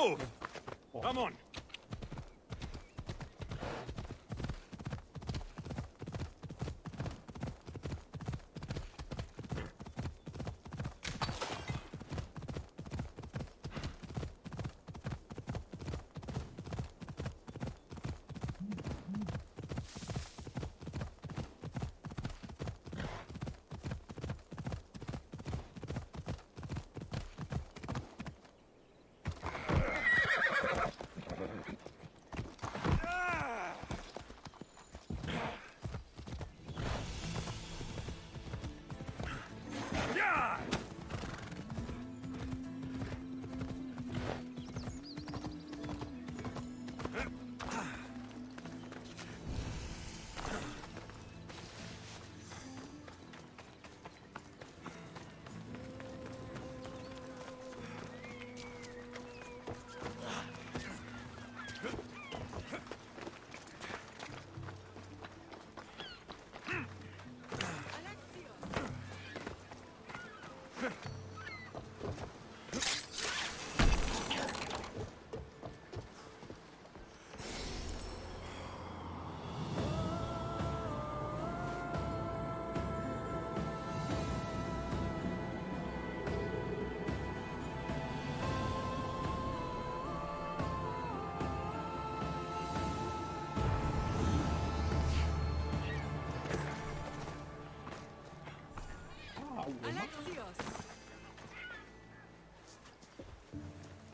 move! Come on.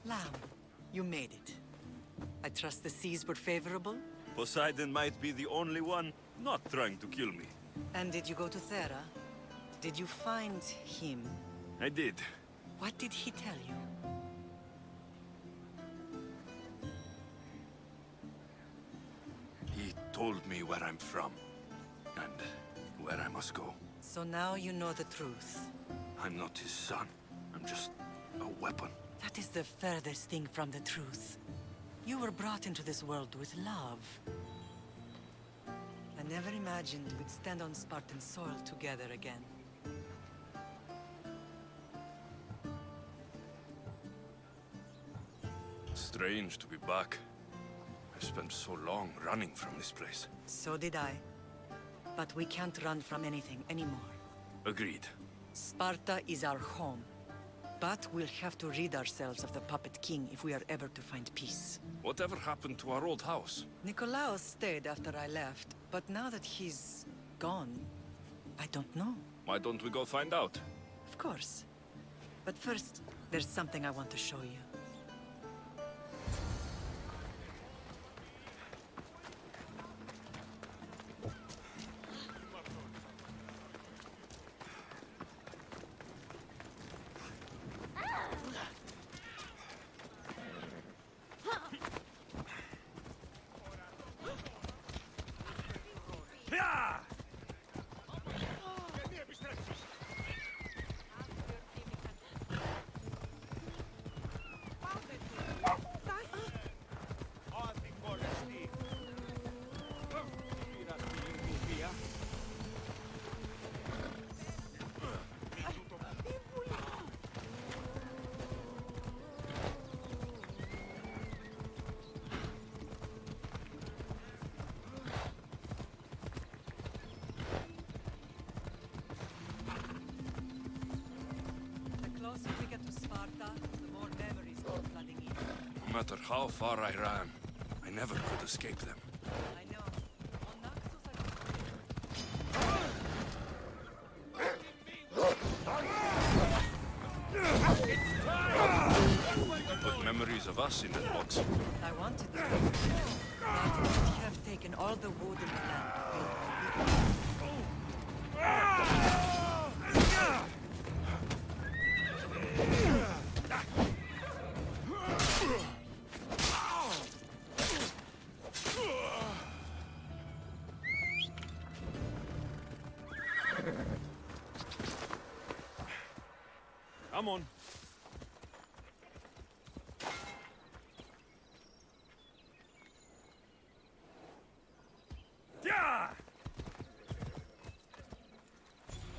Lamb, you made it. I trust the seas were favorable? Poseidon might be the only one not trying to kill me. And did you go to Thera? Did you find him? I did. What did he tell you? He told me where I'm from, and where I must go. So now you know the truth. I'm not his son. I'm just a weapon. That is the furthest thing from the truth. You were brought into this world with love. I never imagined we'd stand on Spartan soil together again. Strange to be back. I spent so long running from this place. So did I. But we can't run from anything anymore. Agreed. Sparta is our home. But we'll have to rid ourselves of the Puppet King if we are ever to find peace. Whatever happened to our old house? Nikolaos stayed after I left, but now that he's gone, I don't know. Why don't we go find out? Of course. But first, there's something I want to show you. No matter how far I ran, I never could escape them. I know. Put memories of us in that box. I wanted to. But we have taken all the wood in the land to build a Come on.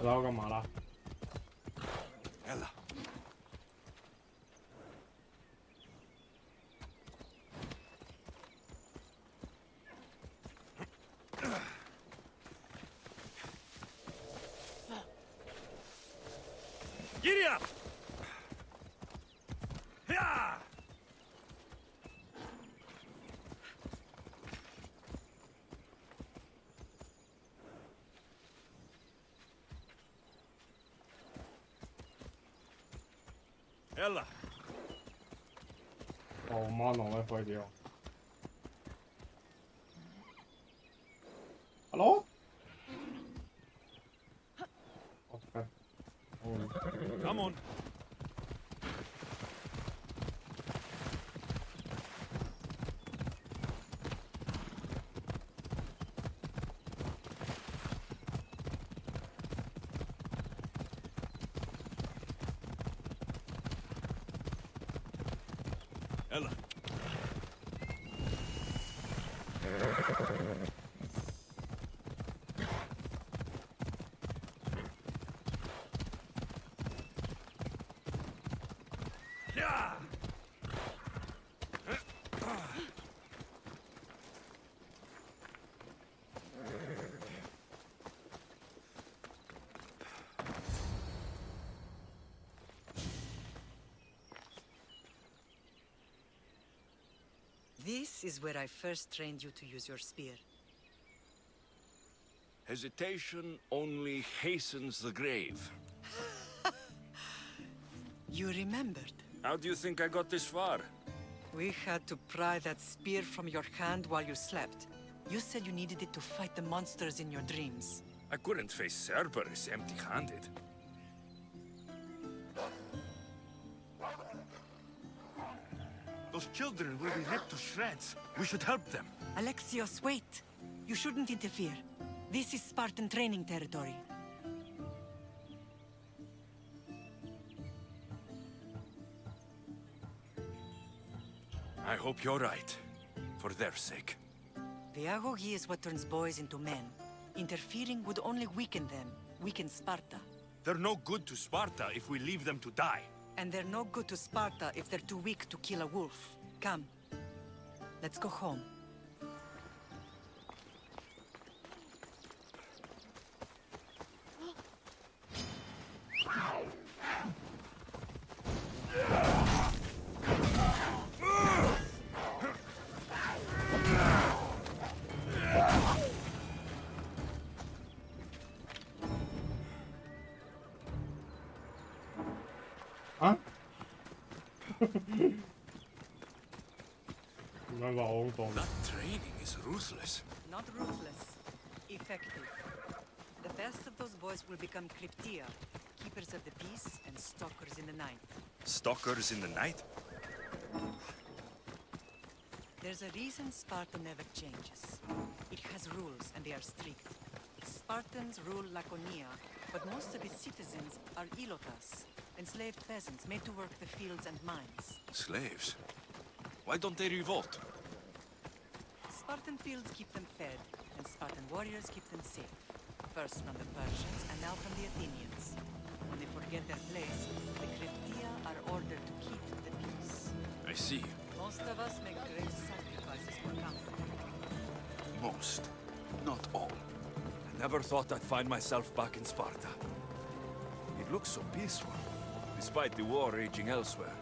我要干嘛了？ Ella. Giddy up! Yeah! Ella! Oh mano, me fue tío. ¿Aló? Okay. Come on. Ella. Yeah. This is where I first trained you to use your spear. Hesitation only hastens the grave. You remembered. How do you think I got this far? We had to pry that spear from your hand while you slept. You said you needed it to fight the monsters in your dreams. I couldn't face Cerberus empty-handed. Those children will be ripped to shreds. We should help them. Alexios, wait! You shouldn't interfere. This is Spartan training territory. I hope you're right. For their sake. The agogi is what turns boys into men. Interfering would only weaken them, weaken Sparta. They're no good to Sparta if we leave them to die. And they're no good to Sparta if they're too weak to kill a wolf. Come. Let's go home. Hả? Nó gọn toàn. That training is ruthless. Not ruthless. Effective. The best of those boys will become Cryptia, keepers of the peace and stalkers in the night. Stalkers in the night? There's a reason Sparta never changes. It has rules, and they are strict. Spartans rule Laconia, but most of its citizens are ilotas, enslaved peasants made to work the fields and mines. Slaves? Why don't they revolt? Spartan fields keep them fed, and Spartan warriors keep them safe. First from the Persians, and now from the Athenians. When they forget their place, the Cryptia are ordered to keep the peace. I see. Most of us make great sacrifices for comfort. Most. Not all. I never thought I'd find myself back in Sparta. It looks so peaceful, despite the war raging elsewhere.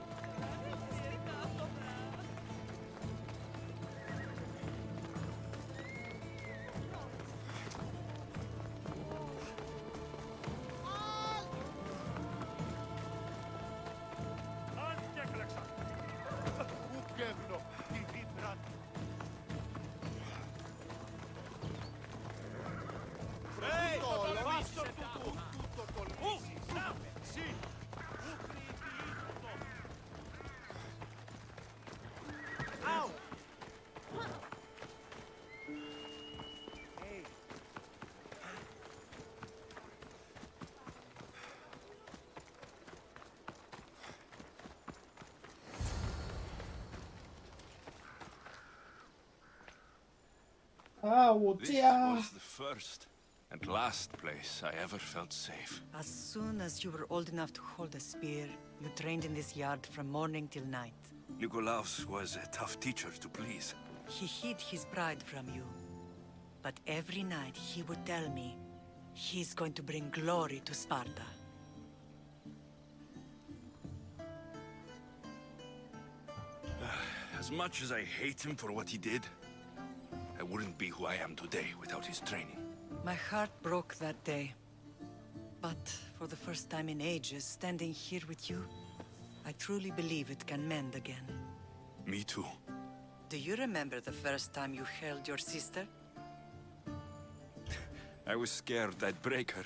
Ah, 我 This 家。 was the first and last place I ever felt safe. As soon as you were old enough to hold a spear, you trained in this yard from morning till night. Nikolaos was a tough teacher to please. He hid his pride from you. But every night he would tell me, he's going to bring glory to Sparta. As much as I hate him for what he did, I wouldn't be who I am today without his training. My heart broke that day. But for the first time in ages, standing here with you, I truly believe it can mend again. Me too. Do you remember the first time you held your sister? I was scared I'd break her.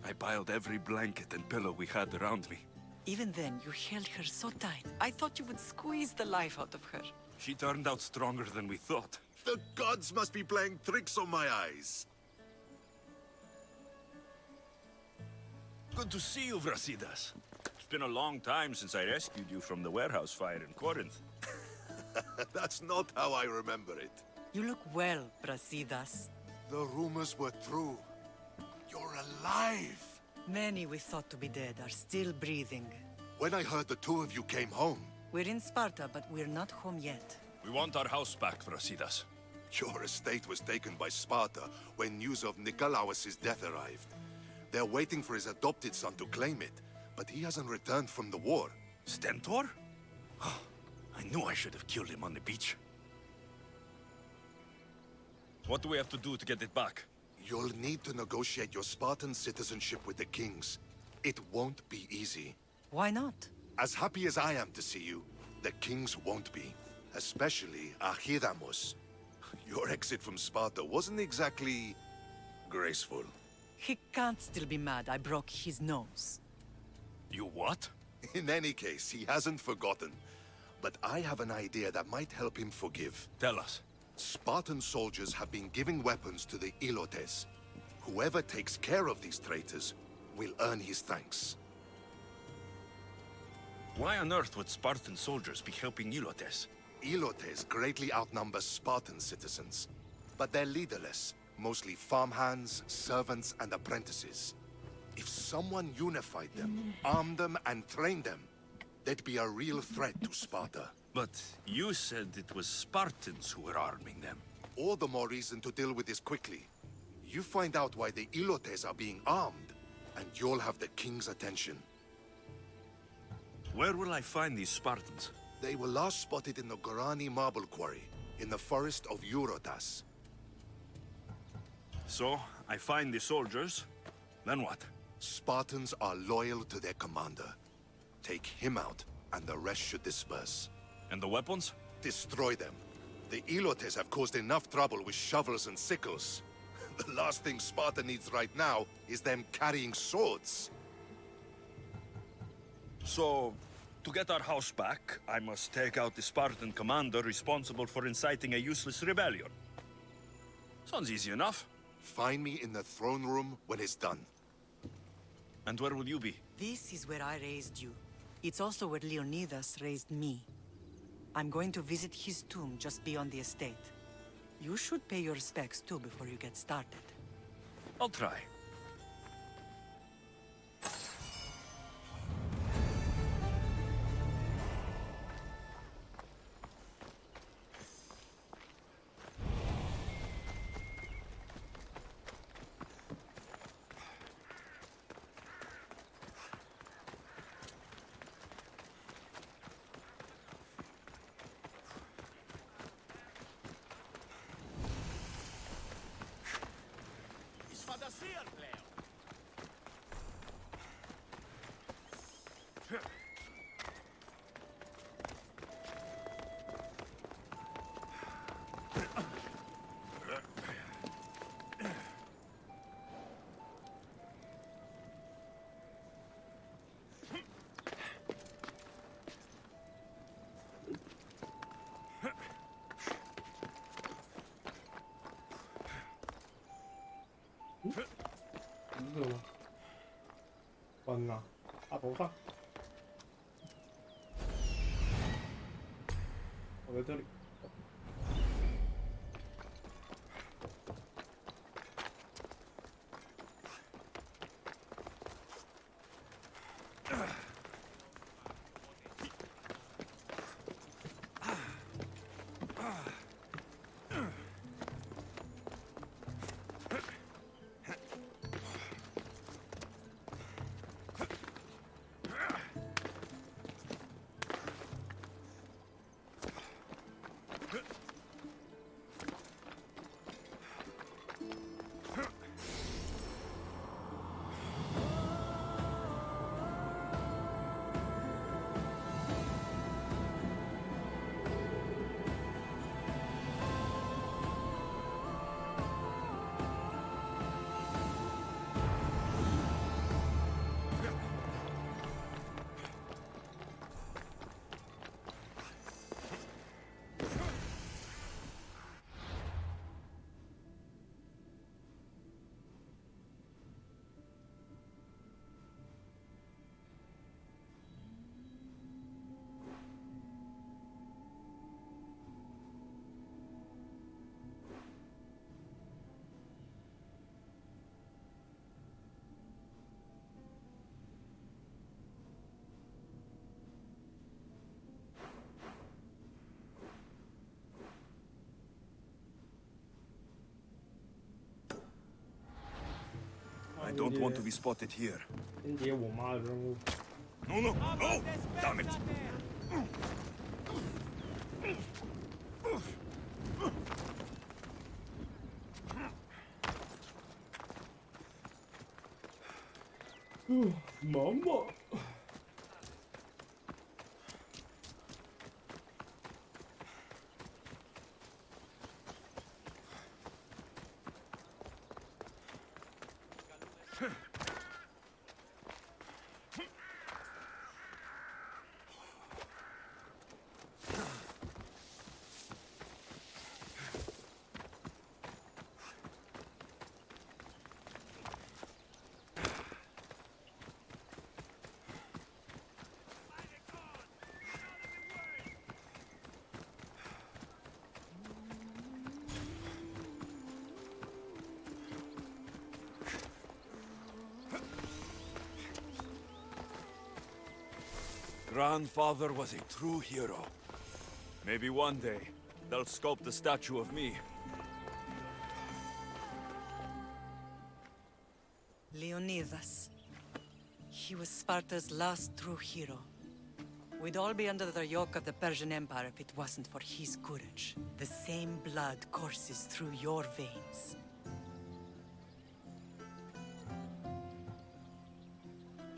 I piled every blanket and pillow we had around me. Even then, you held her so tight. I thought you would squeeze the life out of her. She turned out stronger than we thought. The gods must be playing tricks on my eyes. Good to see you, Brasidas. It's been a long time since I rescued you from the warehouse fire in Corinth. That's not how I remember it. You look well, Brasidas. The rumors were true. You're alive! Many we thought to be dead are still breathing. When I heard the two of you came home, We're in Sparta, but we're not home yet. We want our house back, Brasidas. your estate was taken by Sparta when news of Nikolaos' death arrived. They're waiting for his adopted son to claim it, but he hasn't returned from the war. Stentor? I knew I should have killed him on the beach. What do we have to do to get it back? You'll need to negotiate your Spartan citizenship with the kings. It won't be easy. Why not? As happy as I am to see you, the kings won't be. Especially Archidamos. Your exit from Sparta wasn't exactly graceful. He can't still be mad I broke his nose. You what? In any case, he hasn't forgotten. But I have an idea that might help him forgive. Tell us. Spartan soldiers have been giving weapons to the Ilotes. Whoever takes care of these traitors will earn his thanks. Why on earth would Spartan soldiers be helping Ilotes? Ilotes greatly outnumber Spartan citizens, but they're leaderless, mostly farmhands, servants, and apprentices. If someone unified them, armed them, and trained them, they'd be a real threat to Sparta. But you said it was Spartans who were arming them. All the more reason to deal with this quickly. You find out why the Ilotes are being armed, and you'll have the king's attention. Where will I find these Spartans? They were last spotted in the Gorani marble quarry, in the forest of Eurotas. So, I find the soldiers, then what? Spartans are loyal to their commander. Take him out, and the rest should disperse. And the weapons? Destroy them. The Ilotes have caused enough trouble with shovels and sickles. The last thing Sparta needs right now is them carrying swords. So, to get our house back, I must take out the Spartan commander responsible for inciting a useless rebellion. Sounds easy enough. Find me in the throne room when it's done. And where will you be? This is where I raised you. It's also where Leonidas raised me. I'm going to visit his tomb just beyond the estate. You should pay your respects too before you get started. I'll try.是吗？关了，大头上。我在这里。don't want to be spotted here. 先解我妈的任务。 No, no, no! Damn it! 妈妈。Grandfather was a true hero. Maybe one day, they'll sculpt a statue of me. Leonidas. He was Sparta's last true hero. We'd all be under the yoke of the Persian Empire if it wasn't for his courage. The same blood courses through your veins.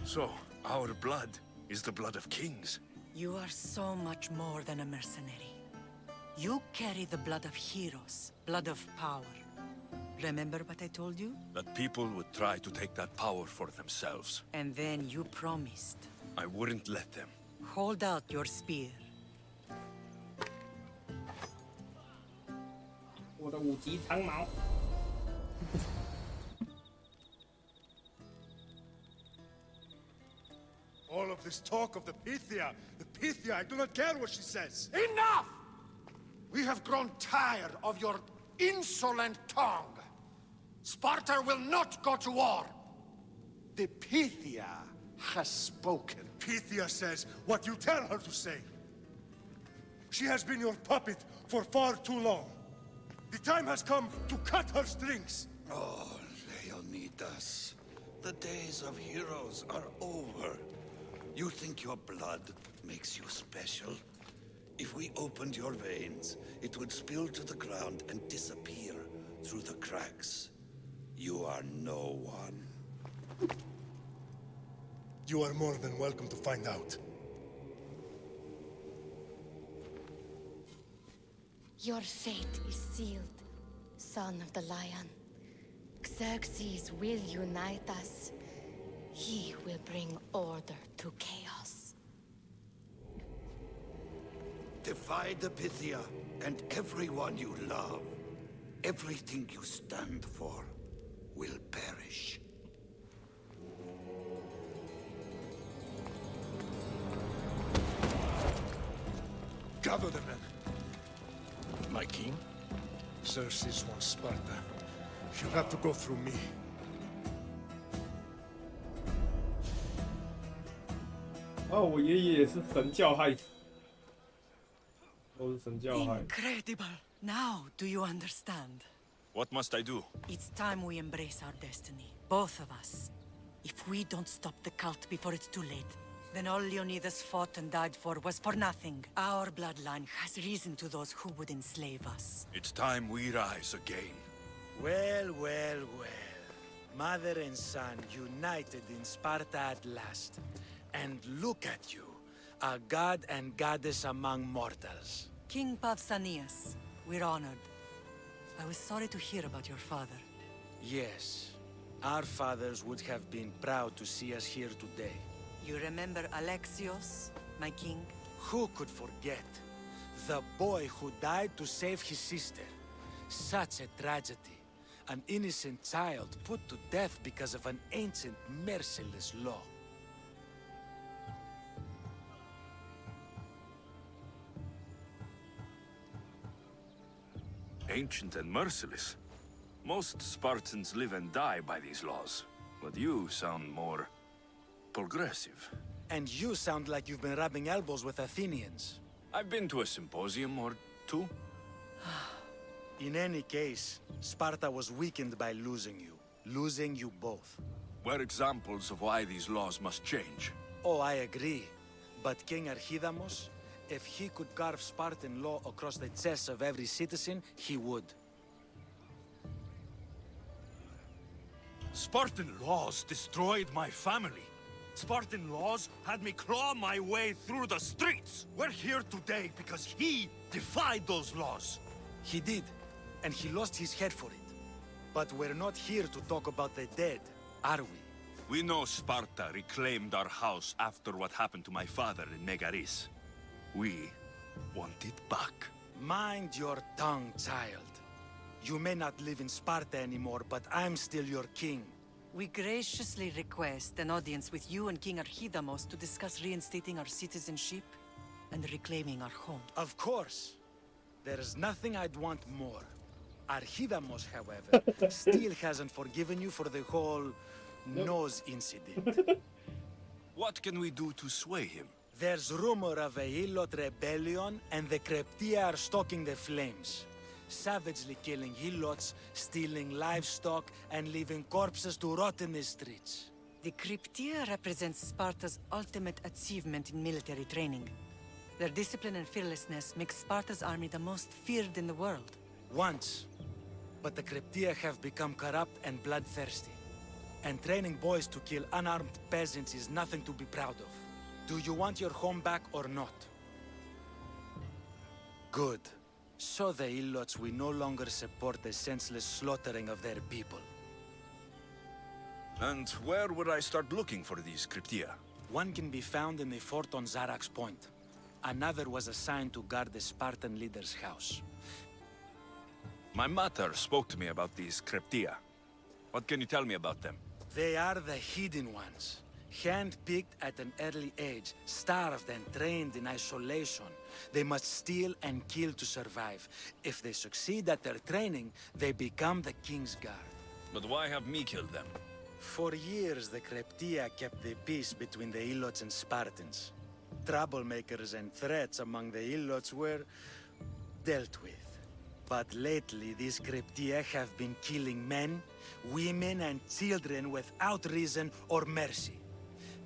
So, our blood is the blood of kings. You are so much more than a mercenary. You carry the blood of heroes, blood of power. Remember what I told you? That people would try to take that power for themselves. And then you promised. I wouldn't let them. Hold out your spear. 我的5级长矛。All of this talk of the Pythia, I do not care what she says. Enough! We have grown tired of your insolent tongue. Sparta will not go to war. The Pythia has spoken. Pythia says what you tell her to say. She has been your puppet for far too long. The time has come to cut her strings. Oh, Leonidas. The days of heroes are over. You think your blood makes you special? If we opened your veins, it would spill to the ground and disappear through the cracks. You are no one. You are more than welcome to find out. Your fate is sealed, son of the lion. Xerxes will unite us. He will bring order to chaos. Defy the Pythia and everyone you love. Everything you stand for will perish. Gather the men. My king? Xerxes wants Sparta. She'll have to go through me. Oh, 我爷爷也是神教害死，都是神教害。 Incredible! Now do you understand? What must I do? It's time we embrace our destiny, both of us. If we don't stop the cult before it's too late, then all Leonidas fought and died for was for nothing. Our bloodline has risen to those who would enslave us. It's time we rise again. Well, well, well. Mother and son united in Sparta at last. And look at you, a god and goddess among mortals. King Pausanias, we're honored. I was sorry to hear about your father. Yes, our fathers would have been proud to see us here today. You remember Alexios, my king? Who could forget? The boy who died to save his sister. Such a tragedy. An innocent child put to death because of an ancient, merciless law. Ancient and merciless. Most Spartans live and die by these laws. But you sound more progressive. And you sound like you've been rubbing elbows with Athenians. I've been to a symposium or two. In any case, Sparta was weakened by losing you. Losing you both. were examples of why these laws must change. Oh, I agree. But King Archidamos, if he could carve Spartan law across the chests of every citizen, he would. Spartan laws destroyed my family. Spartan laws had me claw my way through the streets. We're here today because he defied those laws. He did, and he lost his head for it. But we're not here to talk about the dead, are we? We know Sparta reclaimed our house after what happened to my father in Megaris. We want it back. Mind your tongue, child. You may not live in Sparta anymore, but I'm still your king. We graciously request an audience with you and King Archidamos to discuss reinstating our citizenship and reclaiming our home. Of course. There's nothing I'd want more. Archidamos, however, still hasn't forgiven you for the whole nose incident. What can we do to sway him? There's rumor of a Hilot rebellion, and the Kreptia are stalking the flames. Savagely killing Hilots, stealing livestock, and leaving corpses to rot in the streets. The Cryptia represents Sparta's ultimate achievement in military training. Their discipline and fearlessness make Sparta's army the most feared in the world. Once. But the Cryptia have become corrupt and bloodthirsty. And training boys to kill unarmed peasants is nothing to be proud of. Do you want your home back or not? Good. So the Ilots will no longer support the senseless slaughtering of their people. And where would I start looking for these Cryptia? One can be found in the fort on Zarak's Point. Another was assigned to guard the Spartan leader's house. My mater spoke to me about these Cryptia. What can you tell me about them? They are the hidden ones. Hand-picked at an early age, starved and trained in isolation. They must steal and kill to survive. If they succeed at their training, they become the King's Guard. But why have me killed them? For years, the Cryptia kept the peace between the Ilots and Spartans. Troublemakers and threats among the Ilots were dealt with. But lately, these Cryptia have been killing men, women, and children without reason or mercy.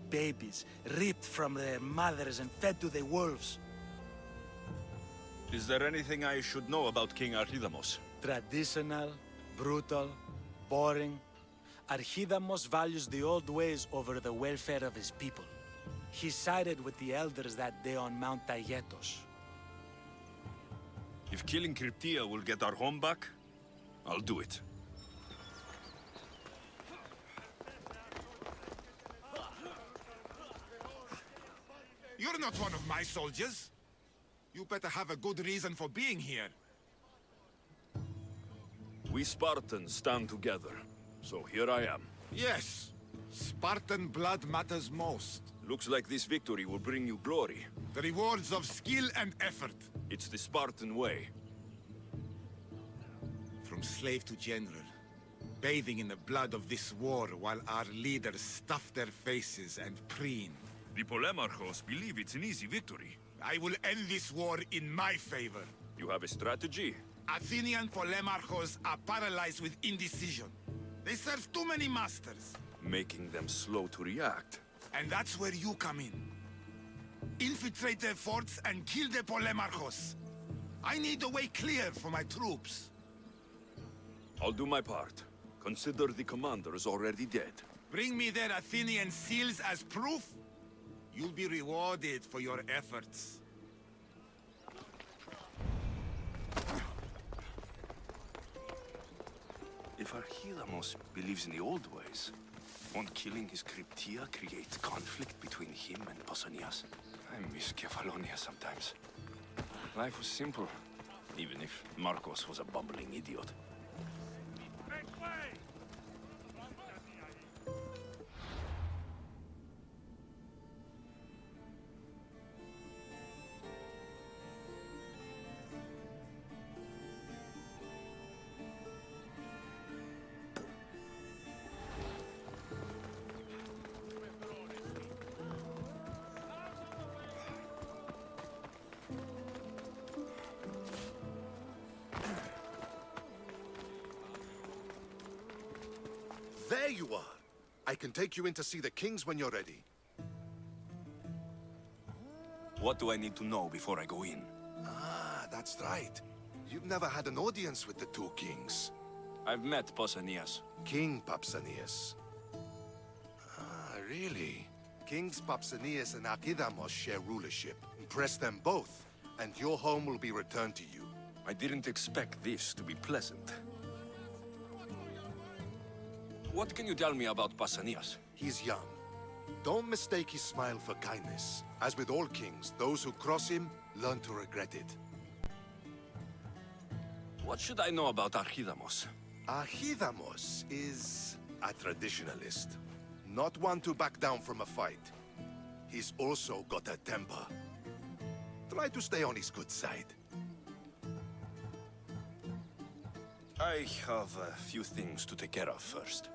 Babies ripped from their mothers and fed to the wolves. Is there anything I should know about King Archidamos? Traditional, brutal, boring. Archidamos values the old ways over the welfare of his people. He sided with the elders that day on Mount Taygetos. If killing Cryptia will get our home back, I'll do it. You're not one of my soldiers. You better have a good reason for being here. We Spartans stand together, so here I am. Yes, Spartan blood matters most. Looks like this victory will bring you glory. The rewards of skill and effort. It's the Spartan way. From slave to general, bathing in the blood of this war while our leaders stuff their faces and preen. The Polemarchos believe it's an easy victory. I will end this war in my favor. You have a strategy? Athenian Polemarchos are paralyzed with indecision. They serve too many masters. Making them slow to react. And that's where you come in. Infiltrate their forts and kill the Polemarchos. I need a way clear for my troops. I'll do my part. Consider the commander is already dead. Bring me their Athenian seals as proof. You'll be rewarded for your efforts. If Archidamos believes in the old ways, won't killing his Cryptia create conflict between him and Pausanias? I miss Kefalonia sometimes. Life was simple, even if Marcos was a bumbling idiot. There you are. I can take you in to see the kings when you're ready. What do I need to know before I go in? Ah, that's right. You've never had an audience with the two kings. I've met Pausanias. King Pausanias. Ah, really? Kings Pausanias and Archidamos share rulership. Impress them both, and your home will be returned to you. I didn't expect this to be pleasant. What can you tell me about Pausanias? He's young. Don't mistake his smile for kindness. As with all kings, those who cross him learn to regret it. What should I know about Archidamos? Archidamos is a traditionalist. Not one to back down from a fight. He's also got a temper. Try to stay on his good side. I have a few things to take care of first.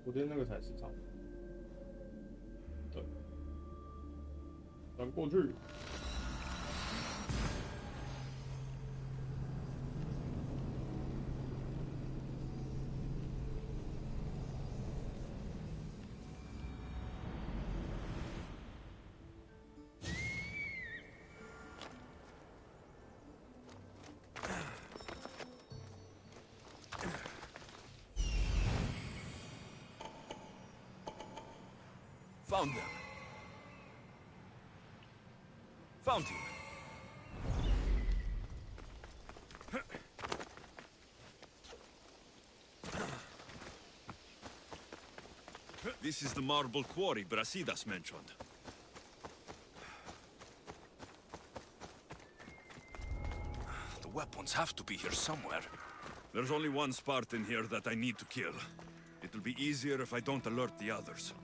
昨天那个才市场，对，转过去。Found them. Found him. This is the marble quarry Brasidas mentioned. The weapons have to be here somewhere. There's only one Spartan here that I need to kill. It'll be easier if I don't alert the others.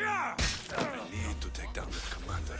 I need to take down the commander.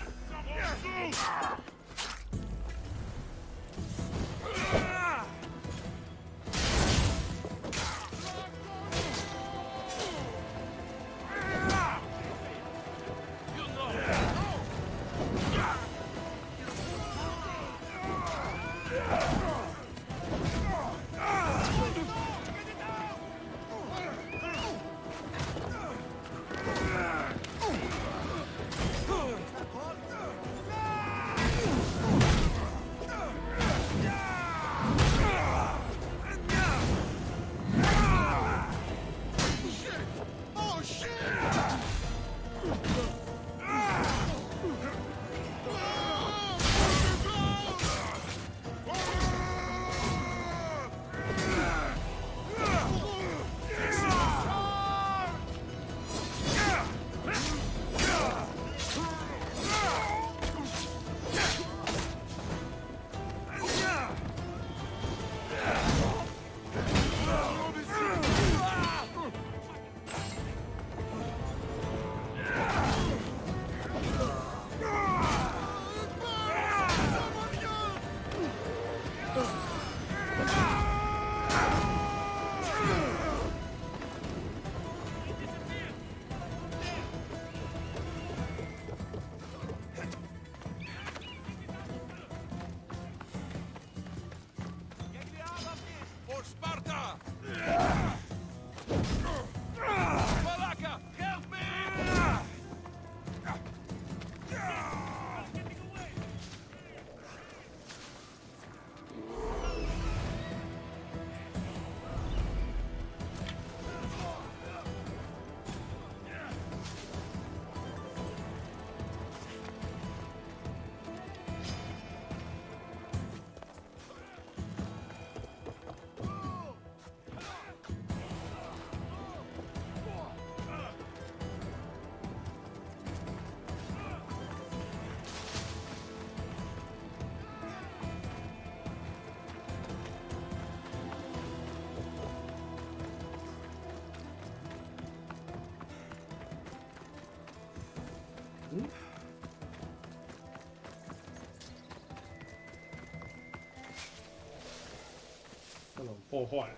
这种破坏。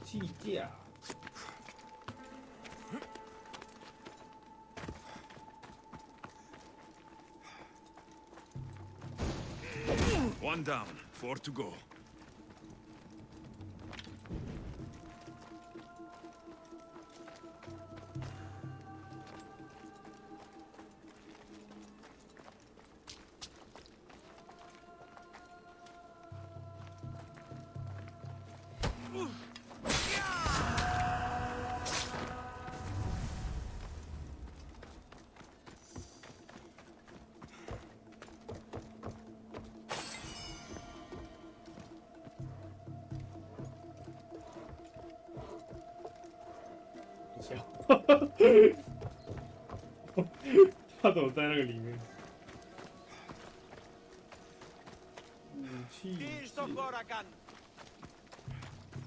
气架。One down, 4 to go.他怎么在那个里面？武器架，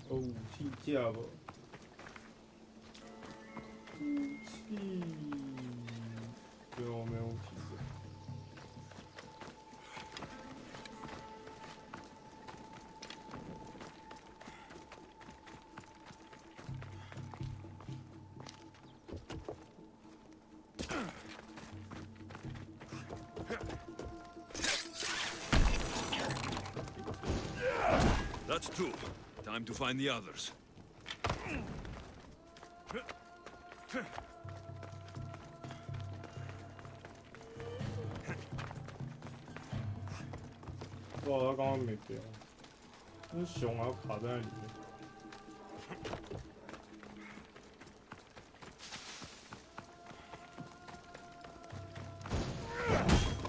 哦，武器架吧。武器有没有武器架？ That's 2. Time to find the others.哇，他刚刚没掉，那熊还要卡在那里面。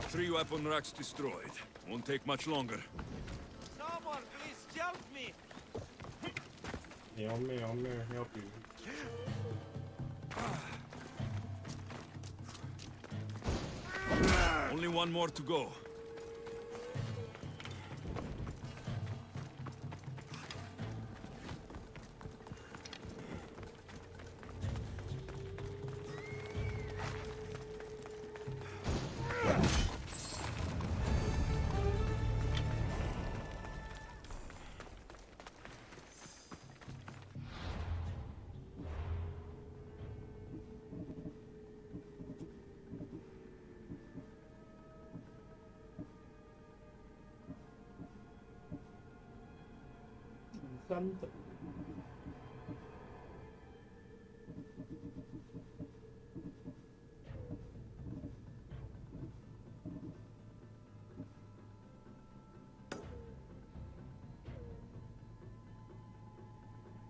3 weapon racks destroyed. Won't take much longer. Someone, please help me! Help you. Only 1 more to go.3等。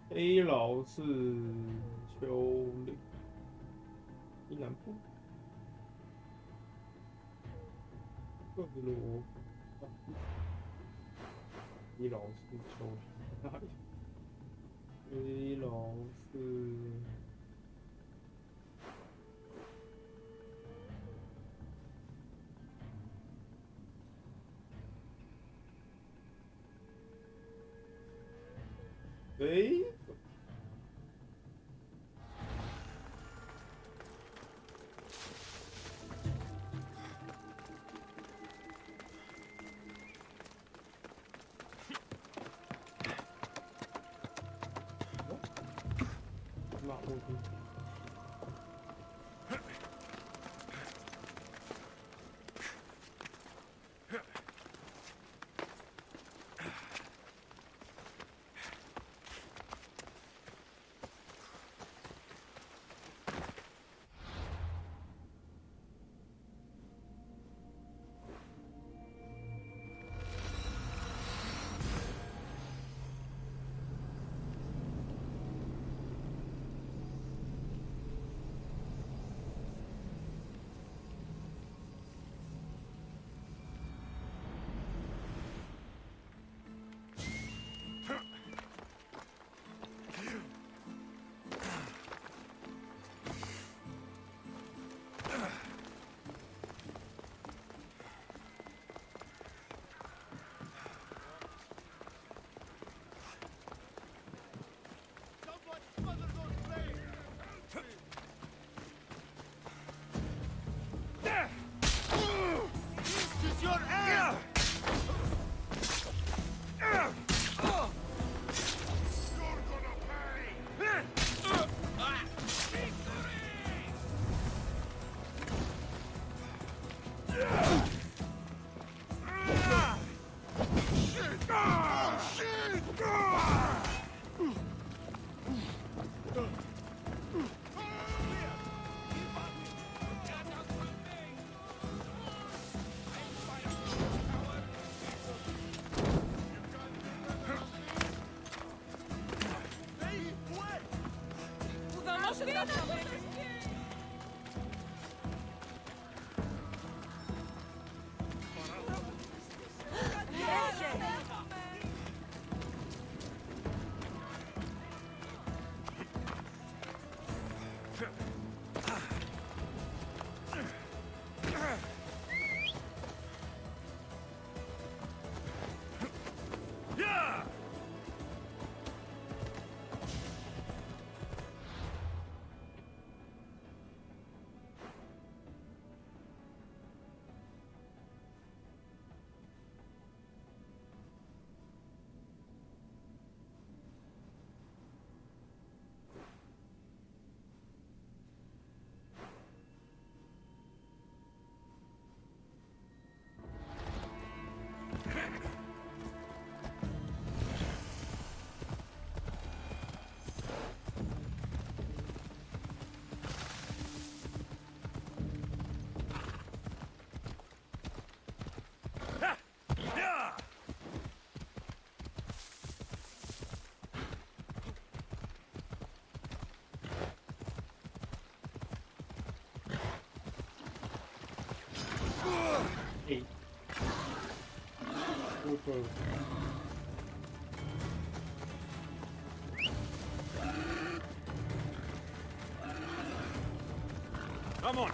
黑牢是丘陵，西南部。克罗，黑牢是丘陵。 哪里？黑牢是马路边。 All Come on.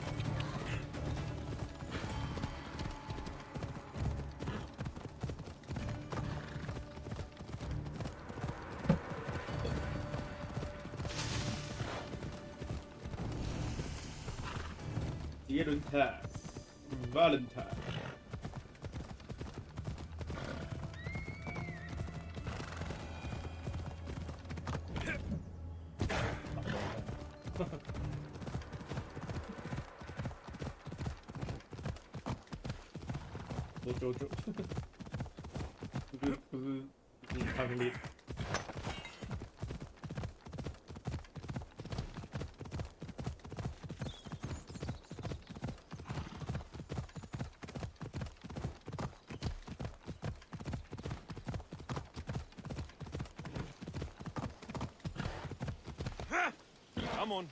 Valentine. Jojo， 不是汤脸。Come on.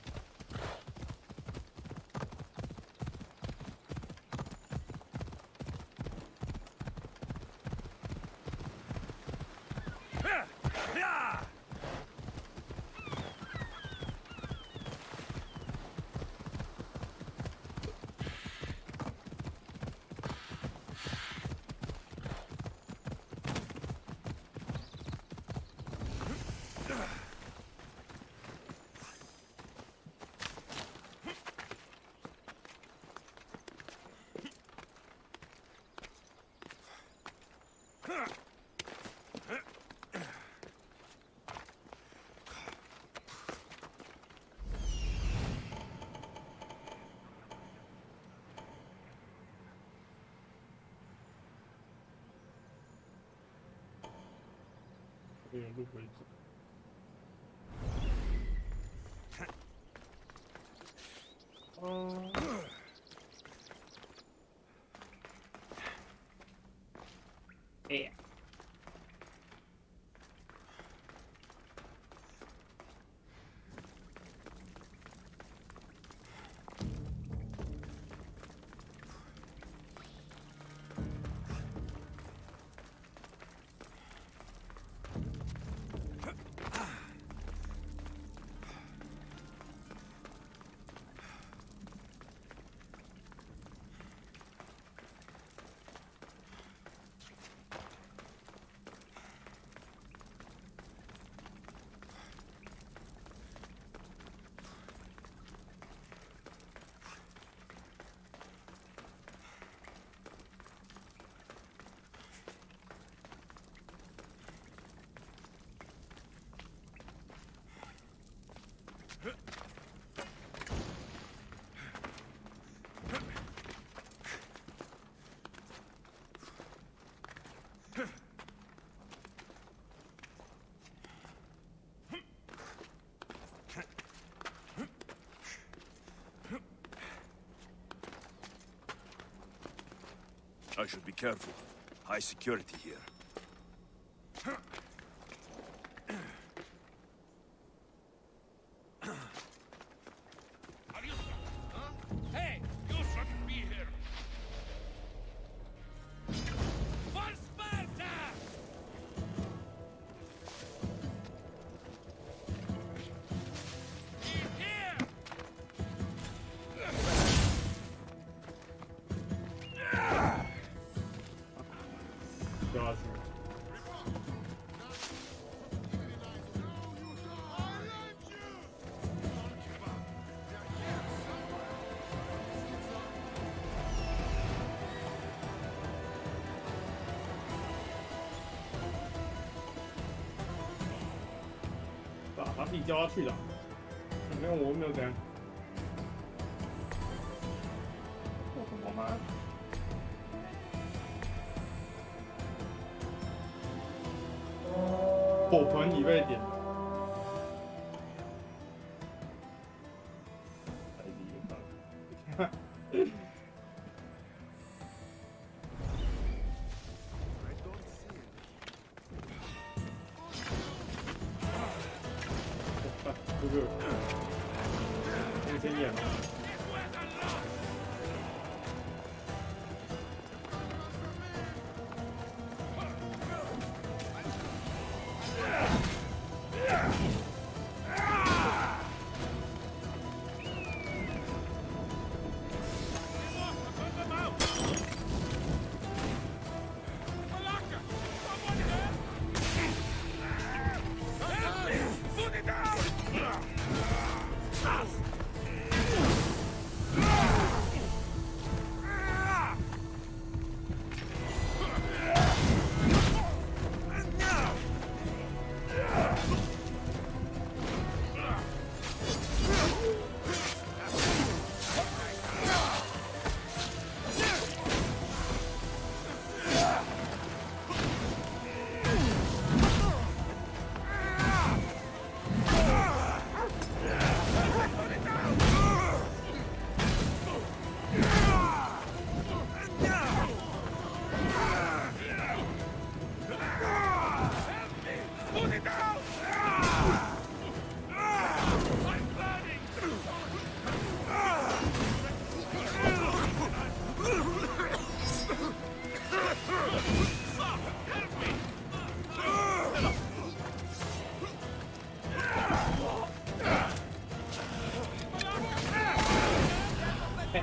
路回走。哎。I should be careful. High security here. Hey, you shouldn't be here. For Sparta! He's here! 掉下去。他自己叫他去的，没有我没有怎样。我什么吗？火团已被点。这个空间眼。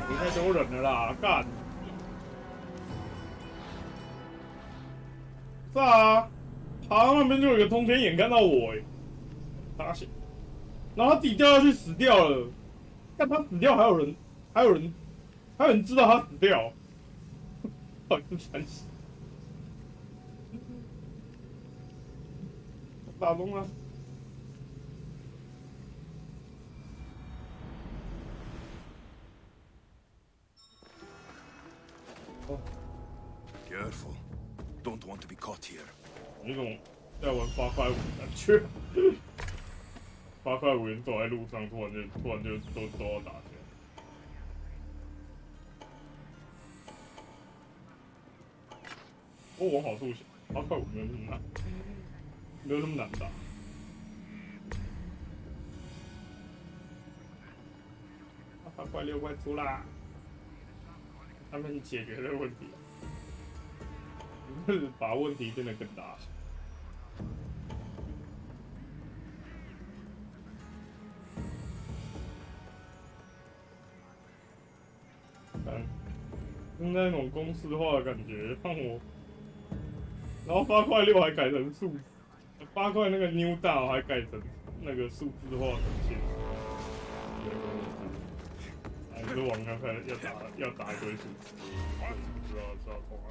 你太丢人了啦！干！是啊，他那边就有一个通天眼看到我发现，然后他自己掉下去死掉了。但他死掉还有人知道他死掉，到底是三喜？打中了。Careful. Don't want to be caught here. 有一种在玩发快五的感觉。发快五人走在路上，突然就都要打起来。我往好处想，发快五没有那么难，没有那么难打。发快6快出啦，他们解决了问题。把问题变得更大。那种公式化的感觉，让我，然后8块6还改成数，8块那个 new 大还改成那个数字化呈现。还是网上看要打一堆数字，知道痛啊。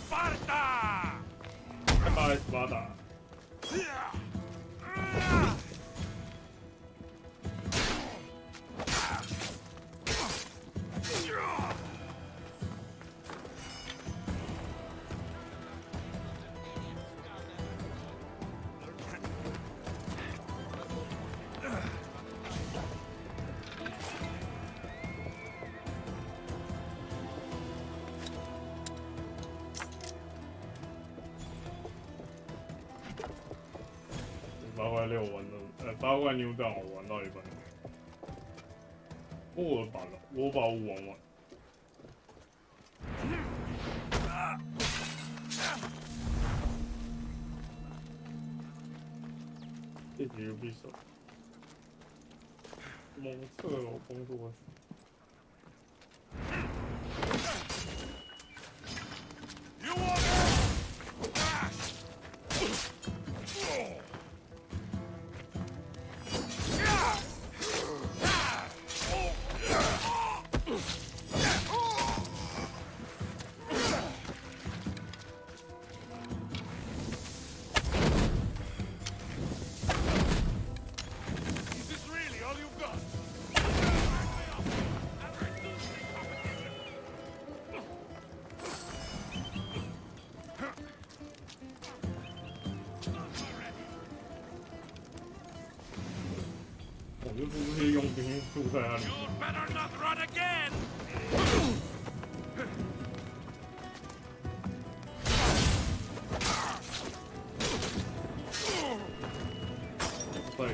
Sparta! 看到斯巴达。大怪6玩了，大怪牛档我玩到一半，我把5玩完。这局又必胜，蒙测有工作。我就不是用兵住在那里。对。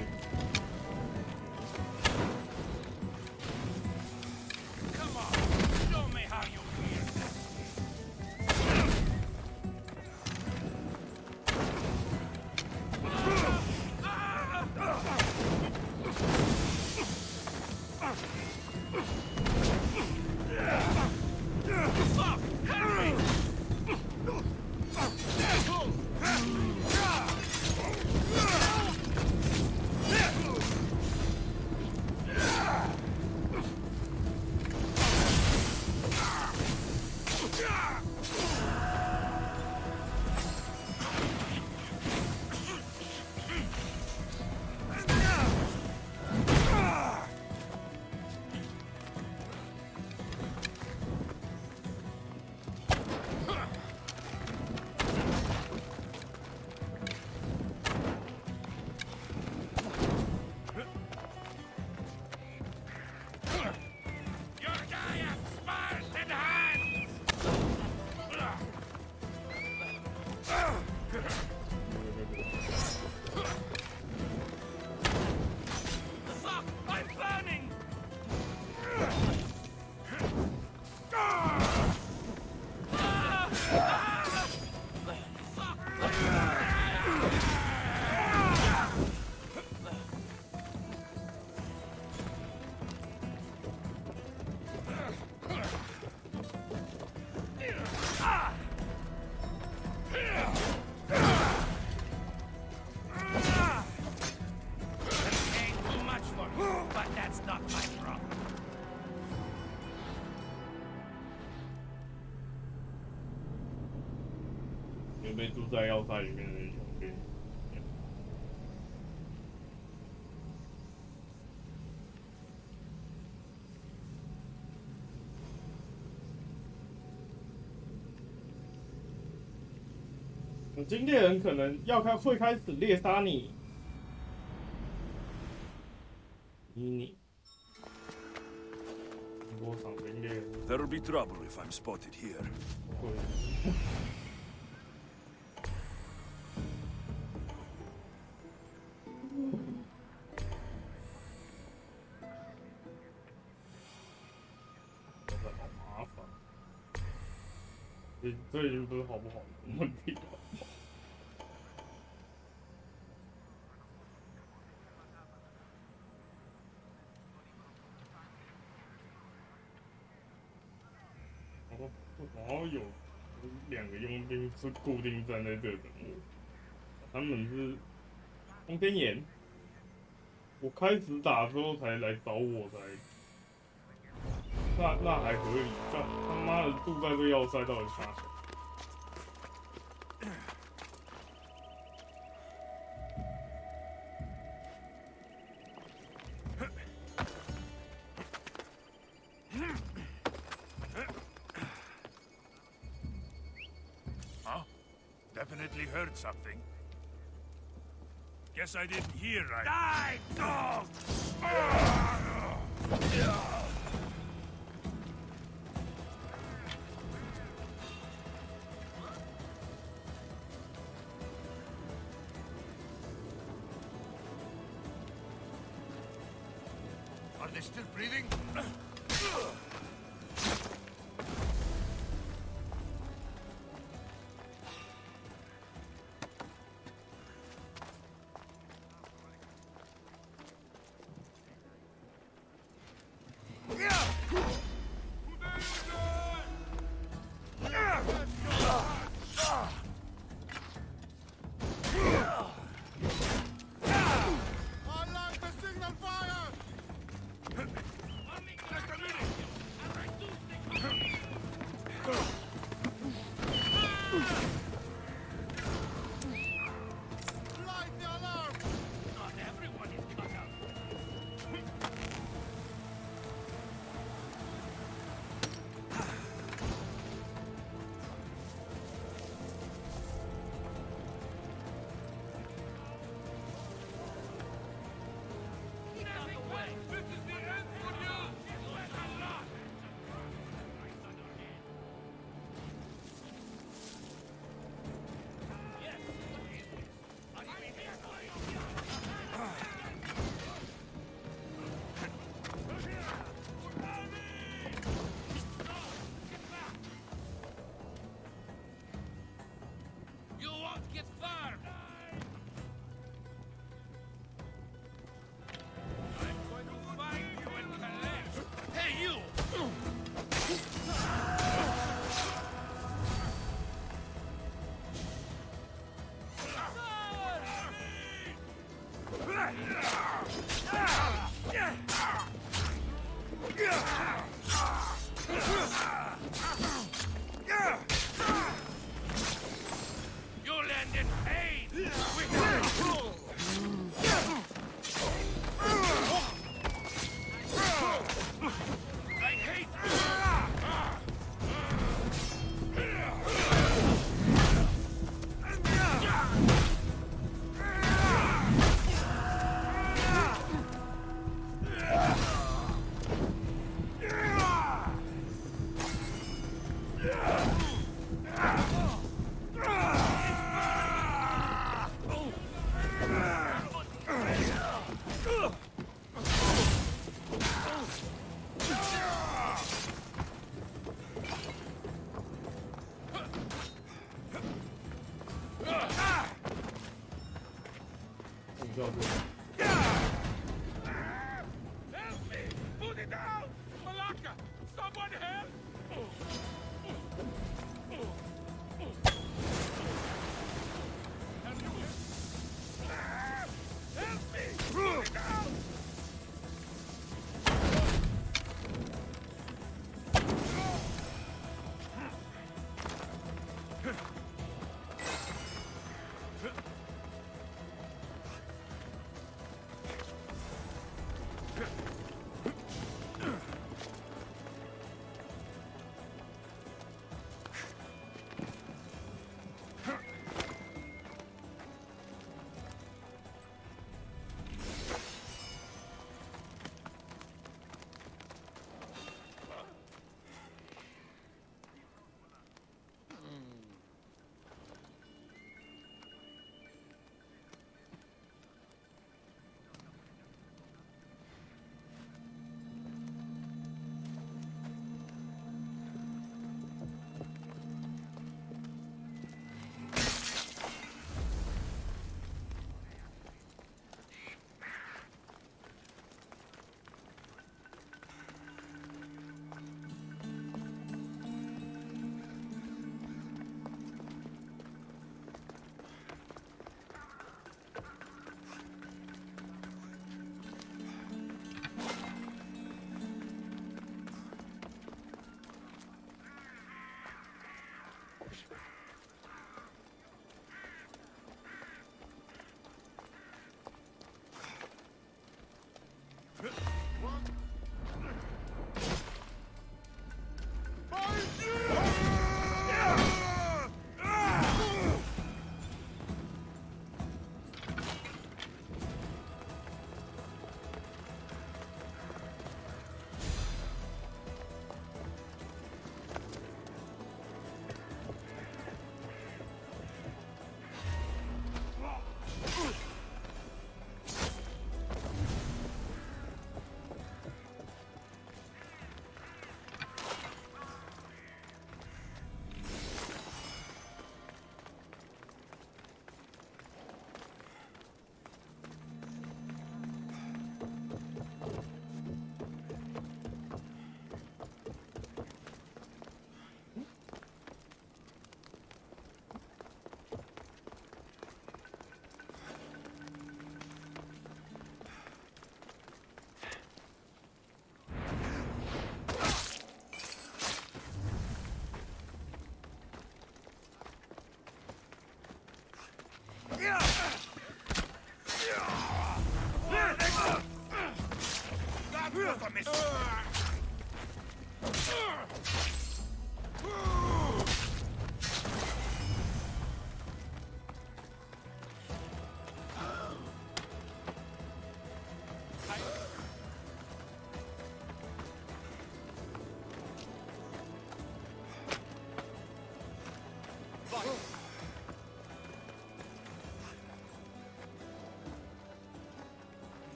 被住在要塞里面的兄弟。今天人可能会开始猎杀你，多赏金猎人。There'll be trouble if I'm spotted here. 这已经不是好不好的问题了。然后有2个佣兵是固定站在这等我，他们是通天眼。我开始打之后才来找我才。那还合理，但他妈的住在这要塞到底啥小？Huh? Definitely heard something. Guess I didn't hear right. Die, dog! Are they still breathing?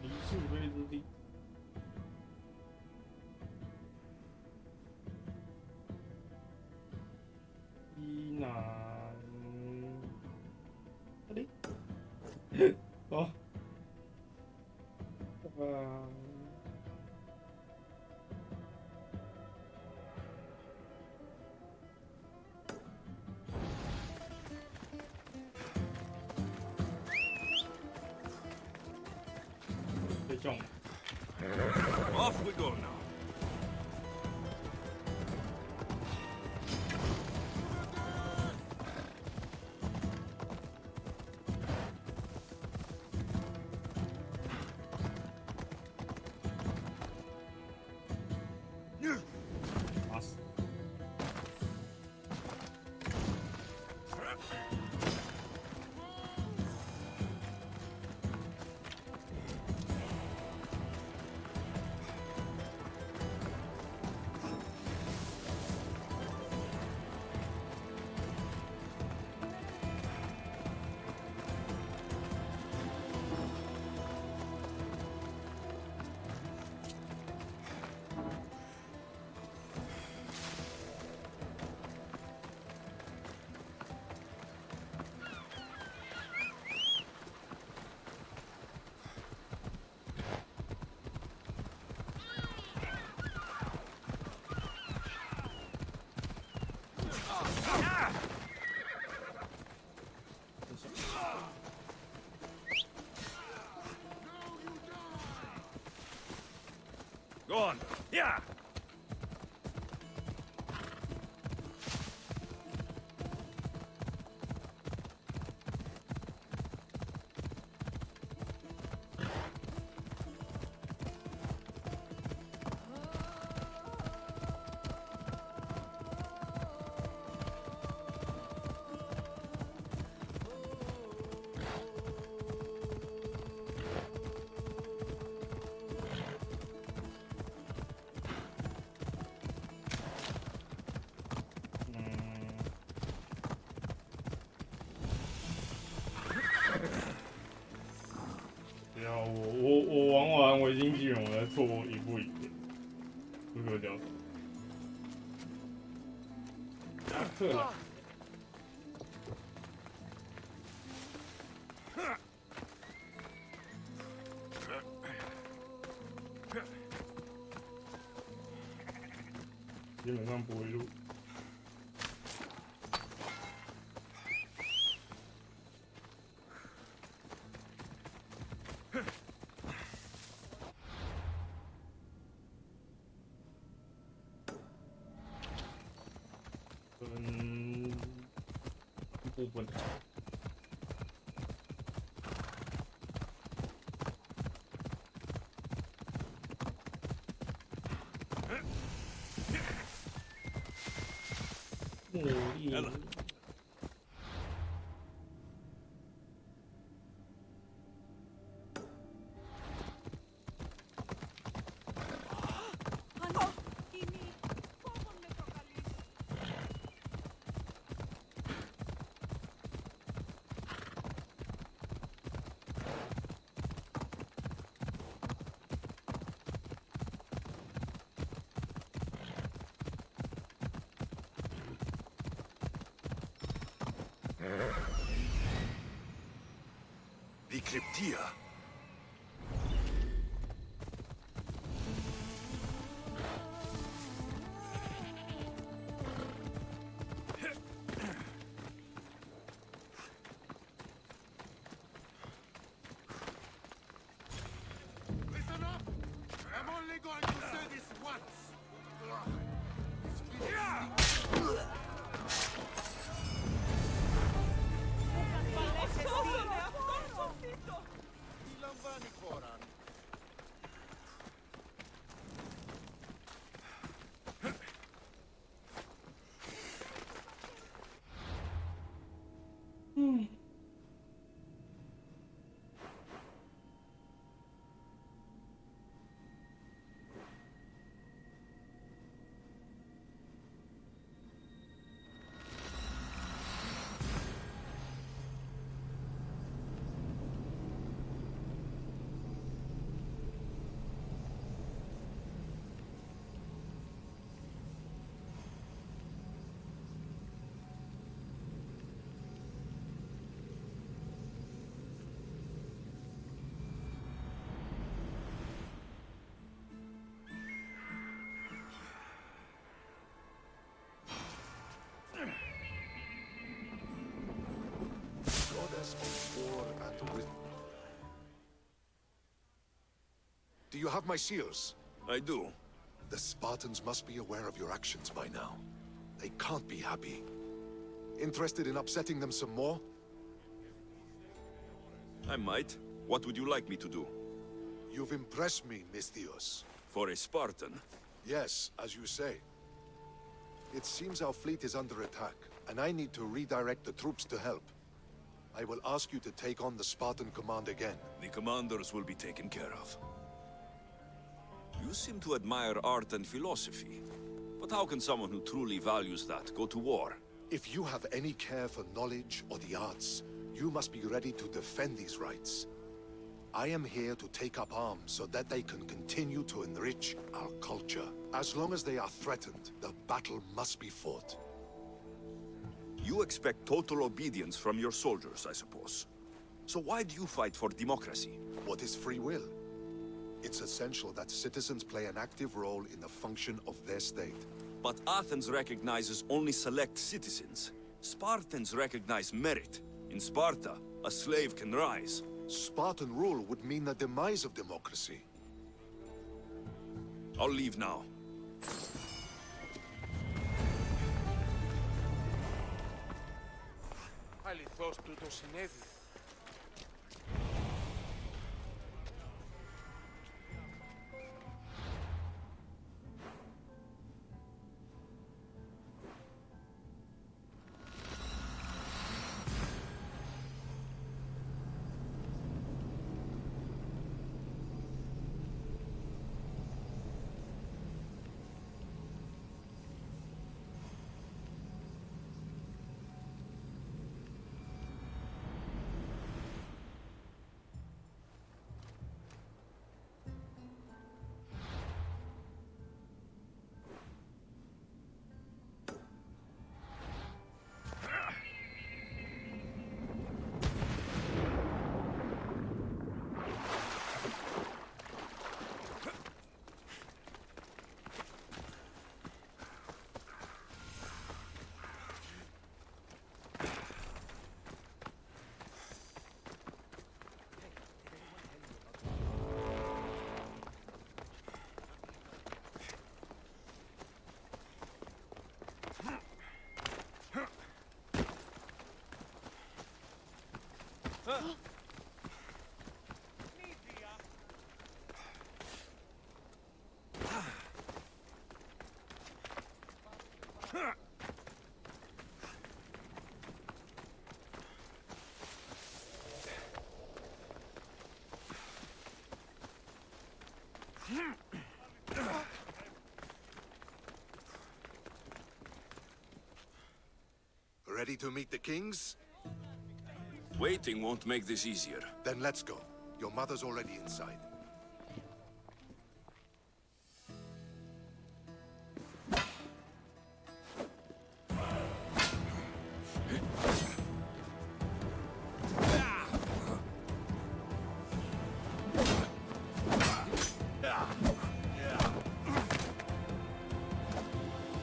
离数位之地。一男，这里，哦，Off we go now. Go on. Yeah.我玩完维京纪元，我再错一部影片，这个叫什么？特兰。基本上不会录。部分。Ella. Cryptia. Listen up! I'm only going to say this once. Goddess of war and wisdom. Do you have my seals? I do. The Spartans must be aware of your actions by now. They can't be happy. Interested in upsetting them some more? I might. What would you like me to do? You've impressed me, Misthios. For a Spartan? Yes, as you say. It seems our fleet is under attack, and I need to redirect the troops to help. I will ask you to take on the Spartan command again. The commanders will be taken care of. You seem to admire art and philosophy. But how can someone who truly values that go to war? If you have any care for knowledge or the arts, you must be ready to defend these rights. I am here to take up arms so that they can continue to enrich our culture. As long as they are threatened, the battle must be fought. You expect total obedience from your soldiers, I suppose. So why do you fight for democracy? What is free will? It's essential that citizens play an active role in the function of their state. But Athens recognizes only select citizens. Spartans recognize merit. In Sparta, a slave can rise. Spartan rule would mean the demise of democracy. I'll leave now. Αληθώς τούτο συνέβη. Ready to meet the kings? Waiting won't make this easier. Then let's go. Your mother's already inside.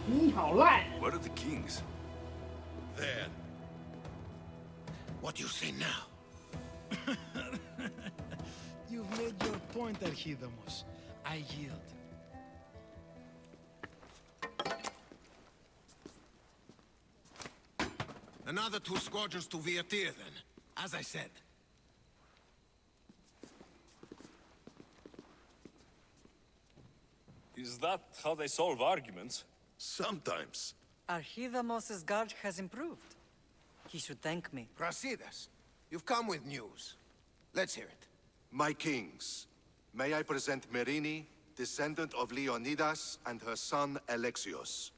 你好烂。 Where are the kings? There. What do you say now? You've made your point, Archidamos. I yield. Another 2 squadrons to Viatir, then. As I said. Is that how they solve arguments? Sometimes. Archidamos's guard has improved. He should thank me. Brasidas, you've come with news. Let's hear it. My kings, may I present Merini, descendant of Leonidas, and her son Alexios.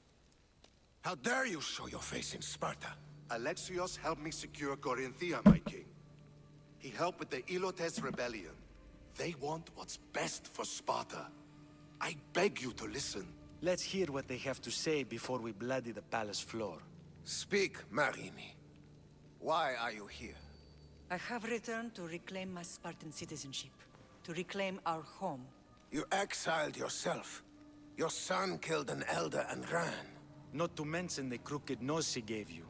How dare you show your face in Sparta? Alexios helped me secure Corinthia, my king. He helped with the Ilotes rebellion. They want what's best for Sparta. I beg you to listen. Let's hear what they have to say before we bloody the palace floor. Speak, Marini. Why are you here? I have returned to reclaim my Spartan citizenship, to reclaim our home. You exiled yourself. Your son killed an elder and ran. Not to mention the crooked nose he gave you.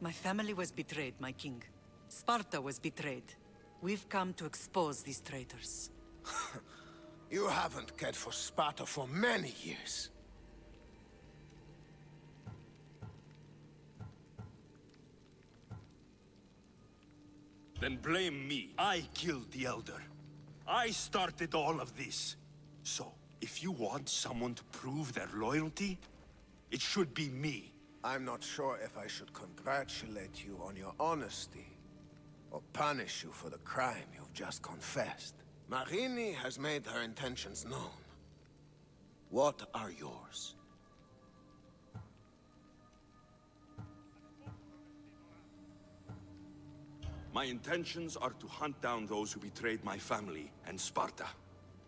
My family was betrayed, my king. Sparta was betrayed. We've come to expose these traitors. You haven't cared for Sparta for many years. Then blame me. I killed the Elder. I started all of this. So, if you want someone to prove their loyalty, it should be me. I'm not sure if I should congratulate you on your honesty, or punish you for the crime you've just confessed. Marini has made her intentions known. What are yours? My intentions are to hunt down those who betrayed my family and Sparta,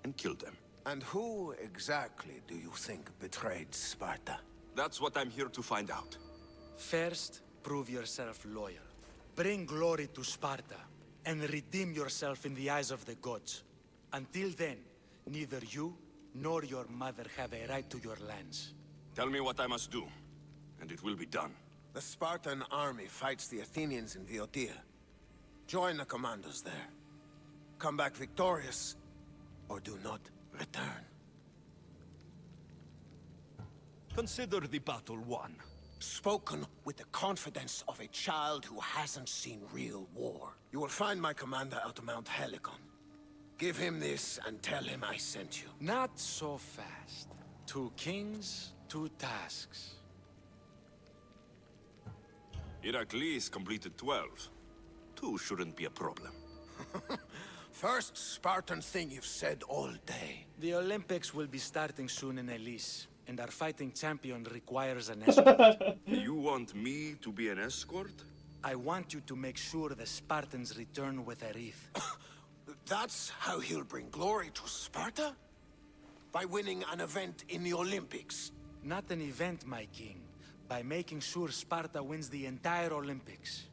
and kill them. And who exactly do you think betrayed Sparta? That's what I'm here to find out. First, prove yourself loyal. Bring glory to Sparta, and redeem yourself in the eyes of the gods. Until then, neither you nor your mother have a right to your lands. Tell me what I must do, and it will be done. The Spartan army fights the Athenians in Viotia. Join the commandos there. Come back victorious, or do not return. Consider the battle won. Spoken with the confidence of a child who hasn't seen real war. You will find my commander at Mount Helicon. Give him this and tell him I sent you. Not so fast. 2 kings, 2 tasks. Heracles completed 12. 2 shouldn't be a problem. First Spartan thing you've said all day. The Olympics will be starting soon in Elise, and our fighting champion requires an escort. You want me to be an escort? I want you to make sure the Spartans return with a wreath. That's how he'll bring glory to Sparta? By winning an event in the Olympics? Not an event, my king. By making sure Sparta wins the entire Olympics.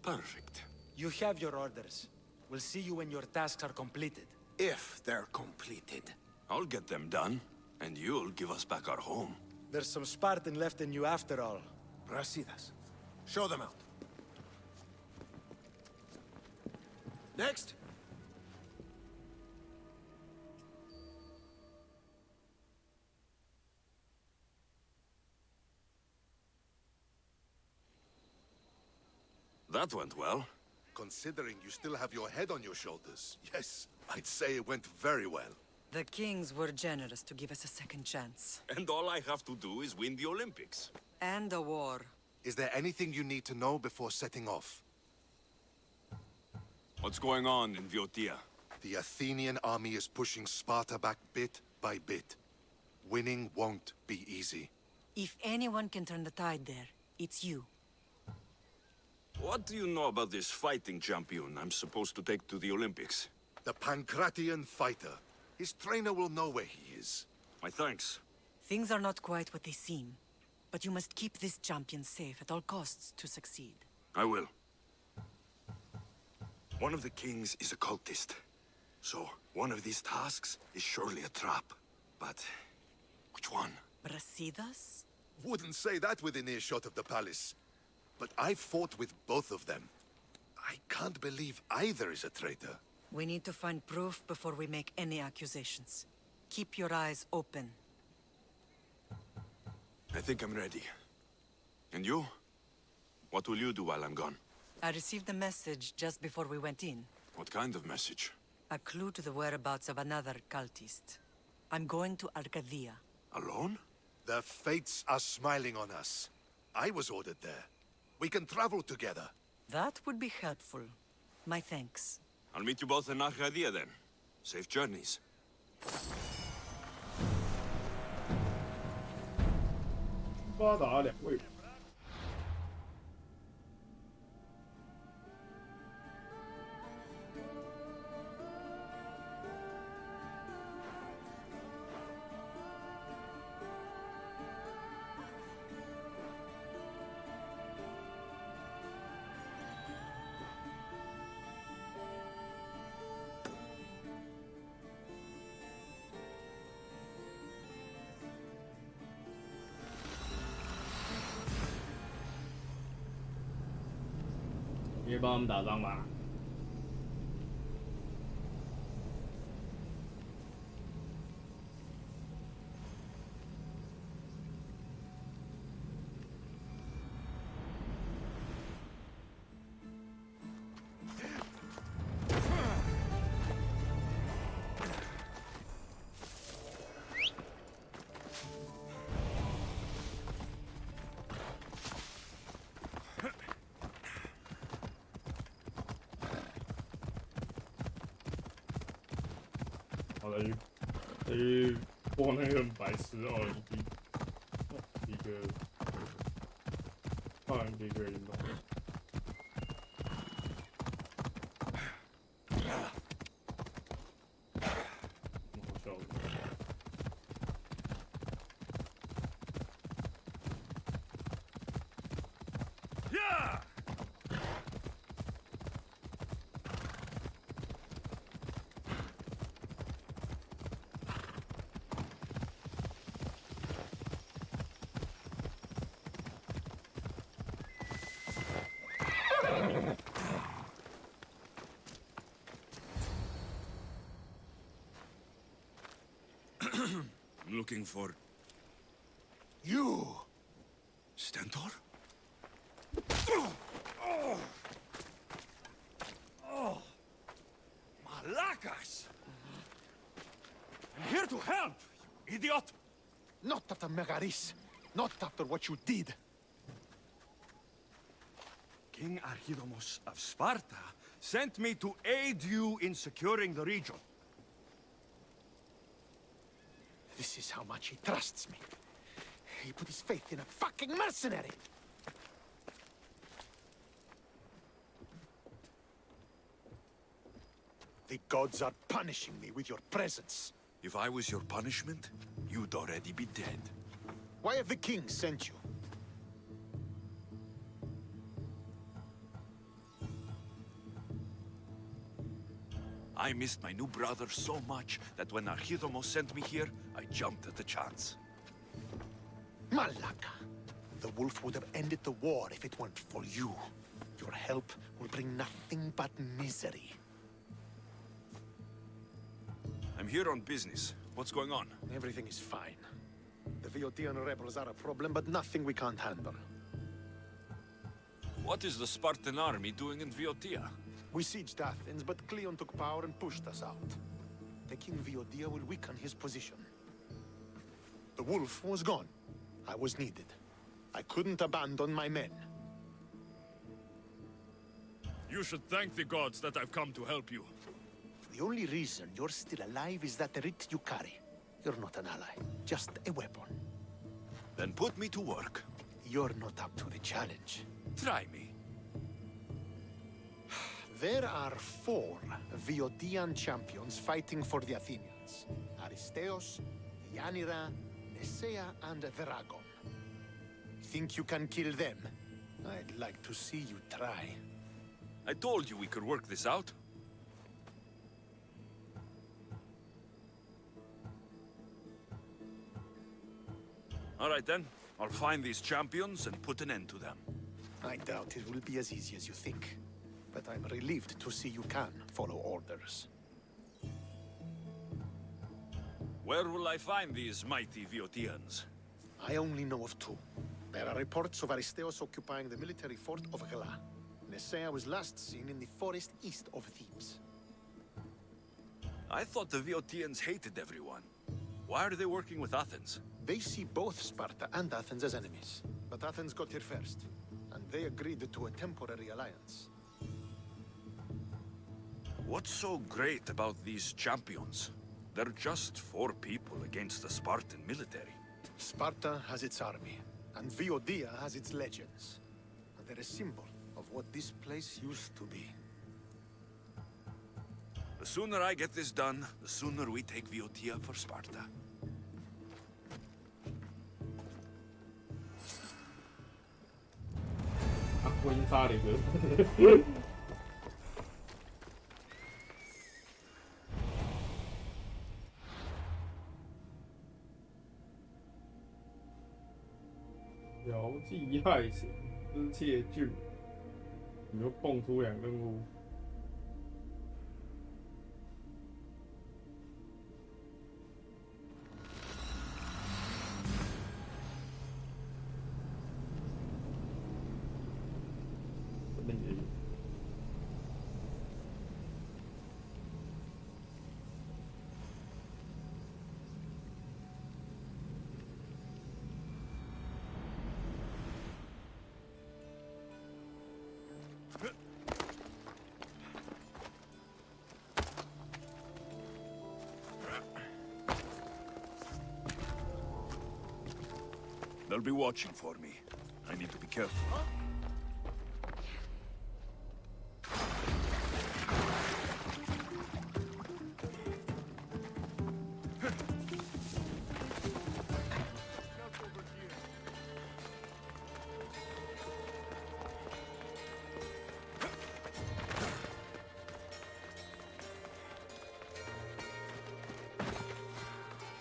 Perfect. You have your orders. We'll see you when your tasks are completed. If they're completed. I'll get them done, and you'll give us back our home. There's some Spartan left in you after all. Brasidas, show them out. Next. That went well. Considering you still have your head on your shoulders, yes, I'd say it went very well. The kings were generous to give us a second chance. And all I have to do is win the Olympics. And a war. Is there anything you need to know before setting off? What's going on in Viotia? The Athenian army is pushing Sparta back bit by bit. Winning won't be easy. If anyone can turn the tide there, it's you. What do you know about this fighting champion I'm supposed to take to the Olympics? The Pancratian fighter. His trainer will know where he is. My thanks. Things are not quite what they seem, but you must keep this champion safe at all costs to succeed. I will. One of the kings is a cultist. So, one of these tasks is surely a trap. But which one? Brasidas? Wouldn't say that within earshot of the palace. But I fought with both of them. I can't believe either is a traitor. We need to find proof before we make any accusations. Keep your eyes open. I think I'm ready. And you? What will you do while I'm gone? I received a message just before we went in. What kind of message? A clue to the whereabouts of another cultist. I'm going to Arcadia. Alone? The fates are smiling on us. I was ordered there. We can travel together. That would be helpful. My thanks. I'll meet you both in Arcadia then. Safe journeys. 发达两位。你会帮他们打仗吗？好的，去播那个很白痴奥林匹一个奥林匹克运动。好笑的。Looking for... You! Stentor? Malacas! I'm here to help, you idiot! Not after Megaris. Not after what you did. King Archidamos of Sparta sent me to aid you in securing the region. This is how much he trusts me. He put his faith in a fucking mercenary. The gods are punishing me with your presence. If I was your punishment, you'd already be dead. Why have the kings sent you? I missed my new brother so much that when Archidamos sent me here, I jumped at the chance. Malaka. The wolf would have ended the war if it weren't for you. Your help will bring nothing but misery. I'm here on business. What's going on? Everything is fine. The Viotian rebels are a problem, but nothing we can't handle. What is the Spartan army doing in Viotia? We sieged Athens, but Cleon took power and pushed us out. Taking Viotia will weaken his position. The wolf was gone. I was needed. I couldn't abandon my men. You should thank the gods that I've come to help you. The only reason you're still alive is that writ you carry. You're not an ally, just a weapon. Then put me to work. You're not up to the challenge. Try me. There are 4 Viotian champions fighting for the Athenians. Aristeos, Yanira, Nesea, and Veragon. Think you can kill them? I'd like to see you try. I told you we could work this out. All right then. I'll find these champions and put an end to them. I doubt it will be as easy as you think. But I'm relieved to see you can follow orders. Where will I find these mighty Viotians? I only know of two. There are reports of Aristeos occupying the military fort of Gla. Nesea was last seen in the forest east of Thebes. I thought the Viotians hated everyone. Why are they working with Athens? They see both Sparta and Athens as enemies. But Athens got here first, and they agreed to a temporary alliance. What's so great about these champions? They're just 4 people against the Spartan military. Sparta has its army, and Viodia has its legends. And they're a symbol of what this place used to be. The sooner I get this done, the sooner we take Viotia for Sparta.婚姻杀了一个。调剂害死，失窃剧，你就蹦出2个任务。They'll be watching for me. I need to be careful.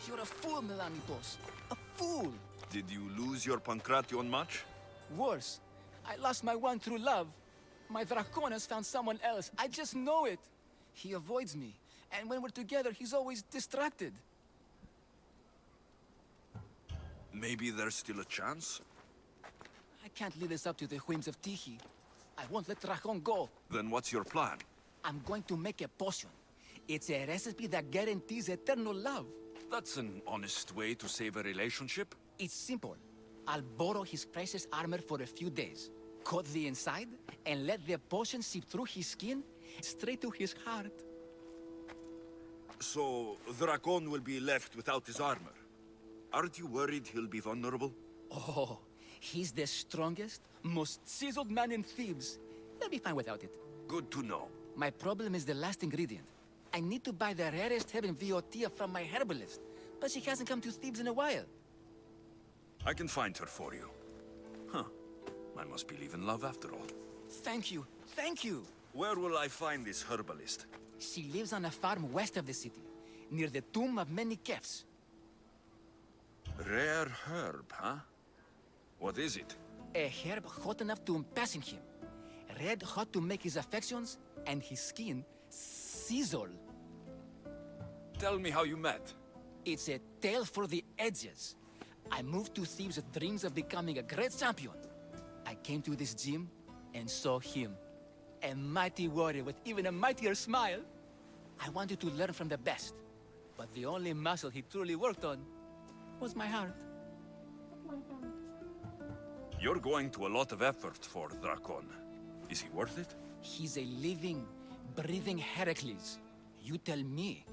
You're a fool, Melanitos. A fool! Did you lose your Pankration much? Worse, I lost my one true love. My Draconis found someone else. I just know it. He avoids me, and when we're together, he's always distracted. Maybe there's still a chance? I can't leave this up to the whims of Tiki. I won't let Dracon go. Then what's your plan? I'm going to make a potion. It's a recipe that guarantees eternal love. That's an honest way to save a relationship. It's simple. I'll borrow his precious armor for a few days, cut the inside, and let the potion seep through his skin straight to his heart. So, Dracon will be left without his armor. Aren't you worried he'll be vulnerable? Oh, he's the strongest, most chiseled man in Thebes. He'll be fine without it. Good to know. My problem is the last ingredient. I need to buy the rarest herb in Viotia from my herbalist, but she hasn't come to Thebes in a while. I can find her for you. Huh. I must believe in love after all. Thank you. Thank you. Where will I find this herbalist? She lives on a farm west of the city, near the tomb of many Kefs. Rare herb, huh? What is it? A herb hot enough to impassion him. Red hot to make his affections, and his skin sizzle. Tell me how you met. It's a tale for the edges. I moved to Thebes with dreams of becoming a great champion. I came to this gym and saw him. A mighty warrior with even a mightier smile. I wanted to learn from the best. But the only muscle he truly worked on was my heart. You're going to a lot of effort for Dracon. Is he worth it? He's a living, breathing Heracles. You tell me.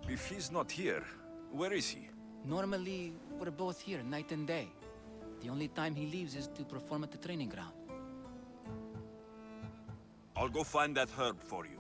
If he's not here, where is he? Normally, we're both here night and day. The only time he leaves is to perform at the training ground. I'll go find that herb for you.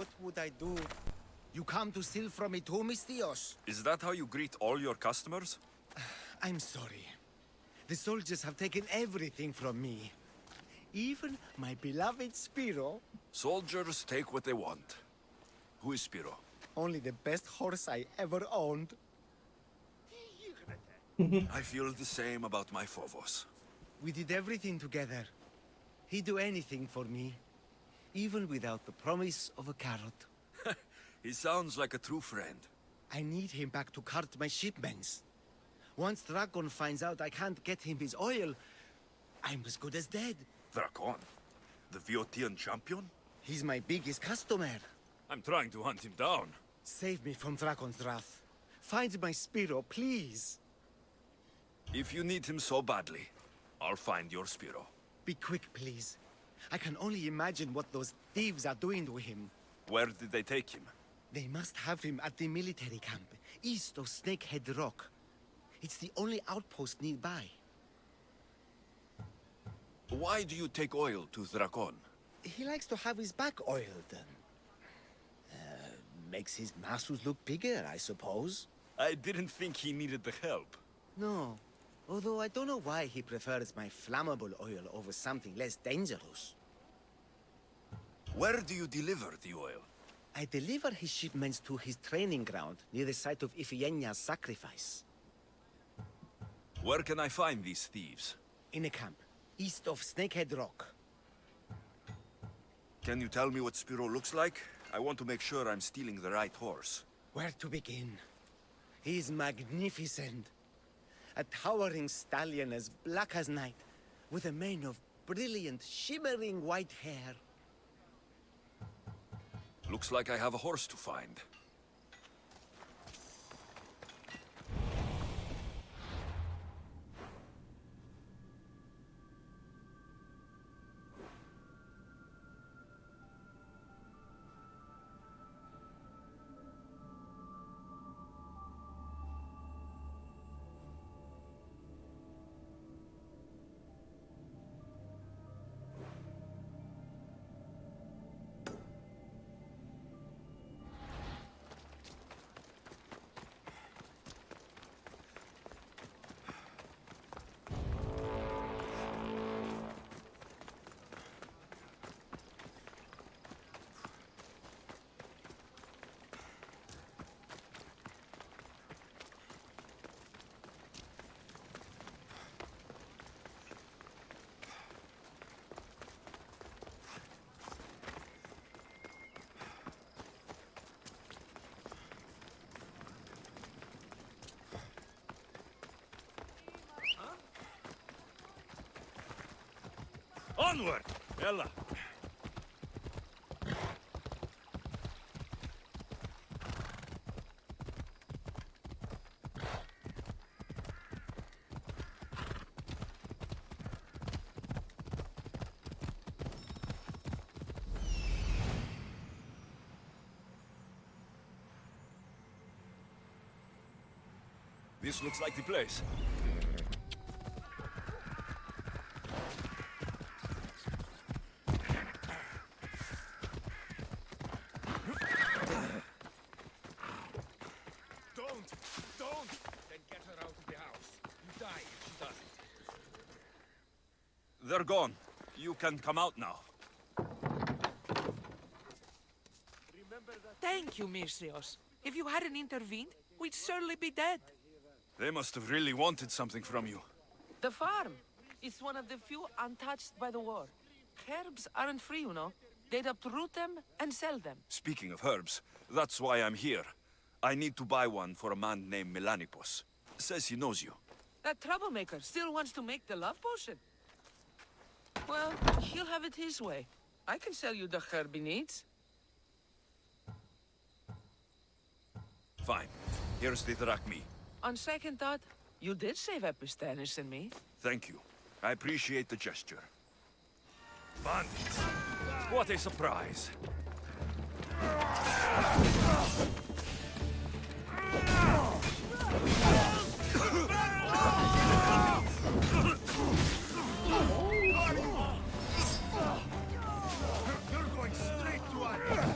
What would I do? You come to steal from me too, Mistios? Is that how you greet all your customers? I'm sorry. The soldiers have taken everything from me. Even my beloved Spiro. Soldiers take what they want. Who is Spiro? Only the best horse I ever owned. I feel the same about my Phobos. We did everything together. He'd do anything for me. Even without the promise of a carrot. He sounds like a true friend. I need him back to cart my shipments. Once Dragon finds out I can't get him his oil, I'm as good as dead. Drakon? The Viotian champion? He's my biggest customer. I'm trying to hunt him down. Save me from Dragon's wrath. Find my Spiro, please. If you need him so badly, I'll find your Spiro. Be quick, please. I can only imagine what those thieves are doing to him. Where did they take him? They must have him at the military camp, east of Snakehead Rock. It's the only outpost nearby. Why do you take oil to Drakon? He likes to have his back oiled. Makes his muscles look bigger, I suppose. I didn't think he needed the help. No. Although I don't know why he prefers my flammable oil over something less dangerous. Where do you deliver the oil? I deliver his shipments to his training ground near the site of Iphigenia's sacrifice. Where can I find these thieves? In a camp, east of Snakehead Rock. Can you tell me what Spiro looks like? I want to make sure I'm stealing the right horse. Where to begin? He is magnificent. A towering stallion as black as night, with a mane of brilliant, shimmering white hair. Looks like I have a horse to find. Onward! Ella. This looks like the place. Don't! Then get her out of the house. You die if she doesn't. They're gone. You can come out now. Thank you, Mistrios. If you hadn't intervened, we'd surely be dead. They must have really wanted something from you. The farm. It's one of the few untouched by the war. Herbs aren't free, you know. They'd uproot them and sell them. Speaking of herbs, that's why I'm here. I need to buy one for a man named Melanipos. Says he knows you. That troublemaker still wants to make the love potion. Well, he'll have it his way. I can sell you the herb he needs. Fine. Here's the drachmi. On second thought, you did save Epistanis and me. Thank you. I appreciate the gesture. Bandits! What a surprise! You're going straight to us.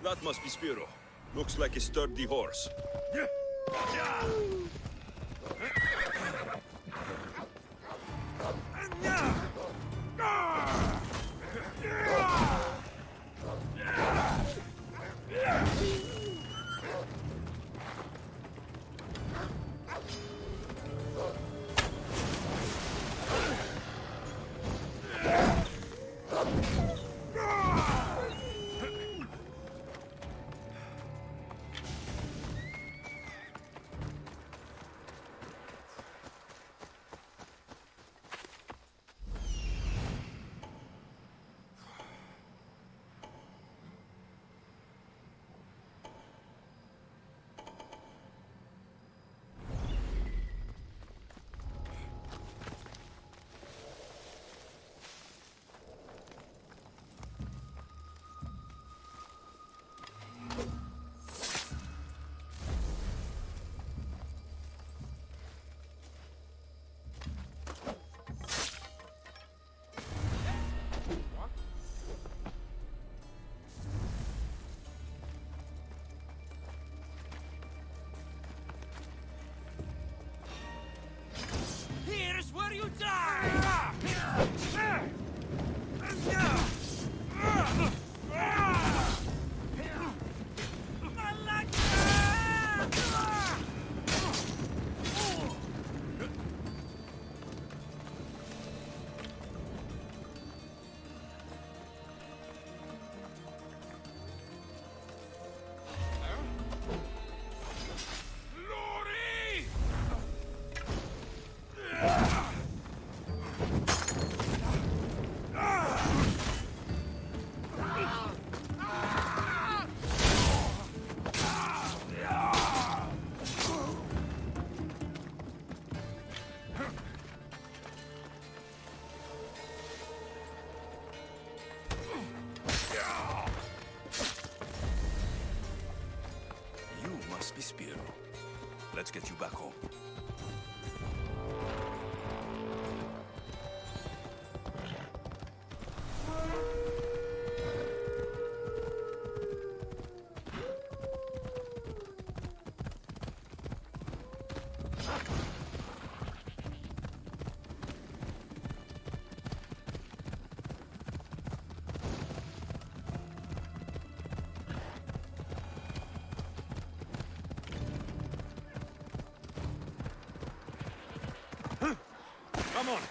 That must be Spiro. Looks like a sturdy horse. Here's where you die! Must be Spiro. Let's get you back home. Come on.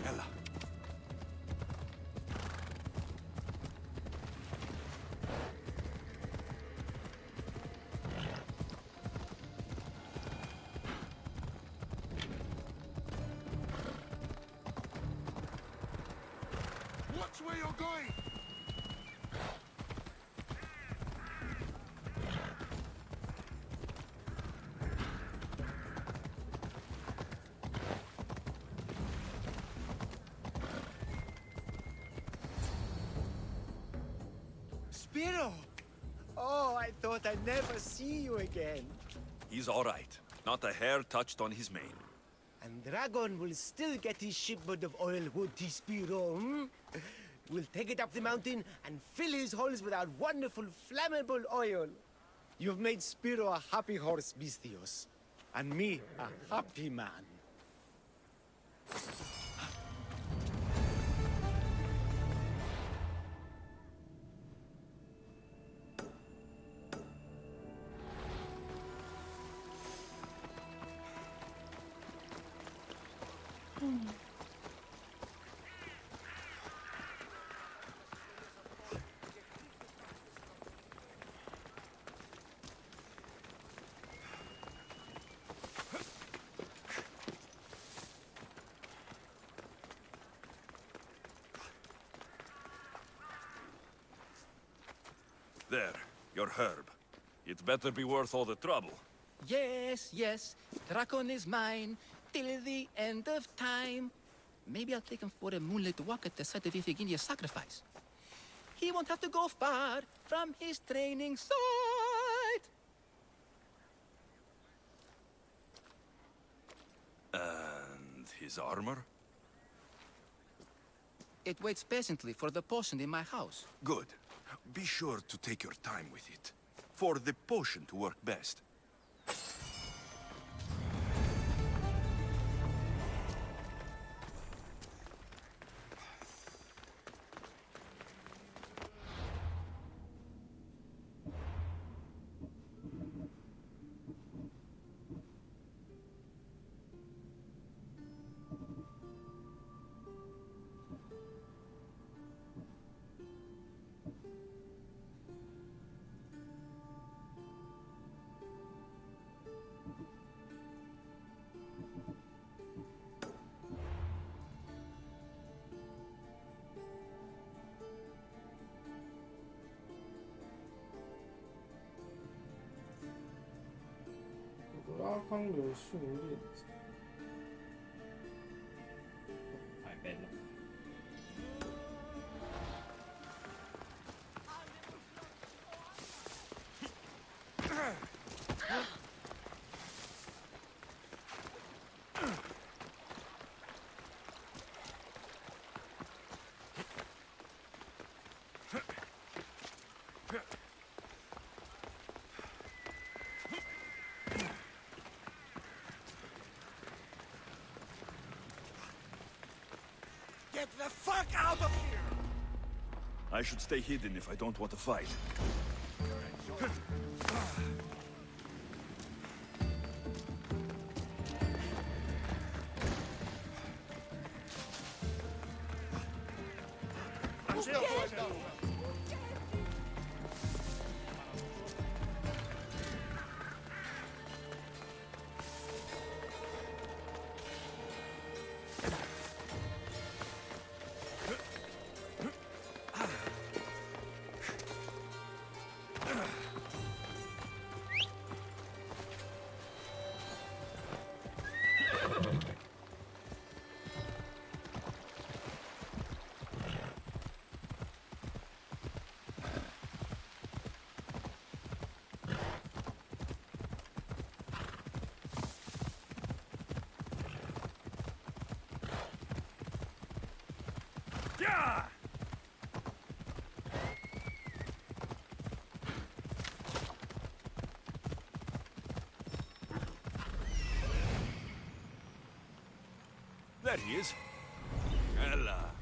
Ella. Watch where you're going! Spiro! Oh, I thought I'd never see you again. He's all right. Not a hair touched on his mane. And Dragon will still get his shipment of oil, would he, Spiro? Hmm? We'll take it up the mountain and fill his holes with our wonderful flammable oil. You've made Spiro a happy horse, Mistios. And me a happy man. There, your herb. It better be worth all the trouble. Yes, yes, Dracon is mine, till the end of time. Maybe I'll take him for a moonlit walk at the site of Iphigenia's sacrifice. He won't have to go far from his training site. And his armor? It waits patiently for the potion in my house. Good. Be sure to take your time with it. For the potion to work best.拉康的训练，太笨了。Get the fuck out of here! I should stay hidden if I don't want to fight. Yeah! There he is. Ella.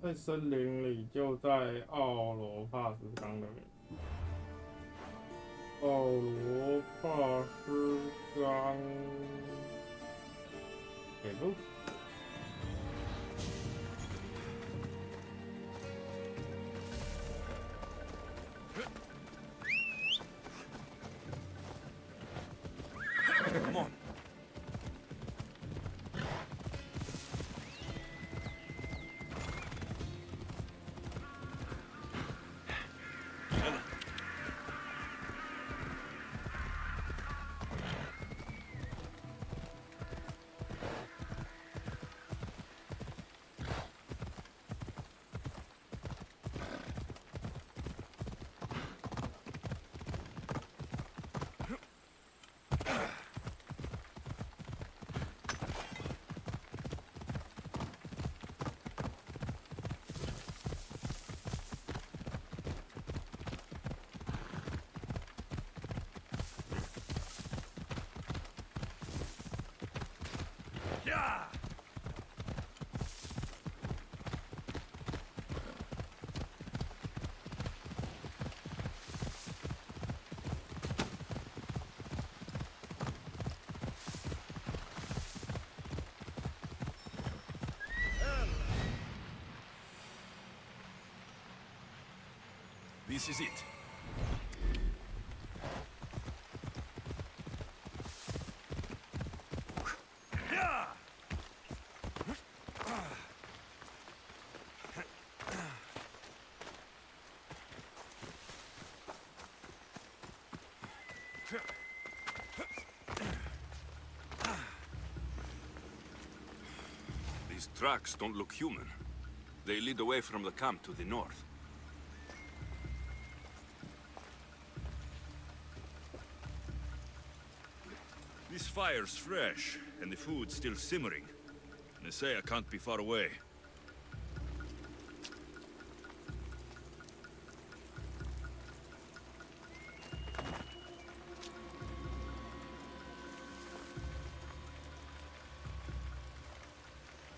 在森林里，就在奥罗帕斯冈的奥罗帕斯冈北部。Come on. This is it. These tracks don't look human. They lead away from the camp to the north. This fire's fresh, and the food's still simmering. Nesea can't be far away.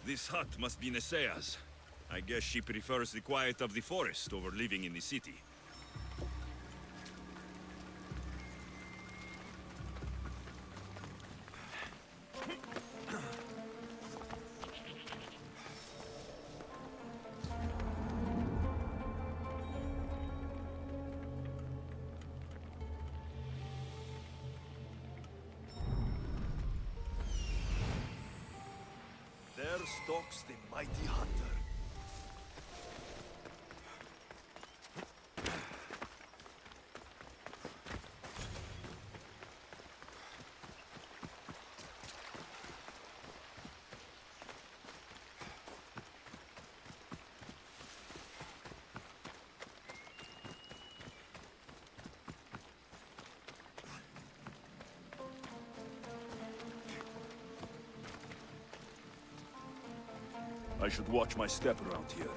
This hut must be Nesea's. I guess she prefers the quiet of the forest over living in the city. There stalks the mighty hunter. I should watch my step around here.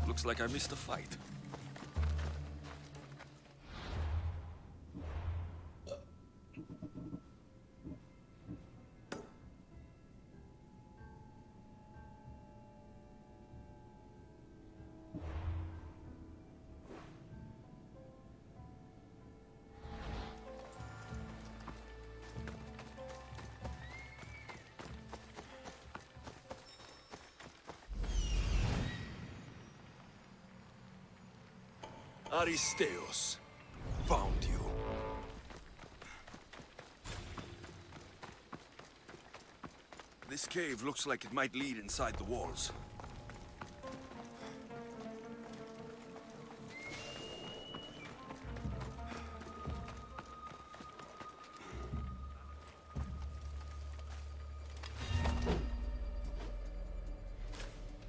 Looks like I missed a fight. Aristeos, found you. This cave looks like it might lead inside the walls.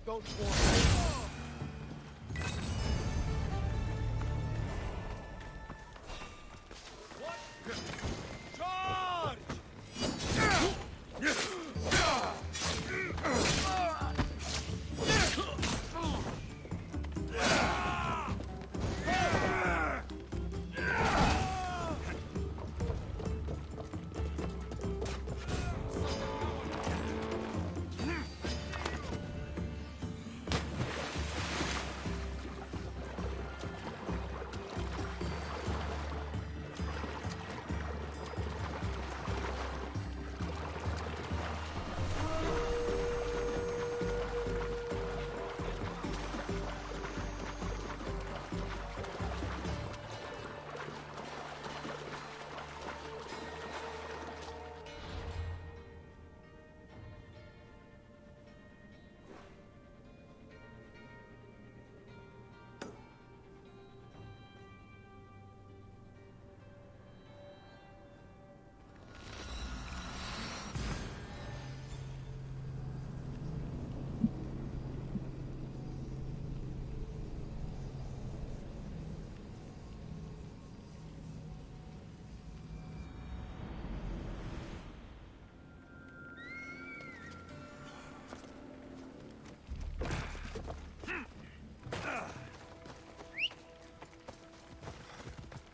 Don't worry.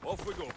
Off we go.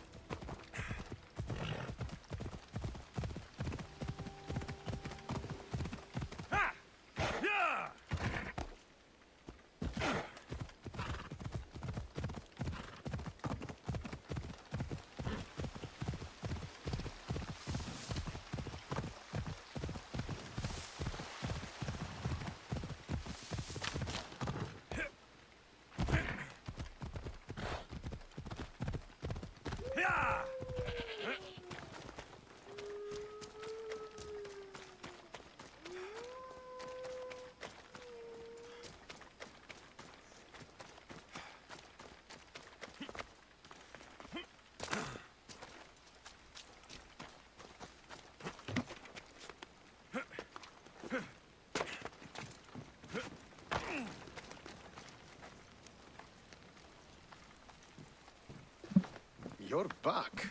You're back.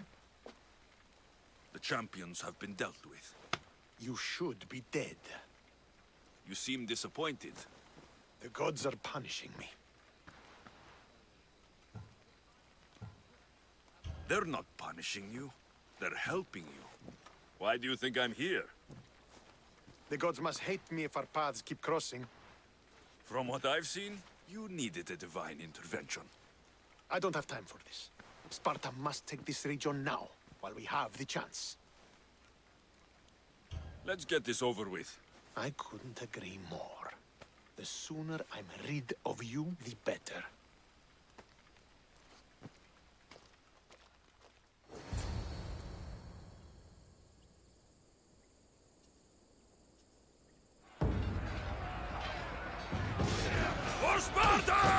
The champions have been dealt with. You should be dead. You seem disappointed. The gods are punishing me. They're not punishing you. They're helping you. Why do you think I'm here? The gods must hate me if our paths keep crossing. From what I've seen, you needed a divine intervention. I don't have time for this. Sparta must take this region now, while we have the chance. Let's get this over with. I couldn't agree more. The sooner I'm rid of you, the better. For Sparta!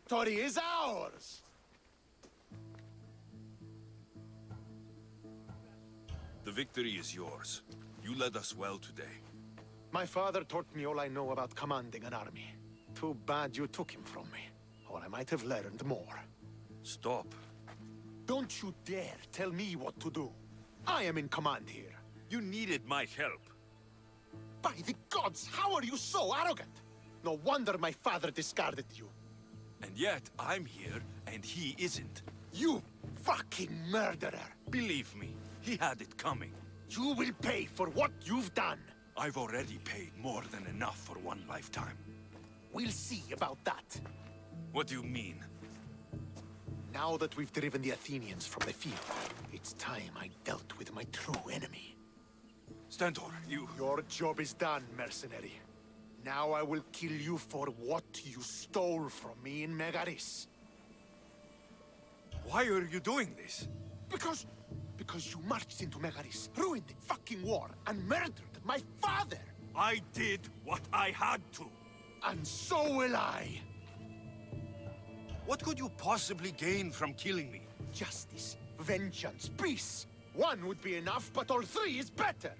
victory is ours! The victory is yours. You led us well today. My father taught me all I know about commanding an army. Too bad you took him from me, or I might have learned more. Stop. Don't you dare tell me what to do. I am in command here. You needed my help. By the gods, how are you so arrogant? No wonder my father discarded you. And yet, I'm here, and he isn't. You fucking murderer! Believe me, he had it coming. You will pay for what you've done. I've already paid more than enough for one lifetime. We'll see about that. What do you mean? Now that we've driven the Athenians from the field, it's time I dealt with my true enemy. Stentor, you... Your job is done, mercenary. Now I will kill you for what you stole from me in Megaris. Why are you doing this? Because you marched into Megaris, ruined the fucking war, and murdered my father! I did what I had to. And so will I! What could you possibly gain from killing me? Justice, vengeance, peace! One would be enough, but all three is better!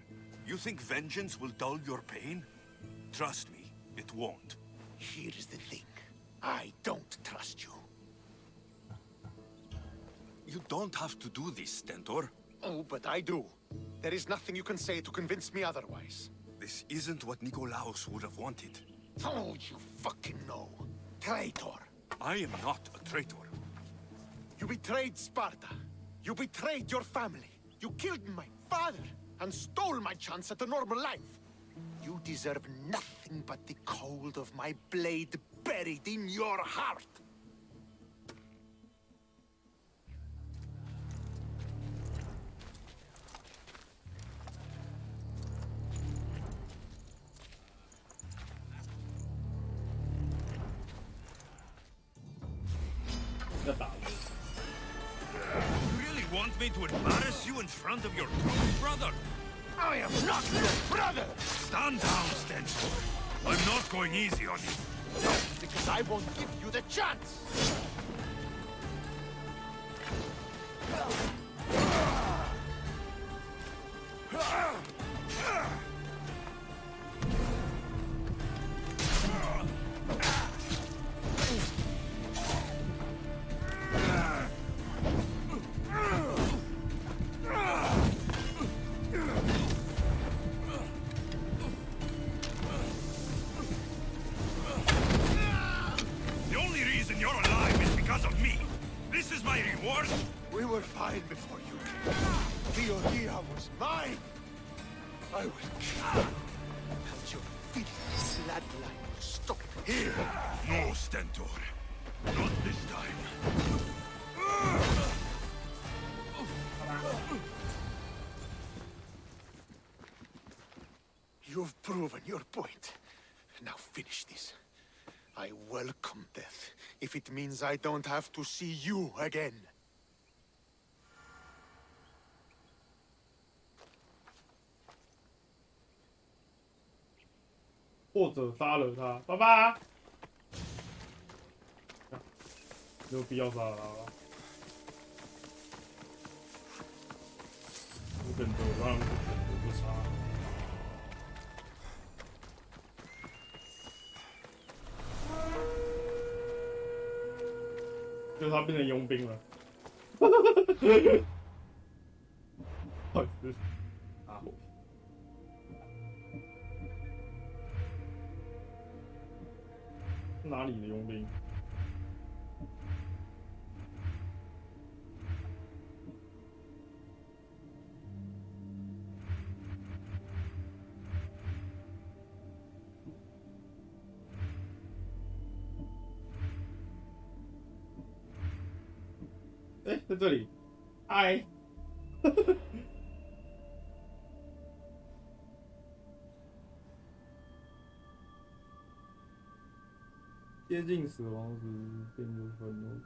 You think vengeance will dull your pain? Trust me, it won't. Here's the thing. I don't trust you. You don't have to do this, Stentor. Oh, but I do. There is nothing you can say to convince me otherwise. This isn't what Nikolaos would have wanted. Oh, you fucking know. Traitor. I am not a traitor. You betrayed Sparta. You betrayed your family. You killed my father and stole my chance at a normal life. You deserve nothing but the cold of my blade buried in your heart. You really want me to embarrass you in front of your troops, brother? I am not your brother! Stand down, Stentor. I'm not going easy on you. No, because I won't give you the chance! The only reason you're alive is because of me. This is my reward. We were fine before you came. Theodia was mine. I will kill you. And your filthy bloodline will stop here. No, Stentor. Not this time. You've proven your point. Now finish this. I welcome death, if it means I don't have to see you again. "或者杀了他，爸爸。没有必要杀了他吧？不选择，当然不选择不杀。就他变成佣兵了。不好意思，啊。哪里的佣兵？哎，在这里，嗨，接近死亡时变得愤怒。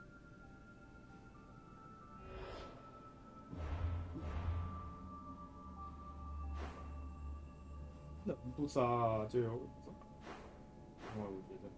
能不杀啊就有杀，因为我觉得。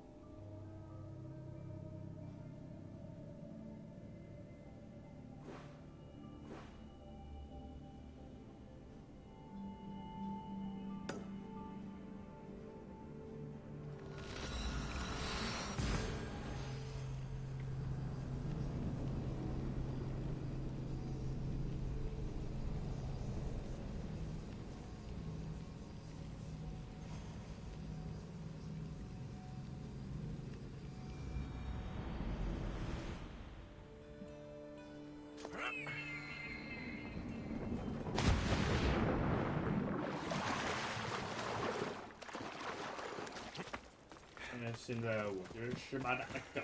那现在我就是吃巴达的梗。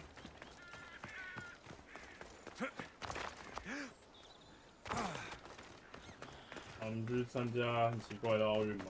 我们去参加很奇怪的奥运吗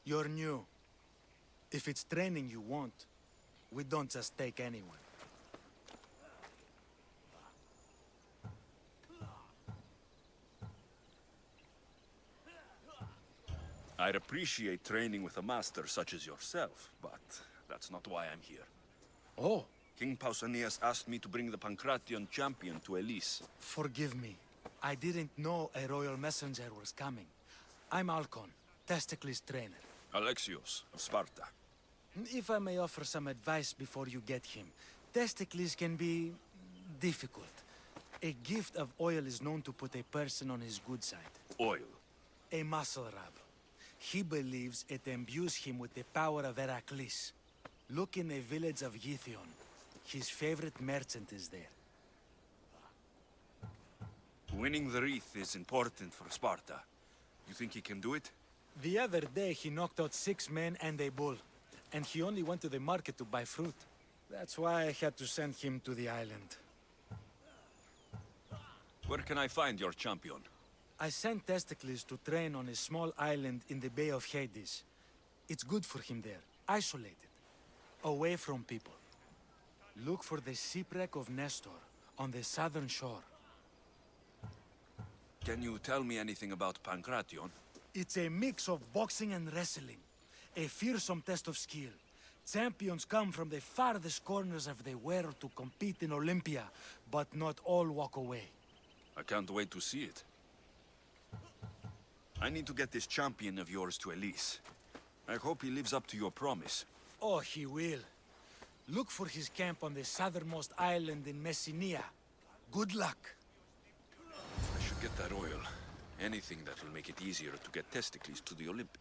？You're new. If it's training you want, we don't just take anyone. I'd appreciate training with a master such as yourself, but that's not why I'm here. Oh. King Pausanias asked me to bring the Pancration champion to Elise. Forgive me. I didn't know a royal messenger was coming. I'm Alcon, Testicles' trainer. Alexios of Sparta. If I may offer some advice before you get him, Testicles can be difficult. A gift of oil is known to put a person on his good side. Oil? A muscle rub. He believes it imbues him with the power of Heracles. Look in the village of Yithion. His favorite merchant is there. Winning the wreath is important for Sparta. You think he can do it? The other day he knocked out 6 men and a bull. And he only went to the market to buy fruit. That's why I had to send him to the island. Where can I find your champion? I sent Testicles to train on a small island in the Bay of Hades. It's good for him there, isolated, away from people. Look for the shipwreck of Nestor on the southern shore. Can you tell me anything about Pancration? It's a mix of boxing and wrestling. A fearsome test of skill. Champions come from the farthest corners of the world to compete in Olympia, but not all walk away. I can't wait to see it. I need to get this champion of yours to Elise. I hope he lives up to your promise. Oh, he will. Look for his camp on the southernmost island in Messenia. Good luck. I should get that oil. Anything that will make it easier to get Testicles to the Olympics.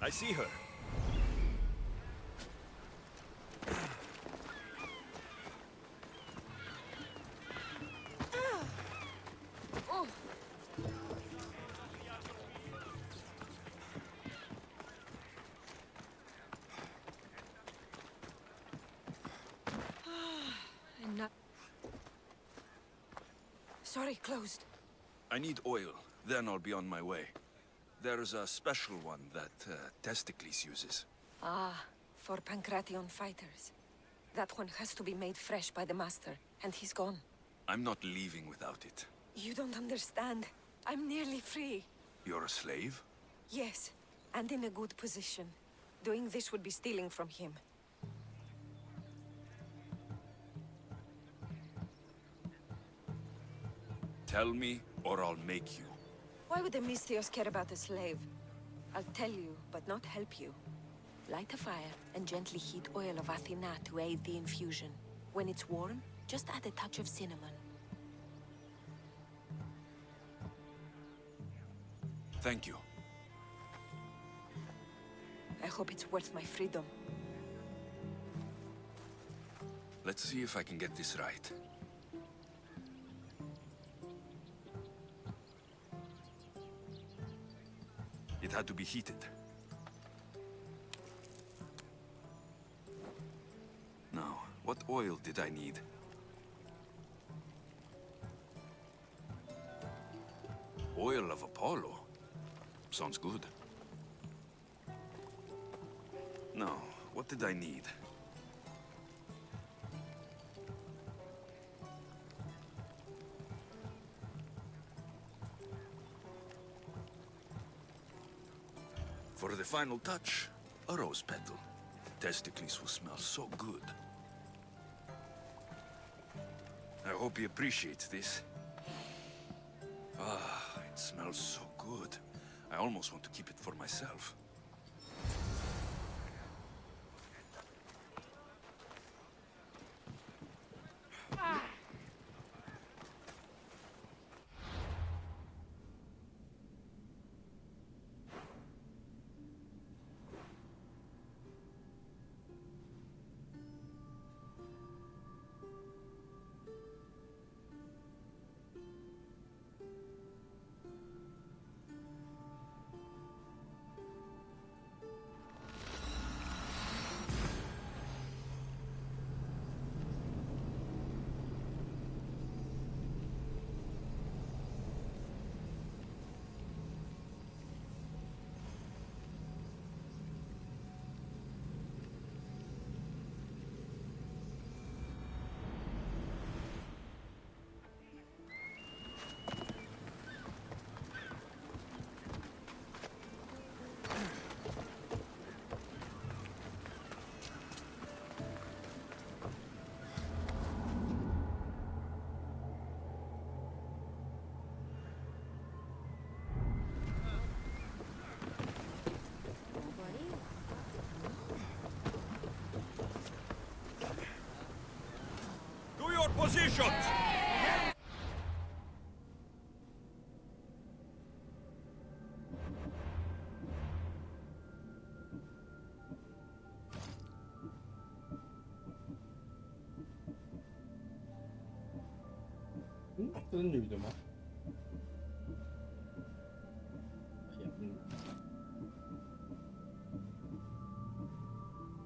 I see her. Sorry, closed. I need oil, then I'll be on my way. There's a special one that Testicles uses. Ah, for Pancration fighters. That one has to be made fresh by the master, and he's gone. I'm not leaving without it. You don't understand. I'm nearly free. You're a slave? Yes, and in a good position. Doing this would be stealing from him. Tell me, or I'll make you. Why would the Mystios care about a slave? I'll tell you, but not help you. Light a fire and gently heat oil of Athena to aid the infusion. When it's warm, just add a touch of cinnamon. Thank you. I hope it's worth my freedom. Let's see if I can get this right. had to be heated. Now, what oil did I need? Oil of Apollo? Sounds good. Now, what did I need? For the final touch, a rose petal. Testicles will smell so good. I hope he appreciates this. Ah, it smells so good. I almost want to keep it for myself. Positions!嗯，这是女的吗？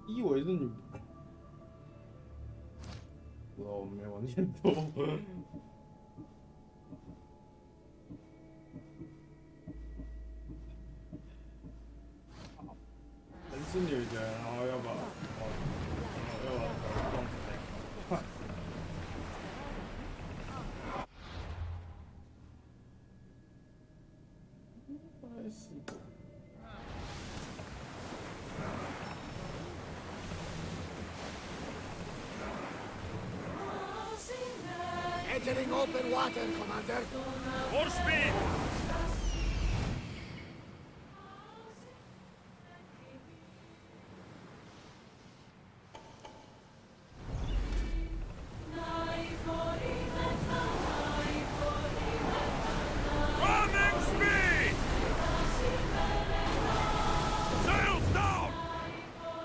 以为是女的。我没有念错。人是女的，然后要把头撞死。Entering open water, Commander. More speed! Running speed! Sails down!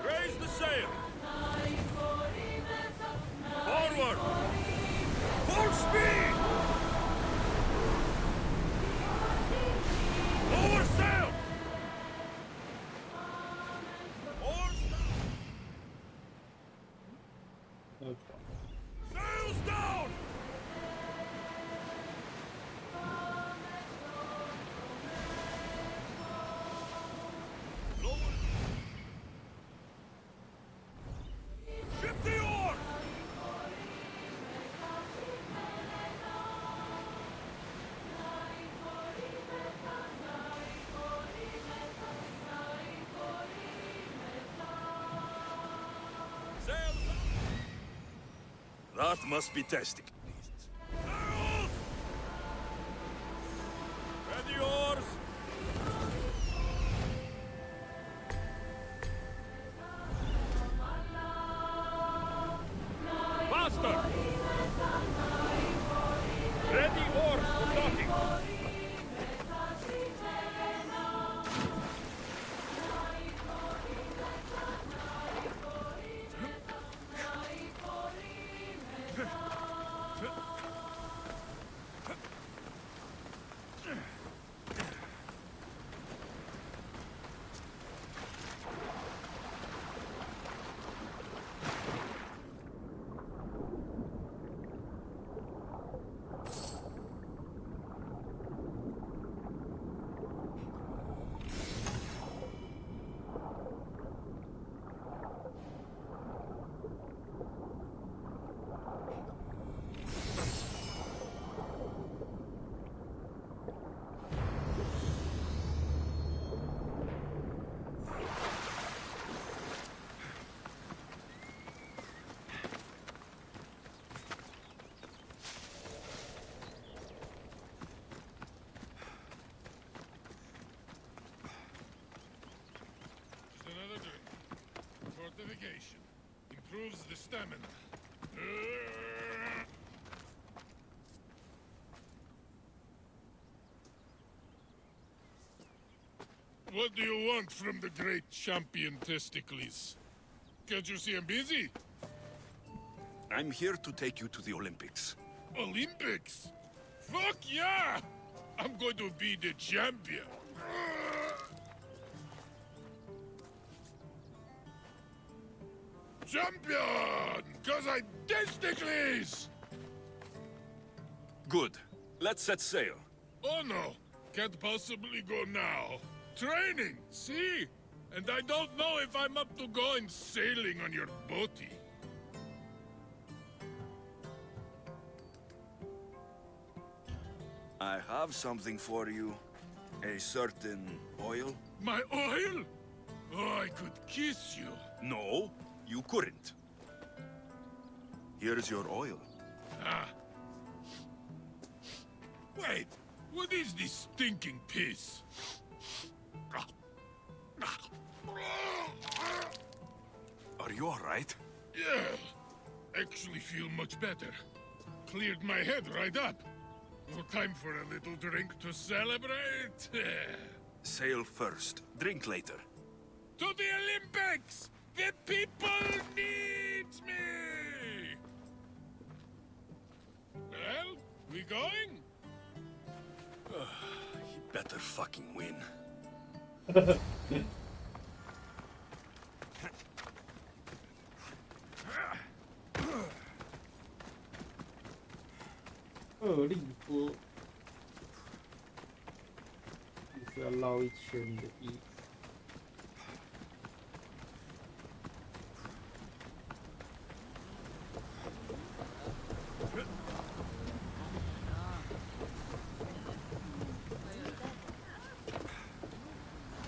Raise the sail! Forward! Full speed! Lower sail! Sails down! Lower. Ship the oar! That must be testing. Sails! Ready oars! Faster! Ready oars for docking! improves the stamina. What do you want from the great champion Testicles? Can't you see I'm busy? I'm here to take you to the Olympics. Olympics? Fuck yeah! I'm going to be the champion. Champion! Cause I'm Testicles! Good. Let's set sail. Oh no, can't possibly go now. Training, see? And I don't know if I'm up to going sailing on your boaty. I have something for you. A certain oil. My oil? Oh, I could kiss you. No, you couldn't. Here's your oil. Ah. Wait, what is this stinking piss? Are you all right? Yeah, actually feel much better. Cleared my head right up. No time for a little drink to celebrate. Sail first, drink later. To the Olympics! The people need me! Well, we going? He better fucking win.利波，就是要绕一圈的意思。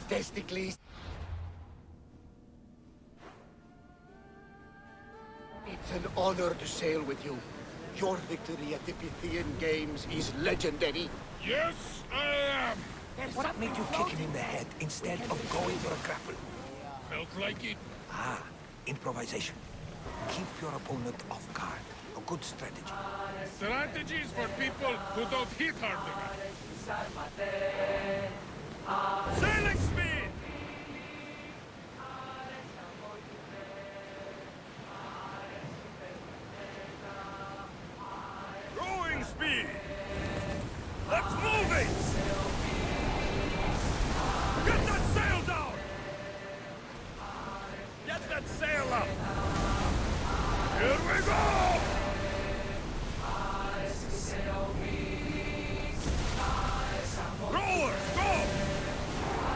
Testicles. It's an honor to sail with you. Your victory at the Pythian Games is legendary. Yes, I am. What made you kick him in the head instead of going for a grapple? Felt like it. Ah, improvisation. Keep your opponent off guard. A good strategy. Strategies for people who don't hit hard enough. Sailing speed! Rowing speed! Let's move it! Get that sail down! Get that sail up! Here we go! Rowers, go!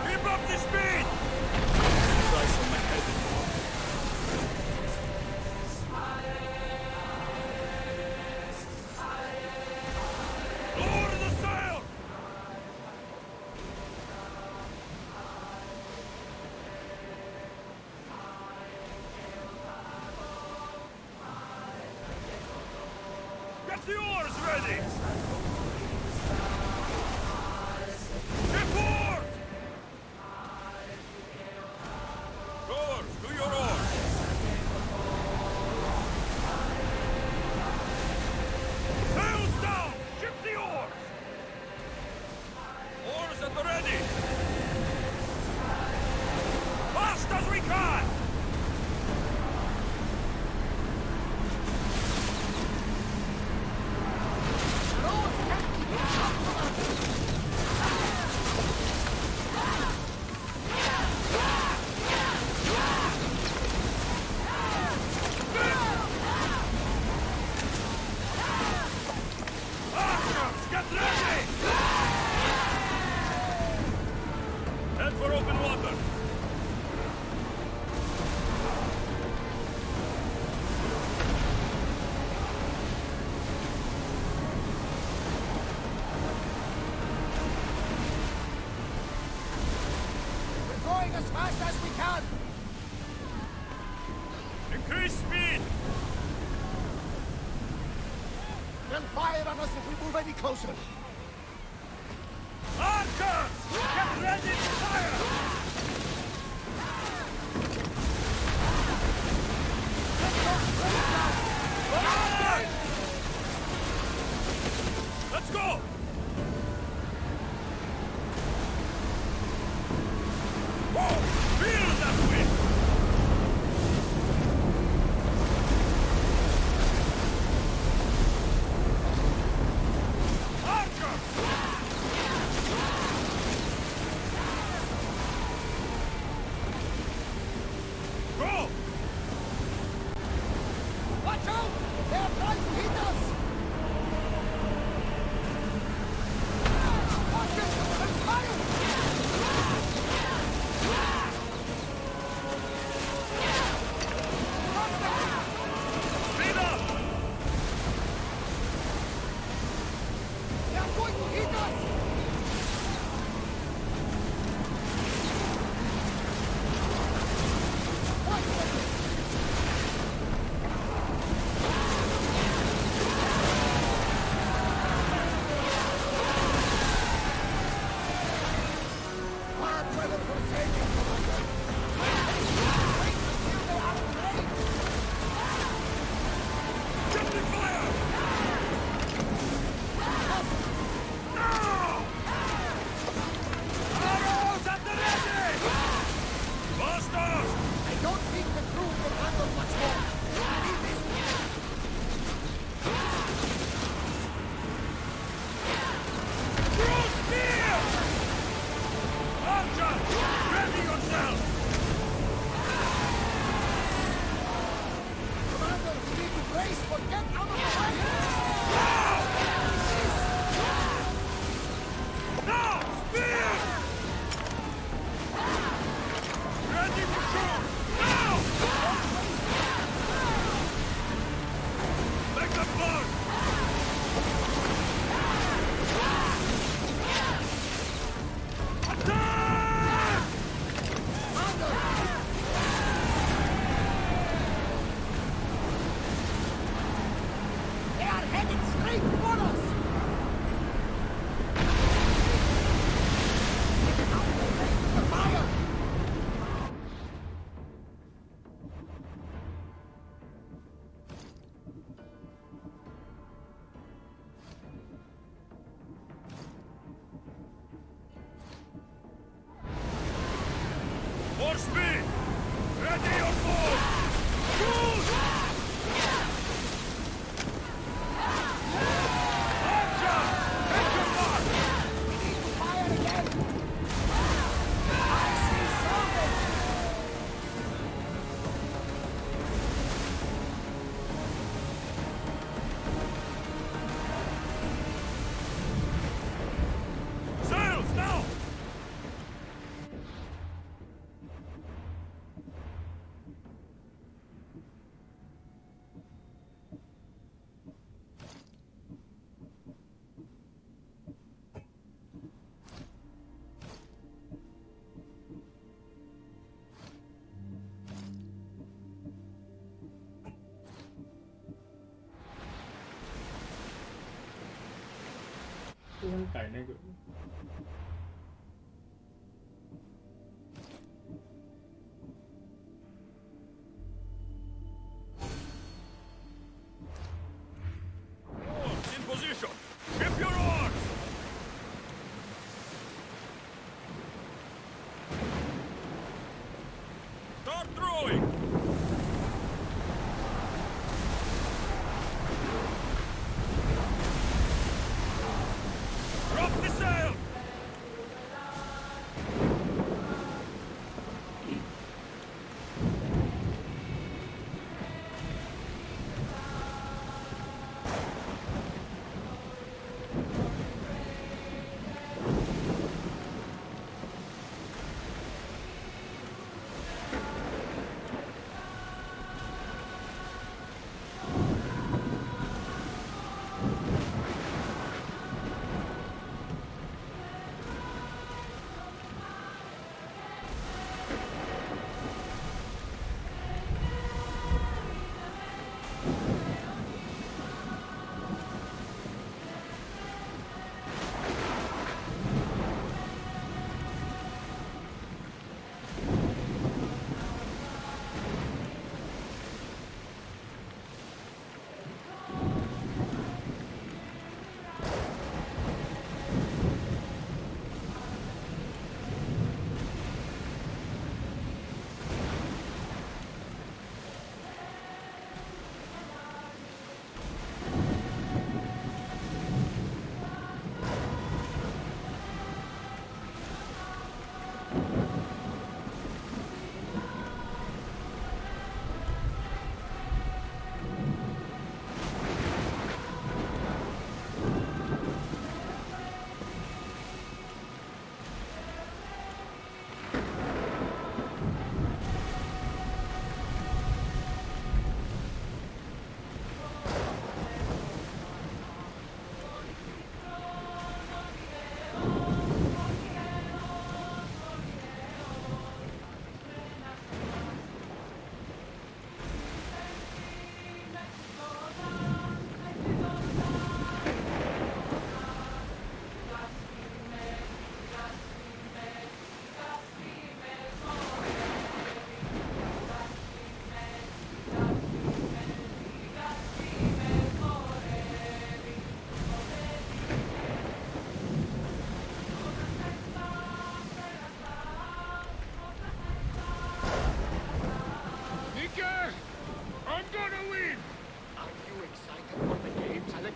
Keep up the speed! Size on my head. Lower the sail! Get the oars ready! Get oars! Rowers, do your oars! Sails down! Ship the oars! Oars at the ready! Fast as we can! Get ready! Head for open water. We're going as fast as we can. Increase speed. They'll fire on us if we move any closer. Anchors! Get ready to fire! Let's go Let's go! Whoa! Feel that wind! Archer! Go! Watch out! They're trying to hit us! Speed up! They're going to hit us! Captain fire! Now! Arrows at the ready! Busters! I don't think the crew can handle much more. Leave this to me. Throw spears! Archer! Ready yourself! Commander, we need to brace, but get out of the way! Now! Spears! Ready to shoot! Now! Make them burn! Attack! They are headed straight for us! The fire! More speed! Ready your board! Shoot! Archer! Take your mark! We need to fire again! I see something! Sails now!不能改那个。In position! Ship your oars! Start throwing! Drop the sail!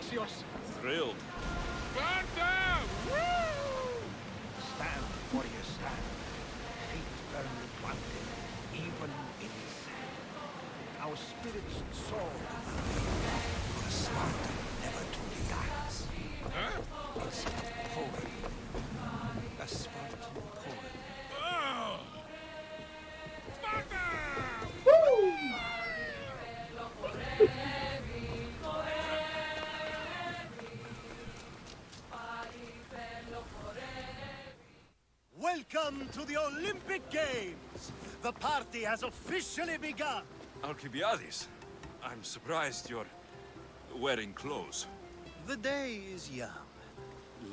Misios! Thrilled. Sparta! Woo! Stand, warriors, stand. Feet firmly planted, even in the sand. Our spirits soar. A Spartan never truly dies. Huh? It's a poem. A Spartan poem. Oh! Sparta! Welcome to the Olympic Games! The party has officially begun! Alcibiades, I'm surprised you're wearing clothes. The day is young,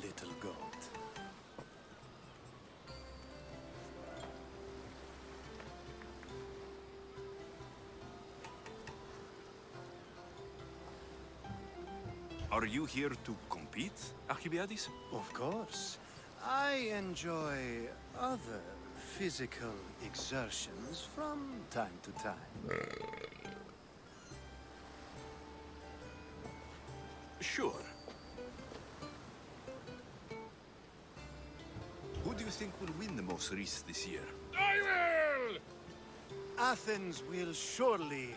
little goat. Are you here to compete, Alcibiades? Of course. I enjoy other physical exertions from time to time. Sure. Who do you think will win the most race this year? I will! Athens will surely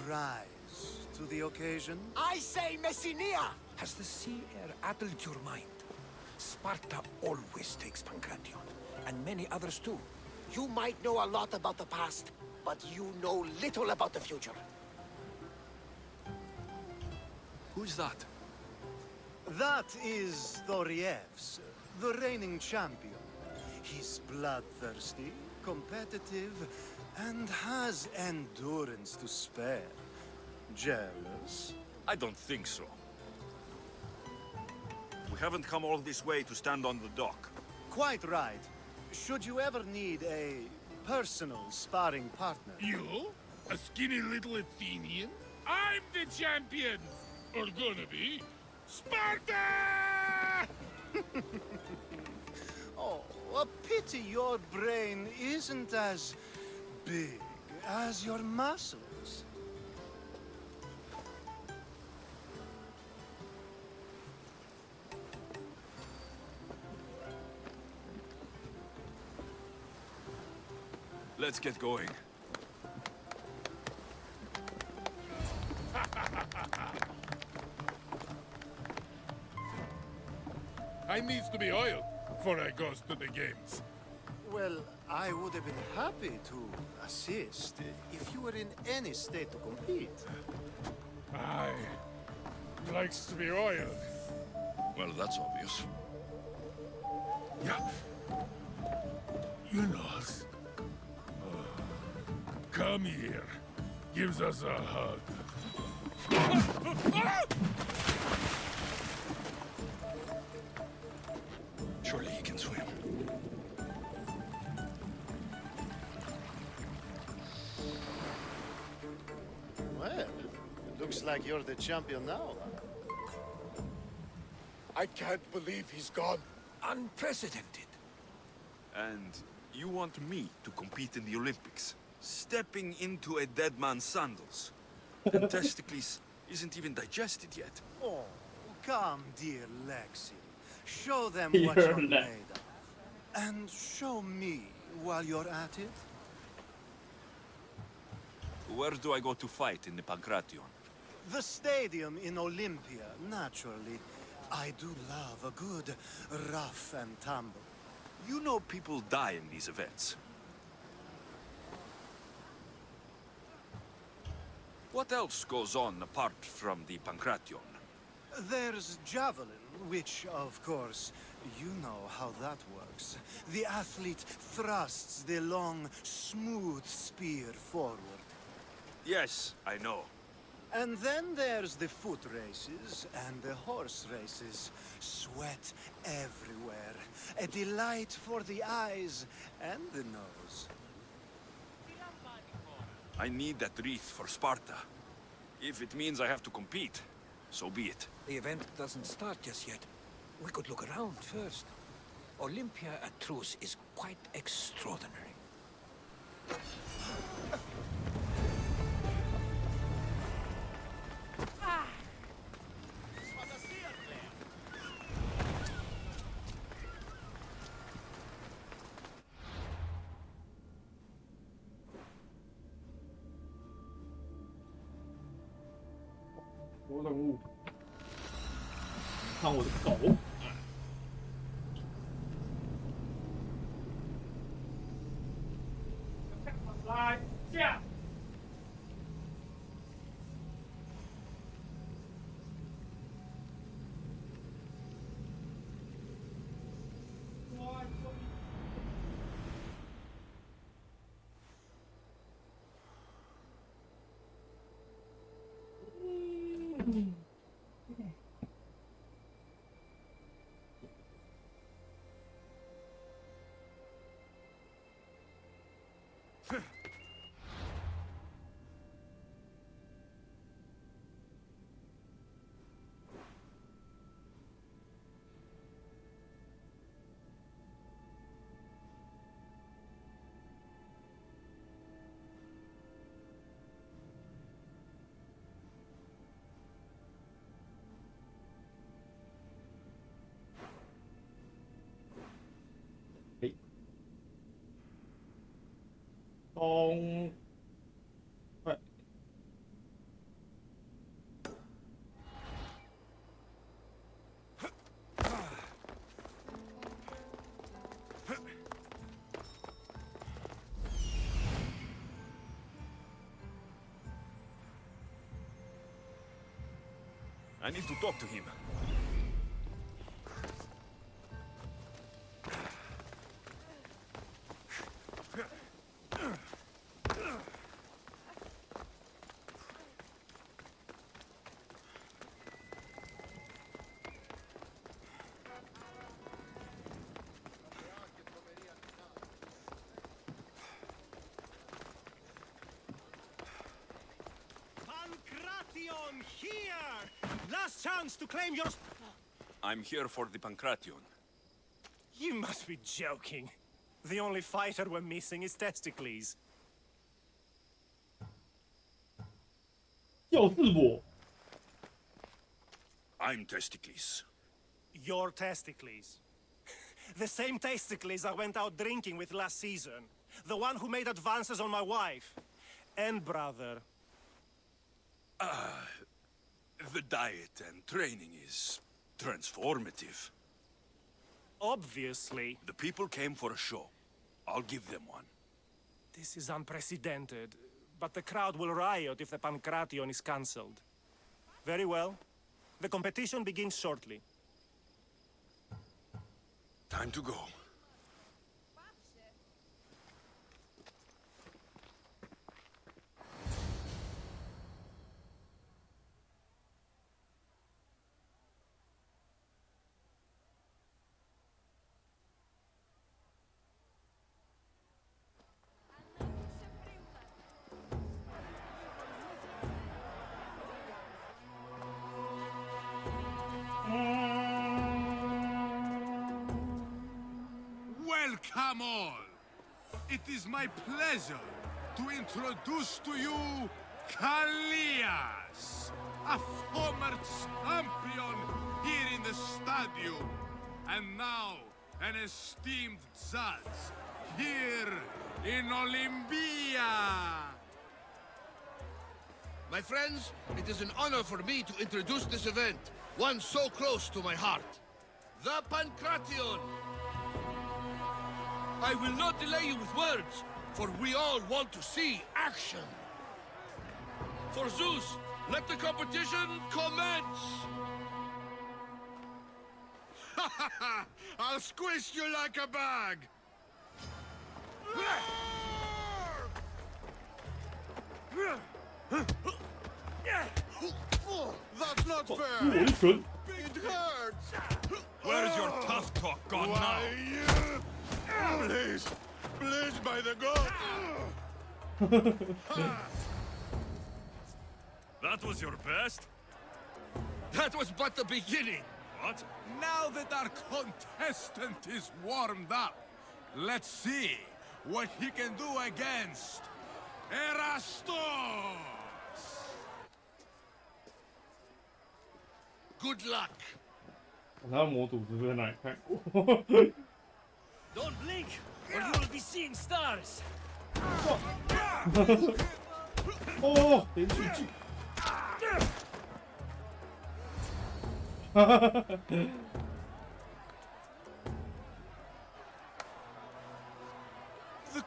rise to the occasion. I say Messinia! Has the sea air addled your mind? Sparta always takes Pancration, and many others too. You might know a lot about the past, but you know little about the future. Who's that? That is Thorievs, the reigning champion. He's bloodthirsty, competitive, and has endurance to spare. Jealous? I don't think so. We haven't come all this way to stand on the dock. Quite right. Should you ever need a personal sparring partner... You? A skinny little Athenian? I'm the champion! Or gonna be. Sparta! Oh, a pity your brain isn't as big as your muscles. Let's get going. I needs to be oiled before I goes to the games. Well, I would have been happy to assist if you were in any state to compete. Aye. Likes to be oiled. Well, that's obvious. Yeah. You know us. Come here. Gives us a hug. Surely he can swim. Well, it looks like you're the champion now. I can't believe he's gone. Unprecedented. And you want me to compete in the Olympics? Stepping into a dead man's sandals. And testicles isn't even digested yet. Oh, come, dear Lexi. Show them You're what you're not. made of. And show me while you're at it. Where do I go to fight in the Pancration? The stadium in Olympia, naturally. I do love a good rough and tumble. You know people die in these events. What else goes on apart from the Pancration? There's javelin, which, of course, you know how that works. The athlete thrusts the long, smooth spear forward. Yes, I know. And then there's the foot races and the horse races. Sweat everywhere. A delight for the eyes and the nose. I need that wreath for Sparta. If it means I have to compete, so be it. The event doesn't start just yet. We could look around first. Olympia at truce is quite extraordinary. 我任务，看我的狗。来下。东，快！ I need to talk to him. Here! Last chance to claim your... I'm here for the Pancration. You must be joking. The only fighter we're missing is Testicles. 就是我。 I'm Testicles. Your Testicles. The same Testicles I went out drinking with last season. The one who made advances on my wife. And brother. The diet and training is transformative. Obviously. The people came for a show. I'll give them one. This is unprecedented, but the crowd will riot if the Pancration is cancelled. Very well. The competition begins shortly. Time to go. Welcome all! It is my pleasure to introduce to you Kalias, a former champion here in the stadium, and now an esteemed judge here in Olympia. My friends, it is an honor for me to introduce this event, one so close to my heart. The Pancration! I will not delay you with words, for we all want to see action. For Zeus, let the competition commence! Ha ha ha! I'll squish you like a bag! That's not fair! It hurts! Where's your tough talk gone now? Please! Please, by the gods! That was your best? That was but the beginning! What? Now that our contestant is warmed up, let's see what he can do against Erastos! Good luck! 他的模组是不是在哪里看过？ Don't blink, or you will be seeing stars. 哦，连续剧。The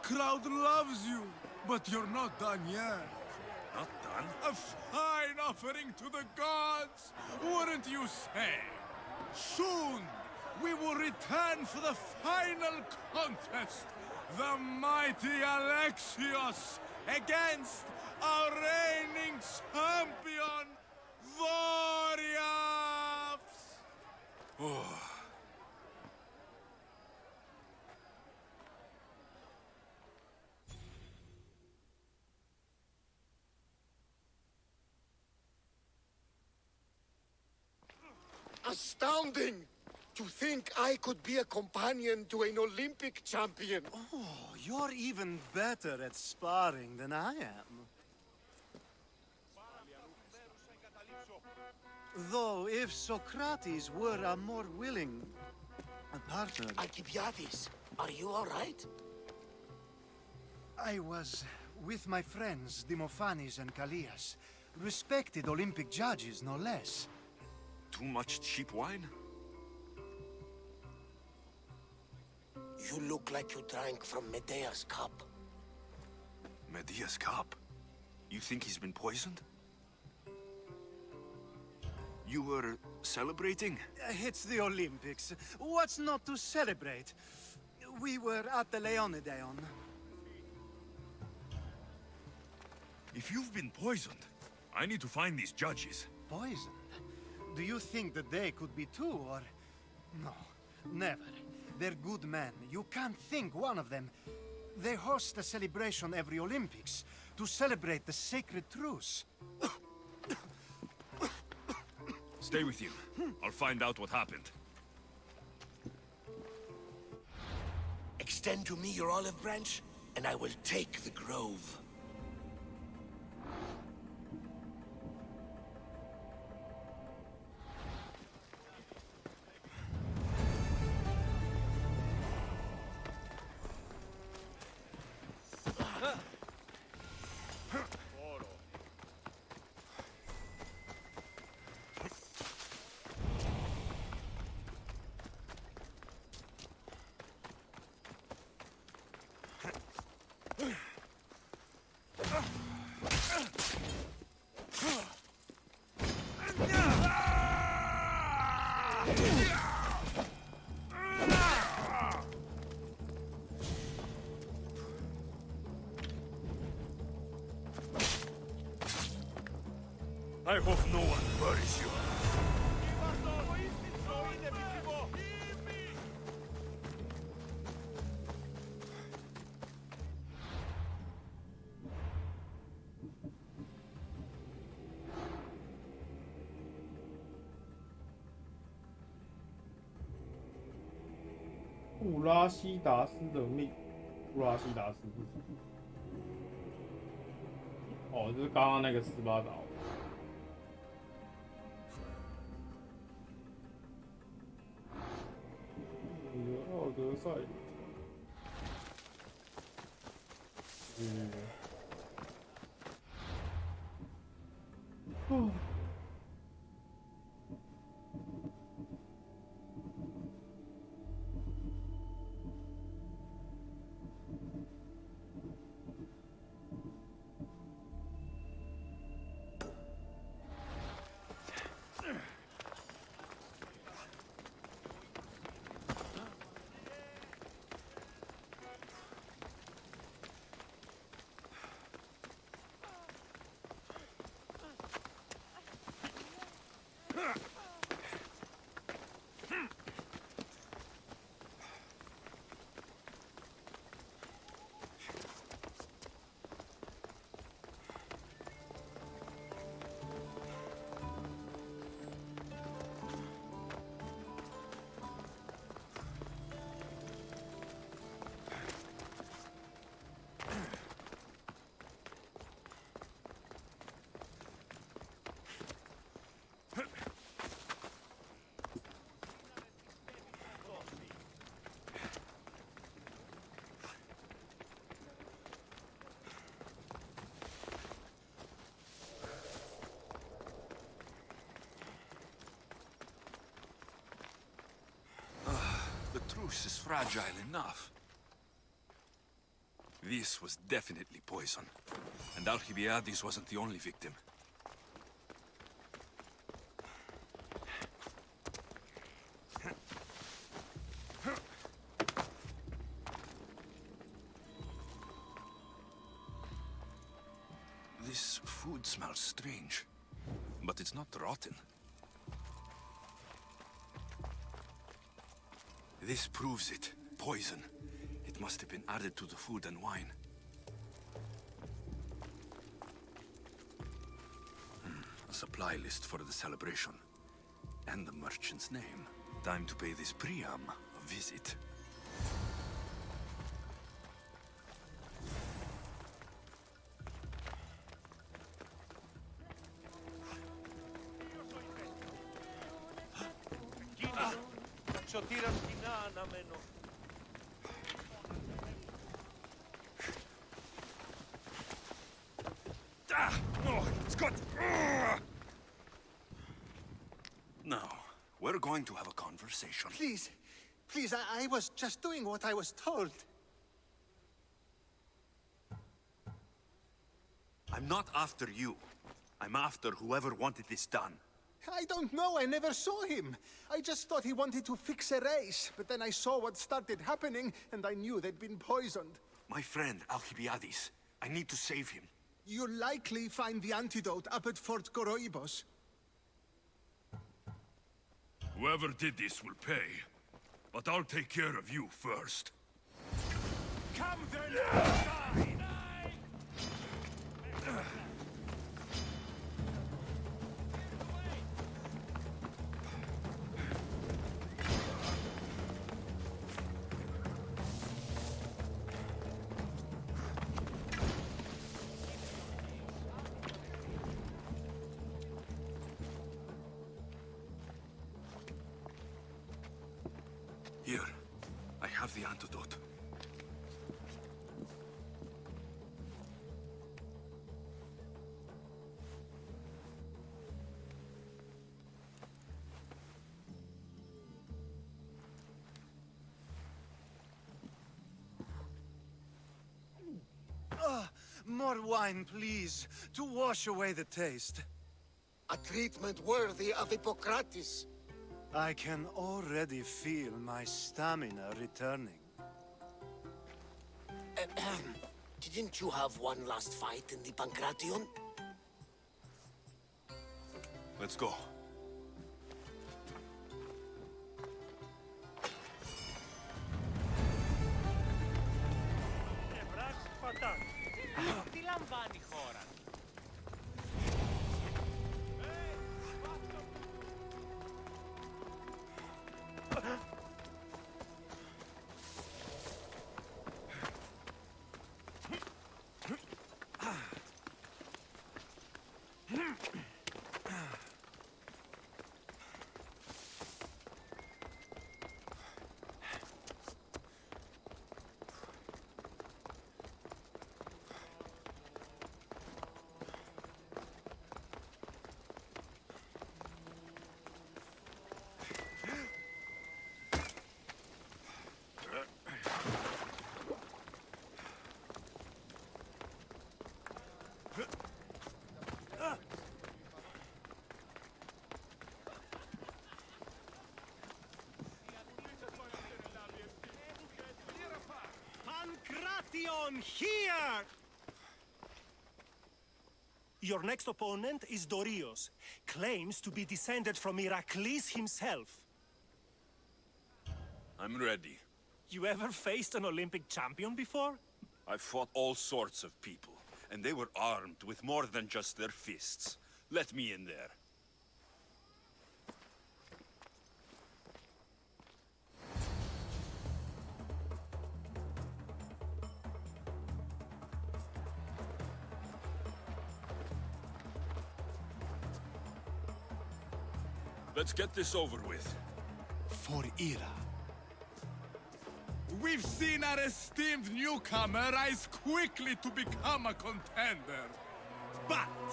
crowd loves you, but you're not done yet. Not done? A fine offering to the gods, wouldn't you say? Soon, we will return for the final contest. The mighty Alexios against our reigning champion, Voriavs! Oh. Astounding! To think I could be a companion to an Olympic champion. Oh, you're even better at sparring than I am. Though, if Socrates were a more willing partner... Alcibiades, are you all right? I was with my friends Demophanes and Callias. Respected Olympic judges, no less. Too much cheap wine? You look like you drank from Medea's cup. Medea's cup? You think he's been poisoned? You were celebrating? It's the Olympics. What's not to celebrate? We were at the Leonideon. If you've been poisoned, I need to find these judges. Poisoned? Do you think that they could be too, or... No, never. They're good men. You can't think one of them. They host a celebration every Olympics to celebrate the sacred truce. Stay with you. I'll find out what happened. Extend to me your olive branch, and I will take the grove. I hope no one buries you.布拉西达斯的命，布拉西达斯是什么？哦，就是刚刚那个斯巴达。奥德赛。哦。truce is fragile enough. This was definitely poison. And Alcibiades wasn't the only victim. This food smells strange, but it's not rotten. This proves it. Poison. It must have been added to the food and wine. A supply list for the celebration. And the merchant's name. Time to pay this Priam a visit. Σωτήρας κοινά αναμένω. No, it's got... Now, we're going to have a conversation. Please, please, I was just doing what I was told. I'm not after you. I'm after whoever wanted this done. I don't know, I never saw him. I just thought he wanted to fix a race, but then I saw what started happening, and I knew they'd been poisoned. My friend, Alcibiades. I need to save him. You'll likely find the antidote up at Fort Koroibos. Whoever did this will pay. But I'll take care of you first. Come then, die! Here, I have the antidote. More wine, please, to wash away the taste. A treatment worthy of Hippocrates. I can already feel my stamina returning. Didn't you have one last fight in the Pancration? Let's go. Τι λαμβάνει η χώρα? Pancration here! Your next opponent is Dorios. Claims to be descended from Heracles himself. I'm ready. You ever faced an Olympic champion before? I've fought all sorts of people, and they were armed with more than just their fists. Let me in there. Let's get this over with. For Ira. We've seen our esteemed newcomer rise quickly to become a contender. But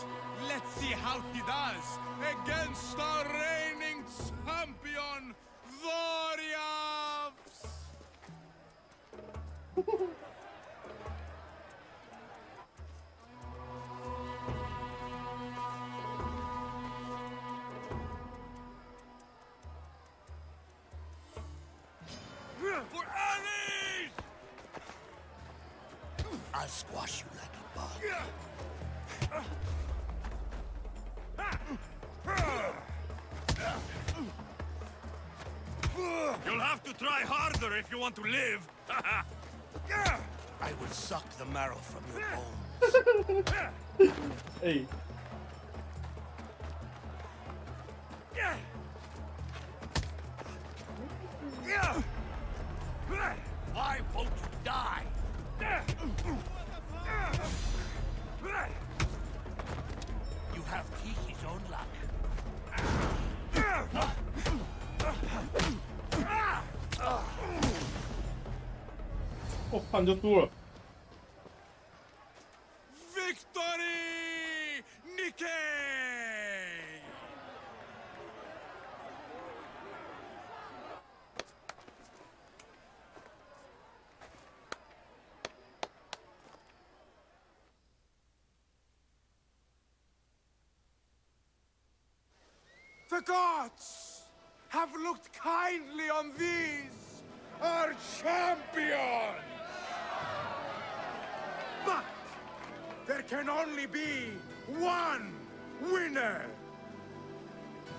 let's see how he does against our reigning champion, Dorios! You'll have to try harder if you want to live. I will suck the marrow from your bones. Hey. Why won't you die? You have Kiki's own luck. Oh, 看就输了。 Victory! Nikkei! The gods have looked kindly on these, our champions! But there can only be one winner!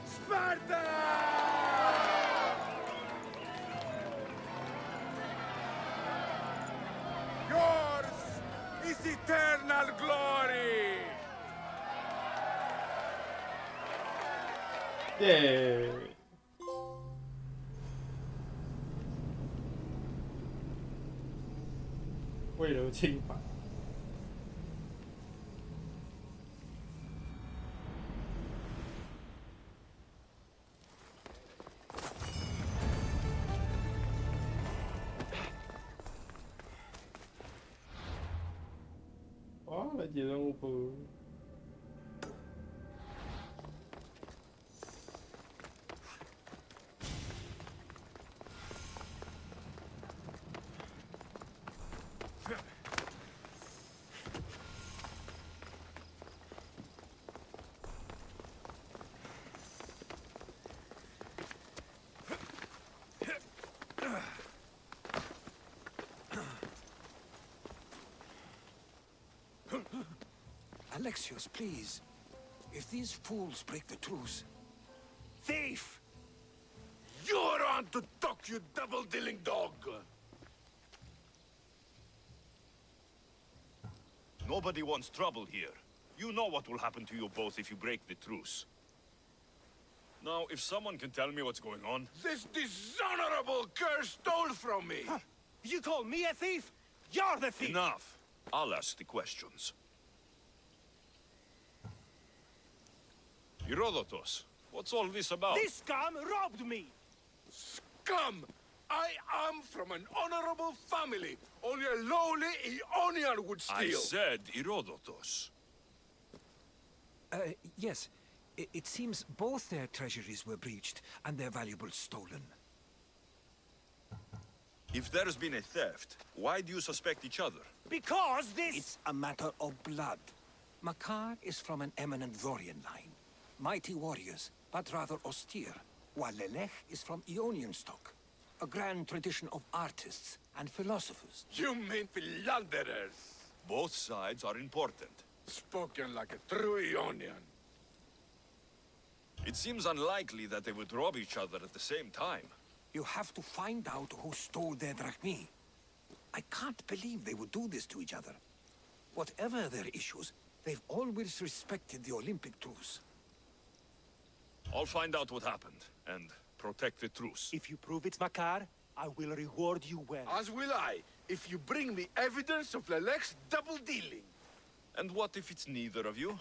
Sparta! Yours is eternal glory! 耶！为了清白。哇，来接任务不？ Alexios, please. If these fools break the truce... Thief! You're on to talk, you double-dealing dog! Nobody wants trouble here. You know what will happen to you both if you break the truce. Now, if someone can tell me what's going on... This dishonorable cur stole from me! Huh. You call me a thief? You're the thief! Enough. I'll ask the questions. Herodotus, what's all this about? This scum robbed me! Scum! I am from an honorable family. Only a lowly Ionian would steal. I said Herodotus. Yes. It seems both their treasuries were breached and their valuables stolen. If there's been a theft, why do you suspect each other? Because this... It's a matter of blood. Makar is from an eminent Dorian line. Mighty warriors, but rather austere. While Lelech is from Ionian stock. A grand tradition of artists and philosophers. You mean philanderers? Both sides are important. Spoken like a true Ionian. It seems unlikely that they would rob each other at the same time. You have to find out who stole their drachmi. I can't believe they would do this to each other. Whatever their issues, they've always respected the Olympic truce. I'll find out what happened, and protect the truce. If you prove it's Makar, I will reward you well. As will I, if you bring me evidence of Lelech's double-dealing. And what if it's neither of you?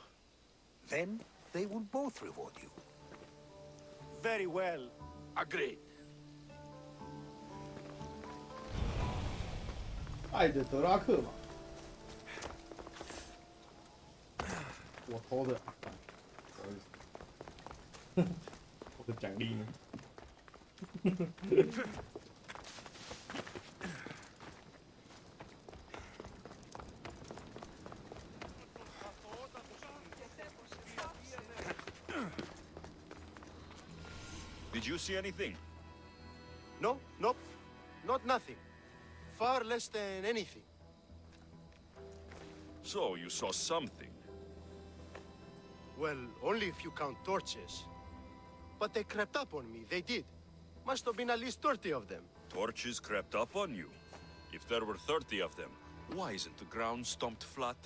Then they will both reward you. Very well. Agreed. 爱的德拉克嘛，我偷的，我的奖励呢？Did you see anything? No, nope. Not nothing. Far less than anything. So, you saw something. Well, only if you count torches. But they crept up on me, they did. Must have been at least 30 of them. Torches crept up on you. If there were 30 of them, why isn't the ground stomped flat?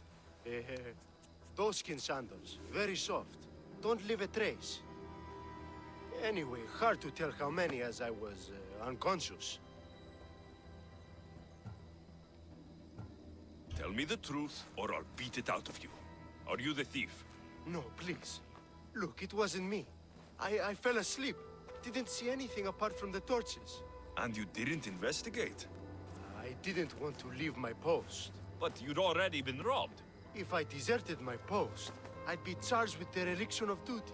Doeskin sandals, very soft. Don't leave a trace. Anyway, hard to tell how many as I was unconscious. Tell me the truth, or I'll beat it out of you. Are you the thief? No, please. Look, it wasn't me. I fell asleep. Didn't see anything apart from the torches. And you didn't investigate? I didn't want to leave my post. But you'd already been robbed. If I deserted my post, I'd be charged with dereliction of duty.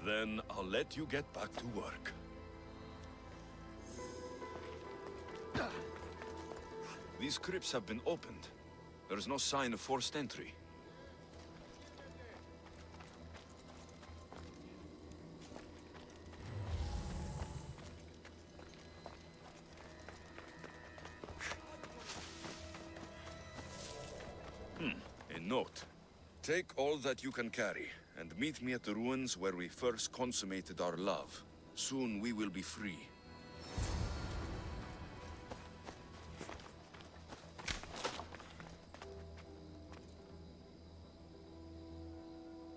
Then I'll let you get back to work. These crypts have been opened. There's no sign of forced entry. A note. Take all that you can carry, and meet me at the ruins where we first consummated our love. Soon we will be free.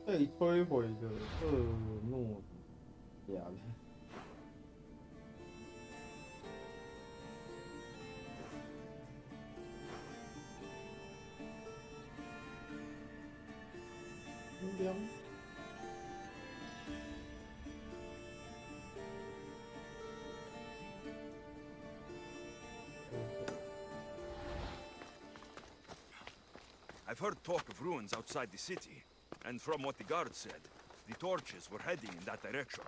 被摧毁的厄诺亚人。I've heard talk of ruins outside the city, and from what the guards said, the torches were heading in that direction.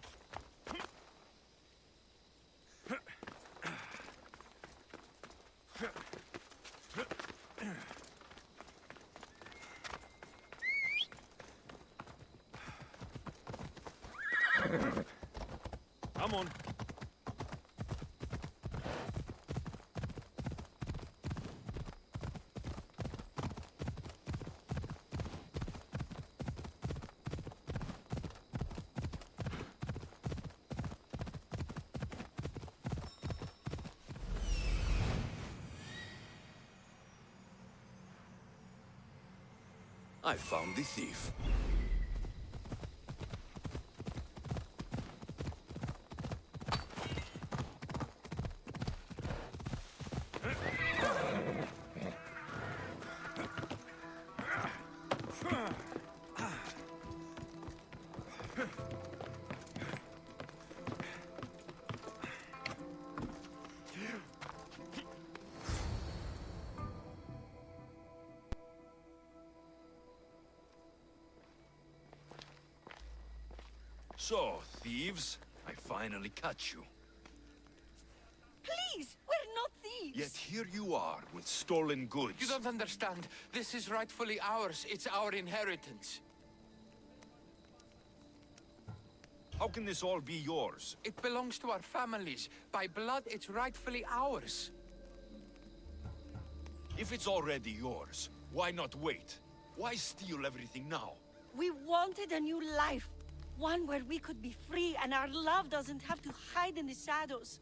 Come on. I found the thief. So, thieves, I finally catch you. Please, we're not thieves. Yet here you are with stolen goods. You don't understand. This is rightfully ours. It's our inheritance. How can this all be yours? It belongs to our families. By blood, it's rightfully ours. If it's already yours, why not wait? Why steal everything now? We wanted a new life. One where we could be free and our love doesn't have to hide in the shadows.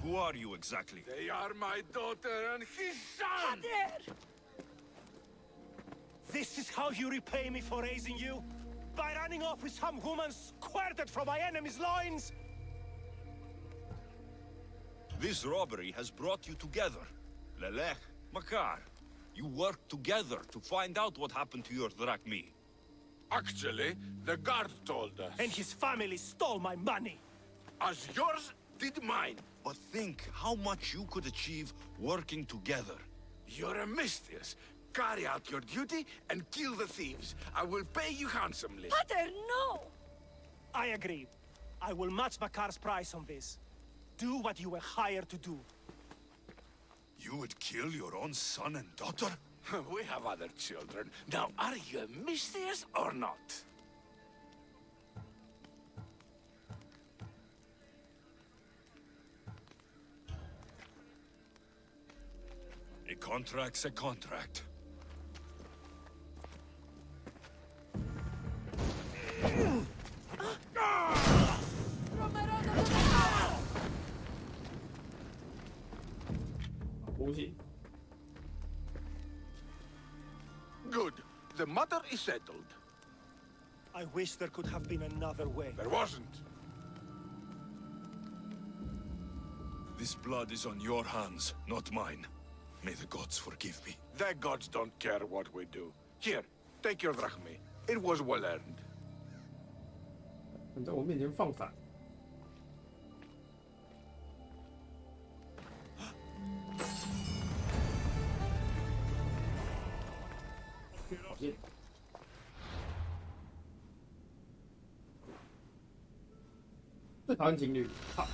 Who are you exactly? They are my daughter and his son! Pater! This is how you repay me for raising you? By running off with some woman squirted from my enemy's loins? This robbery has brought you together. Lelech, Makar, you worked together to find out what happened to your drachmi. Actually, the guard told us. And his family stole my money. As yours did mine. But think how much you could achieve working together. You're a mistress. Carry out your duty and kill the thieves. I will pay you handsomely. Pater, no! I agree. I will match Makar's price on this. Do what you were hired to do. You would kill your own son and daughter? We have other children. Now, are you a mistress or not? A contract's a contract. 图形。 Good. The matter is settled. I wish there could have been another way. There wasn't. This blood is on your hands, not mine. May the gods forgive me. The gods don't care what we do. Here, take your drachmi. It was well earned. 你在我面前放闪。最讨厌情侣。好。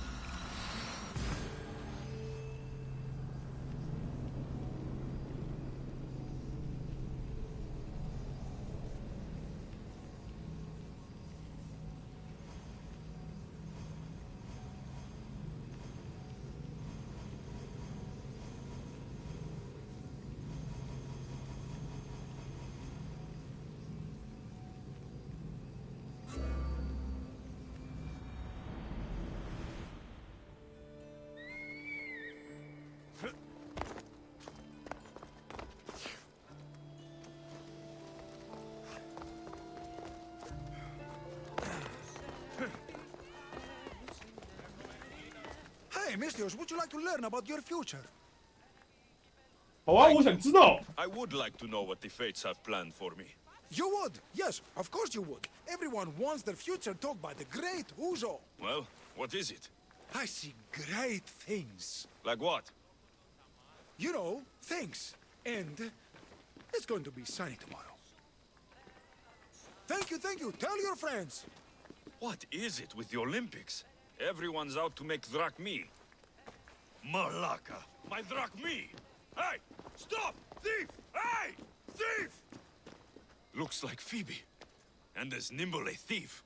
Hey, Mistios, would you like to learn about your future? 好啊，我想知道。 I would like to know what the fates have planned for me. You would? Yes, of course you would. Everyone wants their future told by the great Uzo. Well, what is it? I see great things. Like what? You know, things. And it's going to be sunny tomorrow. Thank you, thank you. Tell your friends. What is it with the Olympics? Everyone's out to make drachmi. Malaka, my drachmi! Hey! Stop! Thief! Hey! Thief! Looks like Phoebe. And as nimble a thief.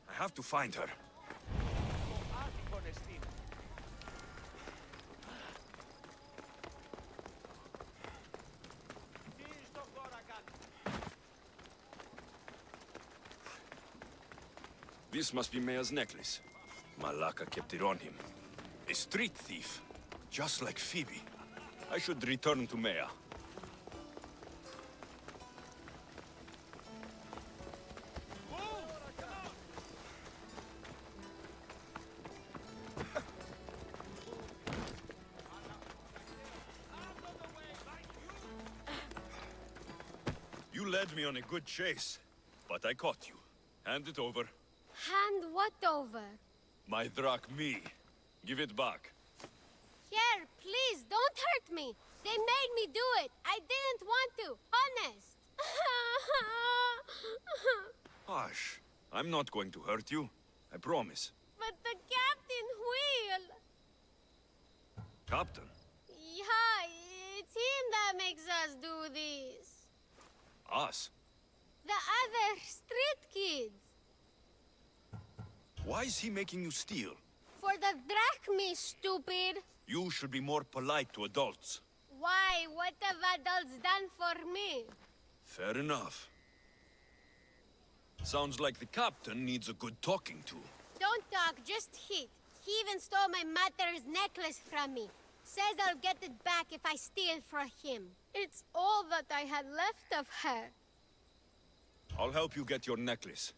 I have to find her. This must be Maya's necklace. Malaka kept it on him. A street thief. Just like Phoebe. I should return to Maya. You led me on a good chase, but I caught you. Hand it over. Hand what over? My drachmi. Give it back. Here, please, don't hurt me. They made me do it. I didn't want to. Honest. Hush. I'm not going to hurt you. I promise. But the captain will. Captain? Yeah, it's him that makes us do this. Us? The other street kids. Why is he making you steal? For the drachmi, stupid. You should be more polite to adults. Why? What have adults done for me? Fair enough. Sounds like the captain needs a good talking to. Don't talk, just hit. He even stole my mother's necklace from me. Says I'll get it back if I steal from him. It's all that I had left of her. I'll help you get your necklace.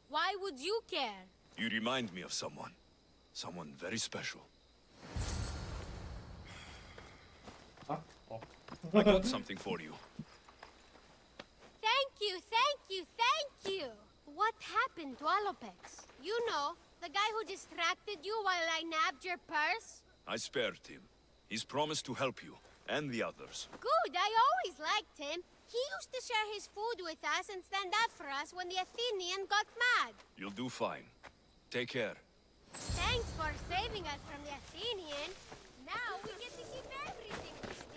Why would you care? You remind me of someone. Someone very special. I got something for you. Thank you, thank you, thank you. What happened to Alopex? You know, the guy who distracted you while I nabbed your purse? I spared him. He's promised to help you, and the others. Good, I always liked him. He used to share his food with us and stand up for us when the Athenian got mad. You'll do fine. Take care. Thanks for saving us from the Athenian. Now we get to keep everything we steal.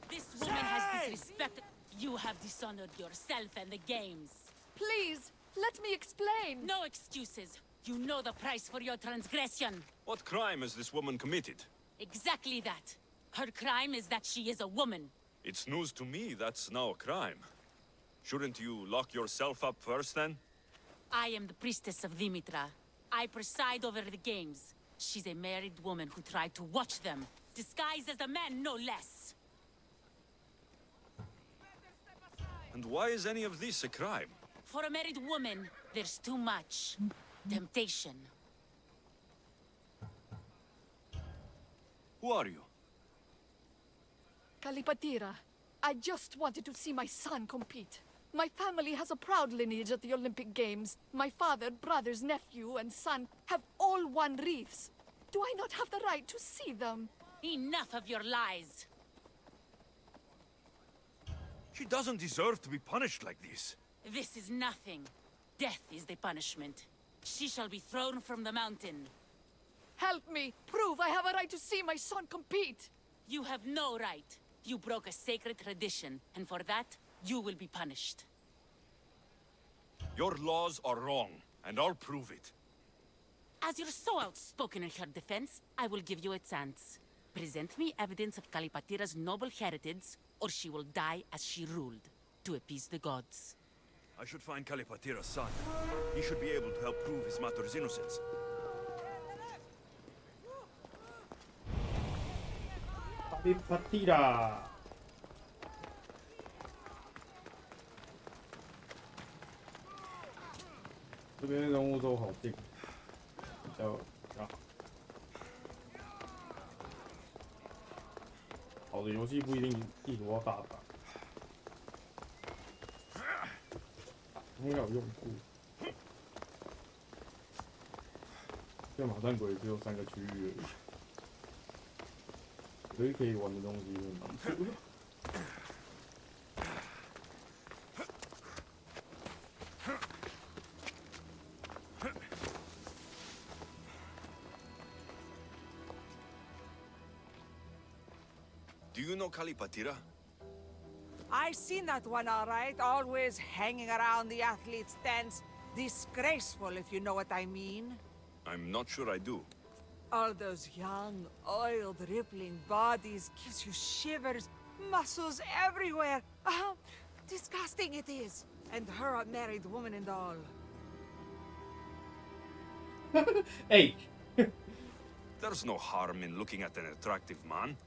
This woman has disrespected. You have dishonored yourself and the games. Please, let me explain. No excuses. You know the price for your transgression. What crime has this woman committed? Exactly that. Her crime is that she is a woman. It's news to me that's now a crime. Shouldn't you lock yourself up first, then? I am the priestess of Dimitra. I preside over the games. She's a married woman who tried to watch them, disguised as a man, no less. And why is any of this a crime? For a married woman, there's too much temptation. Who are you? Kalipatira, I just wanted to see my son compete. My family has a proud lineage at the Olympic Games. My father, brothers, nephew, and son have all won wreaths. Do I not have the right to see them? Enough of your lies. She doesn't deserve to be punished like this. This is nothing. Death is the punishment. She shall be thrown from the mountain. Help me! Prove I have a right to see my son compete! You have no right. You broke a sacred tradition, and for that, you will be punished. Your laws are wrong, and I'll prove it. As you're so outspoken in her defense, I will give you a chance. Present me evidence of Kalipatira's noble heritage, or she will die as she ruled, to appease the gods. I should find Kalipatira's son. He should be able to help prove his mother's innocence. Kalipatira.这边人物都好定，比较好。好的游戏不一定地图要大打，应该有用处。这马战鬼只有3个区域而已，所以可以玩的东西很难出。Do you know Kalipatira? I seen that one all right, always hanging around the athletes' tents. Disgraceful, if you know what I mean. I'm not sure I do. All those young, oiled, rippling bodies gives you shivers, muscles everywhere. Disgusting it is. And her a married woman and all. Hey! There's no harm in looking at an attractive man.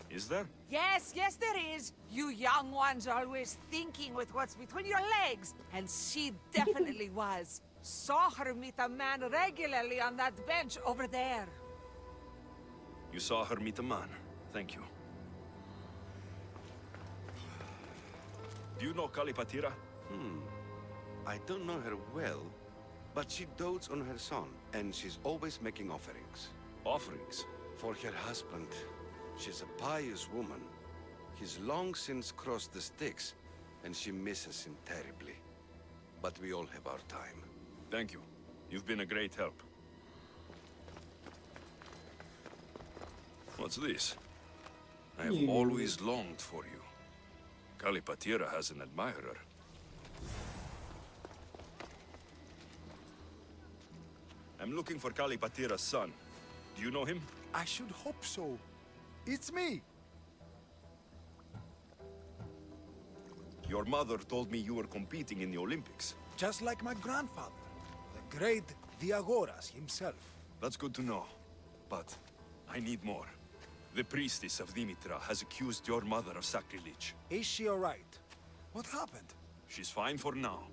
Is there? Yes, yes there is. You young ones are always thinking with what's between your legs. And she definitely was. Saw her meet a man regularly on that bench over there. You saw her meet a man. Thank you. Do you know Kalipatira? I don't know her well, but she dotes on her son, and she's always making offerings. Offerings? For her husband. She's a pious woman. He's long since crossed the Styx, and she misses him terribly. But we all have our time. Thank you. You've been a great help. What's this? I have always longed for you. Kalipatira has an admirer. I'm looking for Kalipatira's son. Do you know him? I should hope so. It's me. Your mother told me you were competing in the Olympics. Just like my grandfather, the great Diagoras himself. That's good to know. But I need more. The priestess of Dimitra has accused your mother of sacrilege. Is she all right? What happened? She's fine for now.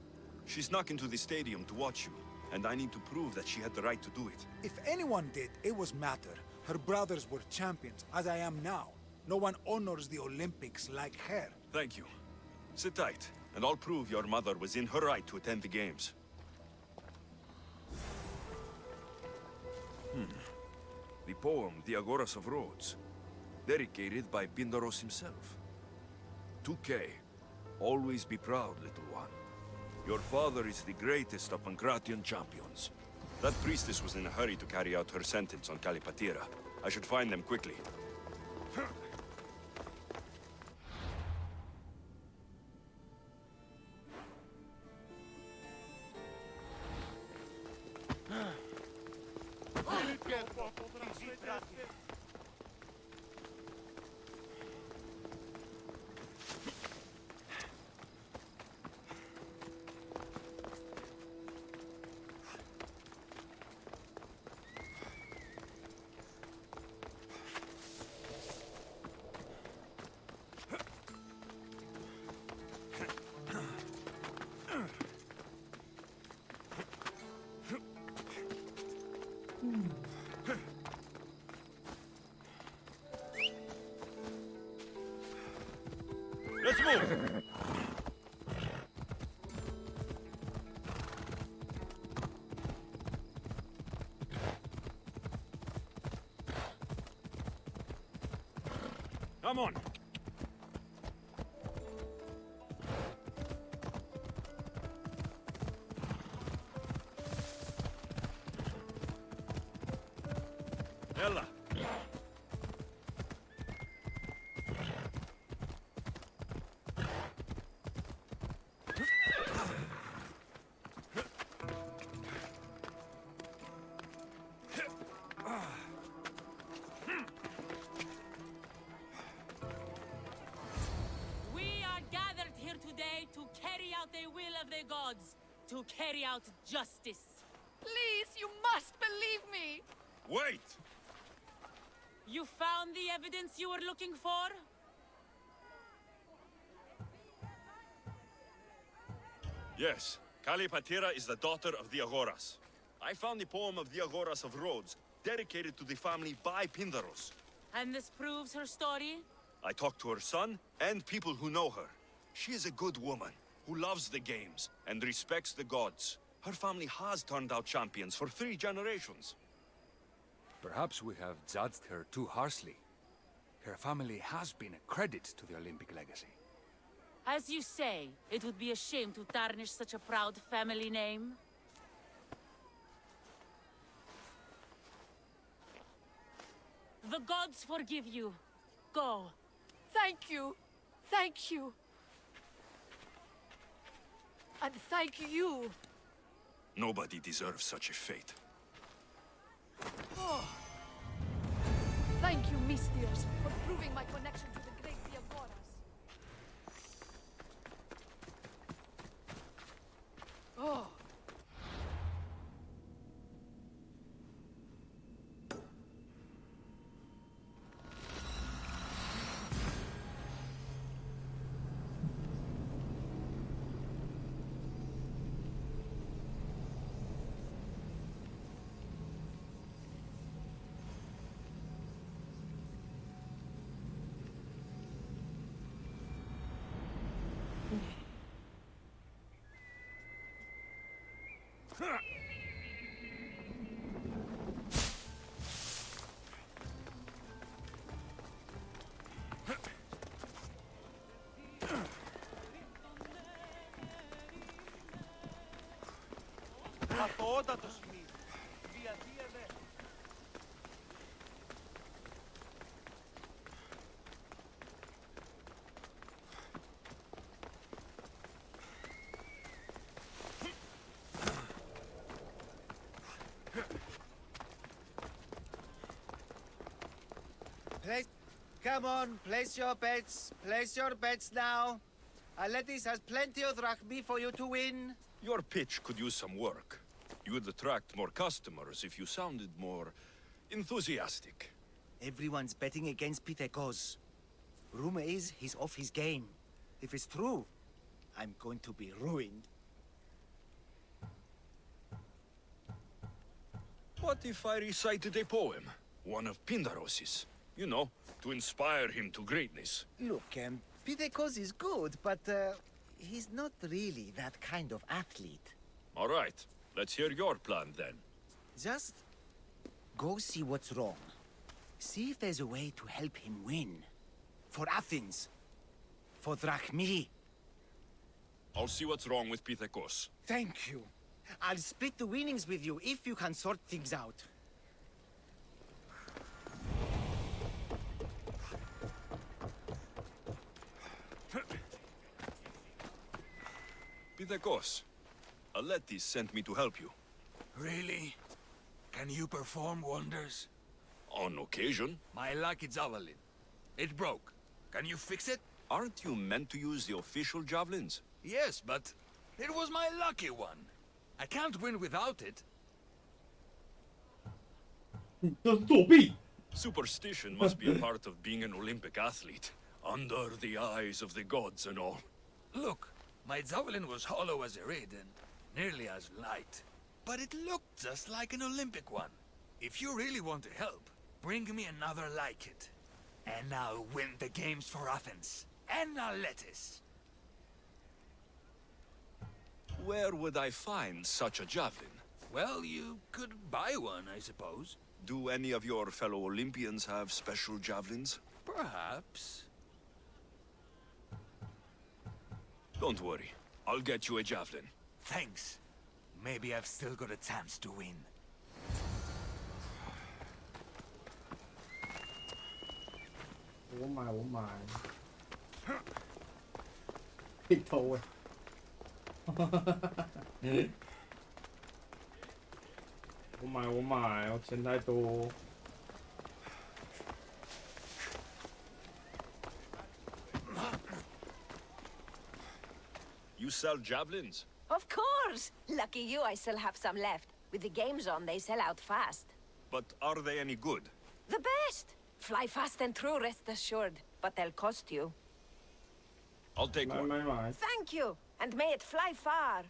She snuck into the stadium to watch you, and I need to prove that she had the right to do it. If anyone did, it was Matter. Her brothers were champions, as I am now. No one honors the Olympics like her. Thank you. Sit tight, and I'll prove your mother was in her right to attend the games. The poem, The Agoras of Rhodes, dedicated by Pindaros himself. 2K, always be proud, little one. Your father is the greatest of Pancratian champions. That priestess was in a hurry to carry out her sentence on Kalipatira. I should find them quickly. Come on. Ella. The gods to carry out justice. Please, you must believe me! Wait! You found the evidence you were looking for? Yes, Calipatira is the daughter of the Agoras. I found the poem of the Agoras of Rhodes, dedicated to the family by Pindaros. And this proves her story? I talked to her son and people who know her. She is a good woman who loves the games and respects the gods. Her family has turned out champions for 3 generations. Perhaps we have judged her too harshly. Her family has been a credit to the Olympic legacy. As you say, it would be a shame to tarnish such a proud family name. The gods forgive you. Go. Thank you. Thank you. And thank you. Nobody deserves such a fate. Oh. Thank you, Mystios, for proving my connection to the great Diagoras. Oh. Αθωότατος μη. Διαδίαιδε. Come on, place your bets. Place your bets now. Aletis has plenty of drachmi for you to win. Your pitch could use some work. You would attract more customers if you sounded more enthusiastic. Everyone's betting against Pitekos. Rumor is he's off his game. If it's true, I'm going to be ruined. What if I recited a poem? One of Pindaros's. You know, to inspire him to greatness. Look, Pitekos is good, but he's not really that kind of athlete. All right, let's hear your plan then. Just go see what's wrong. See if there's a way to help him win. For Athens. For drachmi. I'll see what's wrong with Pitekos. Thank you. I'll split the winnings with you if you can sort things out. Pitekos, Aletis sent me to help you. Really? Can you perform wonders? On occasion. My lucky javelin. It broke. Can you fix it? Aren't you meant to use the official javelins? Yes, but it was my lucky one. I can't win without it. Superstition must be a part of being an Olympic athlete. Under the eyes of the gods and all. Look, my javelin was hollow as a reed and nearly as light. But it looked just like an Olympic one. If you really want to help, bring me another like it. And I'll win the games for Athens. And Aletis. Where would I find such a javelin? Well, you could buy one, I suppose. Do any of your fellow Olympians have special javelins? Perhaps. Don't worry. I'll get you a javelin. Thanks. Maybe I've still got a chance to win. Oh my, oh my. 被偷哎！Oh my, oh my， 我钱太多。You sell javelins? Of course! Lucky you, I still have some left. With the games on, they sell out fast. But are they any good? The best! Fly fast and true, rest assured. But they'll cost you. I'll take one. Thank you! And may it fly far!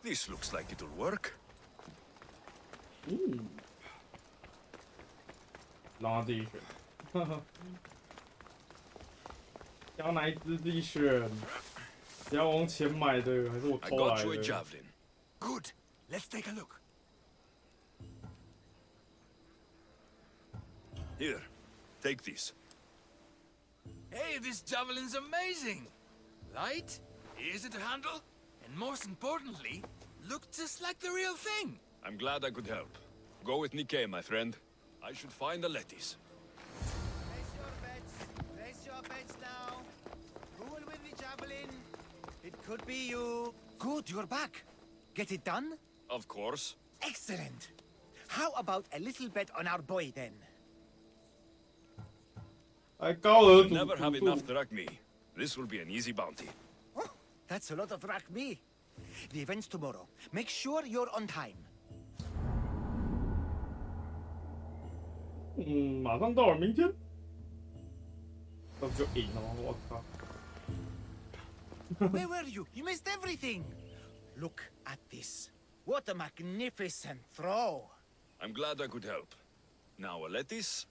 This looks like it'll work. 让他自己选。要哪一只自己选？是要用钱买的，还是我 I 偷 got 来 you a 的？ javelin. Good. Let's take a look. Here, take this. Hey, this javelin's amazing! Light, easy to handle, and most importantly, look just like the real thing. I'm glad I could help. Go with Nikkei, my friend. I should find the Letties. Place your bets now. Who will win the javelin? It could be you. Good, you're back. Get it done? Of course. Excellent. How about a little bet on our boy then? 还高额 We'll 赌 never have 赌 enough 注。 drachmi. This will be an easy bounty. Oh, that's a lot of drachmi. The event's tomorrow. Make sure you're on time. 马上到了，明天。这不就赢了吗？我靠！ Where were you? You missed everything. Look at this. What a magnificent throw. I'm glad I could help. Now a Lettis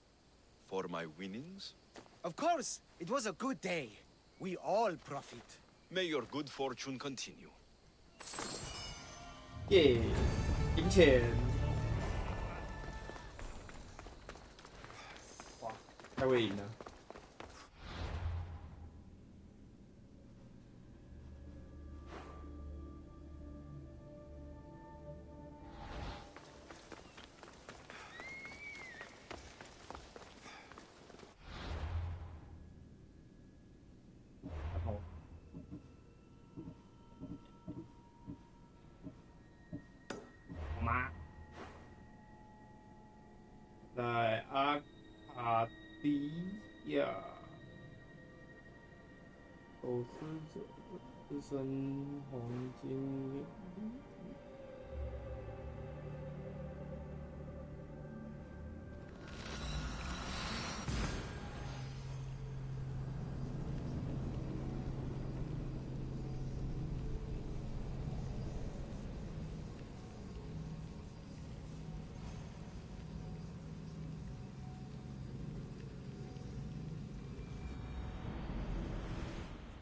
for my winnings. Of course, it was a good day. We all profit. May your good fortune continue. 耶，赢钱！哇，太会赢了！妈，在阿卡迪亚，投资者自身黄金。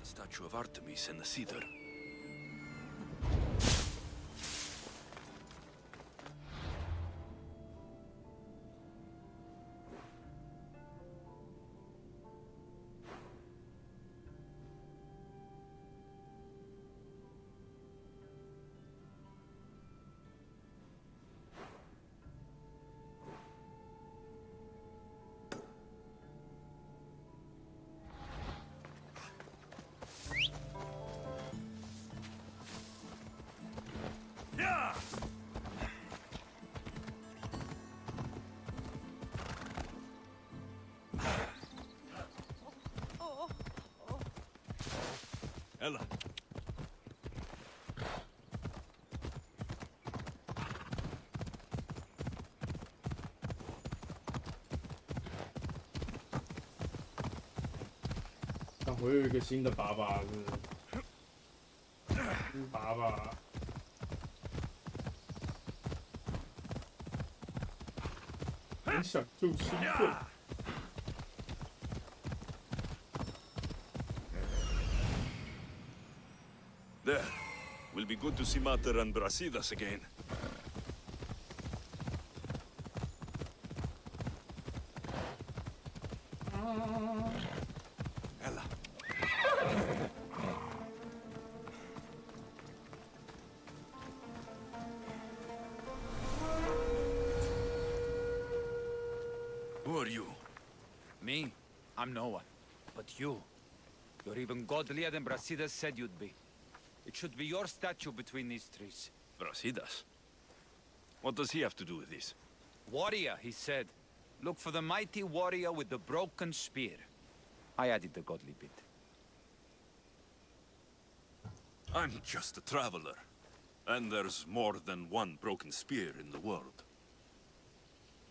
Statue of Artemis and the cedar. Ella. 我有一个新的爸爸，是不是？新爸爸。很想就兴奋。There. Will be good to see Mater and Brasidas again. Ella. Who are you? Me? I'm no one. But you. You're even godlier than Brasidas said you'd be. It should be your statue between these trees. Brasidas? What does he have to do with this? Warrior, he said. Look for the mighty warrior with the broken spear. I added the godly bit. I'm just a traveler. And there's more than one broken spear in the world.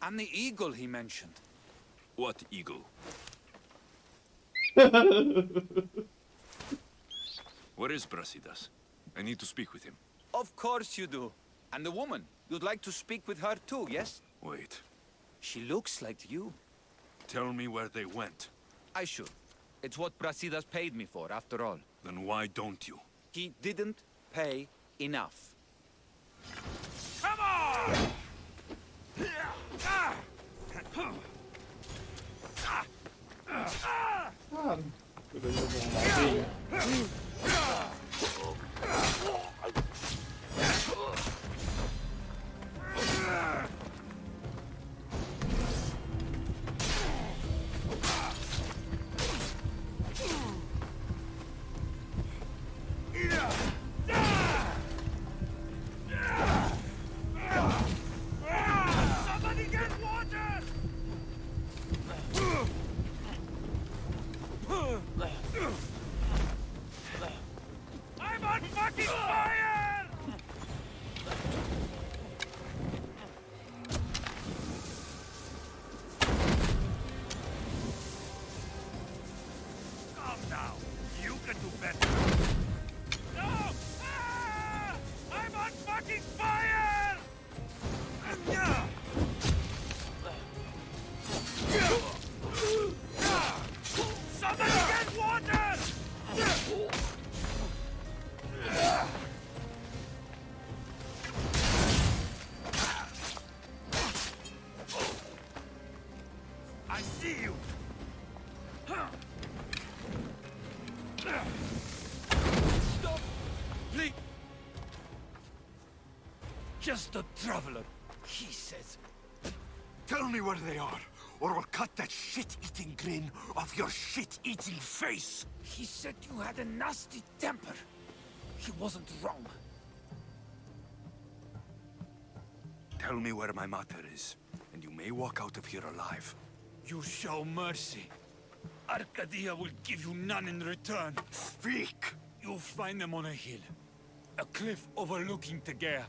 And the eagle he mentioned. What eagle? Where is Brasidas? I need to speak with him. Of course you do. And the woman. You'd like to speak with her too, yes? Wait. She looks like you. Tell me where they went. I should. It's what Brasidas paid me for, after all. Then why don't you? He didn't pay enough. Come on!这个有什么毛病？Somebody get water! I'm on fucking fire! Calm down. You can do better. No! Ah! I'm on fucking fire! Somebody get water! I see you! Stop! Please! Just a traveler, he says. Tell me where they are, or I'll cut that shit-eating grin off your shit-eating face! He said you had a nasty temper. He wasn't wrong. Tell me where my mater is, and you may walk out of here alive. You show mercy. Arcadia will give you none in return. Speak! You'll find them on a hill. A cliff overlooking Tegea.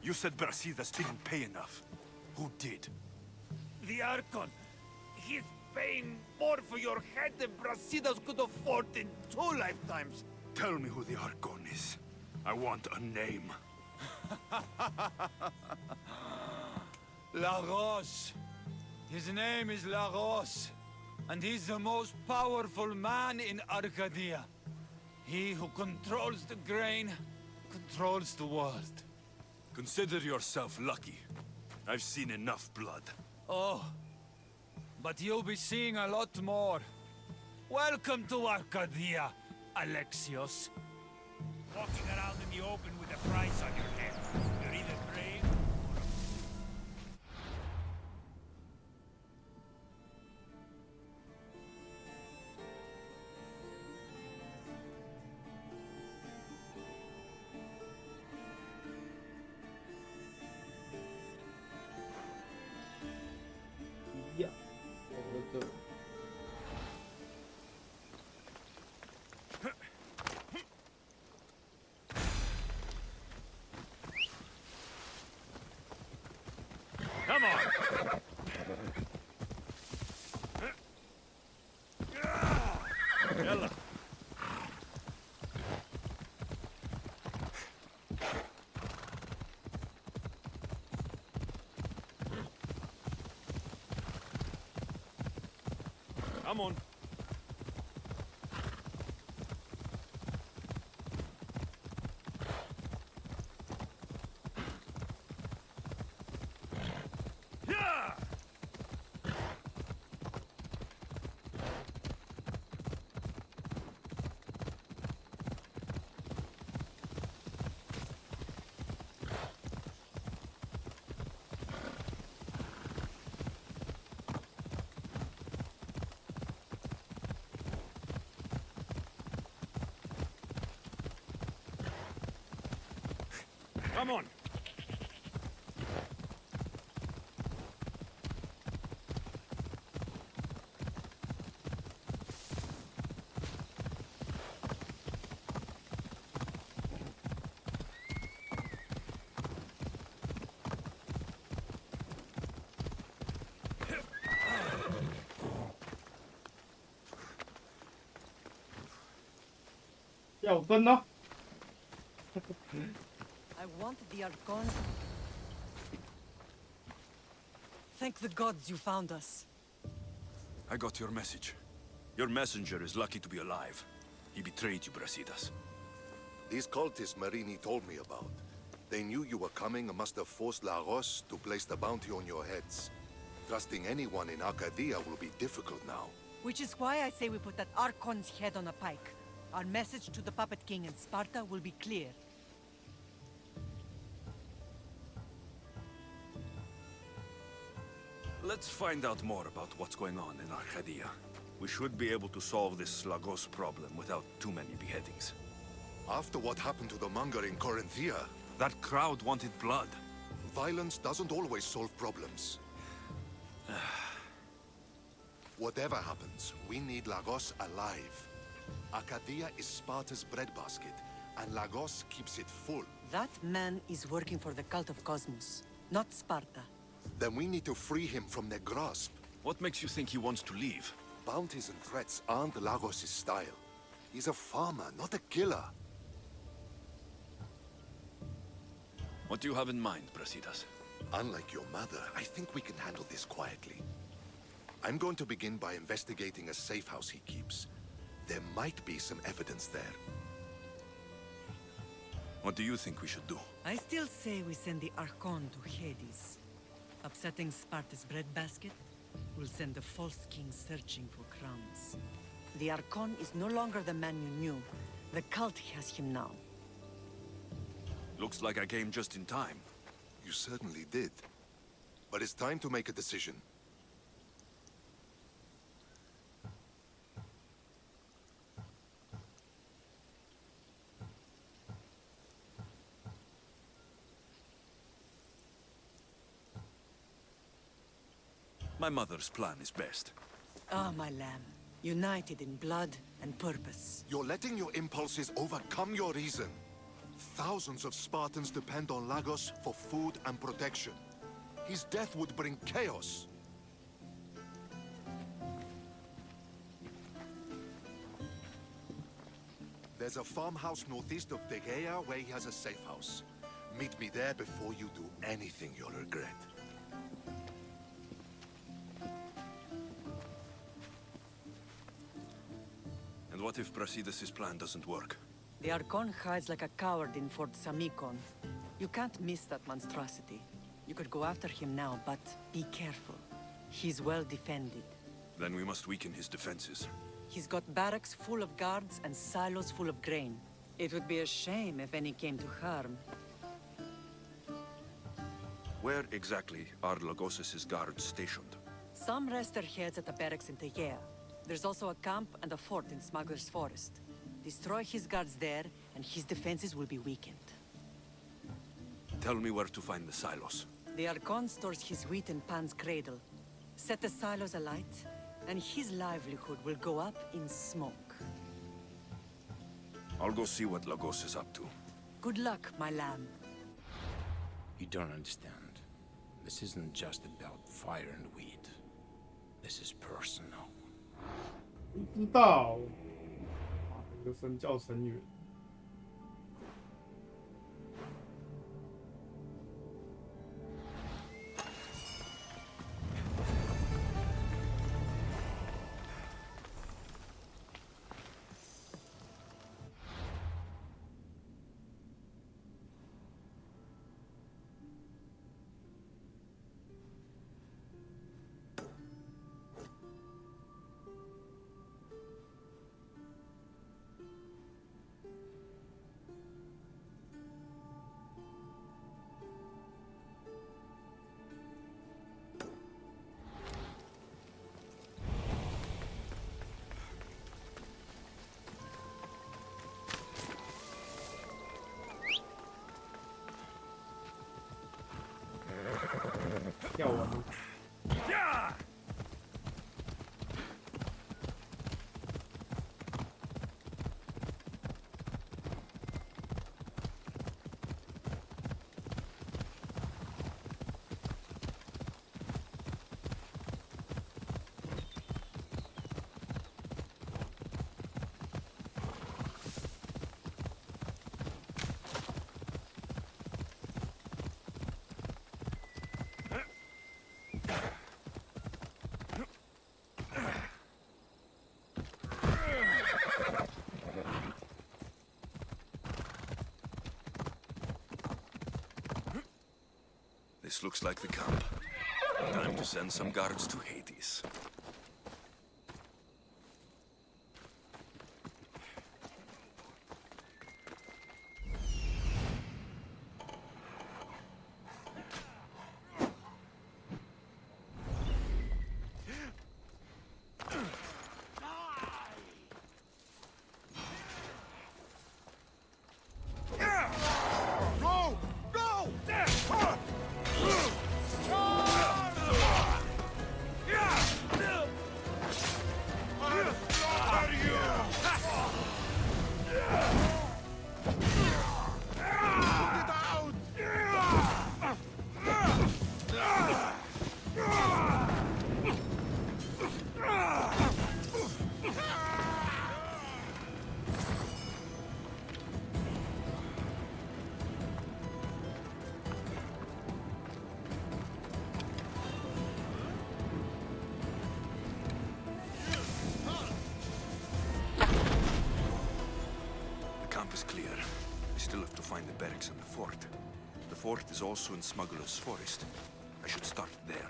You said Brasidas didn't pay enough. Who did? The Archon. He's paying more for your head than Brasidas could afford in 2 lifetimes. Tell me who the Archon is. I want a name. Lagos. His name is Lagos. And he's the most powerful man in Arcadia. He who controls the grain, controls the world. Consider yourself lucky. I've seen enough blood. Oh, but you'll be seeing a lot more. Welcome to Arcadia, Alexios. Walking around in the open with a price on your head. You're either brave一样，我的。Come on. Yeah! Come on. Yo, Vân đó. I wanted the Archon. Thank the gods you found us. I got your message. Your messenger is lucky to be alive. He betrayed you, Brasidas. These cultists Marini told me about. They knew you were coming and must have forced Lagos to place the bounty on your heads. Trusting anyone in Arcadia will be difficult now. Which is why I say we put that Archon's head on a pike. Our message to the Puppet King and Sparta will be clear. Let's find out more about what's going on in Arcadia. We should be able to solve this Lagos problem without too many beheadings. After what happened to the monger in Corinthia, that crowd wanted blood. Violence doesn't always solve problems. Whatever happens, we need Lagos alive. Arcadia is Sparta's breadbasket, and Lagos keeps it full. That man is working for the cult of Cosmos, not Sparta. Then we need to free him from their grasp. What makes you think he wants to leave? Bounties and threats aren't Lagos' style. He's a farmer, not a killer. What do you have in mind, Brasidas? Unlike your mother, I think we can handle this quietly. I'm going to begin by investigating a safe house he keeps. There might be some evidence there. What do you think we should do? I still say we send the Archon to Hades. Upsetting Sparta's breadbasket will send the false king searching for crumbs. The Archon is no longer the man you knew. The cult has him now. Looks like I came just in time. You certainly did. But it's time to make a decision. My mother's plan is best. Ah, my lamb. United in blood and purpose. You're letting your impulses overcome your reason. Thousands of Spartans depend on Lagos for food and protection. His death would bring chaos. There's a farmhouse northeast of Tegea where he has a safe house. Meet me there before you do anything you'll regret. And what if Brasidas' plan doesn't work? The Archon hides like a coward in Fort Samikon. You can't miss that monstrosity. You could go after him now, but be careful. He's well defended. Then we must weaken his defenses. He's got barracks full of guards and silos full of grain. It would be a shame if any came to harm. Where exactly are Lagos' guards stationed? Some rest their heads at the barracks in Tegea. There's also a camp and a fort in Smuggler's Forest. Destroy his guards there, and his defenses will be weakened. Tell me where to find the silos. The Archon stores his wheat in Pan's cradle. Set the silos alight, and his livelihood will go up in smoke. I'll go see what Lagos is up to. Good luck, my lamb. You don't understand. This isn't just about fire and weed. This is personal. 不知道，一个神教成员。跳完了。This looks like the camp. Time to send some guards to Hades. Is clear. We still have to find the barracks and the fort. The fort is also in Smuggler's Forest. I should start there.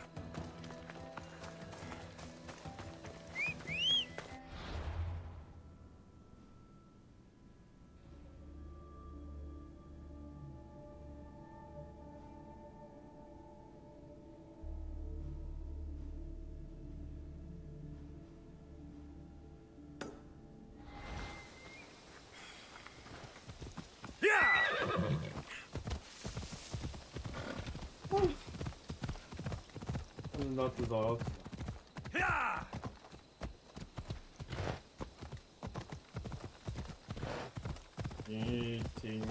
那至少要死。你听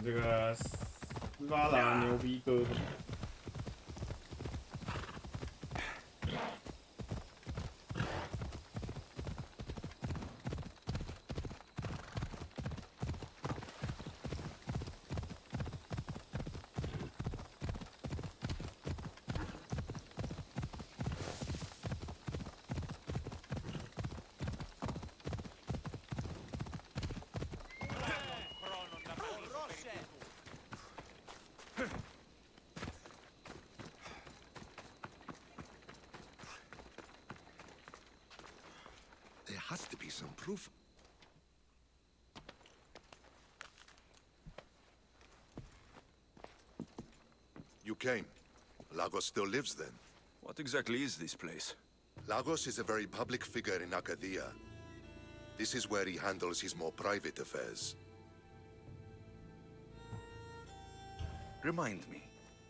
这个斯巴达牛逼哥。There has to be some proof. You came. Lagos still lives then? What exactly is this place? Lagos is a very public figure in Arcadia. This is where he handles his more private affairs. Remind me,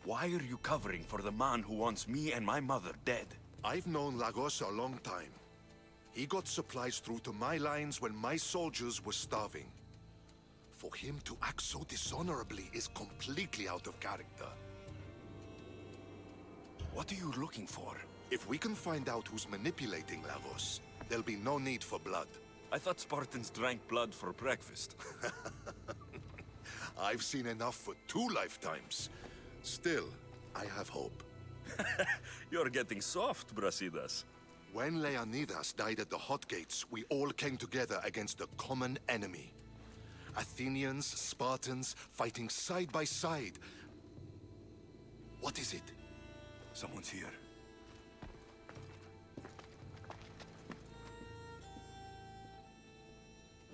why are you covering for the man who wants me and my mother dead? I've known Lagos a long time. He got supplies through to my lines when my soldiers were starving. For him to act so dishonorably is completely out of character. What are you looking for? If we can find out who's manipulating Lagos, there'll be no need for blood. I thought Spartans drank blood for breakfast. I've seen enough for 2 lifetimes. Still, I have hope. You're getting soft, Brasidas. When Leonidas died at the Hot Gates, we all came together against a common enemy. Athenians, Spartans, fighting side by side. What is it? Someone's here.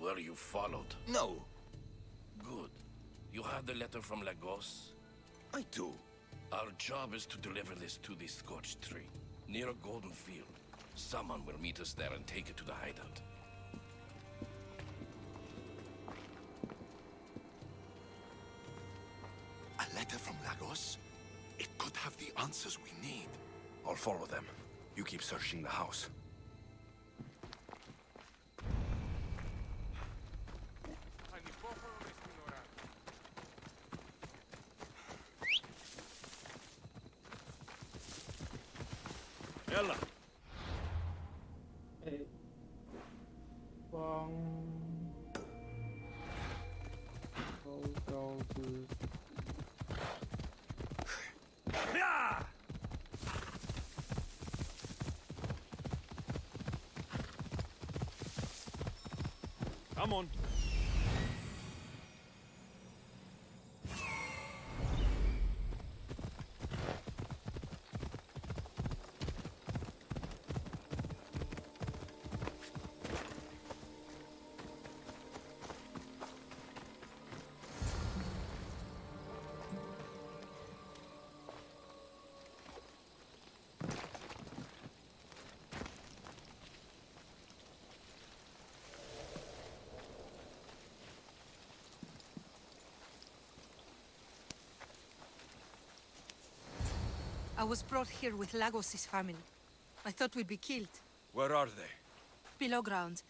Were you followed? No. Good. You have the letter from Lagos? I do. Our job is to deliver this to the scorched tree, near a golden field. Someone will meet us there and take it to the hideout. A letter from Lagos? It could have the answers we need. I'll follow them. You keep searching the house. Ella. 方高高之。Come on. I was brought here with Lagos' family. I thought we'd be killed. Where are they? Below ground,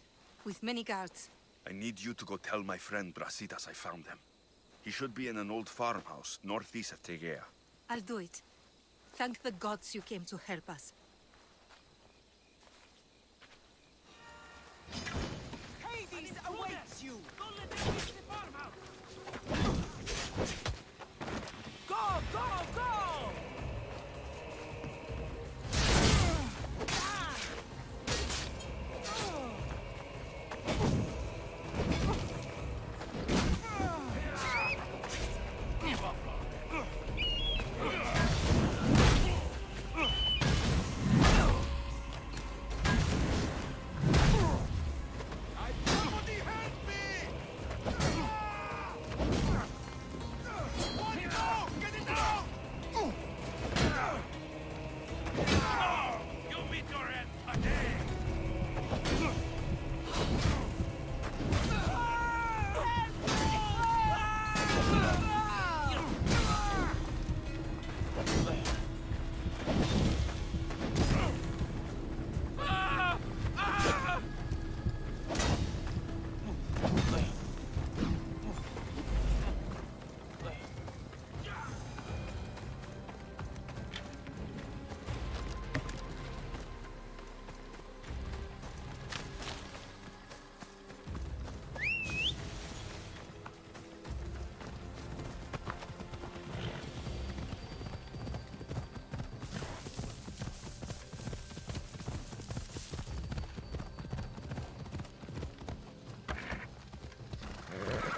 with many guards. I need you to go tell my friend Brasidas I found them. He should be in an old farmhouse northeast of Tegea. I'll do it. Thank the gods you came to help us. Hades awaits you! Don't let them reach the farmhouse! Go, go, go!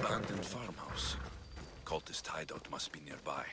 Abandoned farmhouse. Cultist hideout must be nearby.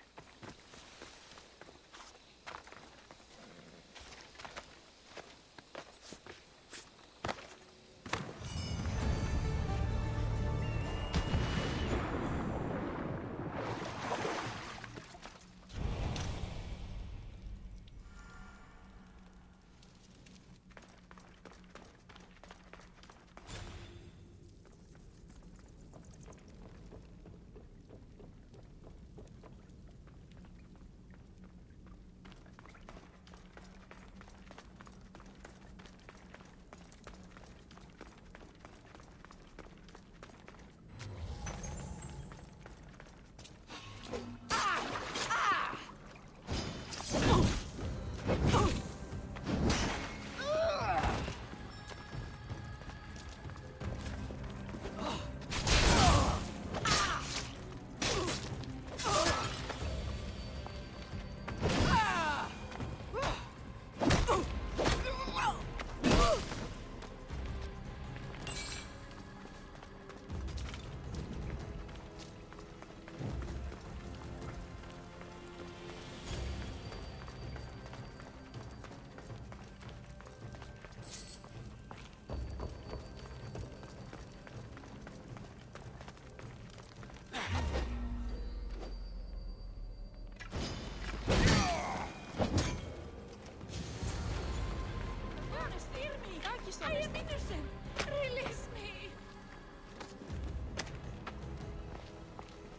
I am innocent! Release me!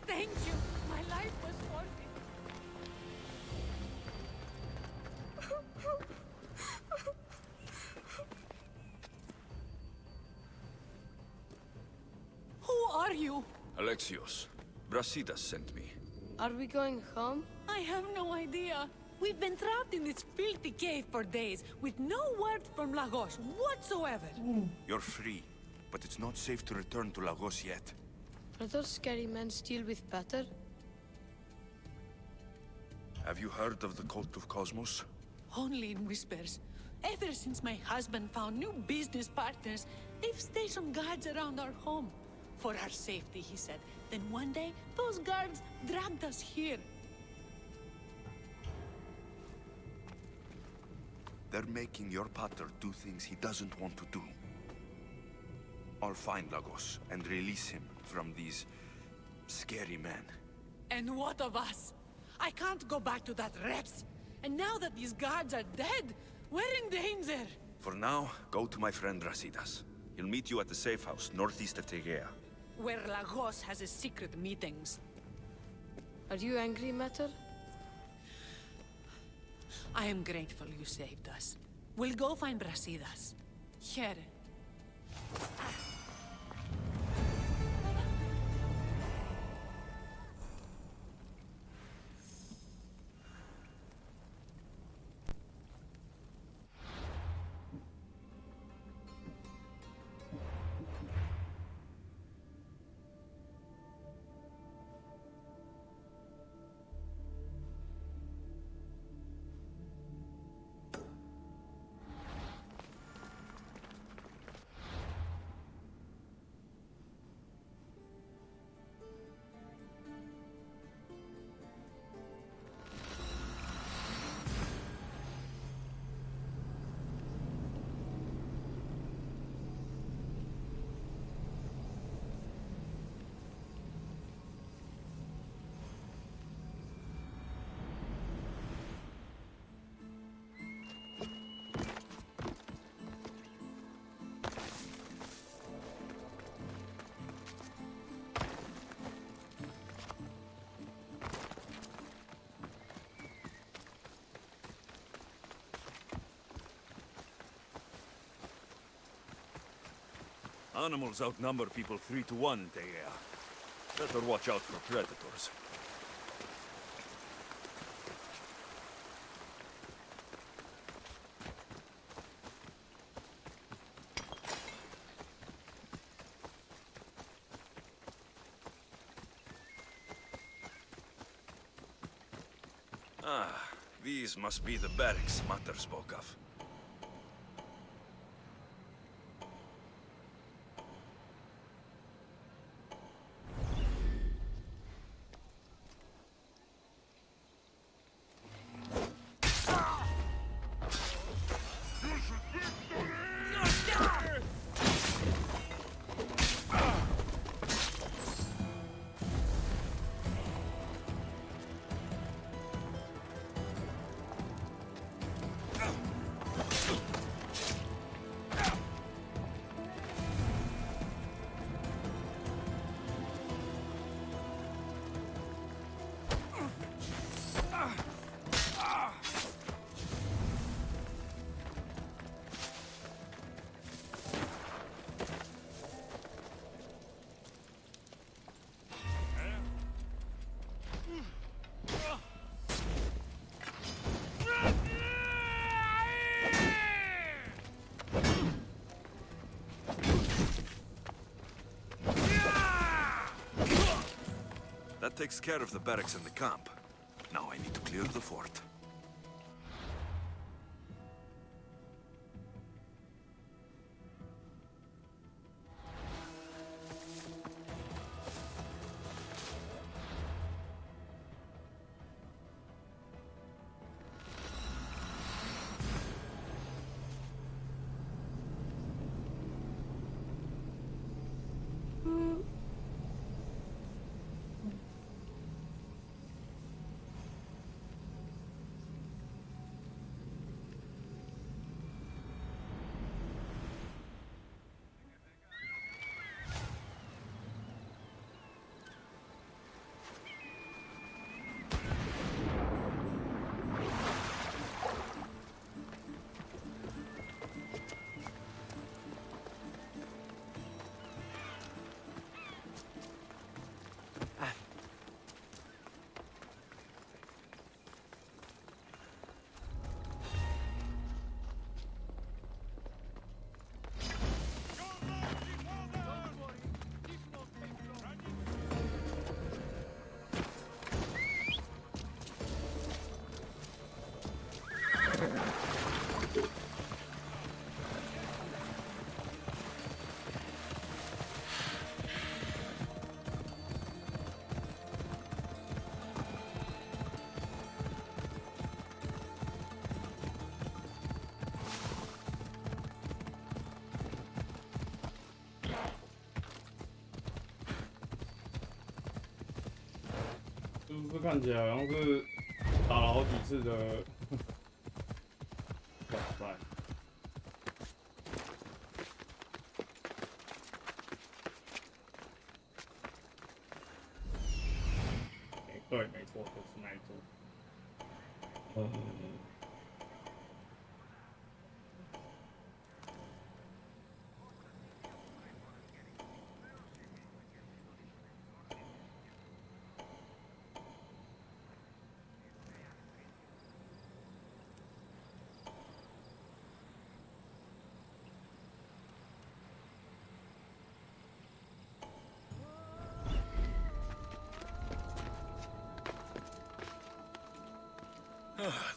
Thank you! My life was worth it! Alexios. Brasidas sent me. Are we going home? I have no idea. We've been trapped in this filthy cave for days, with no word from Lagos whatsoever. You're free, but it's not safe to return to Lagos yet. Are those scary men still with Peter? Have you heard of the Cult of Cosmos? Only in whispers. Ever since my husband found new business partners, they've stationed guards around our home. For our safety, he said. Then one day, those guards dragged us here. They're making your pater do things he doesn't want to do. I'll find Lagos and release him from these scary men. And what of us? I can't go back to that Rex. And now that these guards are dead, we're in danger. For now, go to my friend Brasidas. He'll meet you at the safe house northeast of Tegea. Where Lagos has his secret meetings. Are you angry, Mater? I am grateful you saved us. We'll go find Brasidas. Here. Animals outnumber people 3 to 1, Tegea. Better watch out for predators. Ah, these must be the barracks Mater spoke of. That takes care of the barracks and the camp. Now I need to clear the fort. 这看起来好像是打了好几次的挑战。对，没错，就是那一座。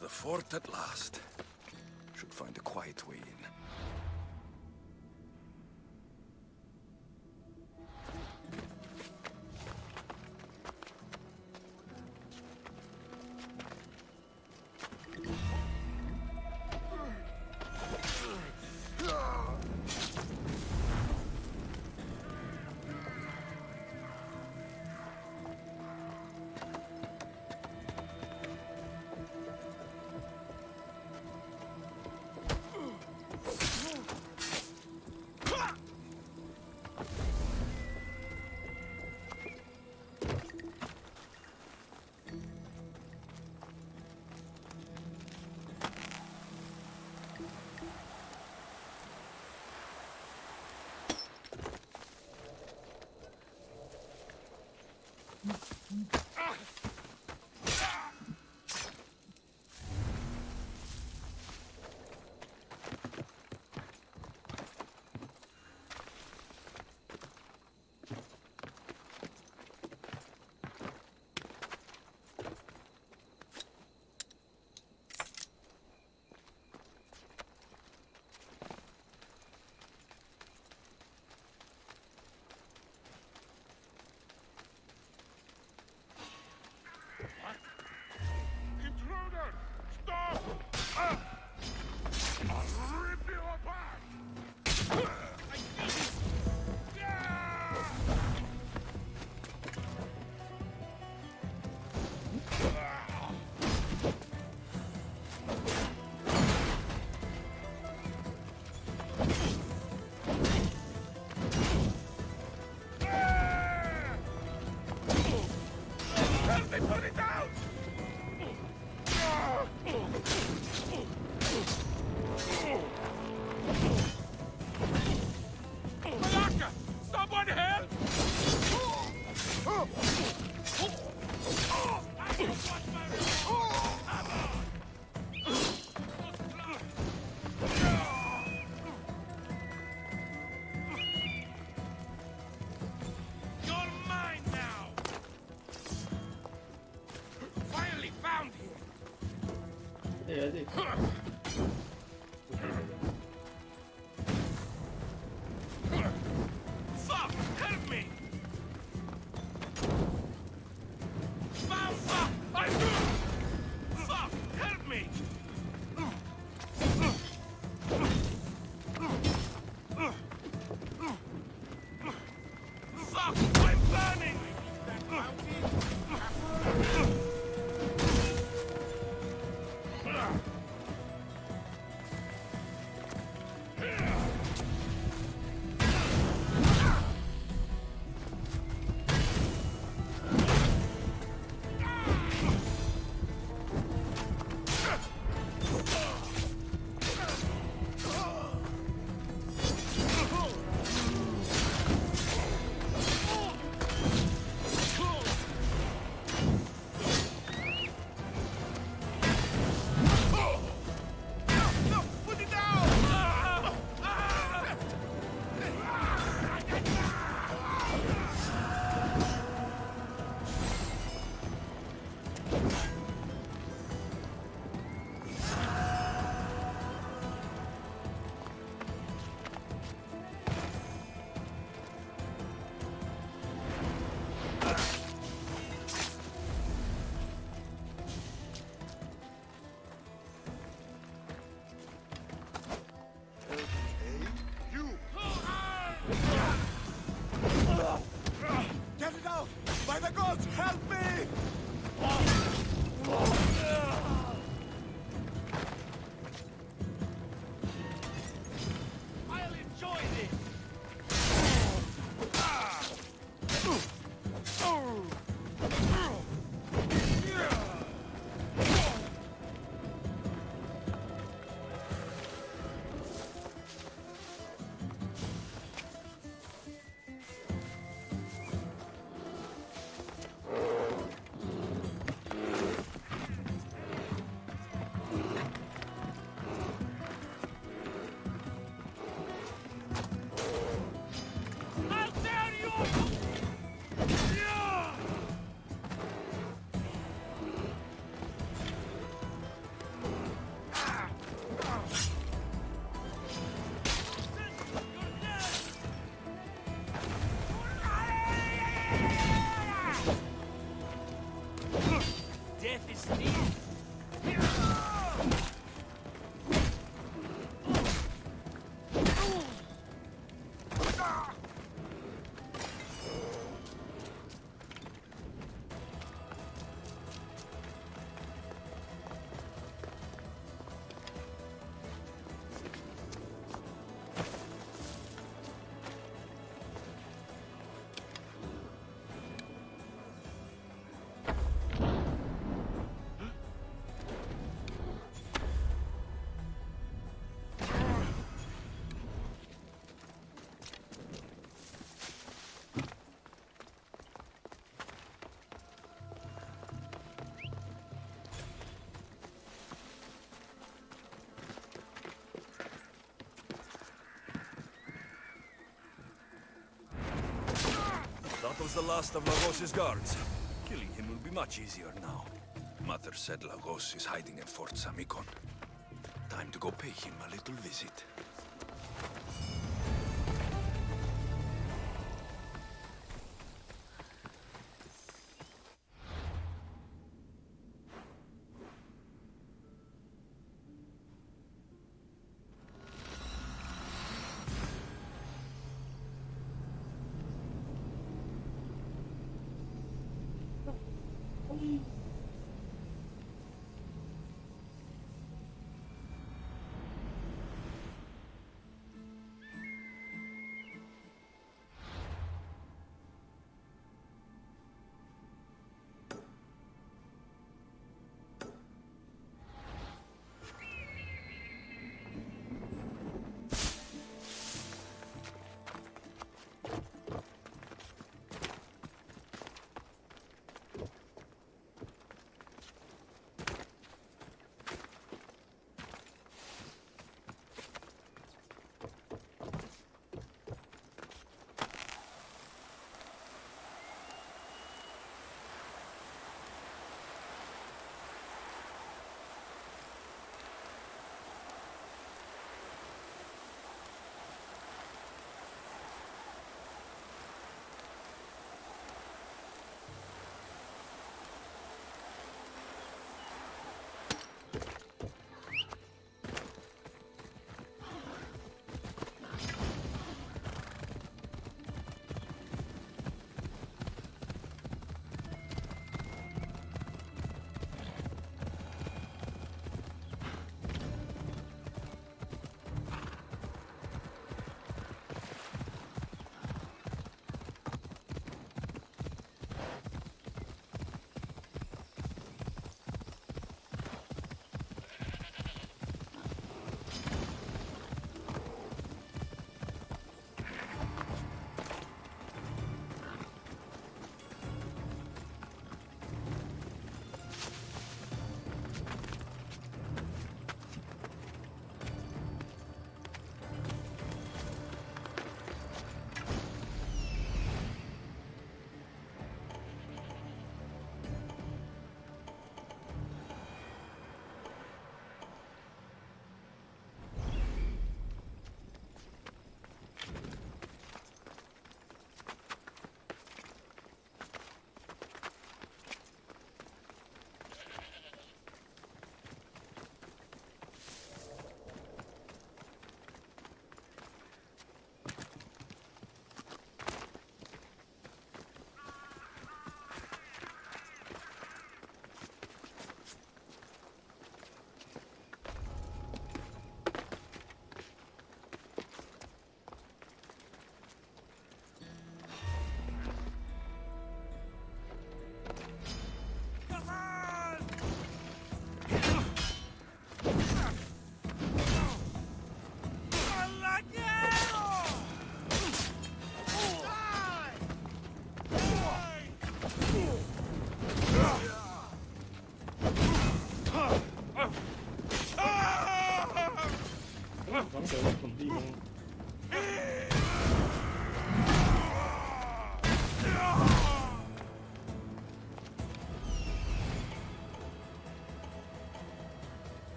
The fort at last. Should find a quiet way in. Fuck! Help me! Fuck! Help me! Fuck! I'm burning! get this lead. That was the last of Lagos's guards. Killing him will be much easier now. Mother said Lagos is hiding at Fort Samikon. Time to go pay him a little visit.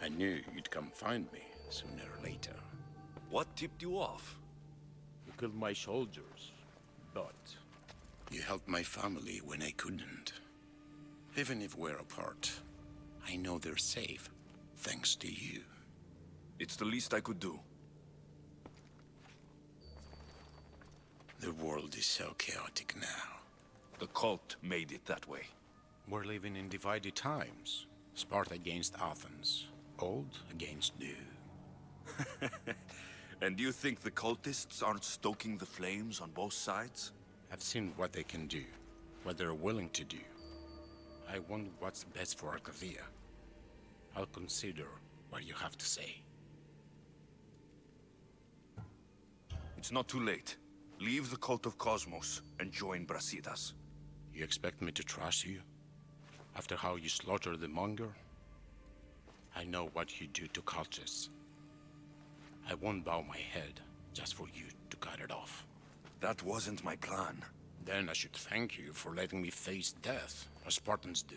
I knew you'd come find me sooner or later. What tipped you off? You killed my soldiers, but you helped my family when I couldn't. Even if we're apart, I know they're safe, thanks to you. It's the least I could do. The world is so chaotic now. The cult made it that way. We're living in divided times. Sparta against Athens. Old against new. And you think the cultists aren't stoking the flames on both sides? I've seen what they can do, what they're willing to do. I want what's best for Arcadia. I'll consider what you have to say. It's not too late. Leave the cult of Cosmos and join Brasidas. You expect me to trust you? After how you slaughtered the monger? I know what you do to cultists. I won't bow my head just for you to cut it off. That wasn't my plan. Then I should thank you for letting me face death, as Spartans do.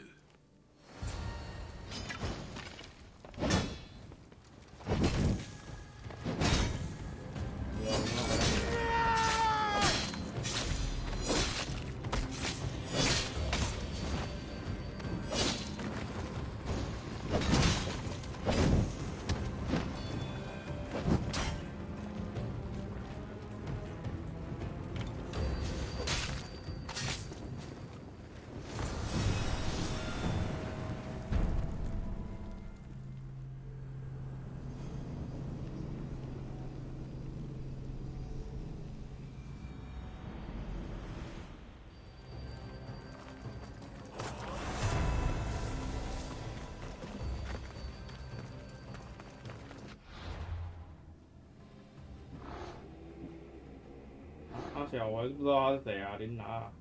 我还是不知道他是谁啊，琳达。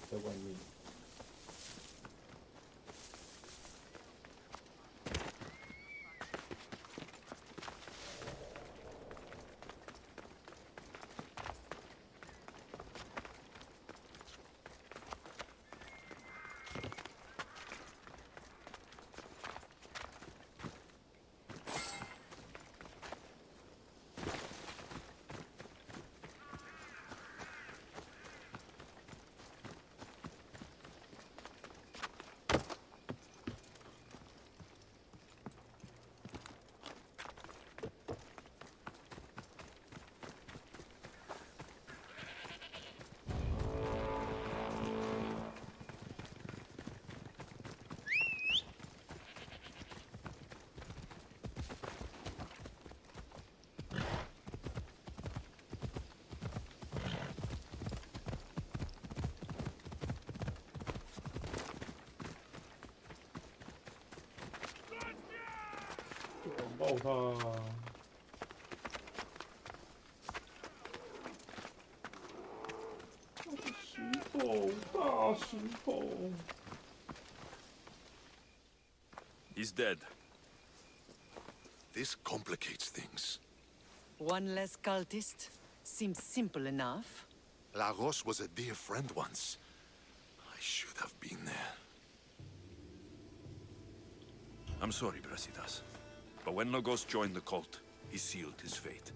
在外面。操他！石头，大石头。He's dead. This complicates things. One less cultist? Seems simple enough. Lagos was a dear friend once. I should have been there. I'm sorry, Brasidas. But when Lagos joined the cult, he sealed his fate.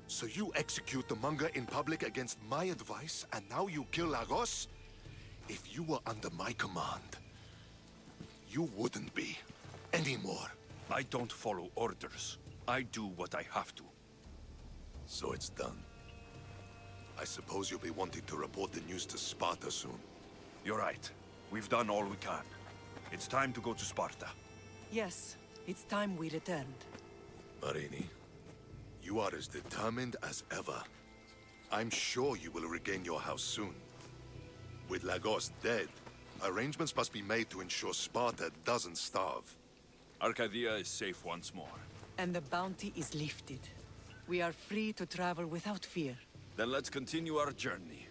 So you execute the manga in public against my advice, and now you kill Lagos? If you were under my command, you wouldn't be anymore. I don't follow orders. I do what I have to. So it's done. I suppose you'll be wanting to report the news to Sparta soon. You're right. We've done all we can. It's time to go to Sparta. Yes, it's time we returned. Marini, you are as determined as ever. I'm sure you will regain your house soon. With Lagos dead, arrangements must be made to ensure Sparta doesn't starve. Arcadia is safe once more. And the bounty is lifted. We are free to travel without fear. Then let's continue our journey.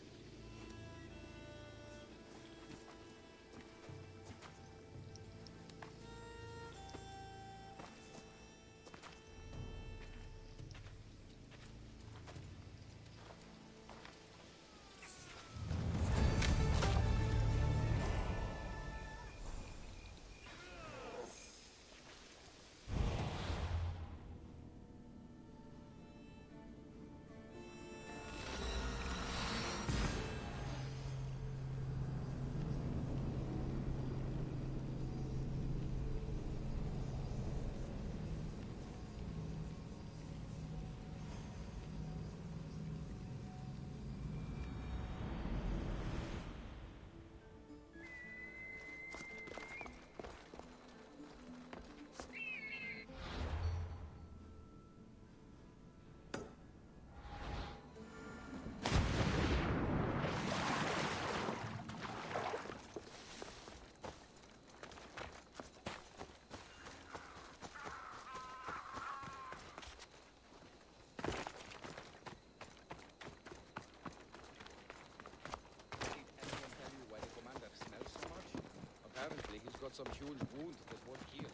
Apparently, he's got some huge wound that won't heal.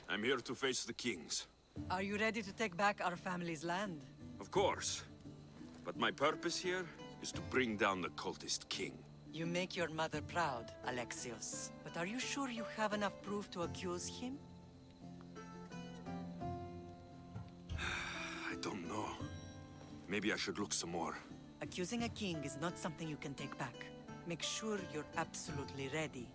I'm here to face the kings. Are you ready to take back our family's land? Of course. But my purpose here is to bring down the cultist king. You make your mother proud, Alexios. But are you sure you have enough proof to accuse him? I don't know. Maybe I should look some more. Accusing a king is not something you can take back. Make sure you're absolutely ready.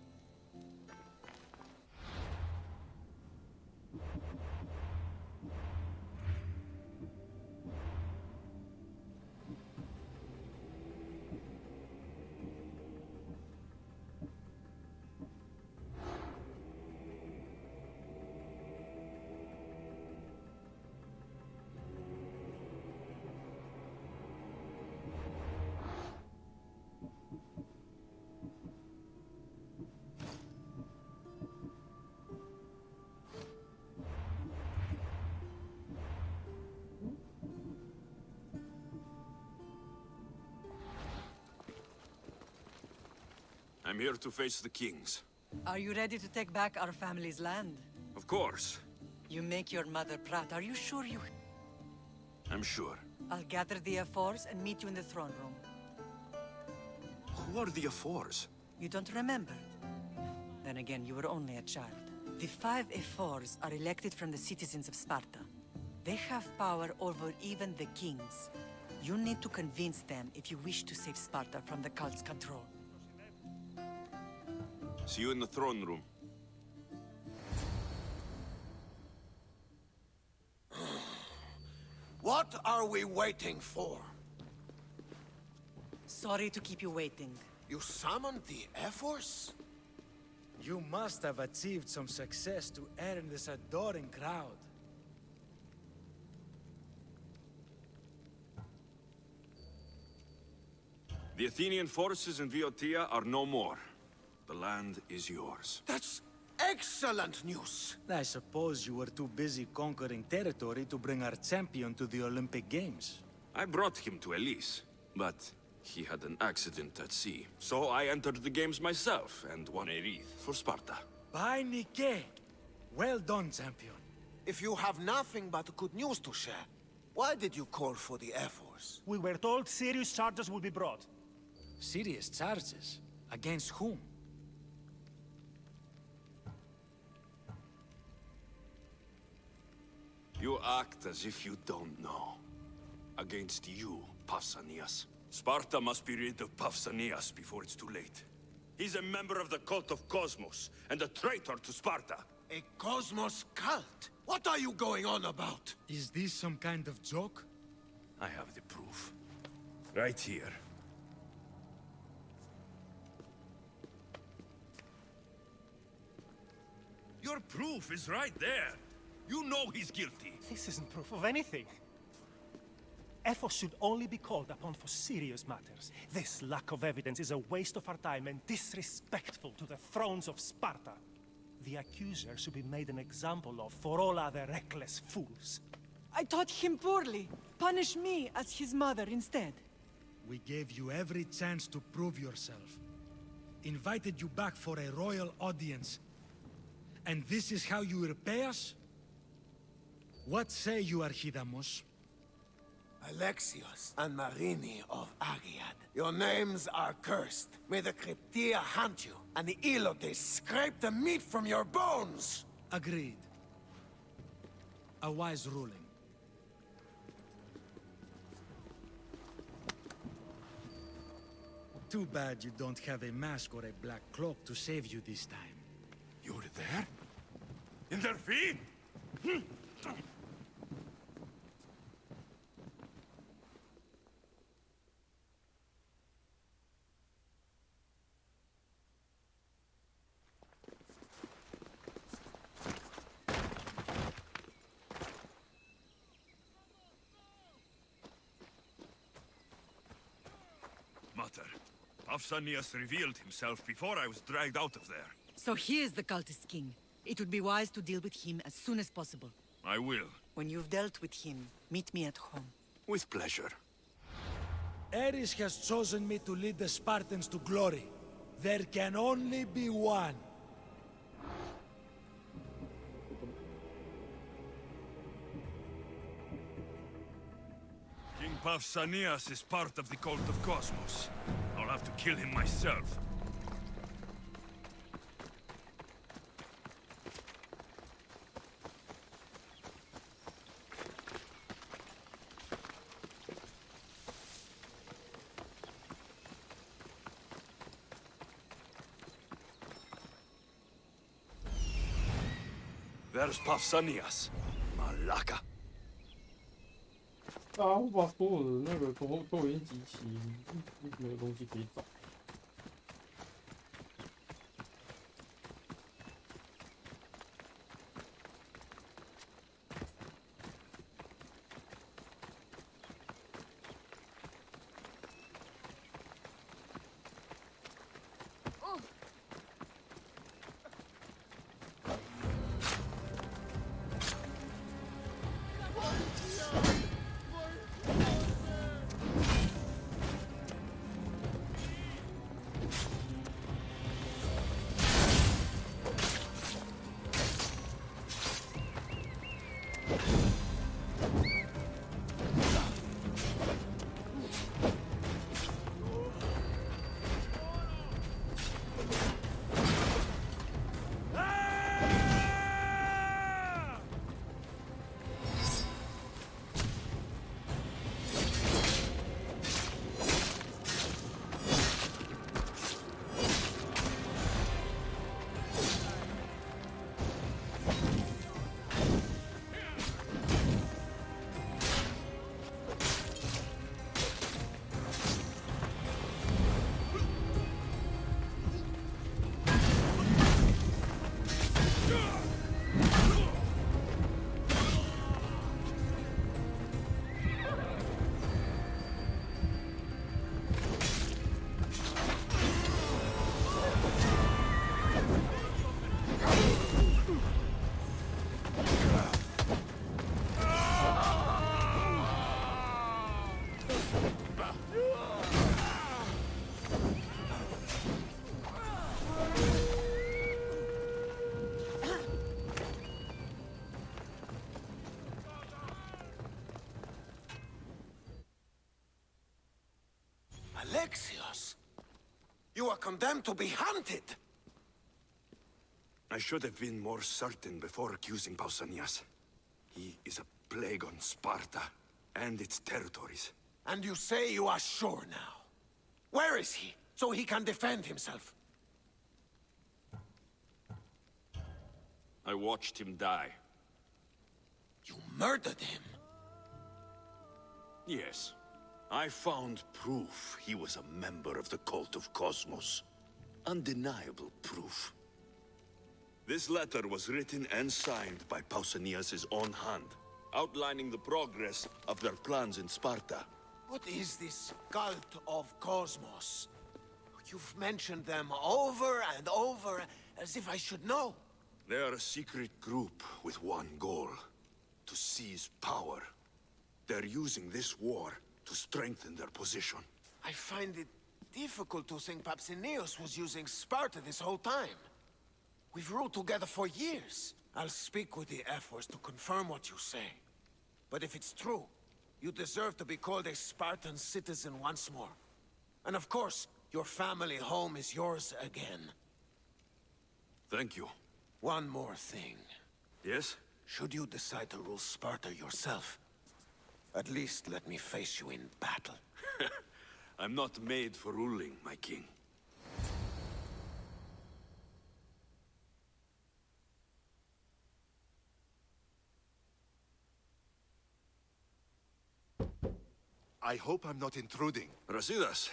I'm here to face the kings. Are you ready to take back our family's land? Of course. You make your mother proud. Are you sure you... I'm sure. I'll gather the F4s and meet you in the throne room. Who are the F4s? You don't remember? Then again, you were only a child. The 5 F4s are elected from the citizens of Sparta. They have power over even the kings. You need to convince them if you wish to save Sparta from the cult's control. See you in the throne room. What are we waiting for? Sorry to keep you waiting. You summoned the Air Force? You must have achieved some success to earn this adoring crowd. The Athenian forces in Viotia are no more. The land is yours. That's excellent news! I suppose you were too busy conquering territory to bring our champion to the Olympic Games. I brought him to Elise, but he had an accident at sea. So I entered the games myself and won a wreath for Sparta. By Nike! Well done, champion. If you have nothing but good news to share, why did you call for the Air Force? We were told serious charges would be brought. Serious charges? Against whom? You act as if you don't know. Against you, Pausanias. Sparta must be rid of Pausanias before it's too late. He's a member of the cult of Cosmos, and a traitor to Sparta. A Cosmos cult? What are you going on about? Is this some kind of joke? I have the proof. Right here. Your proof is right there. You know he's guilty. This isn't proof of anything. Efforts should only be called upon for serious matters. This lack of evidence is a waste of our time and disrespectful to the thrones of Sparta. The accuser should be made an example of for all other reckless fools. I taught him poorly. Punish me as his mother instead. We gave you every chance to prove yourself. Invited you back for a royal audience. And this is how you repay us? What say you, Archidamos? Alexios and Marini of Agiad. Your names are cursed. May the Cryptia hunt you, and the Elotes scrape the meat from your bones! Agreed. A wise ruling. Too bad you don't have a mask or a black cloak to save you this time. You were there? In their feet? Mater, Pausanias revealed himself before I was dragged out of there. So he is the cultist king. It would be wise to deal with him as soon as possible. I will. When you've dealt with him, meet me at home. With pleasure. Ares has chosen me to lead the Spartans to glory. There can only be one. King Pausanias is part of the cult of Cosmos. I'll have to kill him myself. There's Pausanias. Malaka. 啊，我把所有的那个都已经集齐，没有东西可以找。Alexios! You are condemned to be hunted! I should have been more certain before accusing Pausanias. He is a plague on Sparta and its territories. And you say you are sure now? Where is he, so he can defend himself? I watched him die. You murdered him? Yes. I found proof he was a member of the cult of Cosmos. Undeniable proof. This letter was written and signed by Pausanias' own hand, outlining the progress of their plans in Sparta. What is this cult of Cosmos? You've mentioned them over and over, as if I should know. They are a secret group with one goal: to seize power. They're using this war to strengthen their position. I find it difficult to think Papsinios was using Sparta this whole time. We've ruled together for years. I'll speak with the F-Force to confirm what you say. But if it's true, you deserve to be called a Spartan citizen once more. And of course, your family home is yours again. Thank you. One more thing. Yes? Should you decide to rule Sparta yourself, at least let me face you in battle. I'm not made for ruling, my king. I hope I'm not intruding. Rasidas,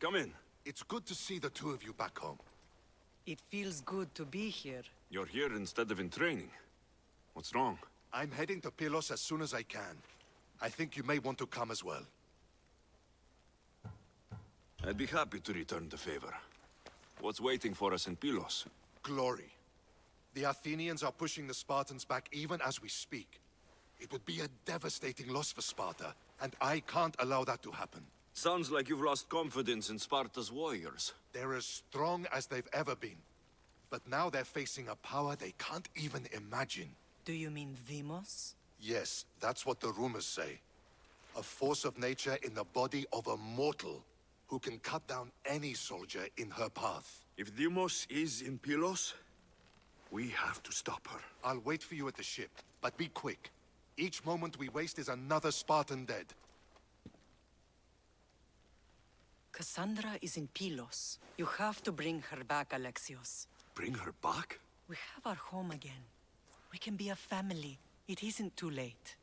come in. It's good to see the two of you back home. It feels good to be here. You're here instead of in training. What's wrong? I'm heading to Pylos as soon as I can. I think you may want to come as well. I'd be happy to return the favor. What's waiting for us in Pylos? Glory. The Athenians are pushing the Spartans back even as we speak. It would be a devastating loss for Sparta, and I can't allow that to happen. Sounds like you've lost confidence in Sparta's warriors. They're as strong as they've ever been. But now they're facing a power they can't even imagine. Do you mean Demos? Yes, that's what the rumors say. A force of nature in the body of a mortal who can cut down any soldier in her path. If Demos is in Pylos, we have to stop her. I'll wait for you at the ship, but be quick. Each moment we waste is another Spartan dead. Cassandra is in Pylos. You have to bring her back, Alexios. Bring her back? We have our home again. We can be a family. It isn't too late.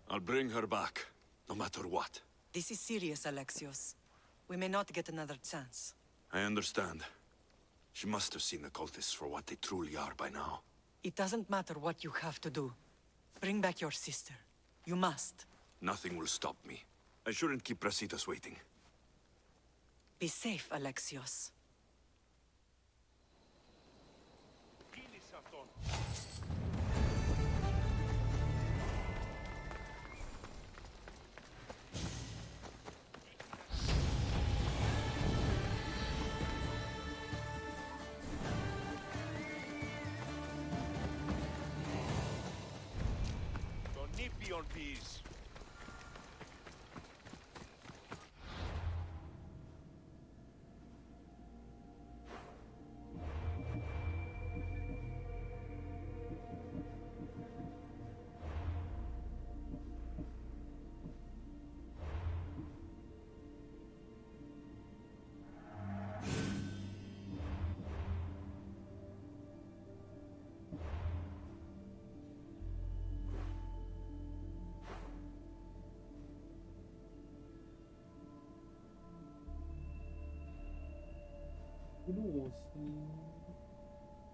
I'll bring her back, no matter what. This is serious, Alexios. We may not get another chance. I understand. She must have seen the cultists for what they truly are by now. It doesn't matter what you have to do. Bring back your sister. You must. Nothing will stop me. I shouldn't keep Brasidas waiting. Be safe, Alexios. On peas.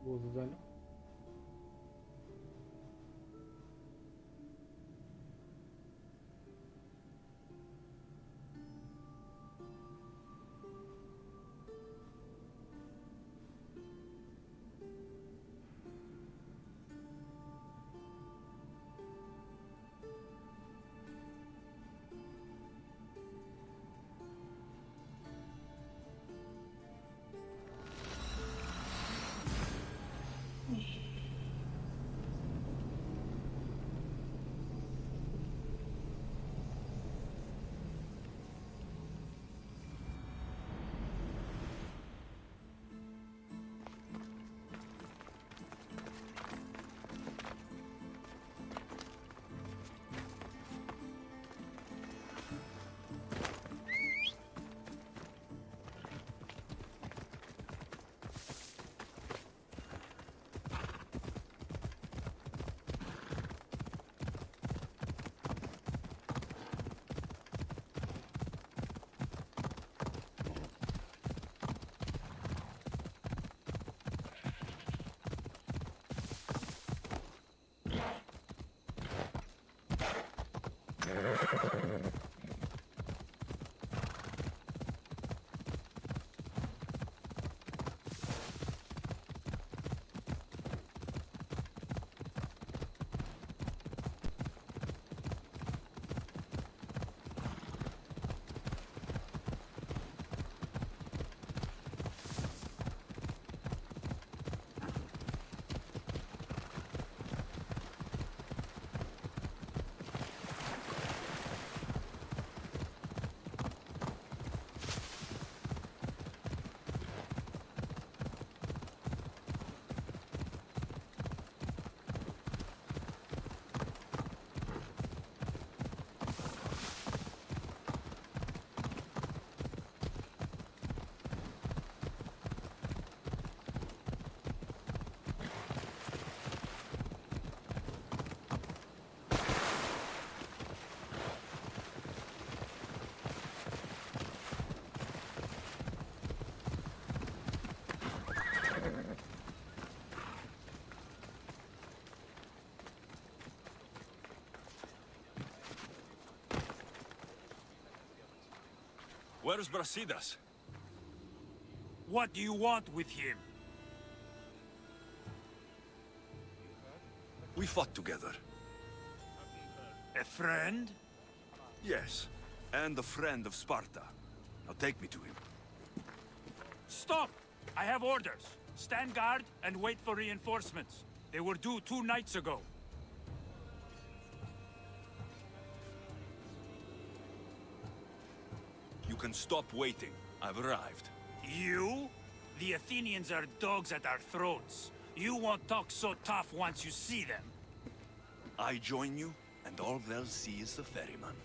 我是在哪？ Where's Brasidas? What do you want with him? We fought together. A friend? Yes, and a friend of Sparta. Now take me to him. Stop! I have orders. Stand guard and wait for reinforcements. They were due 2 nights ago. You can stop waiting. I've arrived. You? The Athenians are dogs at our throats. You won't talk so tough once you see them. I join you, and all they'll see is the ferryman.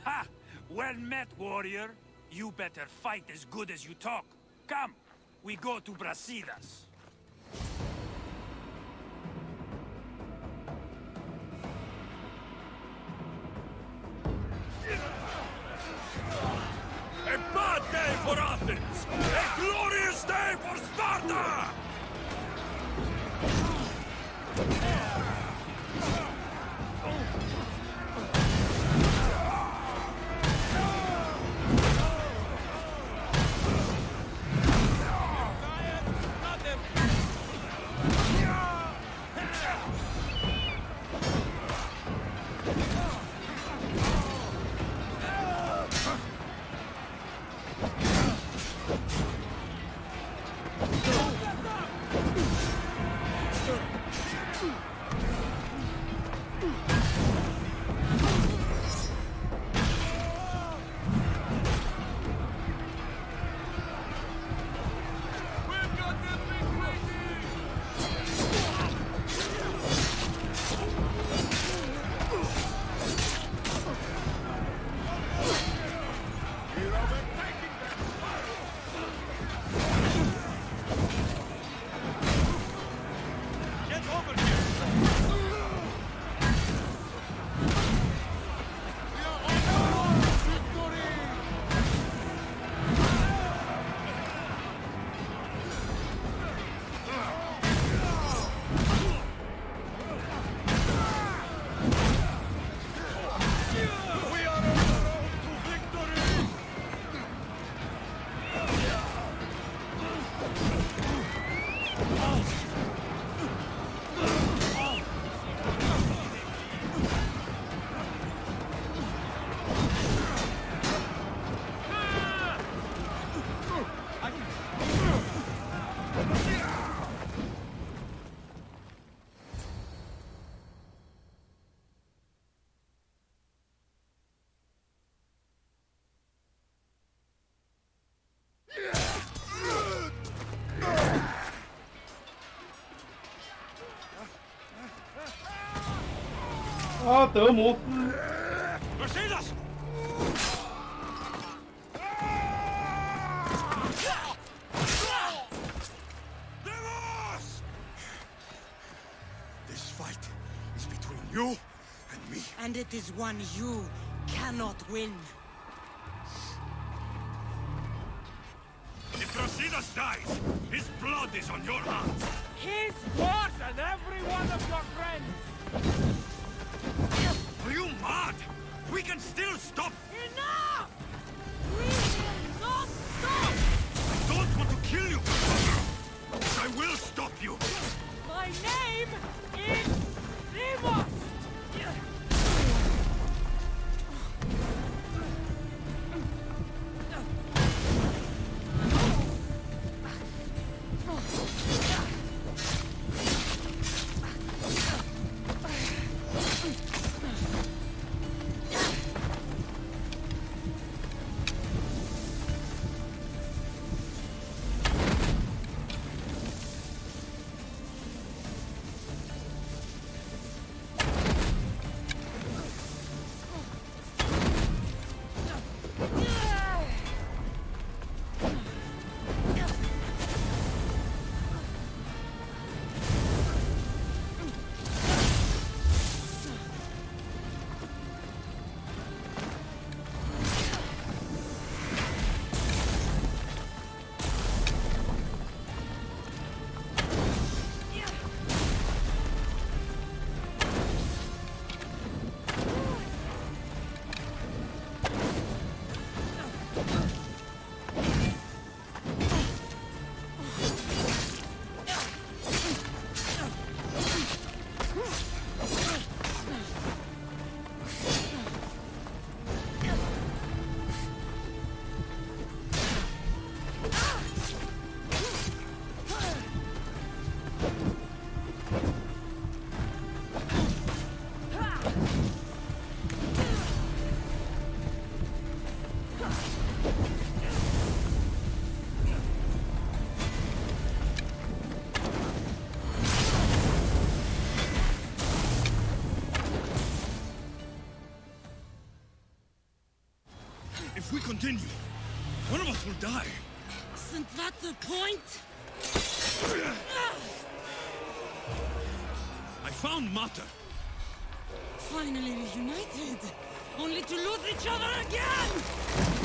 Ha! Well met, warrior. You better fight as good as you talk. Come, we go to Brasidas. A bad day for Athens! A glorious day for Sparta!阿德摩斯。Brasidas! This fight is between you and me. And it is one you cannot win. If Brasidas dies, his blood is on your hands. He's worse than every one of your friends! Are you mad? We can still stop! Enough! We will not stop! I don't want to kill you, brother! But I will stop you! My name is Rivos! we continue, one of us will die. Isn't that the point? I found Mater. Finally reunited, only to lose each other again!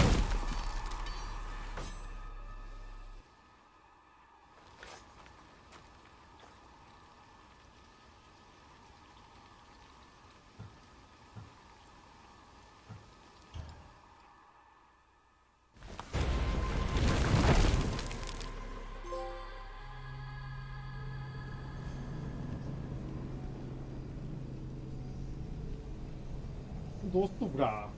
多速啦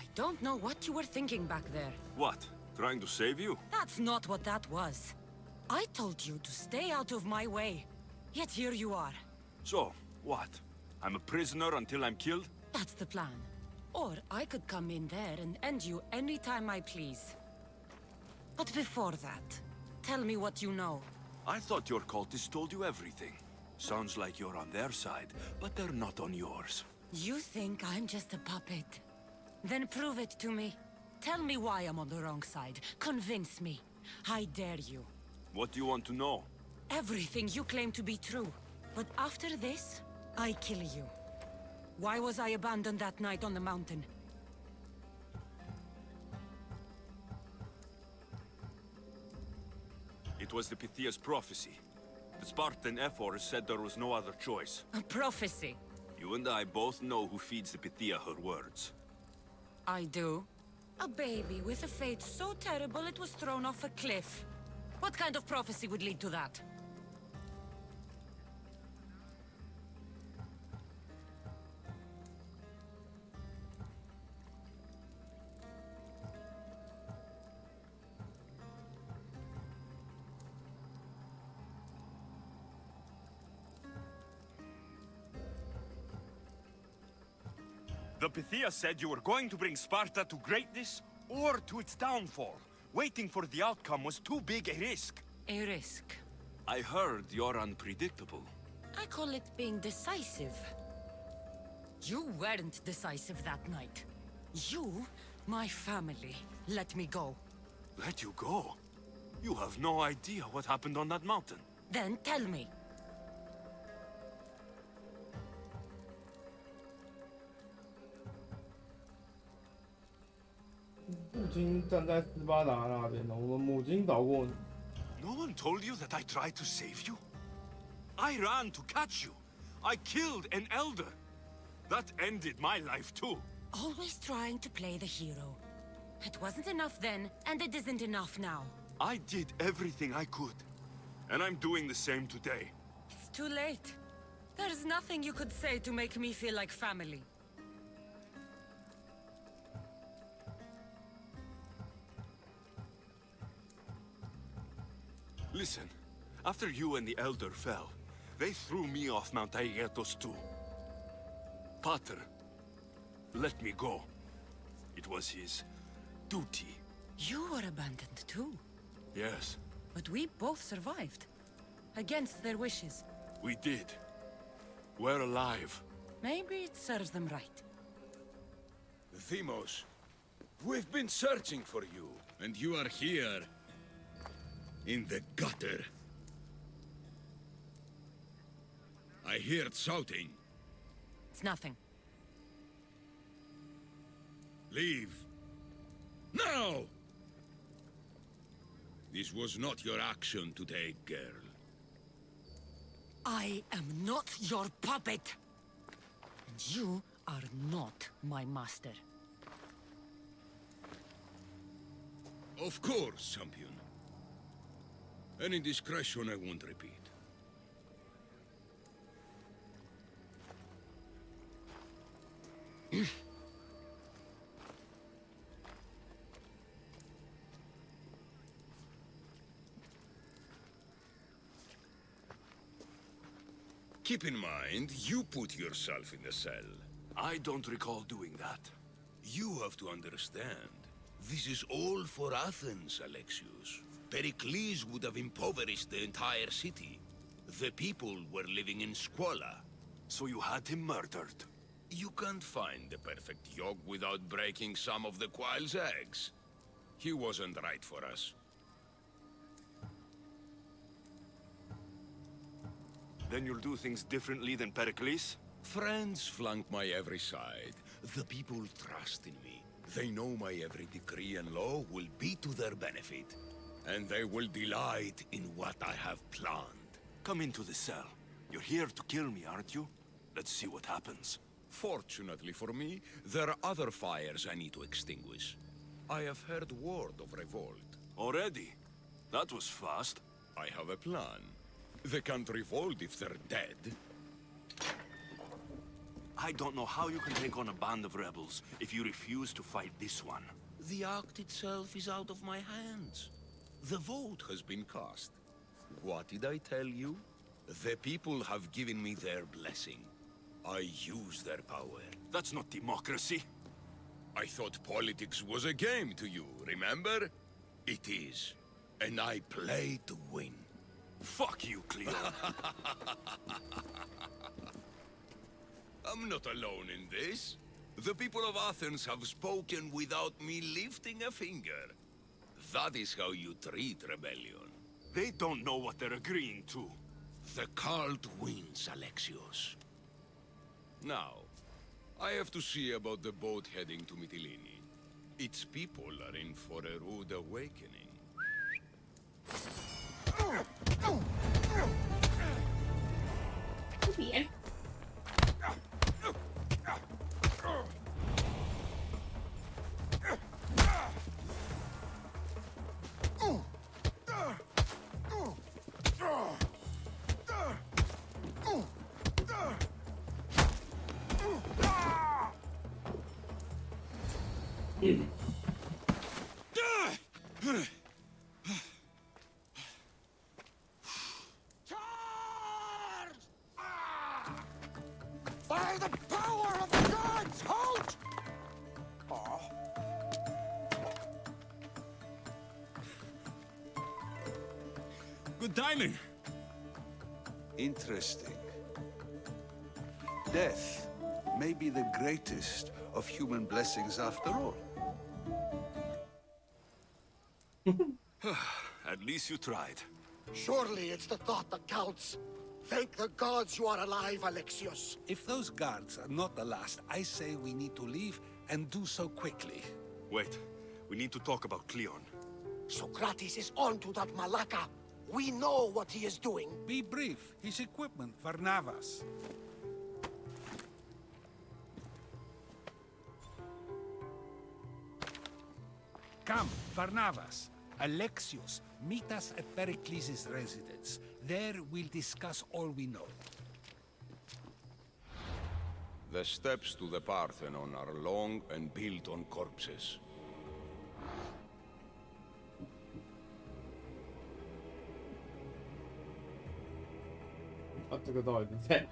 ！I don't know what you were thinking back there. What? Trying to save you? That's not what that was. I told you to stay out of my way. Yet here you are. So, what? I'm a prisoner until I'm killed? That's the plan. Or I could come in there and end you anytime I please. But before that, tell me what you know. I thought your cultists told you everything. Sounds like you're on their side, but they're not on yours. You think I'm just a puppet? Then prove it to me. Tell me why I'm on the wrong side. Convince me. I dare you. What do you want to know? Everything you claim to be true. But after this, I kill you. Why was I abandoned that night on the mountain? It was the Pythia's prophecy. The Spartan Ephor said there was no other choice. A prophecy? You and I both know who feeds the Pythia her words. I do. A baby with a fate so terrible it was thrown off a cliff. What kind of prophecy would lead to that? The Pythia said you were going to bring Sparta to greatness or to its downfall. Waiting for the outcome was too big a risk. A risk? I heard you're unpredictable. I call it being decisive. You weren't decisive that night. You, my family, let me go. Let you go? You have no idea what happened on that mountain. Then tell me. No one told you that I tried to save you? I ran to catch you. I killed an elder. That ended my life too. Always trying to play the hero. It wasn't enough then, and it isn't enough now. I did everything I could. And I'm doing the same today. It's too late. There's nothing you could say to make me feel like family. Listen, after you and the Elder fell, they threw me off Mount Aegetos too. Pater let me go. It was his duty. You were abandoned too. Yes. But we both survived. Against their wishes. We did. We're alive. Maybe it serves them right. Themos, we've been searching for you, and you are here. In the gutter. I heard shouting. It's nothing. Leave. Now! This was not your action today, girl. I am not your puppet. And you are not my master. Of course, champion. Any indiscretion I won't repeat. Keep in mind, you put yourself in the cell. I don't recall doing that. You have to understand. This is all for Athens, Alexios. Pericles would have impoverished the entire city. The people were living in squalor. So you had him murdered? You can't find the perfect yolk without breaking some of the quail's eggs. He wasn't right for us. Then you'll do things differently than Pericles? Friends flank my every side. The people trust in me. They know my every decree and law will be to their benefit. And they will delight in what I have planned. Come into the cell. You're here to kill me, aren't you? Let's see what happens. Fortunately for me, there are other fires I need to extinguish. I have heard word of revolt. Already? That was fast. I have a plan. They can't revolt if they're dead. I don't know how you can take on a band of rebels if you refuse to fight this one. The act itself is out of my hands. The vote has been cast. What did I tell you? The people have given me their blessing. I use their power. That's not democracy. I thought politics was a game to you, remember? It is. And I play to win. Fuck you, Cleon. I'm not alone in this. The people of Athens have spoken without me lifting a finger. That is how you treat rebellion. They don't know what they're agreeing to. The cult wins, Alexios. Now, I have to see about the boat heading to Mytilene. Its people are in for a rude awakening. Bien. By the power of the gods, halt! Good timing. Interesting. Death may be the greatest of human blessings after all. At least you tried. Surely it's the thought that counts. Thank the gods you are alive, Alexios. If those guards are not the last, I say we need to leave and do so quickly. Wait, we need to talk about Cleon. Socrates is on to that Malaka. We know what he is doing. Be brief. His equipment, Varnavas. Come, Varnavas. Alexios, meet us at Pericles' residence. There we'll discuss all we know. The steps to the Parthenon are long and built on corpses.这个到底在？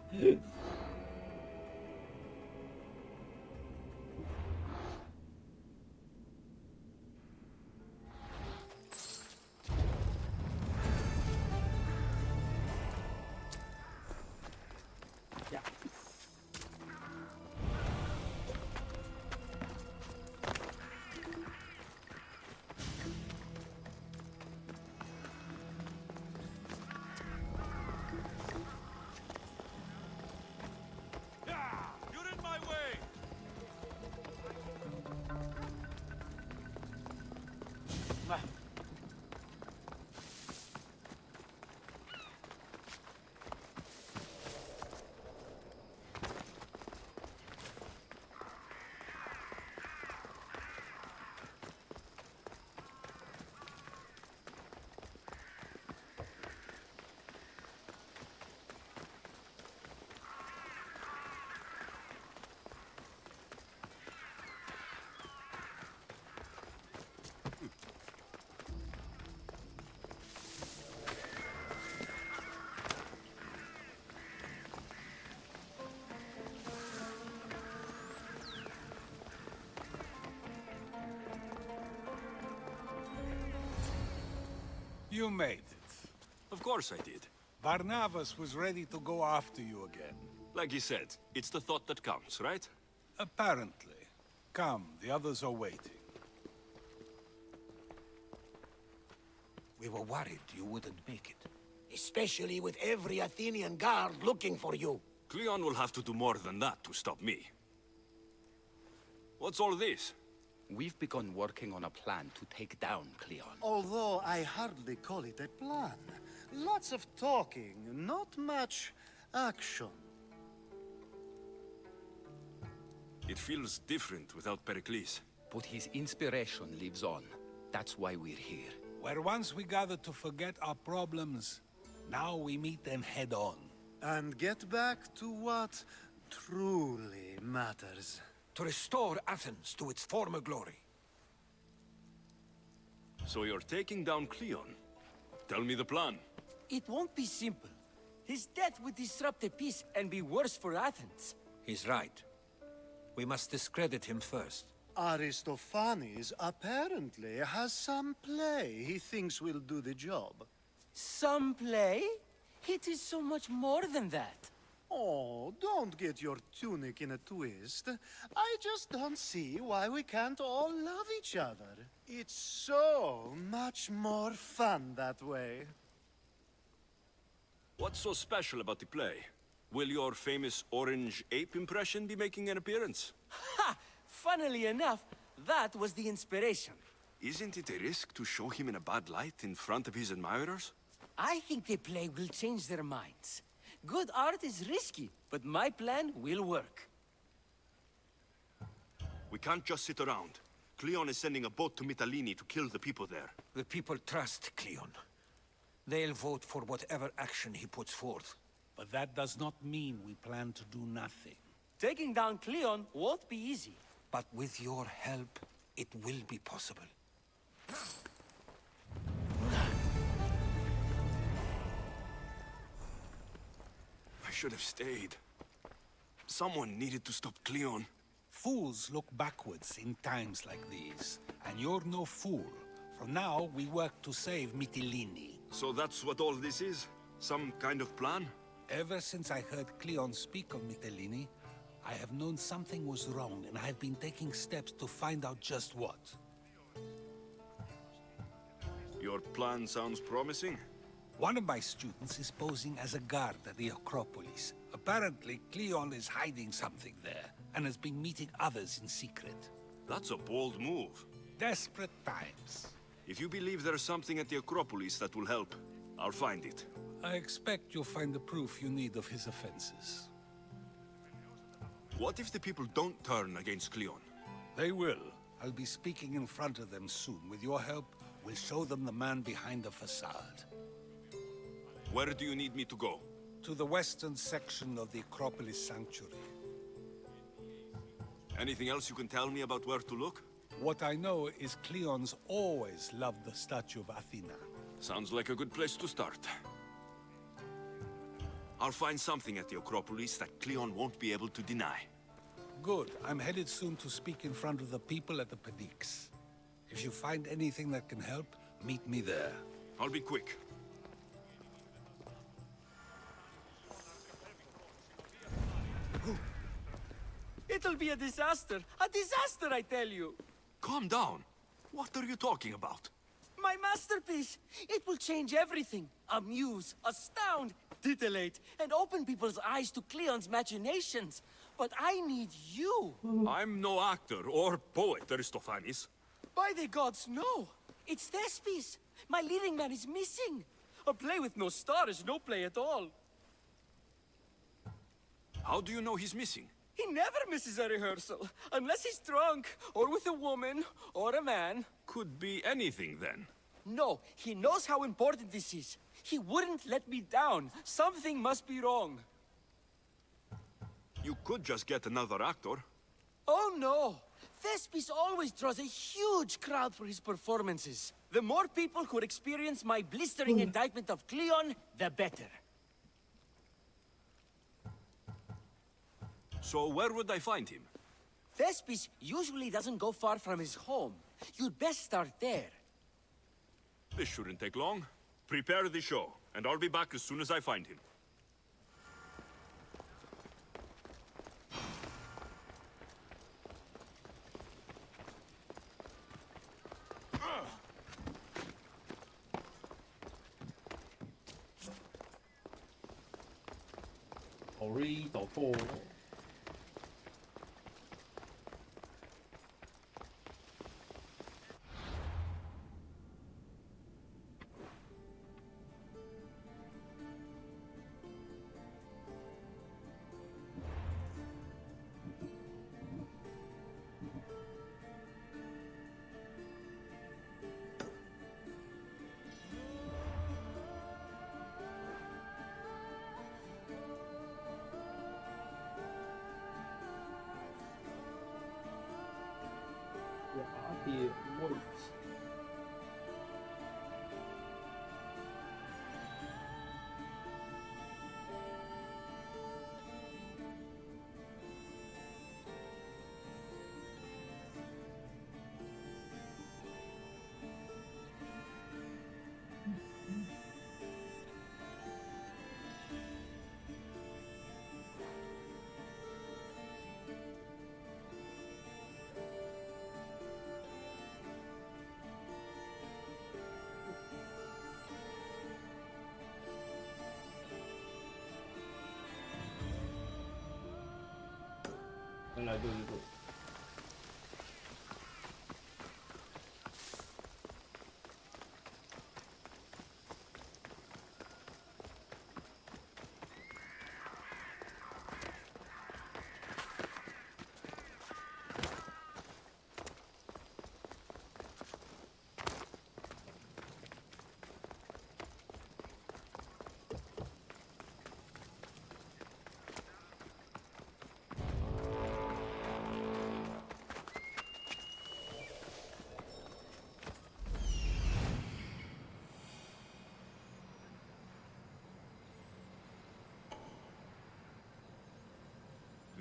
You made it. Of course I did. Barnabas was ready to go after you again. Like he said, it's the thought that counts, right? Apparently. Come, the others are waiting. We were worried you wouldn't make it. Especially with every Athenian guard looking for you. Cleon will have to do more than that to stop me. What's all this? We've begun working on a plan to take down Cleon. Although I hardly call it a plan. Lots of talking, not much action. It feels different without Pericles. But his inspiration lives on. That's why we're here. Where once we gathered to forget our problems, now we meet them head on. And get back to what truly matters. To restore Athens to its former glory. So you're taking down Cleon? Tell me the plan. It won't be simple. His death would disrupt the peace and be worse for Athens. He's right. We must discredit him first. Aristophanes apparently has some play he thinks will do the job. Some play? It is so much more than that. Oh, don't get your tunic in a twist. I just don't see why we can't all love each other. It's so much more fun that way. What's so special about the play? Will your famous orange ape impression be making an appearance? Ha! Funnily enough, that was the inspiration. Isn't it a risk to show him in a bad light in front of his admirers? I think the play will change their minds. Good art is risky, but my plan will work. We can't just sit around. Cleon is sending a boat to Mytilene to kill the people there. The people trust Cleon. They'll vote for whatever action he puts forth. But that does not mean we plan to do nothing. Taking down Cleon won't be easy. But with your help, it will be possible. I should have stayed. Someone needed to stop Cleon. Fools look backwards in times like these. And you're no fool. From now, we work to save Mytilene. So that's what all this is? Some kind of plan? Ever since I heard Cleon speak of Mytilene, I have known something was wrong, and I have been taking steps to find out just what. Your plan sounds promising. One of my students is posing as a guard at the Acropolis. Apparently, Cleon is hiding something there, and has been meeting others in secret. That's a bold move. Desperate times. If you believe there's something at the Acropolis that will help, I'll find it. I expect you'll find the proof you need of his offenses. What if the people don't turn against Cleon? They will. I'll be speaking in front of them soon. With your help, we'll show them the man behind the facade. Where do you need me to go? To the western section of the Acropolis Sanctuary. Anything else you can tell me about where to look? What I know is Cleon's always loved the statue of Athena. Sounds like a good place to start. I'll find something at the Acropolis that Cleon won't be able to deny. Good. I'm headed soon to speak in front of the people at the Pedix. If you find anything that can help, meet me there. I'll be quick. It'll be a disaster! A disaster, I tell you! Calm down. What are you talking about? My masterpiece! It will change everything. Amuse, astound, titillate, and open people's eyes to Cleon's machinations. But I need you! I'm no actor or poet, Aristophanes. By the gods, no! It's Thespis! My leading man is missing! A play with no star is no play at all. How do you know he's missing? He never misses a rehearsal, unless he's drunk, or with a woman, or a man. Could be anything, then. No, he knows how important this is. He wouldn't let me down. Something must be wrong. You could just get another actor. Oh, no. Thespis always draws a huge crowd for his performances. The more people who experience my blistering indictment of Cleon, the better. So where would I find him? Thespis usually doesn't go far from his home. You'd best start there. This shouldn't take long. Prepare the show, and I'll be back as soon as I find him. Sorry，找错。雅典位置。原来就是这。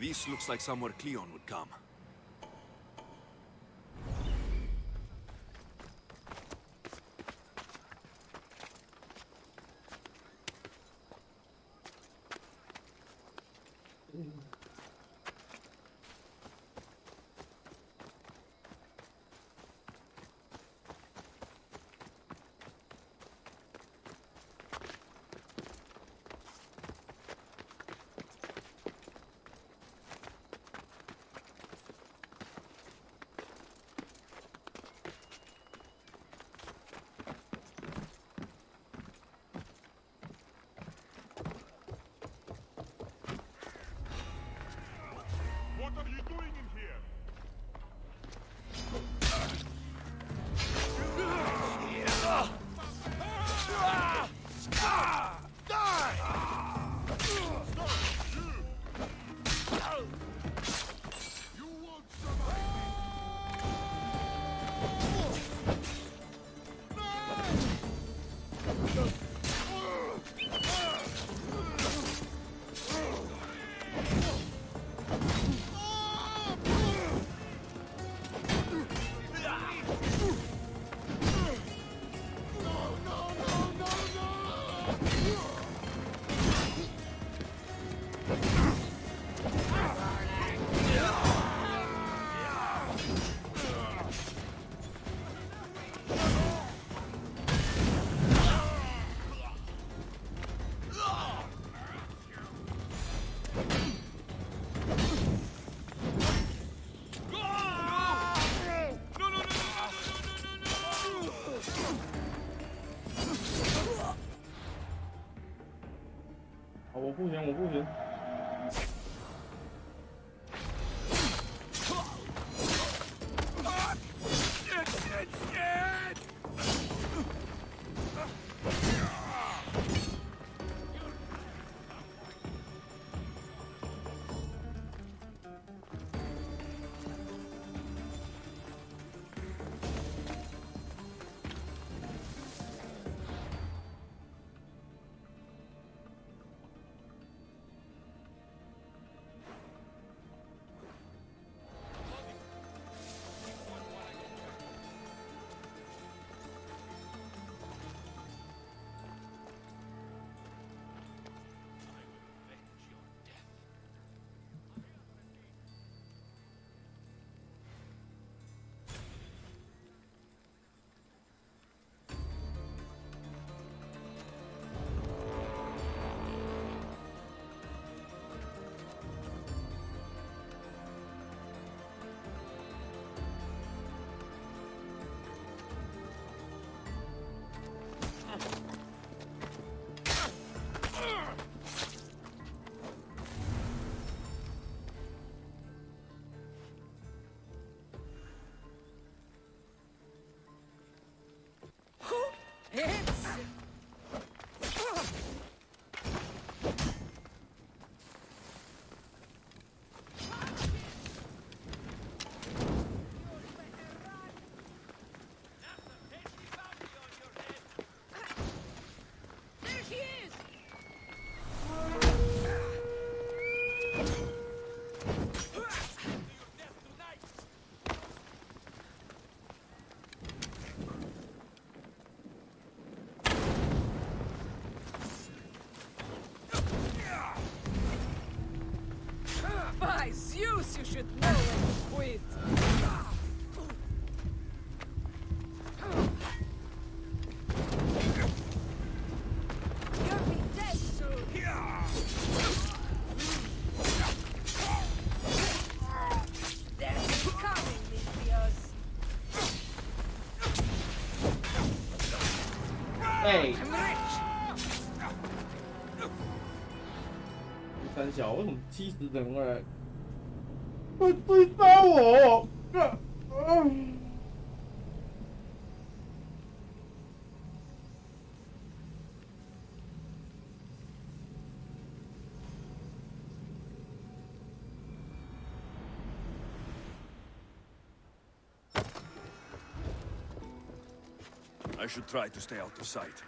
This looks like somewhere Cleon would come. What are you doing in here?我不行，我不行。should know and quit. You'll be dead soon. Death is coming, Nipios. Hey. I'm rich. 三小，为什么70人过来？会追杀我！I should try to stay out of sight.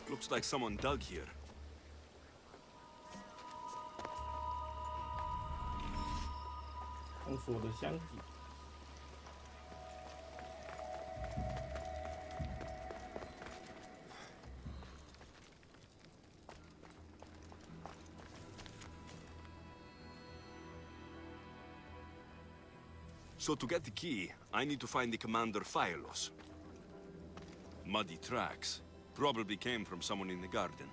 Looks like someone dug here. 封锁的箱体。So to get the key, I need to find the commander Phylos. Muddy tracks. Probably came from someone in the garden.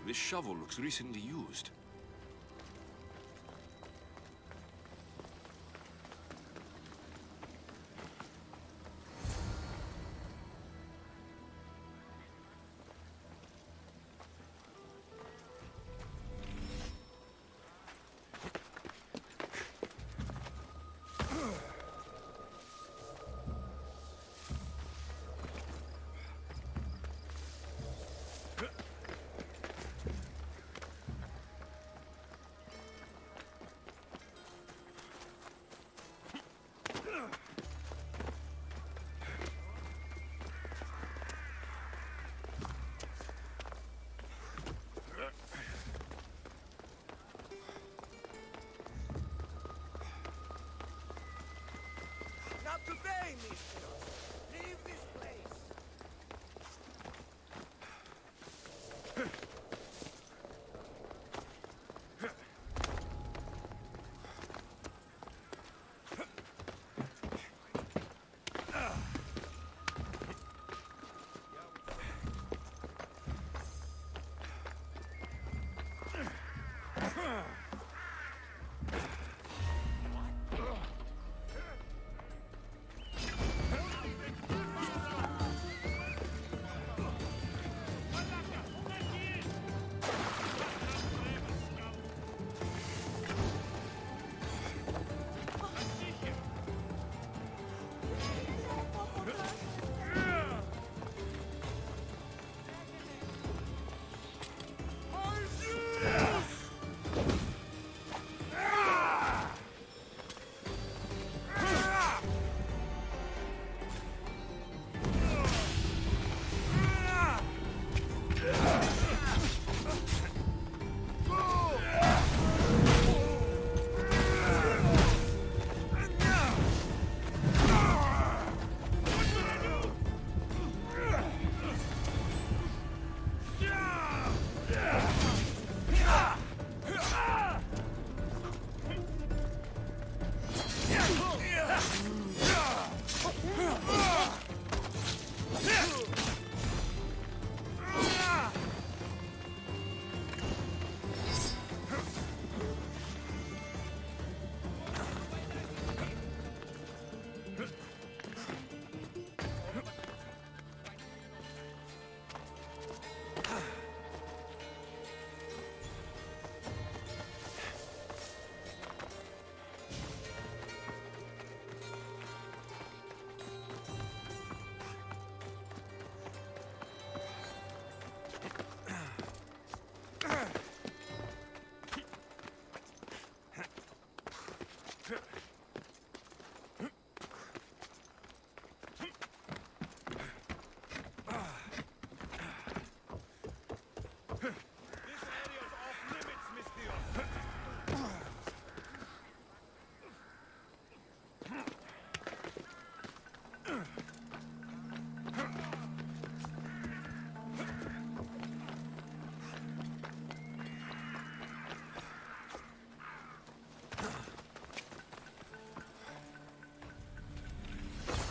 This shovel looks recently used.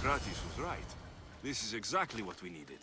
Kratis was right. This is exactly what we needed.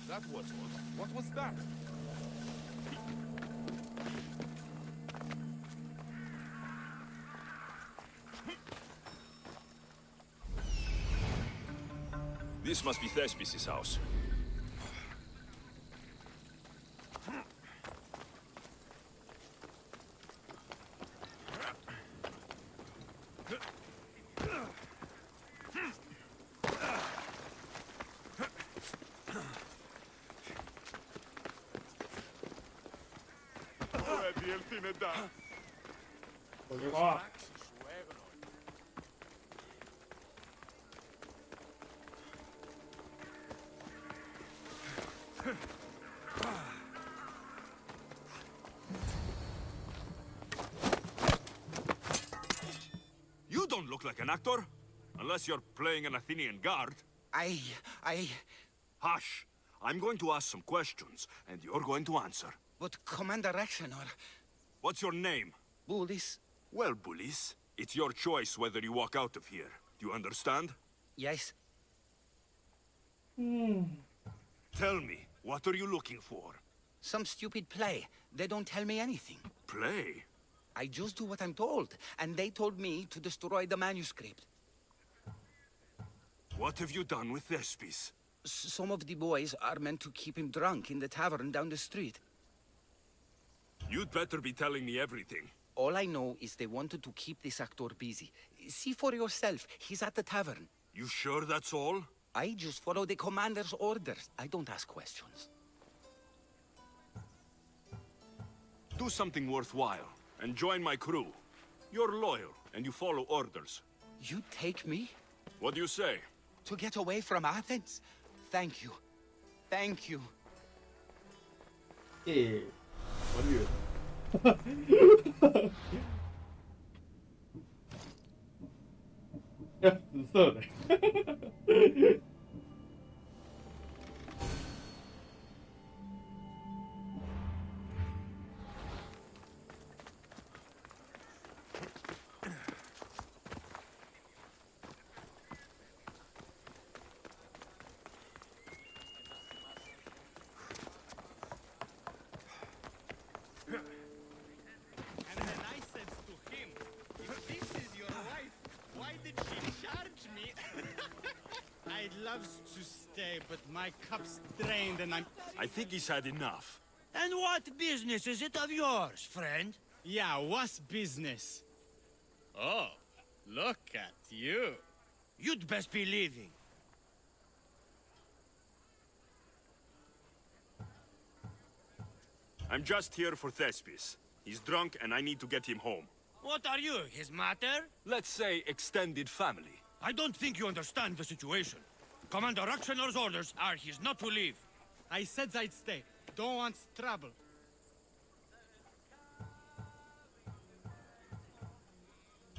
That was odd. What was that? This must be Thespis' house. You don't look like an actor, unless you're playing an Athenian guard. I... Hush! I'm going to ask some questions, and you're going to answer. But Commander Rexenor... What's your name? Bullis. Well, Bullis, it's your choice whether you walk out of here. Do you understand? Yes. Tell me, what are you looking for? Some stupid play. They don't tell me anything. Play? I just do what I'm told, and they told me to destroy the manuscript. What have you done with Thespis? Some of the boys are meant to keep him drunk in the tavern down the street. You'd better be telling me everything. All I know is they wanted to keep this actor busy. See for yourself, he's at the tavern. You sure that's all? I just follow the commander's orders. I don't ask questions. Do something worthwhile, and join my crew. You're loyal, and you follow orders. You take me? What do you say? To get away from Athens? Thank you. Thank you. Hey, what are you? Yeah, 紫色的。To stay, but my cup's drained and I think he's had enough. And what business is it of yours, friend? Yeah, what's business? Oh, look at you. You'd best be leaving. I'm just here for Thespis. He's drunk and I need to get him home. What are you, his mater? Let's say extended family. I don't think you understand the situation. Commander Rexenor's orders are he's not to leave. I said I'd stay. Don't want trouble.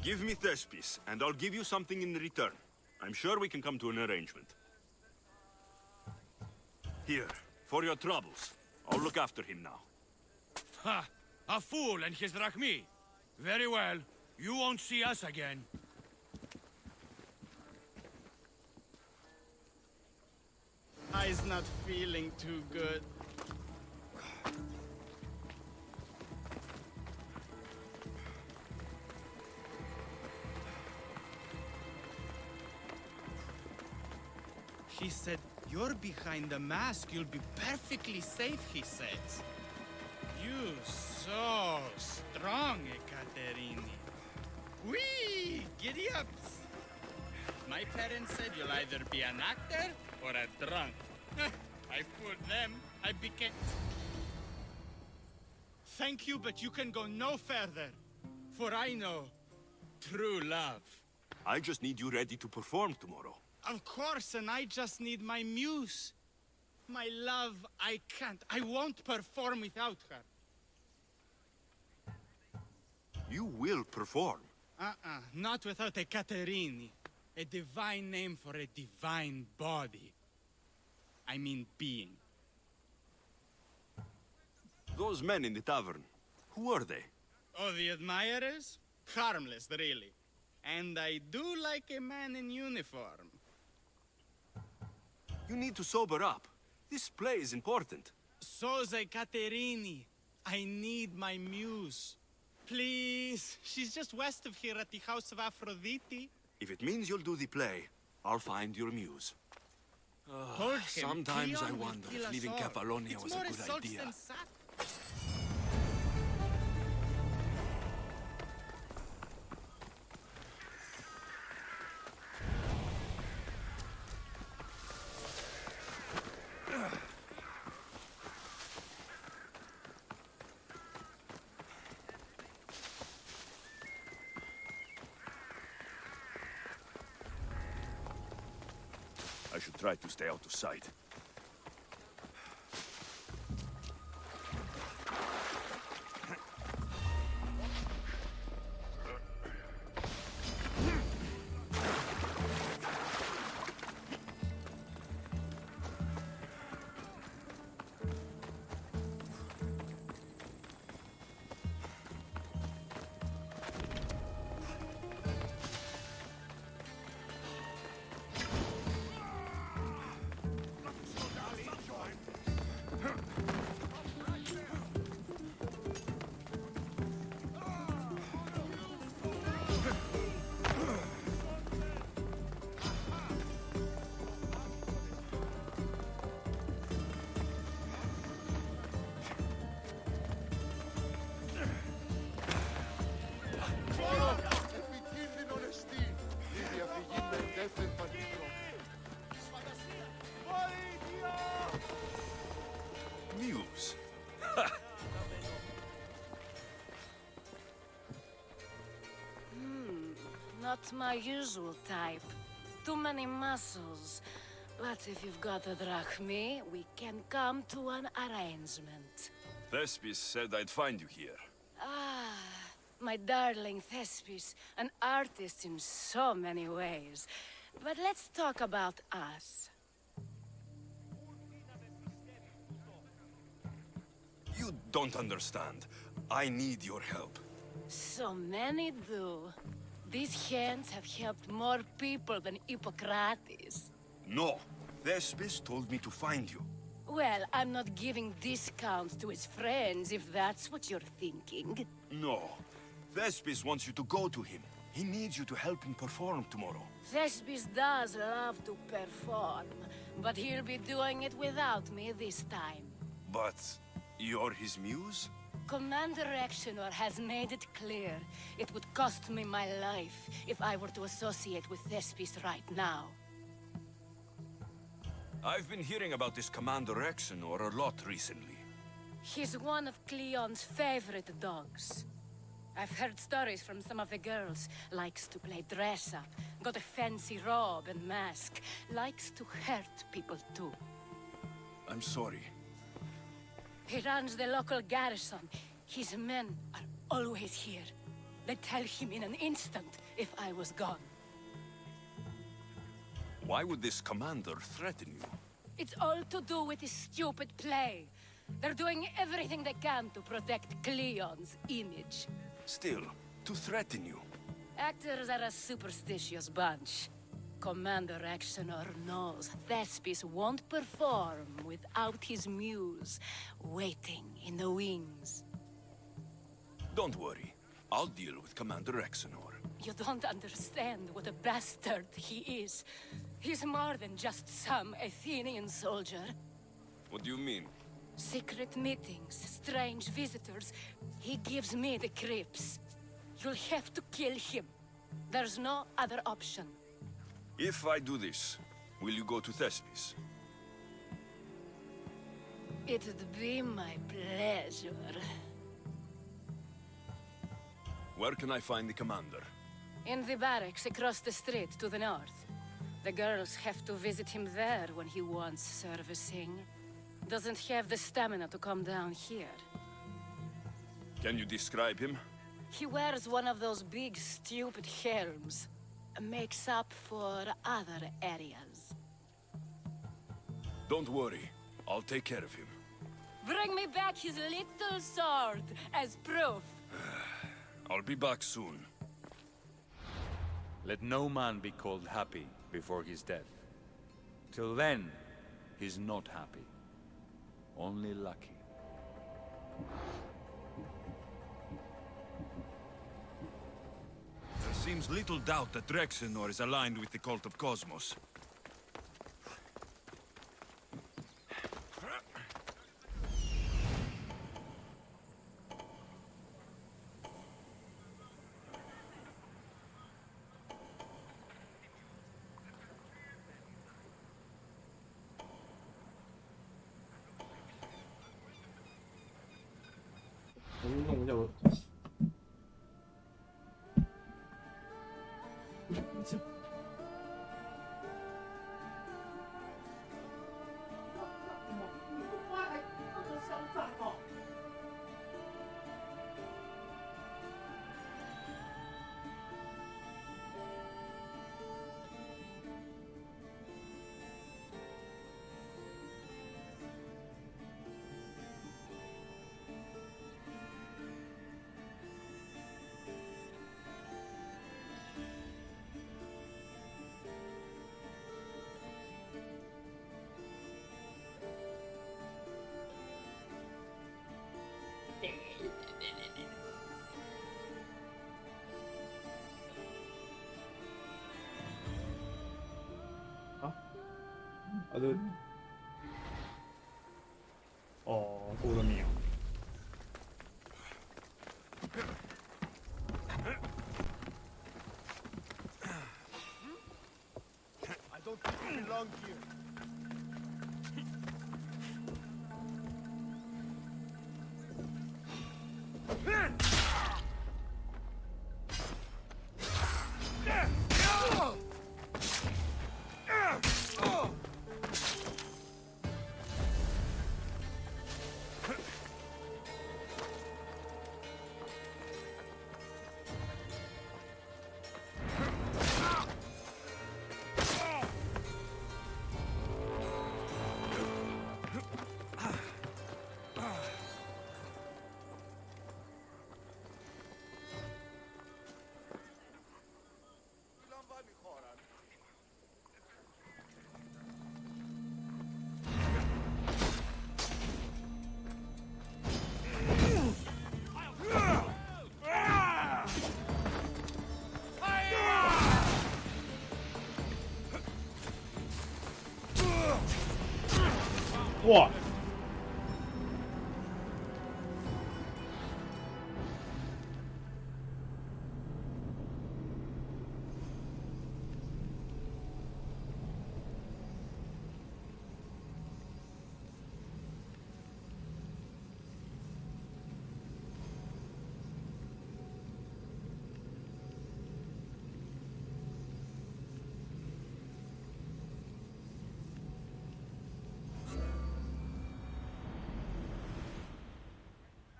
Give me Thespis, and I'll give you something in return. I'm sure we can come to an arrangement. Here, for your troubles. I'll look after him now. Ha! A fool and his drachmi. Very well. You won't see us again. I's not feeling too good. He said, "You're behind the mask. You'll be perfectly safe," he said. You so strong, Ekaterini. Whee! Giddy up! My parents said you'll either be an actor or a drunk. I fooled them. I became... Thank you, but you can go no further. For I know true love. I just need you ready to perform tomorrow. Of course, and I just need my muse. My love, I can't. I won't perform without her. You will perform. Not without a Caterini. A divine name for a divine body. I mean being. Those men in the tavern, who are they? Oh, the admirers? Harmless, really. And I do like a man in uniform. You need to sober up. This play is important. So's a Caterini. I need my muse. Please, she's just west of here at the House of Aphrodite. If it means you'll do the play, I'll find your muse. Told him, Sometimes I Cleon will wonder kill if us leaving all. Kefalonia It's was a more good assaults idea. than sat- I should try to stay out of sight. Muse. Not my usual type. Too many muscles. But if you've got a drachmi, we can come to an arrangement. Thespis said I'd find you here. Ah, my darling Thespis, an artist in so many ways. But let's talk about us. You don't understand. I need your help. So many do. These hands have helped more people than Hippocrates. No. Thespis told me to find you. Well, I'm not giving discounts to his friends, if that's what you're thinking. No. Thespis wants you to go to him. He needs you to help him perform tomorrow. Thespis does love to perform, but he'll be doing it without me this time. But you're his muse? Commander Exenor has made it clear it would cost me my life if I were to associate with Thespis right now. I've been hearing about this Commander Exenor a lot recently. He's one of Cleon's favorite dogs. I've heard stories from some of the girls. Likes to play dress-up, got a fancy robe and mask. Likes to hurt people too. I'm sorry. He runs the local garrison. His men are always here. They'd tell him in an instant if I was gone. Why would this commander threaten you? It's all to do with his stupid play. They're doing everything they can to protect Cleon's image. Still, to threaten you. Actors are a superstitious bunch. Commander Exenor knows Thespis won't perform without his muse waiting in the wings. Don't worry. I'll deal with Commander Exenor. You don't understand what a bastard he is. He's more than just some Athenian soldier. What do you mean? Secret meetings, strange visitors. He gives me the creeps. You'll have to kill him. There's no other option. If I do this, will you go to Thespis? It'd be my pleasure. Where can I find the commander? In the barracks across the street to the north. The girls have to visit him there when he wants servicing. Doesn't have the stamina to come down here. Can you describe him? He wears one of those big, stupid helms. Makes up for other areas. Don't worry. I'll take care of him. Bring me back his little sword as proof. I'll be back soon. Let no man be called happy before his death. Till then, he's not happy. Only lucky. There seems little doubt that Rexenor is aligned with the cult of Cosmos.过了秒。I don't think we belong here.哇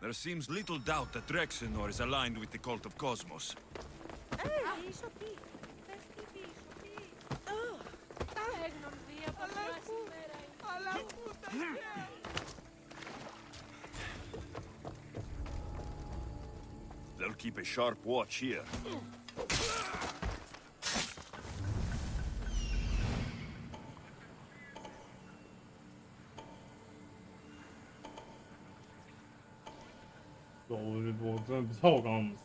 ！There seems little doubt that Rexenor is aligned with the cult of Cosmos. The I'll keep a sharp watch here. 我真的不知道我刚刚怎么死。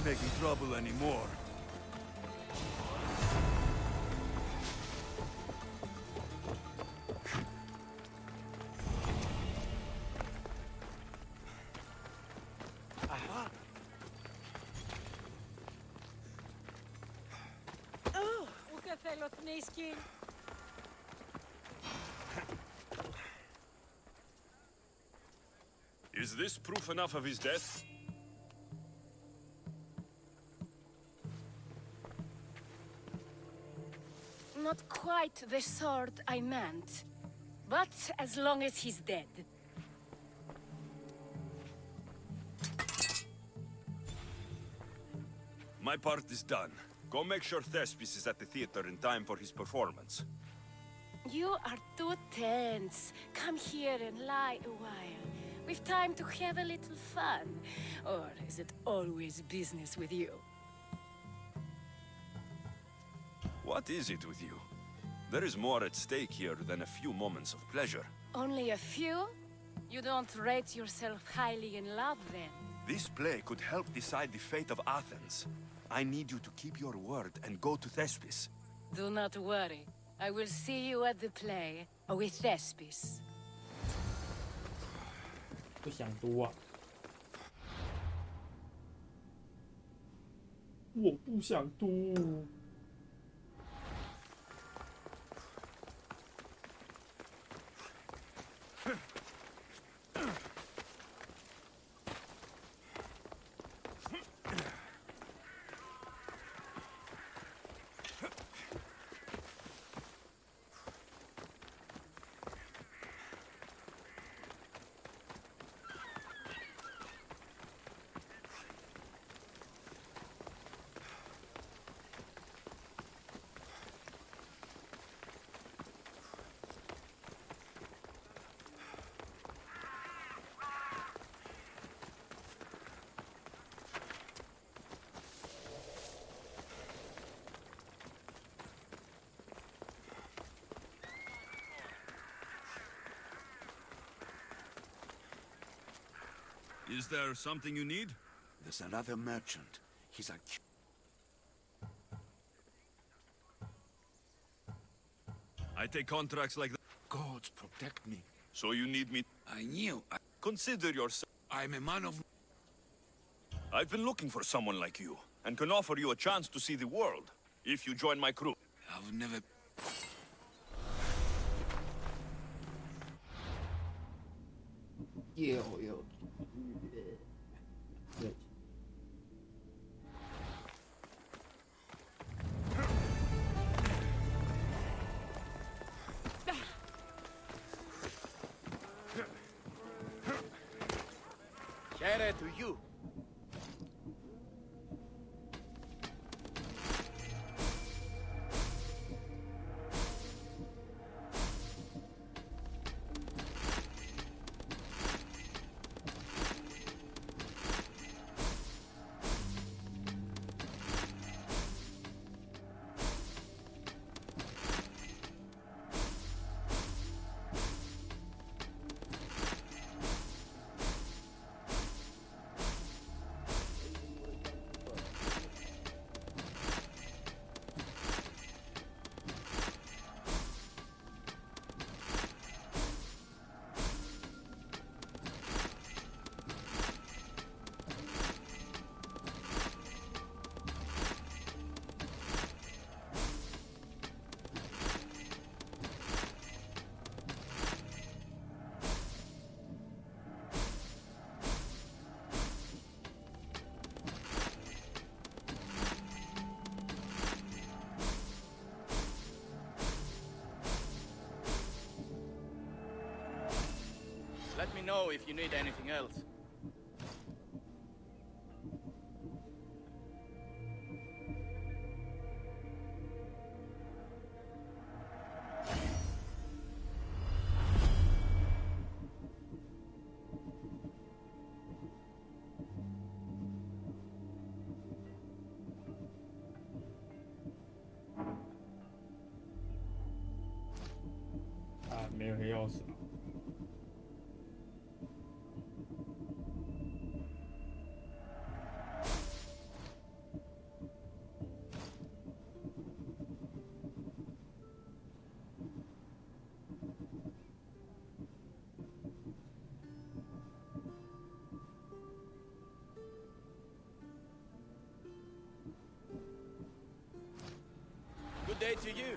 Making trouble anymore. Ούτε θέλω θνίσκει. Is this proof enough of his death? Not quite the sort I meant. But as long as he's dead. My part is done. Go make sure Thespis is at the theater in time for his performance. You are too tense. Come here and lie a while. We've time to have a little fun. Or is it always business with you? What is it with you? There is more at stake here than a few moments of pleasure. Only a few? You don't rate yourself highly in love, then? This play could help decide the fate of Athens. I need you to keep your word and go to Thespis. Do not worry. I will see you at the play with Thespis. 不想多啊！我不想多。Is there something you need? There's another merchant. He's a... I take contracts like that. Gods protect me. So you need me? I knew. Consider yourself. I'm a man of... I've been looking for someone like you, and can offer you a chance to see the world, if you join my crew. I've never... Yo. Share to you. Let me know if you need anything else.没有黑钥匙。Good day to you.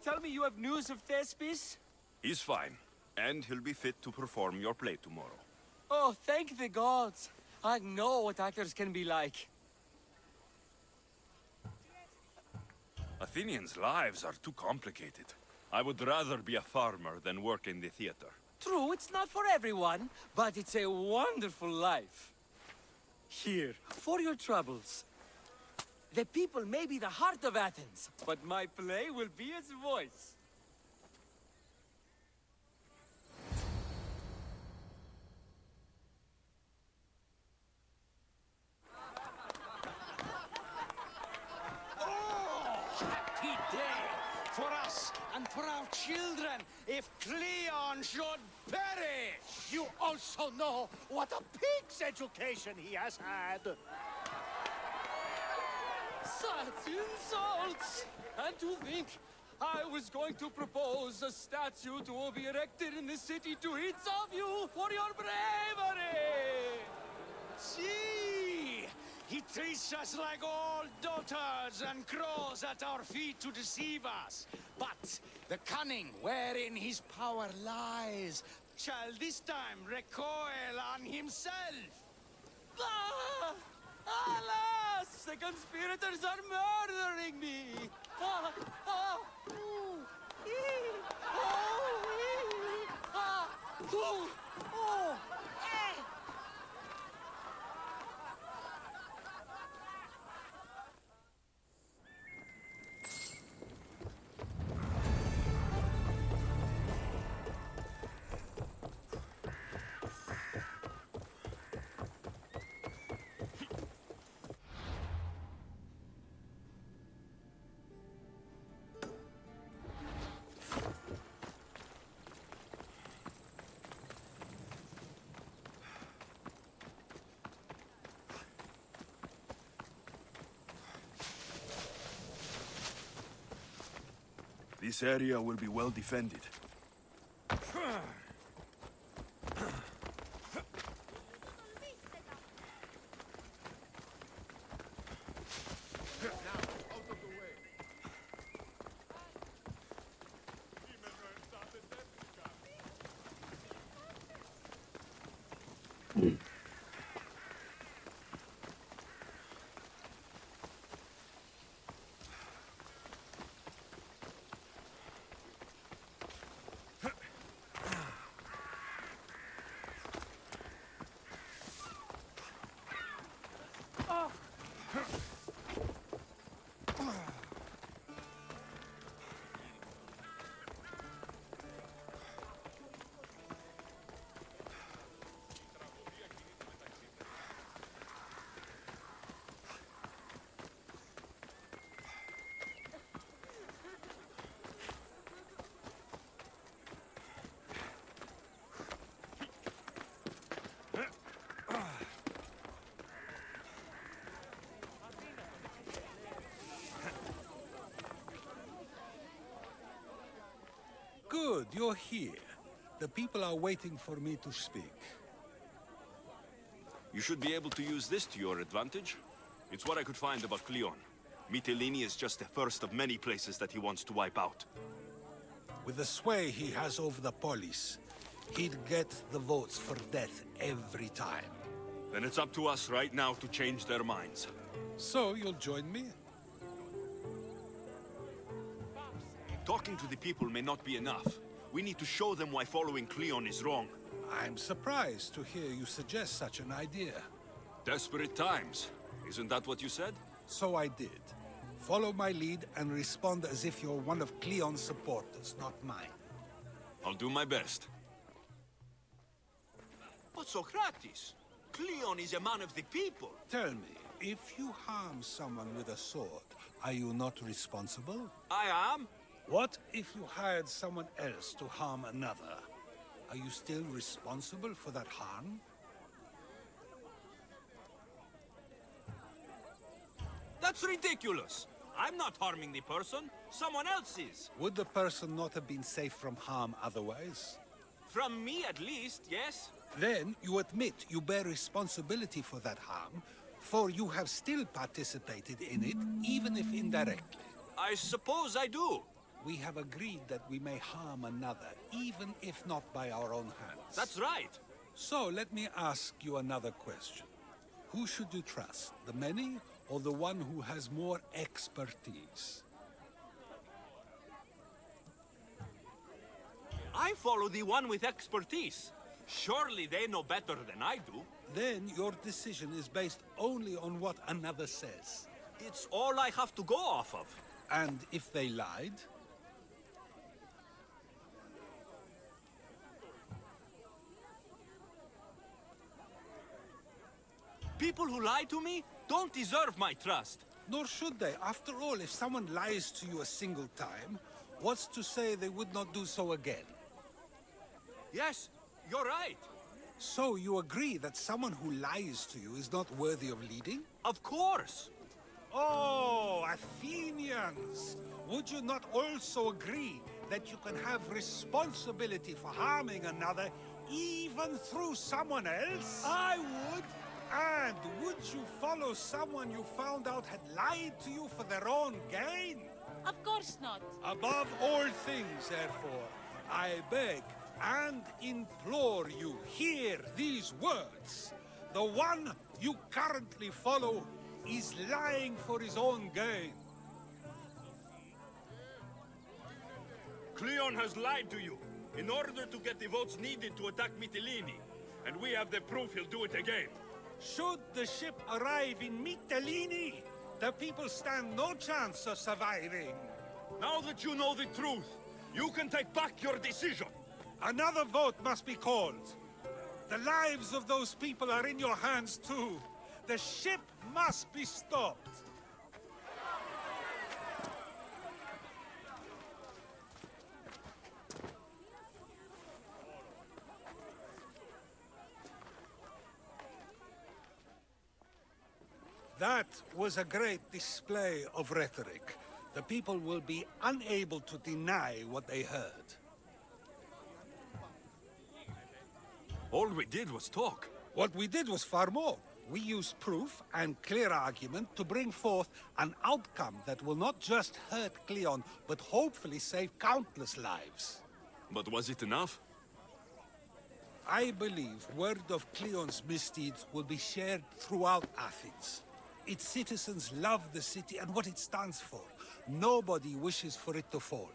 tell me you have news of Thespis? He's fine, and he'll be fit to perform your play tomorrow. Oh, thank the gods. I know what actors can be like. Athenians' lives are too complicated. I would rather be a farmer than work in the theater. True, it's not for everyone, but it's a wonderful life. Here, for your troubles. The people may be the heart of Athens, but my play will be its voice. Happy day for us and for our children if Cleon should perish! You also know what a pig's education he has had. Such insults! And to think I was going to propose a statue to be erected in the city to each of you for your bravery! See! He treats us like old dotards and crawls at our feet to deceive us. But the cunning wherein his power lies shall this time recoil on himself. Ah! Alas! The conspirators are murdering me! Ah! Ah! Ooh! Ee! Oh! Ee! Ah! Ooh! Oh! Eh! This area will be well defended. Good, you're here. The people are waiting for me to speak. You should be able to use this to your advantage. It's what I could find about Cleon. Mytilene is just the first of many places that he wants to wipe out. With the sway he has over the polis, he'd get the votes for death every time. Then it's up to us right now to change their minds. So you'll join me? Talking to the people may not be enough. We need to show them why following Cleon is wrong. I'm surprised to hear you suggest such an idea. Desperate times. Isn't that what you said? So I did. Follow my lead and respond as if you're one of Cleon's supporters, not mine. I'll do my best. But Socrates, Cleon is a man of the people. Tell me, if you harm someone with a sword, are you not responsible? I am. What if you hired someone else to harm another? Are you still responsible for that harm? That's ridiculous. I'm not harming the person. Someone else is. Would the person not have been safe from harm otherwise? From me, at least, yes. Then you admit you bear responsibility for that harm, for you have still participated in it, even if indirectly. I suppose I do. we have agreed that we may harm another, even if not by our own hands. That's right. So let me ask you another question. Who should you trust, the many or the one who has more expertise? I follow the one with expertise. Surely they know better than I do. Then your decision is based only on what another says. It's all I have to go off of. And if they lied? People who lie to me don't deserve my trust. Nor should they. After all, if someone lies to you a single time, what's to say they would not do so again? Yes, you're right. So you agree that someone who lies to you is not worthy of leading? Of course. Oh, Athenians! Would you not also agree that you can have responsibility for harming another even through someone else? I would. And would you follow someone you found out had lied to you for their own gain? Of course not. Above all things, therefore, I beg and implore you, hear these words. The one you currently follow is lying for his own gain. Cleon has lied to you in order to get the votes needed to attack Mytilene. And we have the proof he'll do it again. Should the ship arrive in Mytilene, the people stand no chance of surviving. Now that you know the truth, you can take back your decision. Another vote must be called. The lives of those people are in your hands too. The ship must be stopped. That was a great display of rhetoric. The people will be unable to deny what they heard. All we did was talk. What we did was far more. We used proof and clear argument to bring forth an outcome that will not just hurt Cleon, but hopefully save countless lives. But was it enough? I believe word of Cleon's misdeeds will be shared throughout Athens. Its citizens love the city and what it stands for. Nobody wishes for it to fall.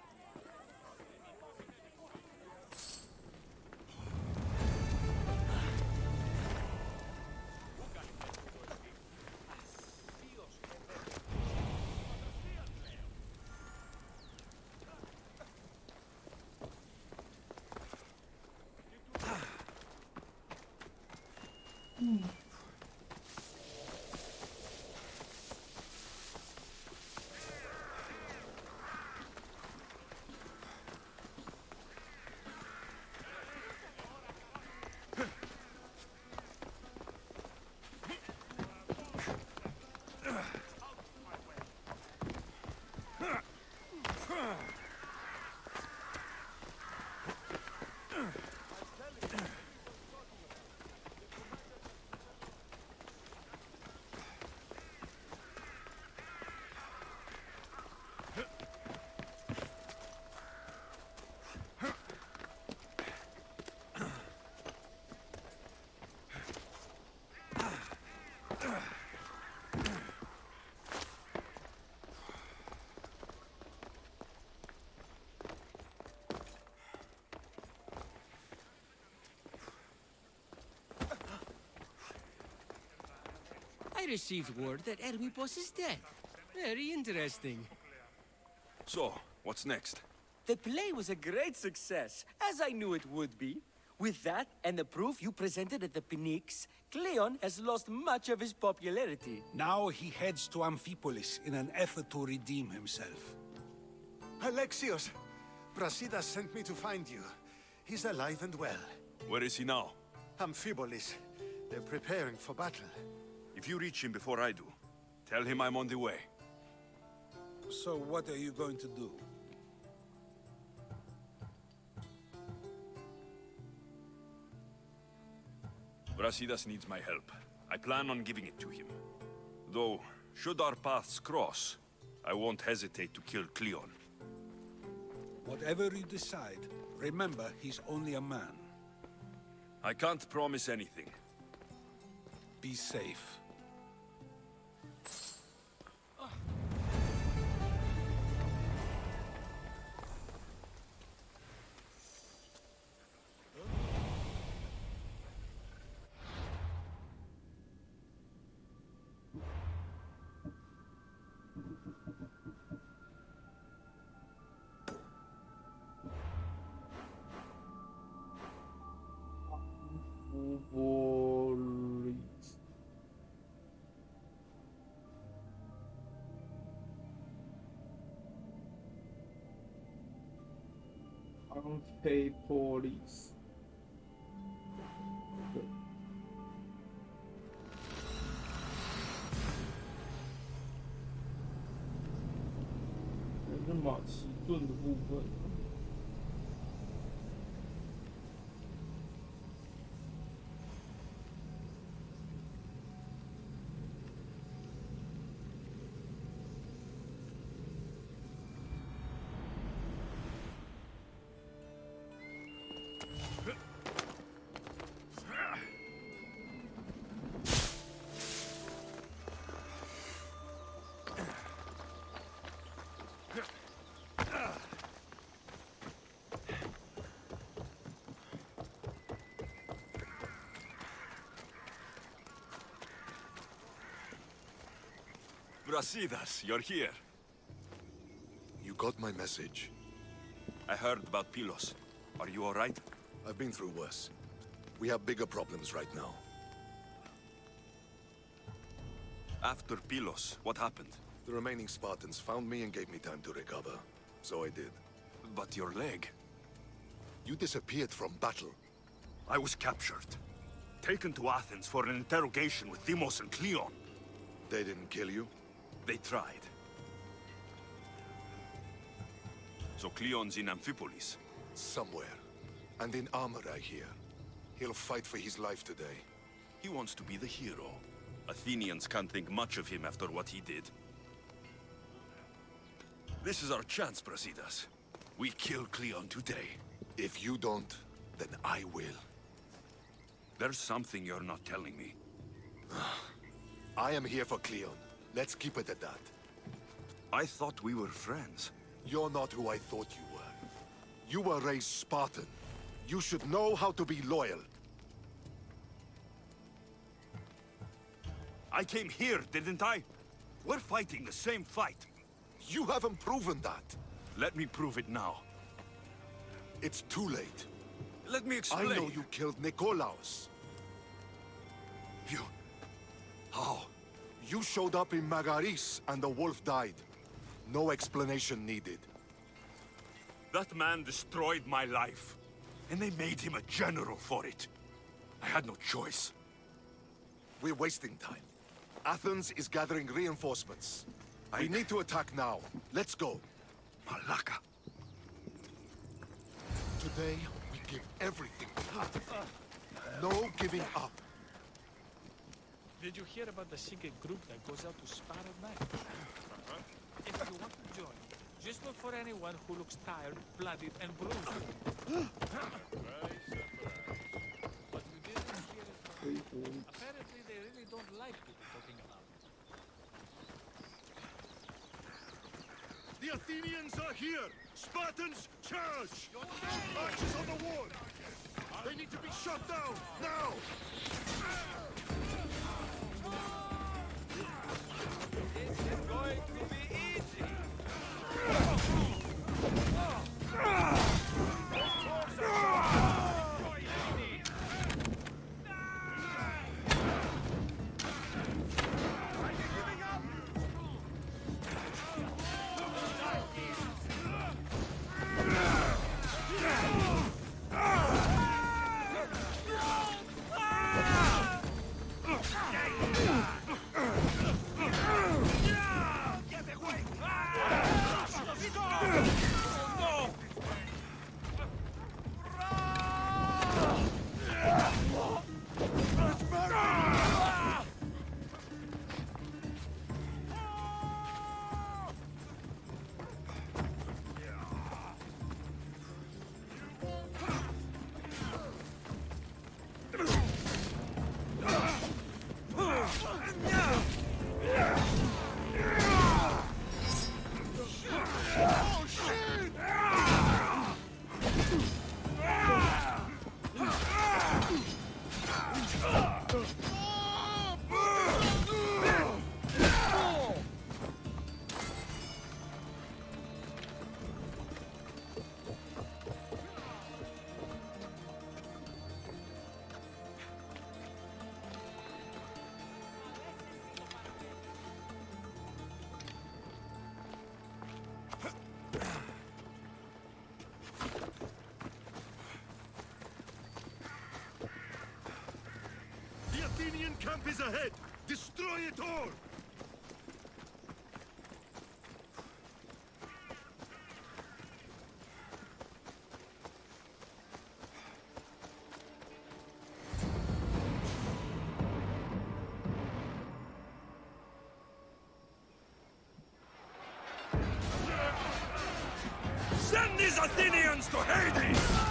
I received word that Hermippos is dead. Very interesting. So, what's next? The play was a great success, as I knew it would be. With that, and the proof you presented at the Pnyx, Cleon has lost much of his popularity. Now he heads to Amphipolis in an effort to redeem himself. Alexios! Brasidas sent me to find you. He's alive and well. Where is he now? Amphipolis. They're preparing for battle. If you reach him before I do, tell him I'm on the way. So what are you going to do? Brasidas needs my help. I plan on giving it to him. Though, should our paths cross, I won't hesitate to kill Cleon. Whatever you decide, remember he's only a man. I can't promise anything. Be safe. Unpaid police. 这是马其顿的部分。Brasidas, you're here. You got my message. I heard about Pylos. Are you all right? I've been through worse. We have bigger problems right now. After Pylos, what happened? The remaining Spartans found me and gave me time to recover. So I did. But your leg? You disappeared from battle. I was captured. Taken to Athens for an interrogation with Deimos and Cleon. They didn't kill you? They tried. So Cleon's in Amphipolis? Somewhere. And in armor, I hear. He'll fight for his life today. He wants to be the hero. Athenians can't think much of him after what he did. This is our chance, Brasidas. We kill Cleon today. If you don't, then I will. There's something you're not telling me. I am here for Cleon. Let's keep it at that. I thought we were friends. You're not who I thought you were. You were raised Spartan. You should know how to be loyal. I came here, didn't I? We're fighting the same fight. You haven't proven that. Let me prove it now. It's too late. Let me explain. I know you killed Nikolaos. You... How? You showed up in Magaris and the wolf died. No explanation needed. That man destroyed my life. And they made him a general for it. I had no choice. We're wasting time. Athens is gathering reinforcements. We need to attack now. Let's go. Malaka. Today, we give everything we have. No giving up. Did you hear about the secret group that goes out to spot at night? If you want to join, just look for anyone who looks tired, bloodied, and bruised. But you didn't hear it from them. Apparently, they really don't like people talking about it. The Athenians are here! Spartans, charge! Archers on the wall! They need to be shot down, now! This is going to be easy! Ah! The Athenian camp is ahead! Destroy it all! Send these Athenians to Hades!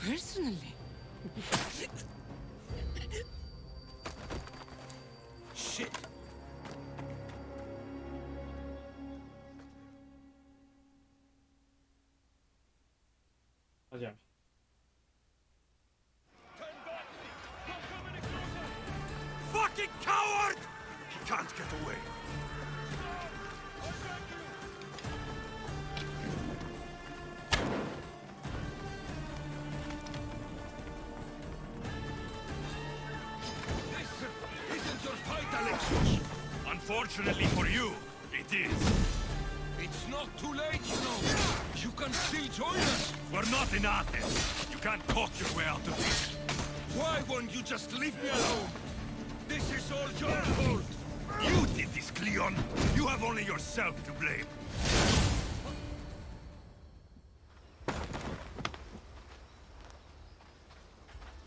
Personally. Shit. Fucking coward! He can't get away. Unfortunately for you, it is. It's not too late, you know. You can still join us. We're not in Athens. You can't talk your way out of this. Why won't you just leave me alone? This is all your fault. You did this, Cleon. You have only yourself to blame.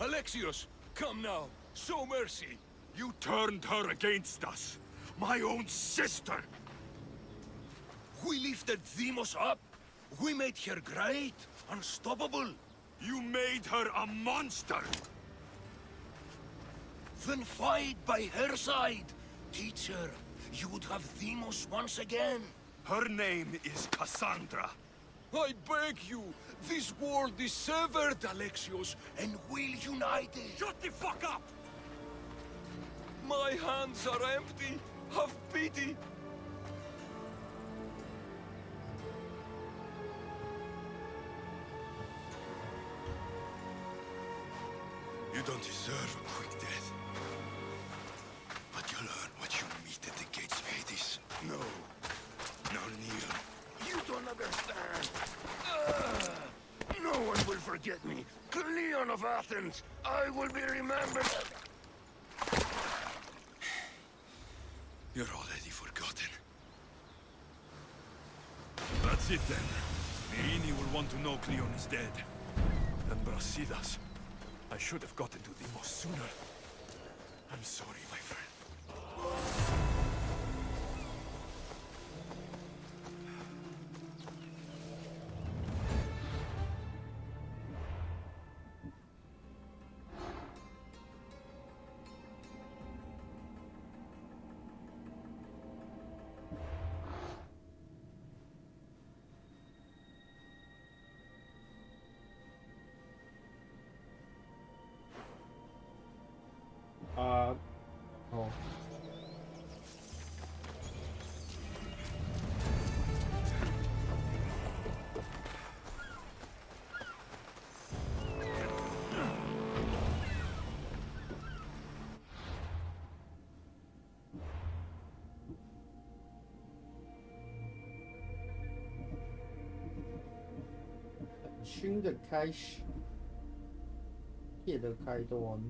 Alexios, come now. Show mercy. You turned her against us. My own sister. We lifted Demos up. We made her great, unstoppable. You made her a monster! Then fight by her side. Teach her. You would have Demos once again. Her name is Cassandra. I beg you. This world is severed, Alexios, and we'll unite it. Shut the fuck up! My hands are empty. Have pity. You don't deserve a quick death. But you'll learn what you meet at the gates of Hades. No. Now kneel. You don't understand. No one will forget me. Cleon of Athens. I will be remembered. You're already forgotten. That's it then. Myrini will want to know Cleon is dead. And Brasidas. I should have gotten to Demos sooner. I'm sorry, my friend.哦。新的开始，夜的开端。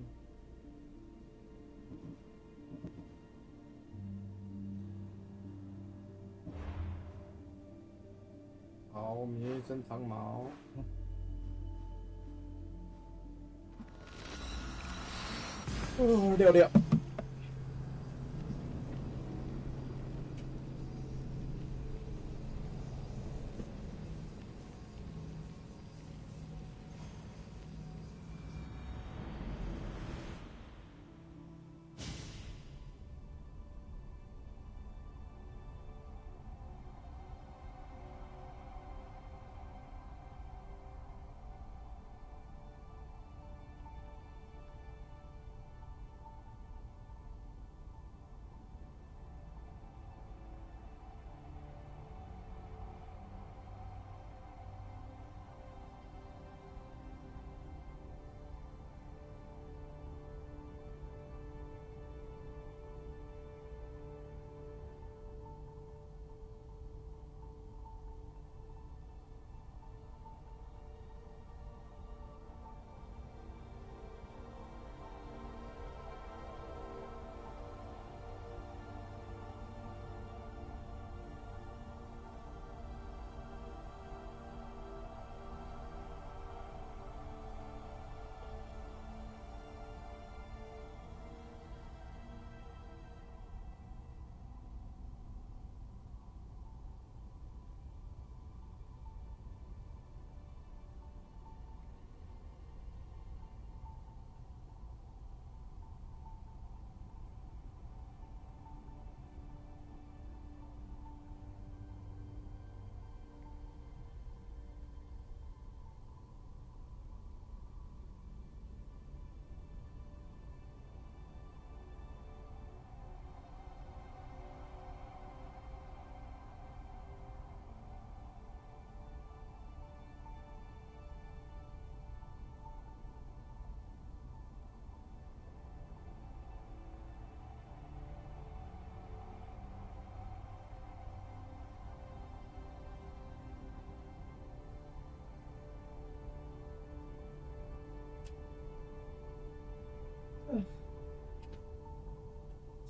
好，我们有一身长矛。撂撂。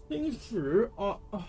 新史啊啊！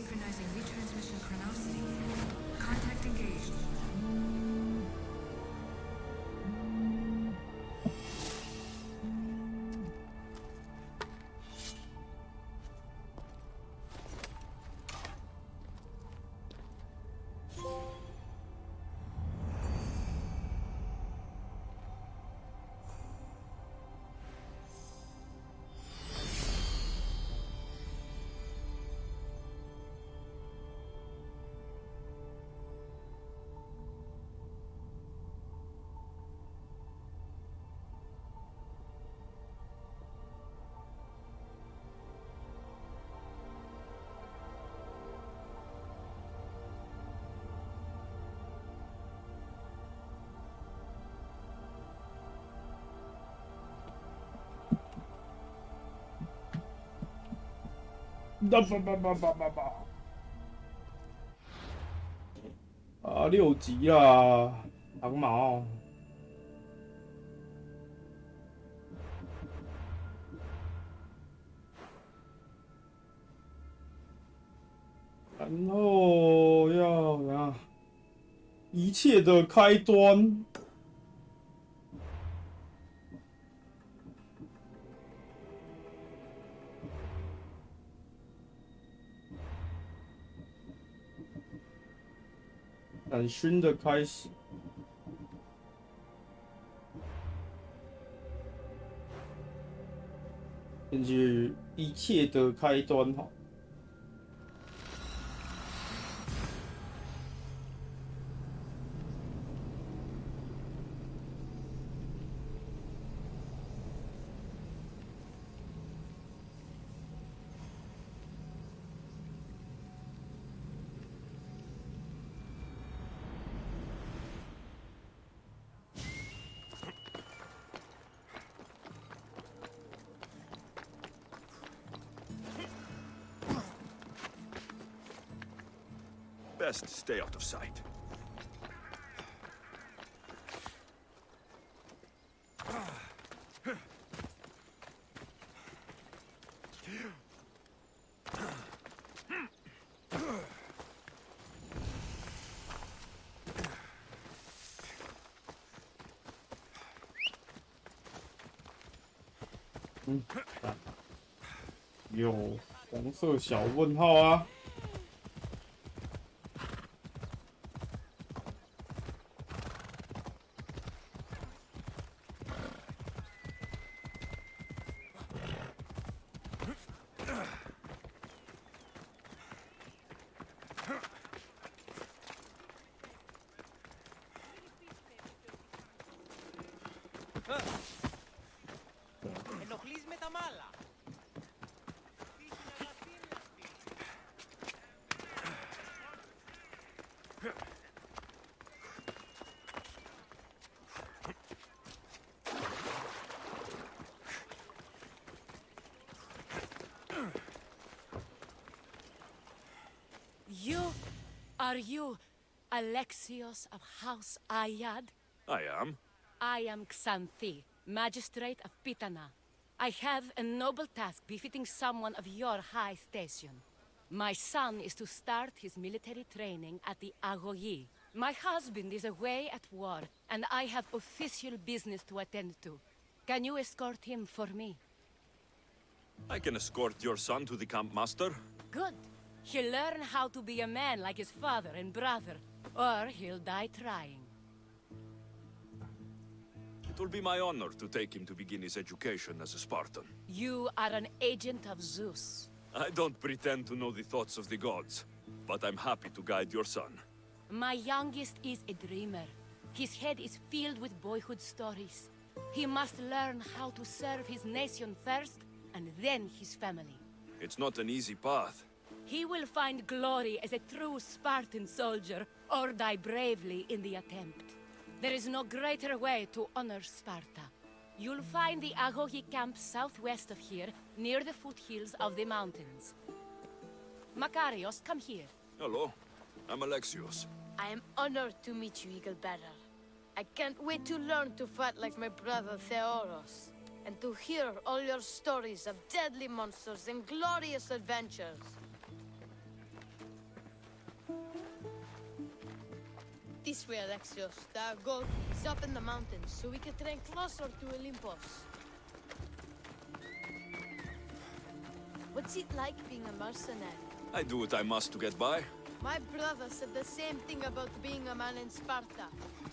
Synchronizing retransmission chronicity. Contact engaged.啊，6集啦，长毛。然后要怎样？一切的开端。冉勋的开始，根据一切的开端哈。Best stay out of sight. ”有黄色小问号啊。ενοχλείς με τα μάλα. Are you Alexios of House Ayad? I am. I am Xanthi, Magistrate of Pitana. I have a noble task befitting someone of your high station. My son is to start his military training at the Agogi. My husband is away at war, and I have official business to attend to. Can you escort him for me? I can escort your son to the camp master. Good. He'll learn how to be a man like his father and brother, or he'll die trying. It will be my honor to take him to begin his education as a Spartan. You are an agent of Zeus. I don't pretend to know the thoughts of the gods, but I'm happy to guide your son. My youngest is a dreamer. His head is filled with boyhood stories. He must learn how to serve his nation first, and then his family. It's not an easy path. He will find glory as a true Spartan soldier, or die bravely in the attempt. There is no greater way to honor Sparta. You'll find the Agogi camp southwest of here, near the foothills of the mountains. Makarios, come here. Hello, I'm Alexios. I am honored to meet you, Eagle Bearer. I can't wait to learn to fight like my brother Theoros, and to hear all your stories of deadly monsters and glorious adventures. This way, Alexios. The goal is up in the mountains, so we can train closer to Olympus. What's it like being a mercenary? I do what I must to get by. My brother said the same thing about being a man in Sparta.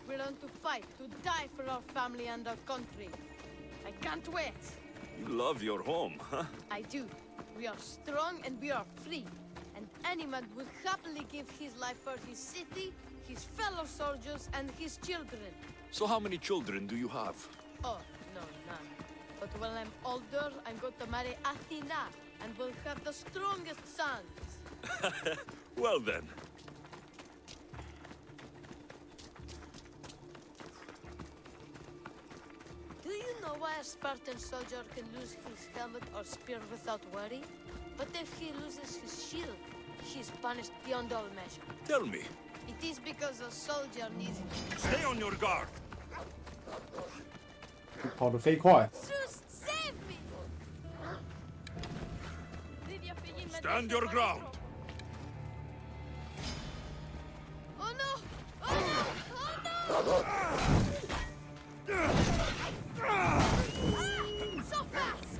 We learn to fight, to die for our family and our country. I can't wait. You love your home, huh? I do. We are strong and we are free. And any man would happily give his life for his city, his fellow soldiers, and his children. So how many children do you have? Oh, no, none. But when I'm older, I'm going to marry Athena, and we'll have the strongest sons. Well then. Do you know why a Spartan soldier can lose his helmet or spear without worry? But if he loses his shield, he's punished beyond all measure. Tell me. It is because a soldier needs... Stay on your guard. 跑得飞快。 Zeus, save me! Stand your ground. Oh no! Oh no! Oh no! So fast!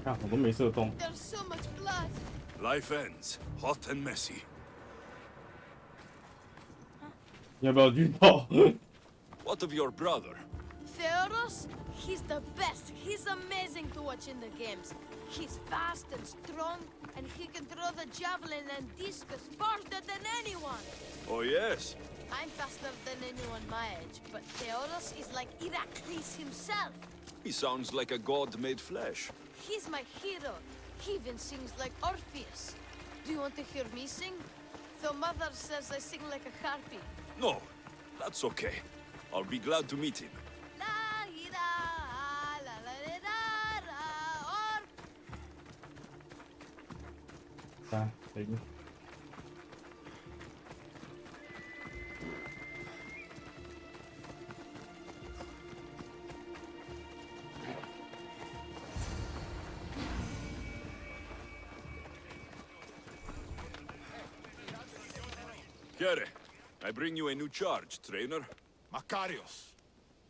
看我都没射中。 There's so much blood. Life ends, hot and messy. 你要不要剧透？ What of your brother? Theodos? He's the best. He's amazing to watch in the games. He's fast and strong, and he can throw the javelin and discus farther than anyone. Oh yes. I'm faster than anyone my age, but Theodos is like Heracles himself. He sounds like a god made flesh. He's my hero. He even sings like Orpheus. Do you want to hear me sing? Though Mother says I sing like a harpy. No, that's okay. I'll be glad to meet him. Ah, take me. Kere, I bring you a new charge, trainer. Makarios,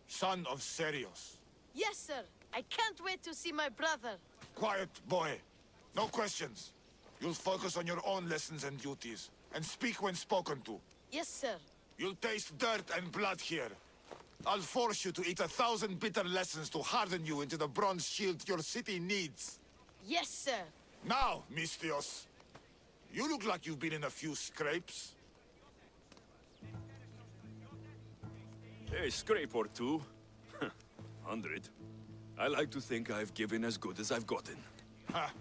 son of Serios. Yes, sir. I can't wait to see my brother. Quiet, boy. No questions. You'll focus on your own lessons and duties, and speak when spoken to. Yes, sir. You'll taste dirt and blood here. I'll force you to eat 1,000 bitter lessons to harden you into the bronze shield your city needs. Yes, sir. Now, Mistios, you look like you've been in a few scrapes. A scrape or two. 100. I like to think I've given as good as I've gotten. Ha!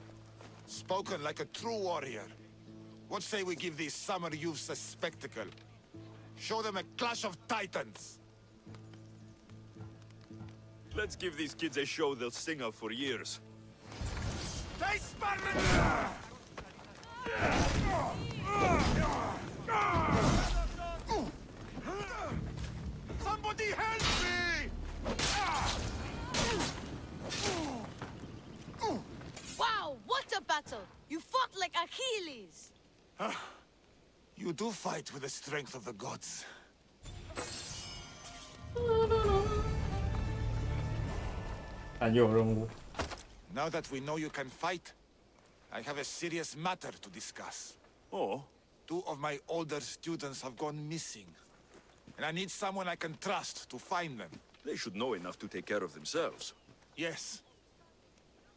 Spoken like a true warrior. What say we give these summer youths a spectacle? Show them a clash of titans! Let's give these kids a show they'll sing of for years. Somebody help me! Wow, what a battle! You fought like Achilles! You do fight with the strength of the gods. Now that we know you can fight, I have a serious matter to discuss. Oh? 2 of my older students have gone missing. And I need someone I can trust to find them. They should know enough to take care of themselves. Yes.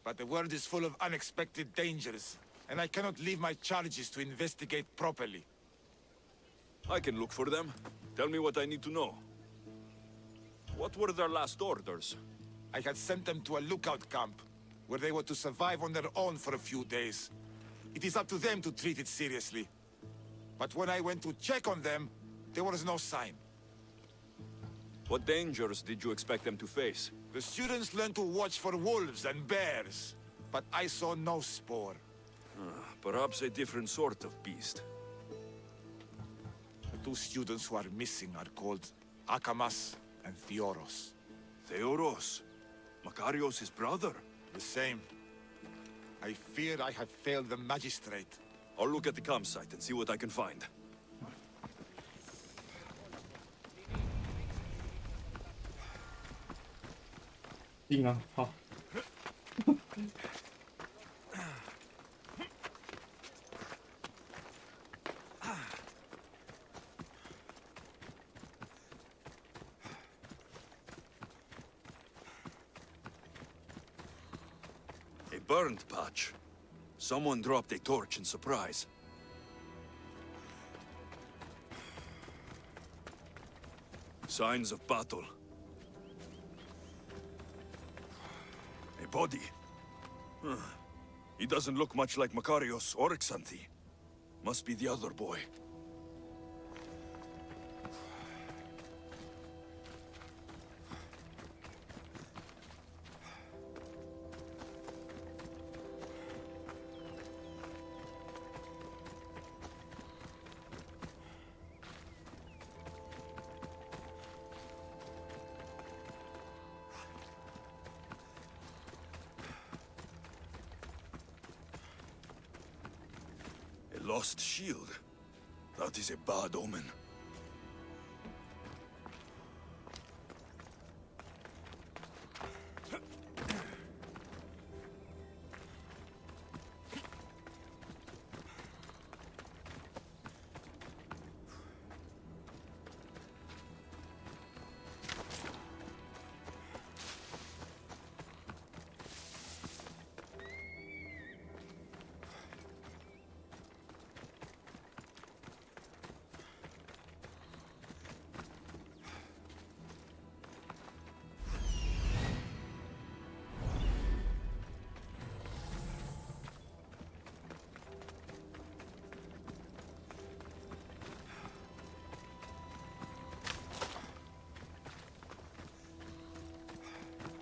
But the world is full of unexpected dangers, and I cannot leave my charges to investigate properly. I can look for them. Tell me what I need to know. What were their last orders? I had sent them to a lookout camp, where they were to survive on their own for a few days. It is up to them to treat it seriously. But when I went to check on them, there was no sign. What dangers did you expect them to face? The students learned to watch for wolves and bears, but I saw no spoor. Perhaps a different sort of beast. The 2 students who are missing are called Akamas and Theoros. Theoros? Makarios' brother? The same. I fear I have failed the magistrate. I'll look at the campsite and see what I can find. 硬啊，好。A burned patch. Someone dropped a torch in surprise. Signs of battle. A body. Huh. He doesn't look much like Makarios or Xanthi. Must be the other boy. Lost shield. That is a bad omen.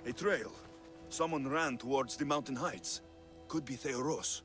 A trail. Someone ran towards the mountain heights. Could be Theoros.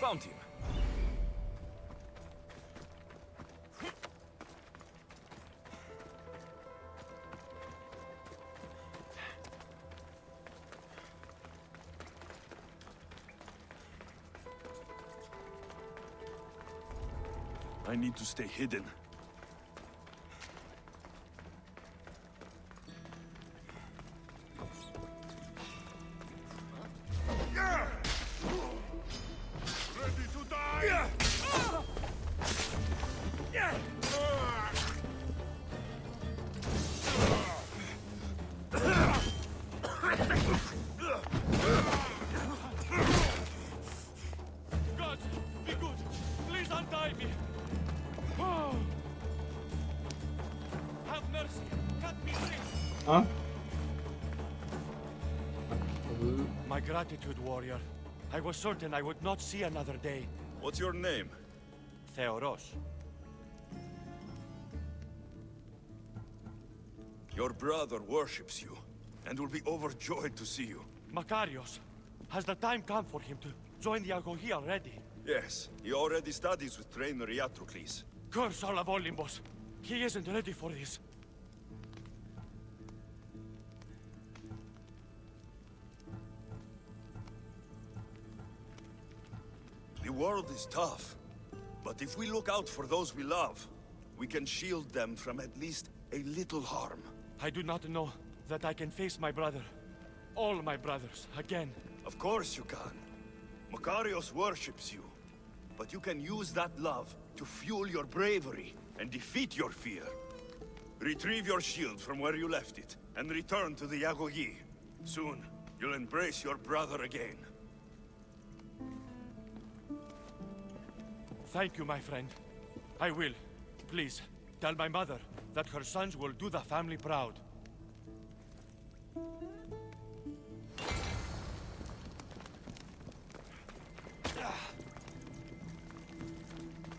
Found him. I need to stay hidden. God, be good. Please untie me. Have mercy. Cut me free. Huh? My gratitude, warrior. I was certain I would not see another day. What's your name? Theoros. Your brother worships you, and will be overjoyed to see you. Makarios. Has the time come for him to join the Agogi already? Yes, he already studies with trainer Iatrocles. Curse all of Olympus. He isn't ready for this. The world is tough, but if we look out for those we love, we can shield them from at least a little harm. I do not know that I can face my brother. All my brothers, again. Of course you can. Makarios worships you, but you can use that love to fuel your bravery and defeat your fear. Retrieve your shield from where you left it, and return to the Yagogi. Soon, you'll embrace your brother again. Thank you, my friend. I will. Please, tell my mother that her sons will do the family proud.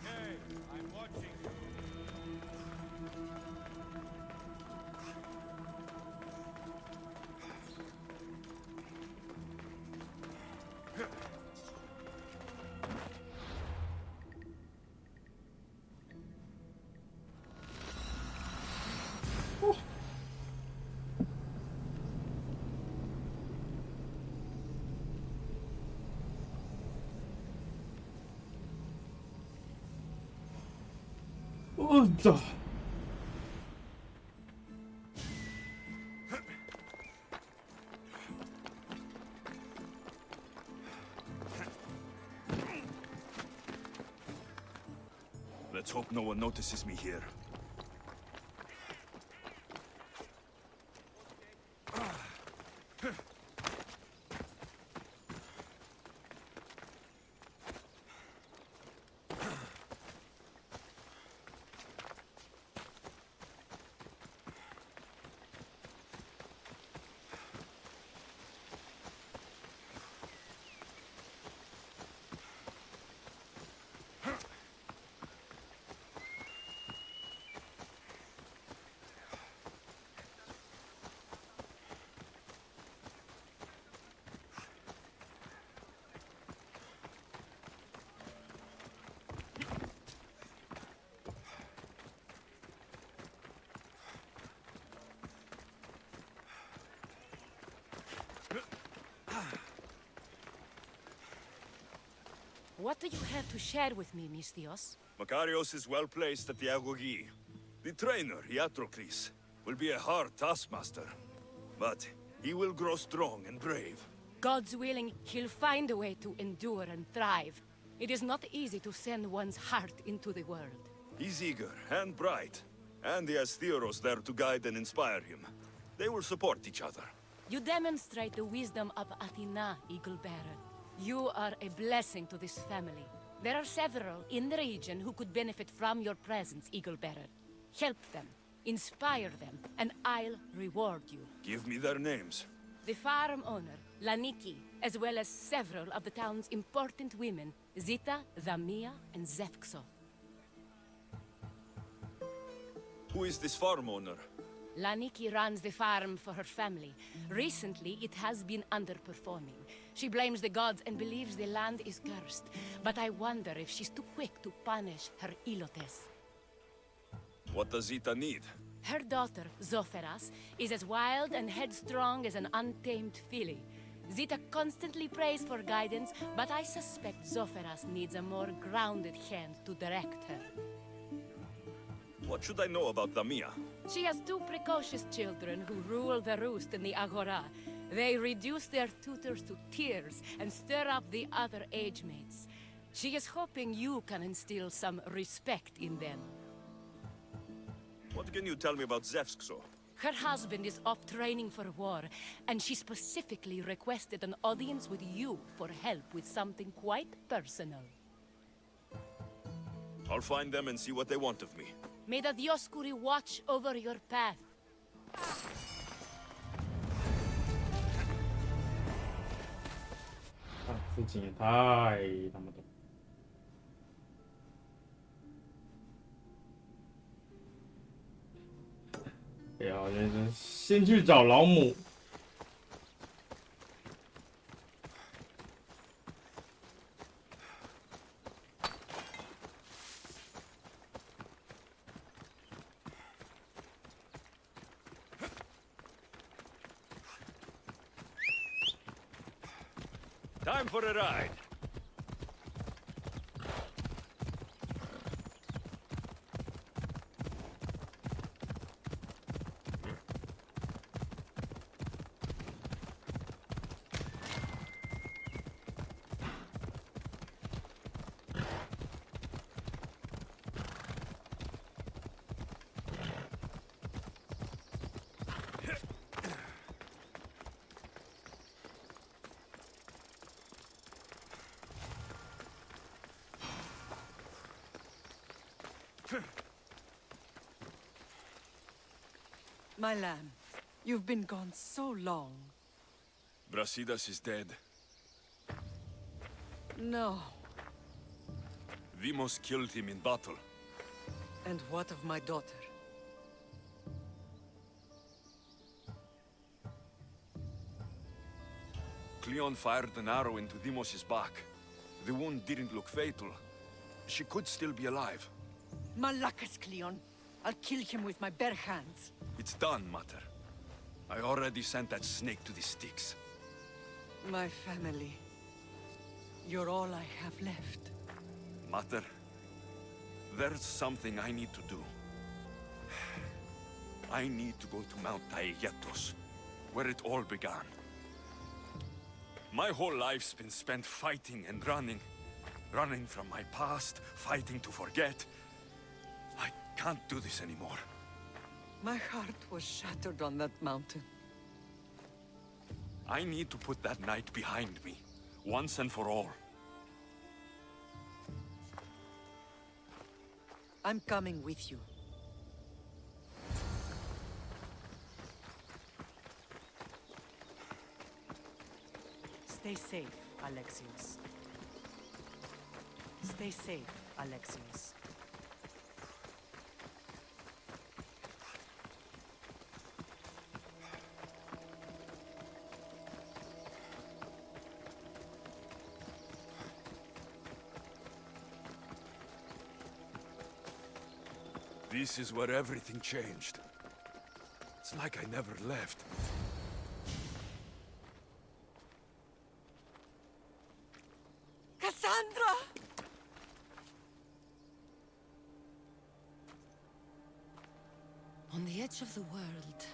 Hey, I'm watching you. Uda. Let's hope no one notices me here. What do you have to share with me, Mistios? Makarios is well placed at the Agogi. The trainer, Iatrocles, will be a hard taskmaster. But he will grow strong and brave. God's willing, he'll find a way to endure and thrive. It is not easy to send one's heart into the world. He's eager and bright. And he has Theros there to guide and inspire him. They will support each other. You demonstrate the wisdom of Athena, Eagle Bearer. You are a blessing to this family. There are several in the region who could benefit from your presence, Eagle Bearer. Help them, inspire them, and I'll reward you. Give me their names. The farm owner, Laniki, as well as several of the town's important women, Zita, Damia, and Zefxo. Who is this farm owner? Laniki runs the farm for her family. Recently, it has been underperforming. She blames the gods and believes the land is cursed. But I wonder if she's too quick to punish her ilotes. What does Zita need? Her daughter, Zoferas, is as wild and headstrong as an untamed filly. Zita constantly prays for guidance, but I suspect Zoferas needs a more grounded hand to direct her. What should I know about Damia? She has two precocious children who rule the roost in the Agora. They reduce their tutors to tears and stir up the other age mates. She is hoping you can instill some respect in them. What can you tell me about Zefxo? Her husband is off training for war, and she specifically requested an audience with you for help with something quite personal. I'll find them and see what they want of me. May the Dioscuri watch over your path. Ah, 事情也太他妈多。哎呀，先去找老母。Time for a ride. My lamb, you've been gone so long. Brasidas is dead. No. Vimos killed him in battle. And what of my daughter? Cleon fired an arrow into Dimos' back. The wound didn't look fatal. She could still be alive. Malakas, Cleon. I'll kill him with my bare hands. It's done, Mater. I already sent that snake to the Styx. My family. You're all I have left. Mater, there's something I need to do. I need to go to Mount Taegetos, where it all began. My whole life's been spent fighting and running. Running from my past, fighting to forget. I can't do this anymore. My heart was shattered on that mountain. I need to put that night behind me, once and for all. I'm coming with you. Stay safe, Alexios. Stay safe, Alexios. This is where everything changed. It's like I never left. Cassandra! On the edge of the world,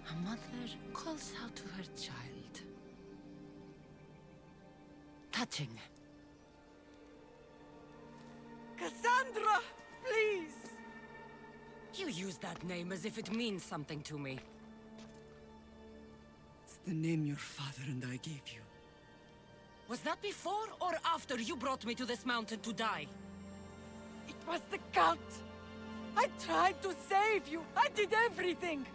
a mother calls out to her child. Touching. Cassandra! Please! You use that name as if it means something to me. It's the name your father and I gave you. Was that before or after you brought me to this mountain to die? It was the cult! I tried to save you! I did everything!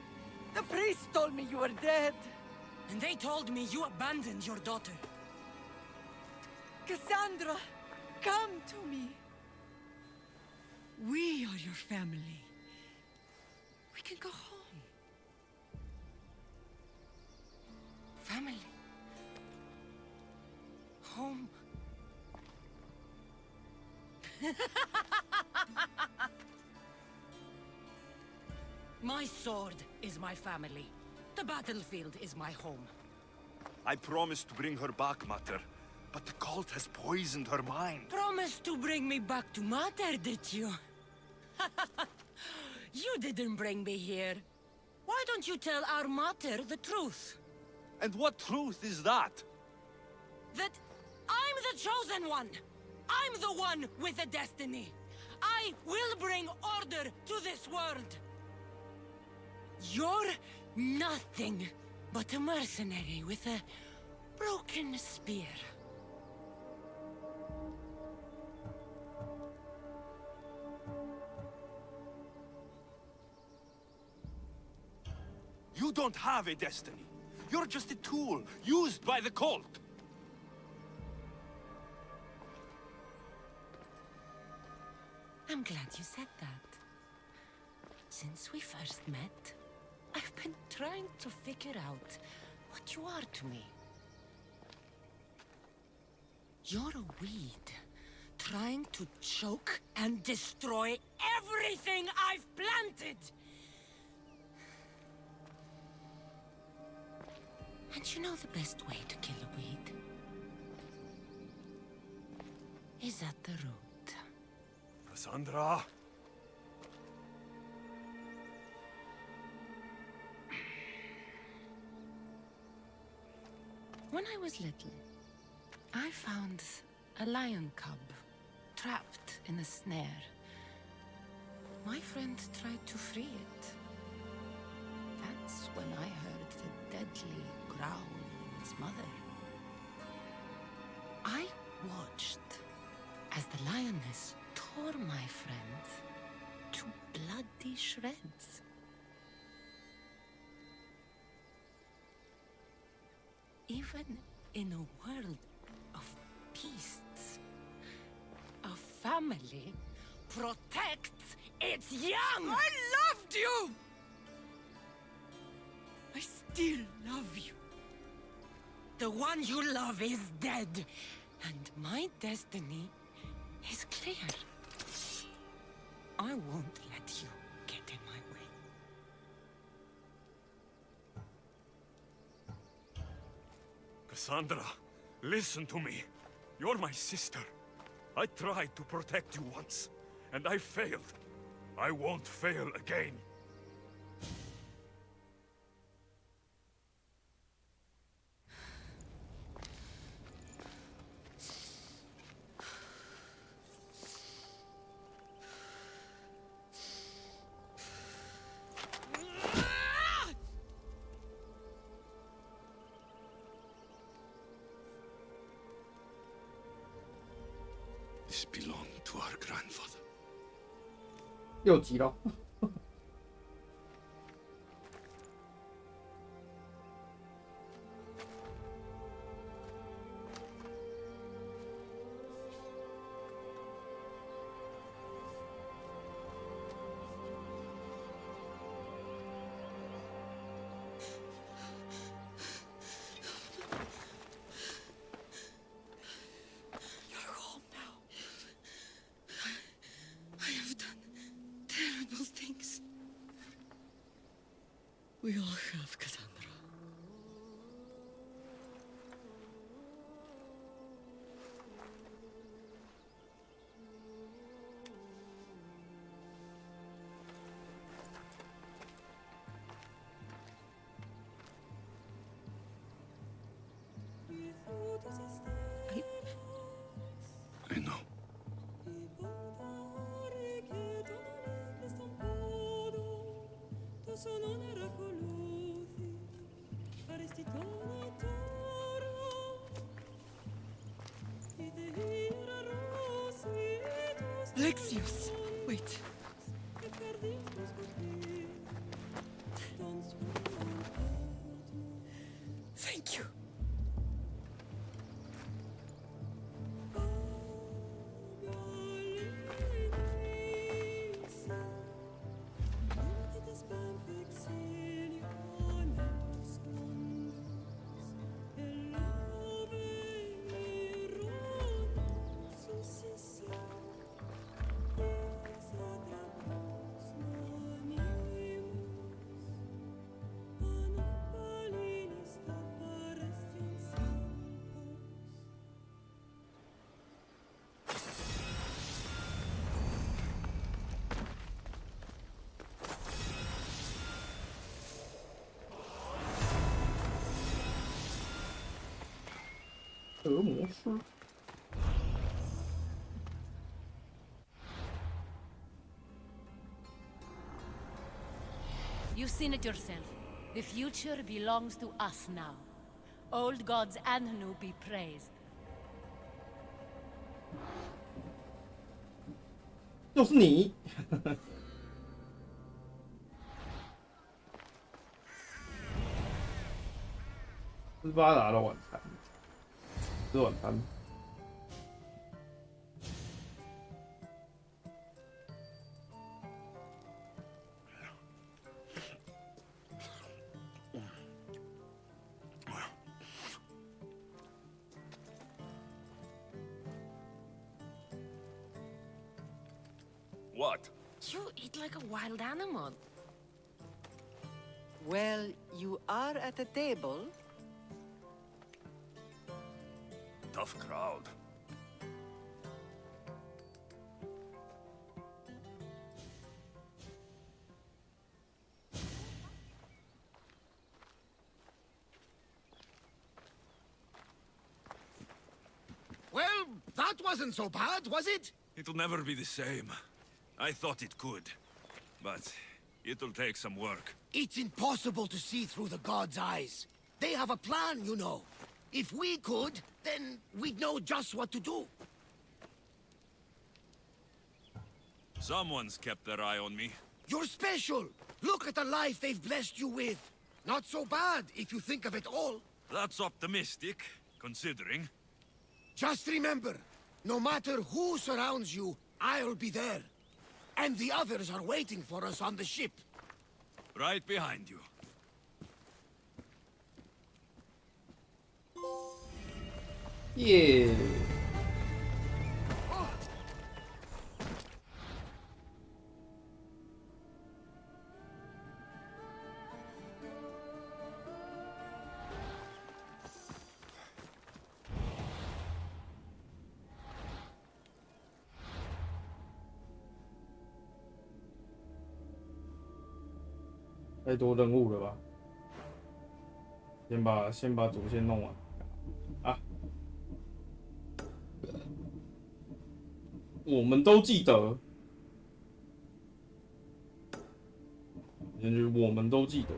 The priest told me you were dead! And they told me you abandoned your daughter. Cassandra! Come to me! We are your family. We can go home. Family. Home. My sword is my family. The battlefield is my home. I promised to bring her back, Mater, but the cult has poisoned her mind. Promised to bring me back to Mater, did you? You didn't bring me here. Why don't you tell our Mater the truth? And what truth is that? That I'm the chosen one! I'm the one with a destiny! I will bring order to this world! You're nothing but a mercenary with a broken spear. You don't have a destiny. You're just a tool, used by the cult. I'm glad you said that. Since we first met, I've been trying to figure out what you are to me. You're a weed, trying to choke and destroy everything I've planted! And you know the best way to kill a weed is at the root. Cassandra! When I was little, I found a lion cub trapped in a snare. My friend tried to free it. That's when I heard the deadly growl of its mother. I watched as the lioness tore my friend to bloody shreds. Even in a world of beasts, a family protects its young! I loved you! I still love you. The one you love is dead, and my destiny is clear. I won't let you get in my way. Cassandra, listen to me. You're my sister. I tried to protect you once, and I failed. I won't fail again. This belonged to our grandfather. 又急了。We all have, Cassandra. I know. Lexius, wait. Thank you. You've seen it yourself. The future belongs to us now. Old gods and new be praised. 就是你。斯巴达的晚餐，吃晚餐。What? You eat like a wild animal. Well, you are at a table. Tough crowd. Well, that wasn't so bad, was it? It'll never be the same. I thought it could, but it'll take some work. It's impossible to see through the gods' eyes. They have a plan, you know. If we could, then we'd know just what to do. Someone's kept their eye on me. You're special. Look at the life they've blessed you with. Not so bad, if you think of it all. That's optimistic, considering. Just remember, no matter who surrounds you, I'll be there. And the others are waiting for us on the ship. Right behind you. Yeah.太多任务了吧？先把主线弄完啊！我们都记得，就是我们都记得。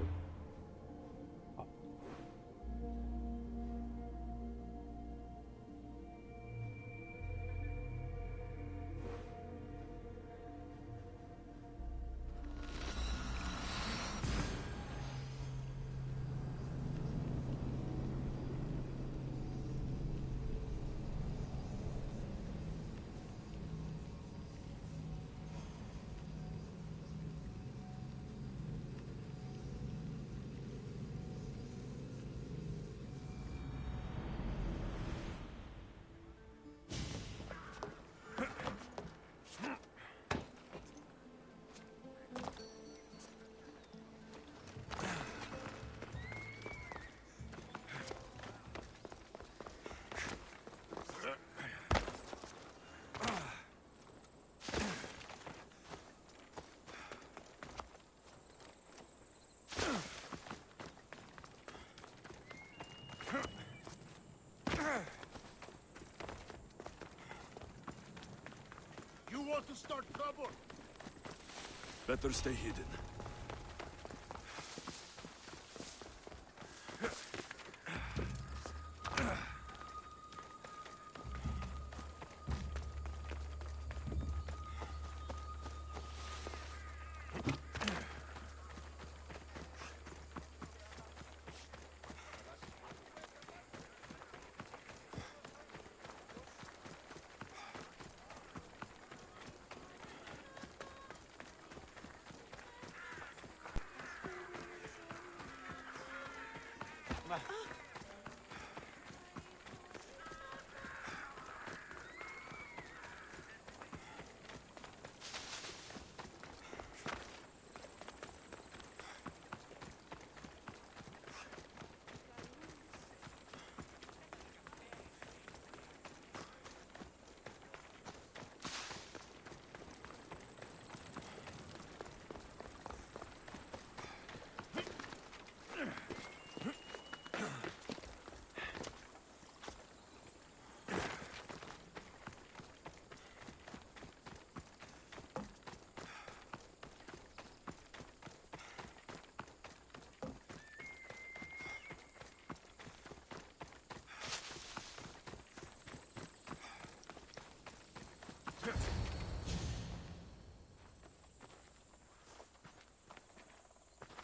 You want to start trouble? Better stay hidden.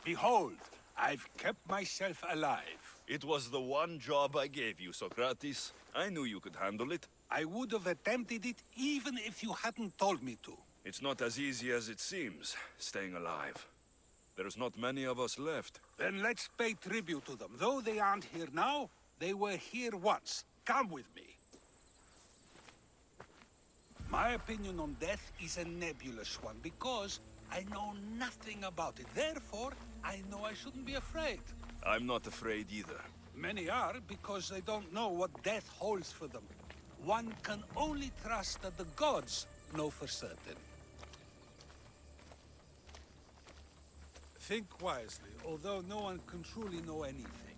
Behold, I've kept myself alive. It was the one job I gave you, Socrates. I knew you could handle it. I would have attempted it even if you hadn't told me to. It's not as easy as it seems, staying alive. There's not many of us left. Then let's pay tribute to them. Though they aren't here now, they were here once. Come with me. My opinion on death is a nebulous one because I know nothing about it. Therefore, I know I shouldn't be afraid. I'm not afraid either. Many are because they don't know what death holds for them. One can only trust that the gods know for certain. Think wisely, although no one can truly know anything.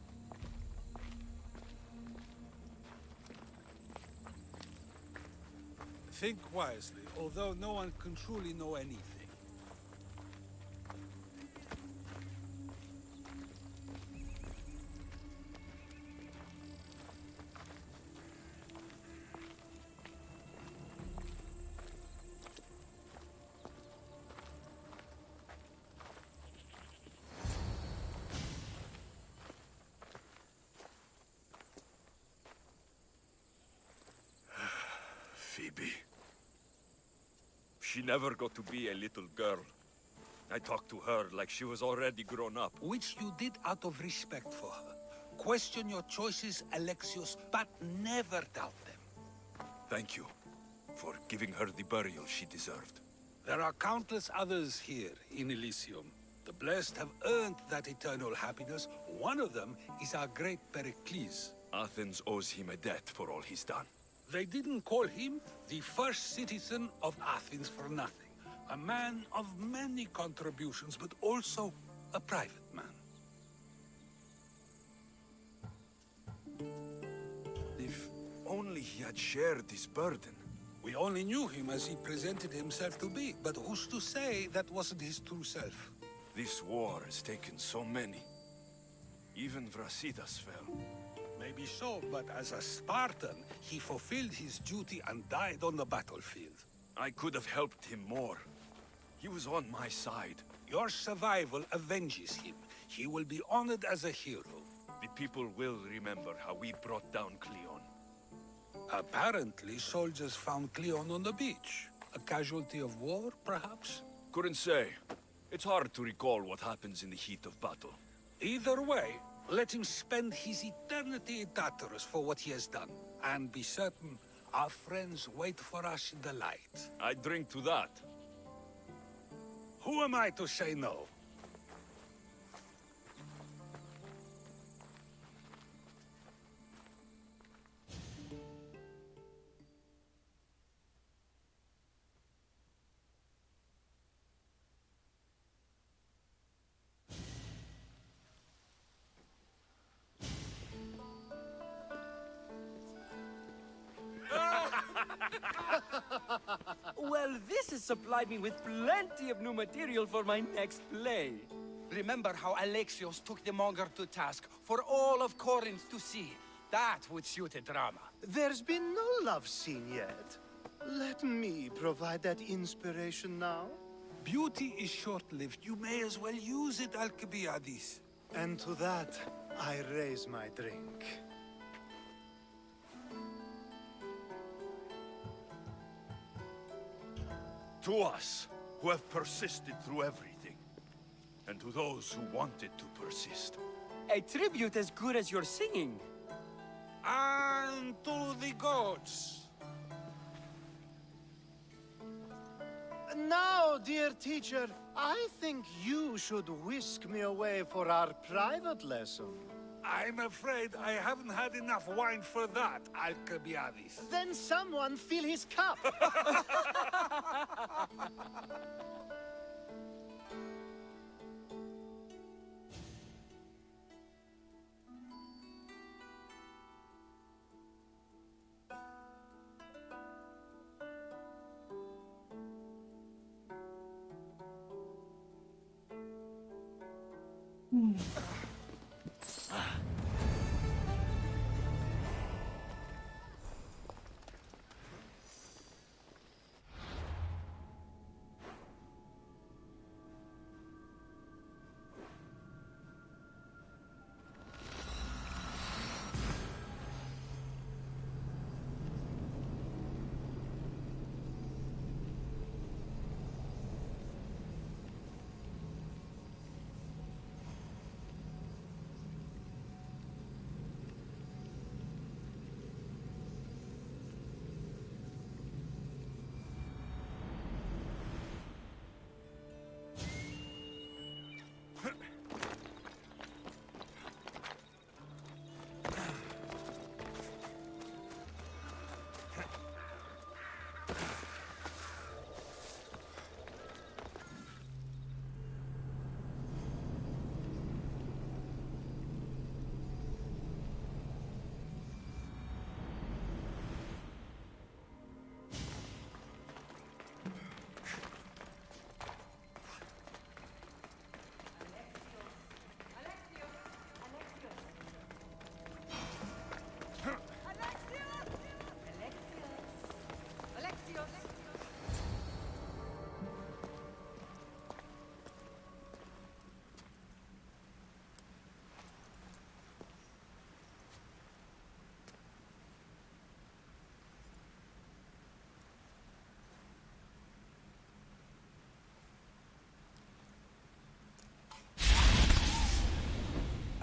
Think wisely, although no one can truly know anything. baby. She never got to be a little girl. I talked to her like she was already grown up. Which you did out of respect for her. Question your choices, Alexios, but never doubt them. Thank you for giving her the burial she deserved. There are countless others here in Elysium. The blessed have earned that eternal happiness. One of them is our great Pericles. Athens owes him a debt for all he's done. They didn't call him the first citizen of Athens for nothing. A man of many contributions, but also a private man. If only he had shared his burden. We only knew him as he presented himself to be, but who's to say that wasn't his true self? This war has taken so many. Even Brasidas fell. Maybe so, but as a Spartan, he fulfilled his duty and died on the battlefield. I could have helped him more. He was on my side. Your survival avenges him. He will be honored as a hero. The people will remember how we brought down Cleon. Apparently, soldiers found Cleon on the beach. A casualty of war, perhaps? Couldn't say. It's hard to recall what happens in the heat of battle. Either way, let him spend his eternity in Tartarus for what he has done. And be certain, our friends wait for us in the light. I drink to that. Who am I to say no? Well, this has supplied me with plenty of new material for my next play. Remember how Alexios took the monger to task for all of Corinth to see? That would suit a drama. There's been no love scene yet. Let me provide that inspiration now. Beauty is short-lived. You may as well use it, Alcibiades. And to that, I raise my drink. To us, who have persisted through everything. And to those who wanted to persist. A tribute as good as your singing. And to the gods. Now, dear teacher, I think you should whisk me away for our private lesson. I'm afraid I haven't had enough wine for that, Alcibiades. Then someone fill his cup.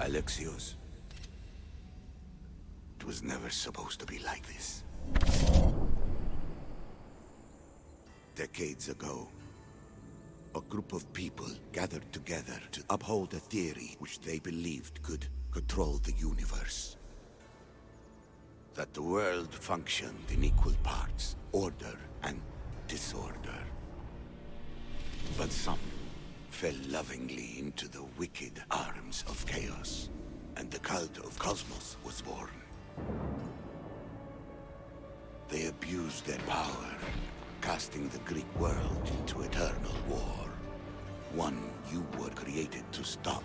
Alexios, it was never supposed to be like this. Decades ago, a group of people gathered together to uphold a theory which they believed could control the universe. That the world functioned in equal parts, order and disorder. But some fell lovingly into the wicked arms of chaos, and the cult of Cosmos was born. They abused their power, casting the Greek world into eternal war. One you were created to stop.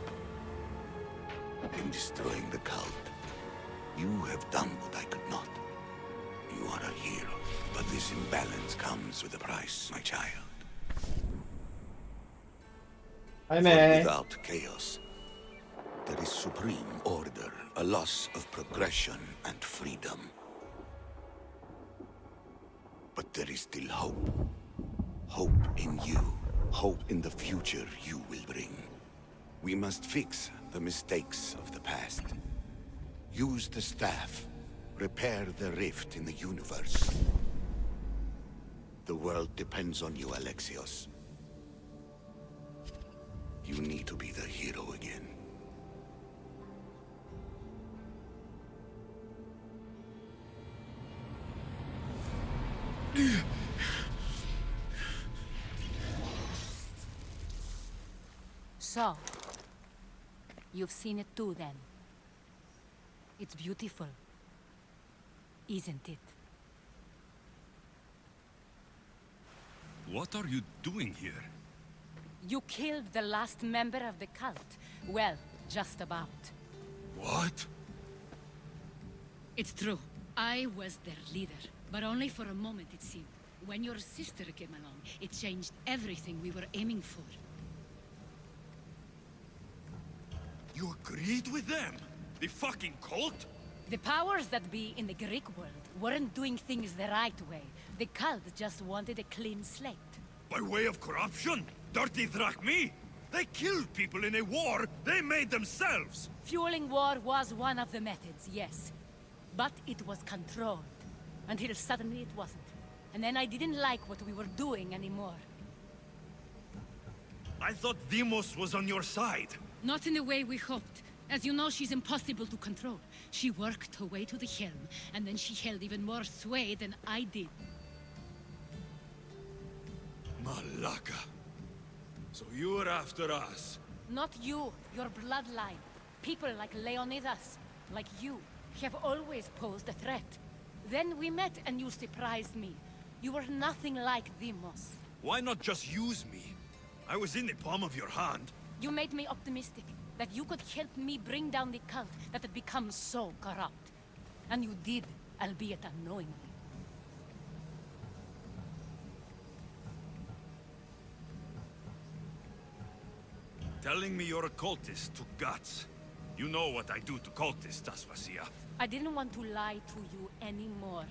In destroying the cult, you have done what I could not. You are a hero, but this imbalance comes with a price, my child. Hi, For without chaos, there is supreme order, a loss of progression and freedom. But there is still hope. Hope in you. Hope in the future you will bring. We must fix the mistakes of the past. Use the staff. Repair the rift in the universe. The world depends on you, Alexios. You need to be the hero again. So, you've seen it too then. It's beautiful, isn't it? What are you doing here? You killed the last member of the cult. Well, just about. What? It's true. I was their leader, but only for a moment it seemed. When your sister came along, it changed everything we were aiming for. You agreed with them? The fucking cult? The powers that be in the Greek world weren't doing things the right way. The cult just wanted a clean slate. By way of corruption? Dirty Drachmi? They killed people in a war they made themselves! Fueling war was one of the methods, yes. But it was controlled. Until suddenly it wasn't. And then I didn't like what we were doing anymore. I thought Demos was on your side. Not in the way we hoped. As you know, she's impossible to control. She worked her way to the helm, and then she held even more sway than I did. Malaka. So you were after us? Not you, your bloodline. People like Leonidas, like you, have always posed a threat. Then we met and you surprised me. You were nothing like Demos. Why not just use me? I was in the palm of your hand. You made me optimistic, that you could help me bring down the cult that had become so corrupt. And you did, albeit unknowingly. Telling me you're a cultist took guts. You know what I do to cultists, Aspasia. I didn't want to lie to you anymore.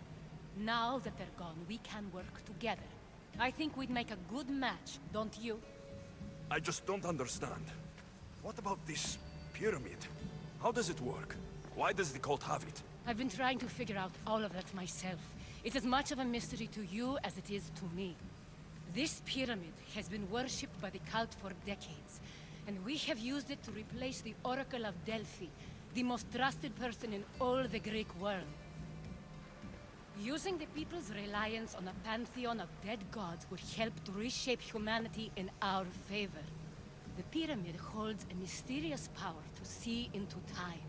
Now that they're gone, we can work together. I think we'd make a good match, don't you? I just don't understand. What about this pyramid? How does it work? Why does the cult have it? I've been trying to figure out all of that myself. It's as much of a mystery to you as it is to me. This pyramid has been worshipped by the cult for decades, and we have used it to replace the Oracle of Delphi, the most trusted person in all the Greek world. Using the people's reliance on a pantheon of dead gods would help to reshape humanity in our favor. The pyramid holds a mysterious power to see into time.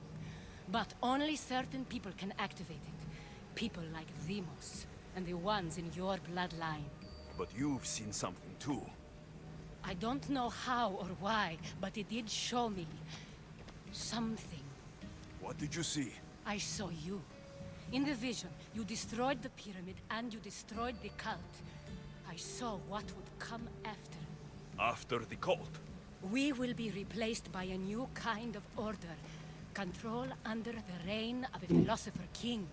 But only certain people can activate it. People like Demos, and the ones in your bloodline. But you've seen something too. I don't know how or why, but it did show me something. What did you see? I saw you. In the vision, you destroyed the pyramid and you destroyed the cult. I saw what would come after. After the cult? We will be replaced by a new kind of order. Control under the reign of a philosopher king.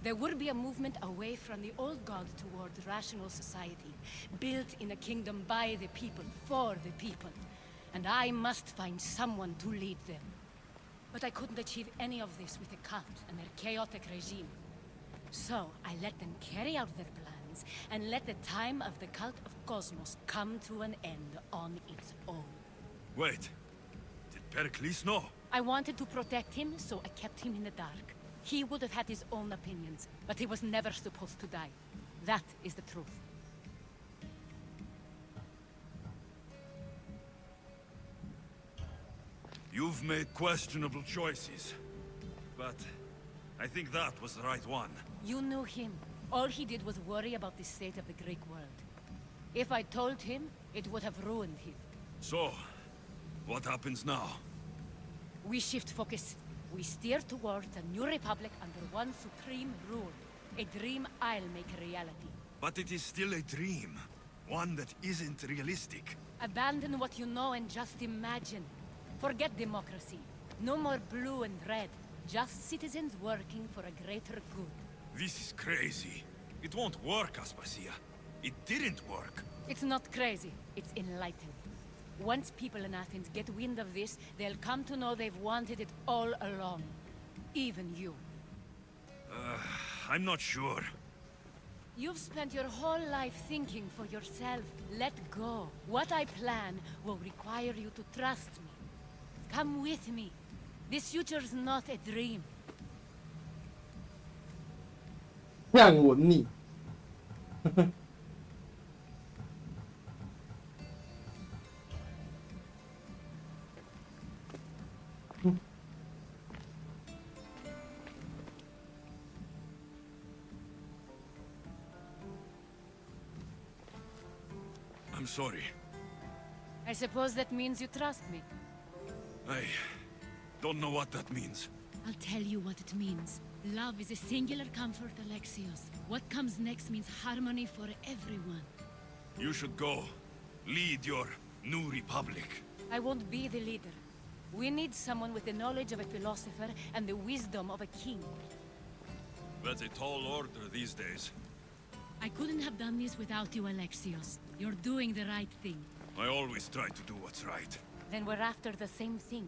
There would be a movement away from the old gods towards rational society, built in a kingdom by the people, for the people. And I must find someone to lead them. But I couldn't achieve any of this with the cult and their chaotic regime. So I let them carry out their plans and let the time of the cult of Cosmos come to an end on its own. Wait. Did Pericles know? I wanted to protect him, so I kept him in the dark. He would have had his own opinions, but he was never supposed to die. That is the truth. You've made questionable choices. But I think that was the right one. You knew him. All he did was worry about the state of the Greek world. If I told him, it would have ruined him. So, what happens now? We shift focus. We steer towards a new republic under one supreme rule. A dream I'll make a reality. But it is still a dream. One that isn't realistic. Abandon what you know and just imagine. Forget democracy. No more blue and red. Just citizens working for a greater good. This is crazy. It won't work, Aspasia. It didn't work. It's not crazy. It's enlightened. Once people in Athens get wind of this, they'll come to know they've wanted it all along. Even you. I'm not sure. You've spent your whole life thinking for yourself. Let go. What I plan will require you to trust me. Come with me. This future's not a dream. 让吻你。I'm sorry. I suppose that means you trust me. I don't know what that means. I'll tell you what it means. Love is a singular comfort, Alexios. What comes next means harmony for everyone. You should go. Lead your new republic. I won't be the leader. We need someone with the knowledge of a philosopher and the wisdom of a king. That's a tall order these days. I couldn't have done this without you, Alexios. You're doing the right thing. I always try to do what's right. Then we're after the same thing.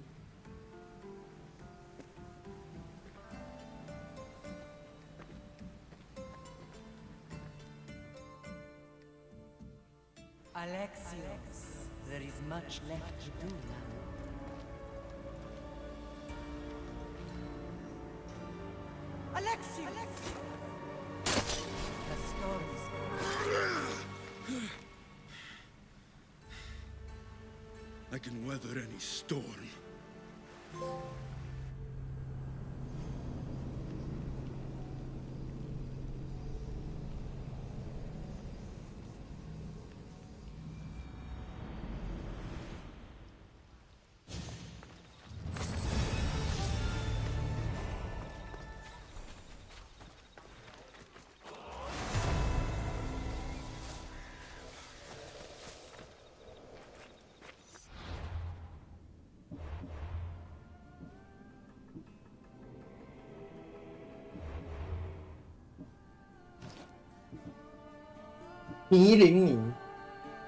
Alexios, there is much left to do now. Alexios! The storm's gone. I can weather any storm.泥泞泥，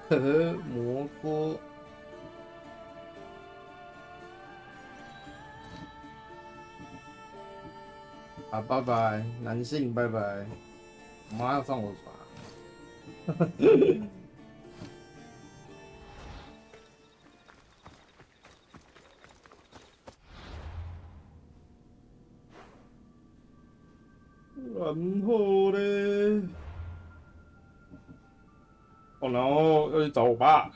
可蘑菇。啊，拜拜，男性拜拜，我妈要上我床。然后嘞？哦，然后要去找我爸。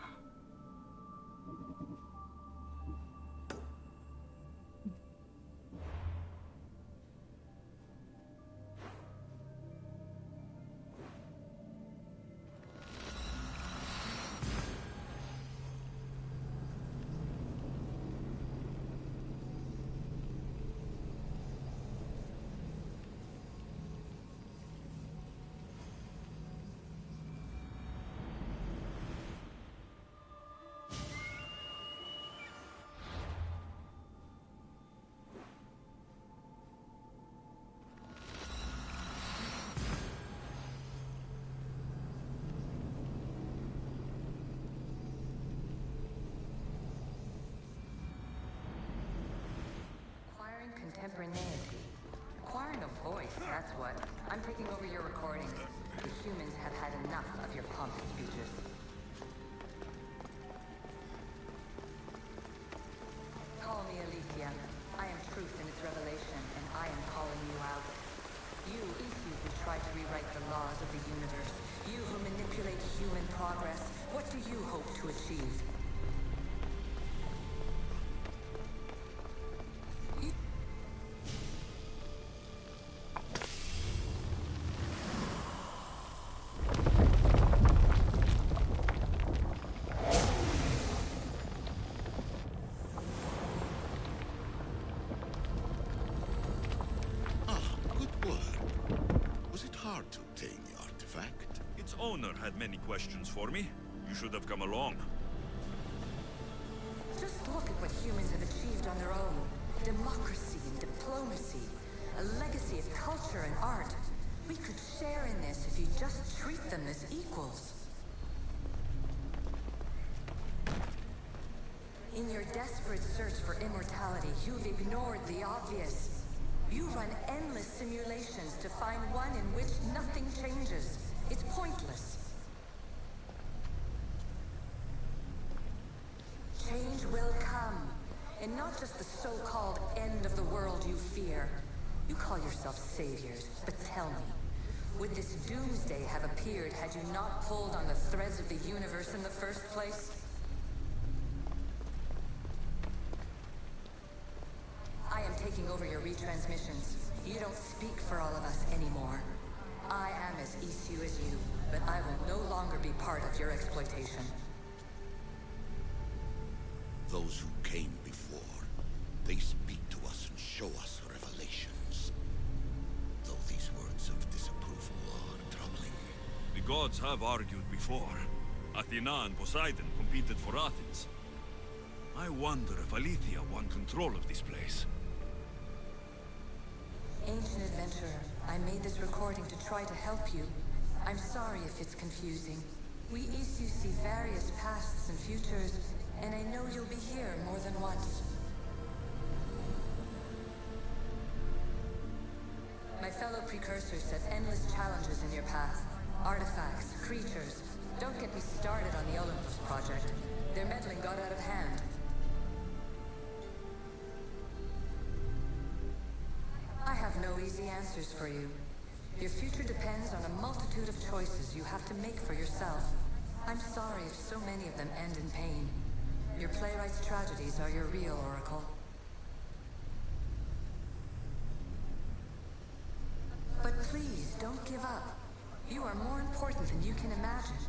That's what. I'm taking over your recordings. The humans have had enough of your pompous speeches. Call me Aletheia. I am truth in its revelation, and I am calling you out. You, Isu, who try to rewrite the laws of the universe. You who manipulate human progress. What do you hope to achieve? To obtain the artifact. Its owner had many questions for me. You should have come along. Just look at what humans have achieved on their own. Democracy and diplomacy. A legacy of culture and art. We could share in this if you just treat them as equals. In your desperate search for immortality, you've ignored the obvious. You run endless simulations to find one in which nothing changes. It's pointless. Change will come. And not just the so-called end of the world you fear. You call yourself saviors, but tell me, would this doomsday have appeared had you not pulled on the threads of the universe in the first place? I am taking over your retransmissions. You don't speak for all of us anymore. I am as Isu as you, but I will no longer be part of your exploitation. Those who came before, they speak to us and show us revelations. Though these words of disapproval are troubling. The gods have argued before. Athena and Poseidon competed for Athens. I wonder if Aletheia won control of this place. Ancient adventurer, I made this recording to try to help you. I'm sorry if it's confusing. We Isu see various pasts and futures, and I know you'll be here more than once. My fellow precursors set endless challenges in your path. Artifacts, creatures. Don't get me started on the Olympus project. Their meddling got out of hand. I have no easy answers for you. Your future depends on a multitude of choices you have to make for yourself. I'm sorry if so many of them end in pain. Your playwright's tragedies are your real oracle. But please, don't give up. You are more important than you can imagine.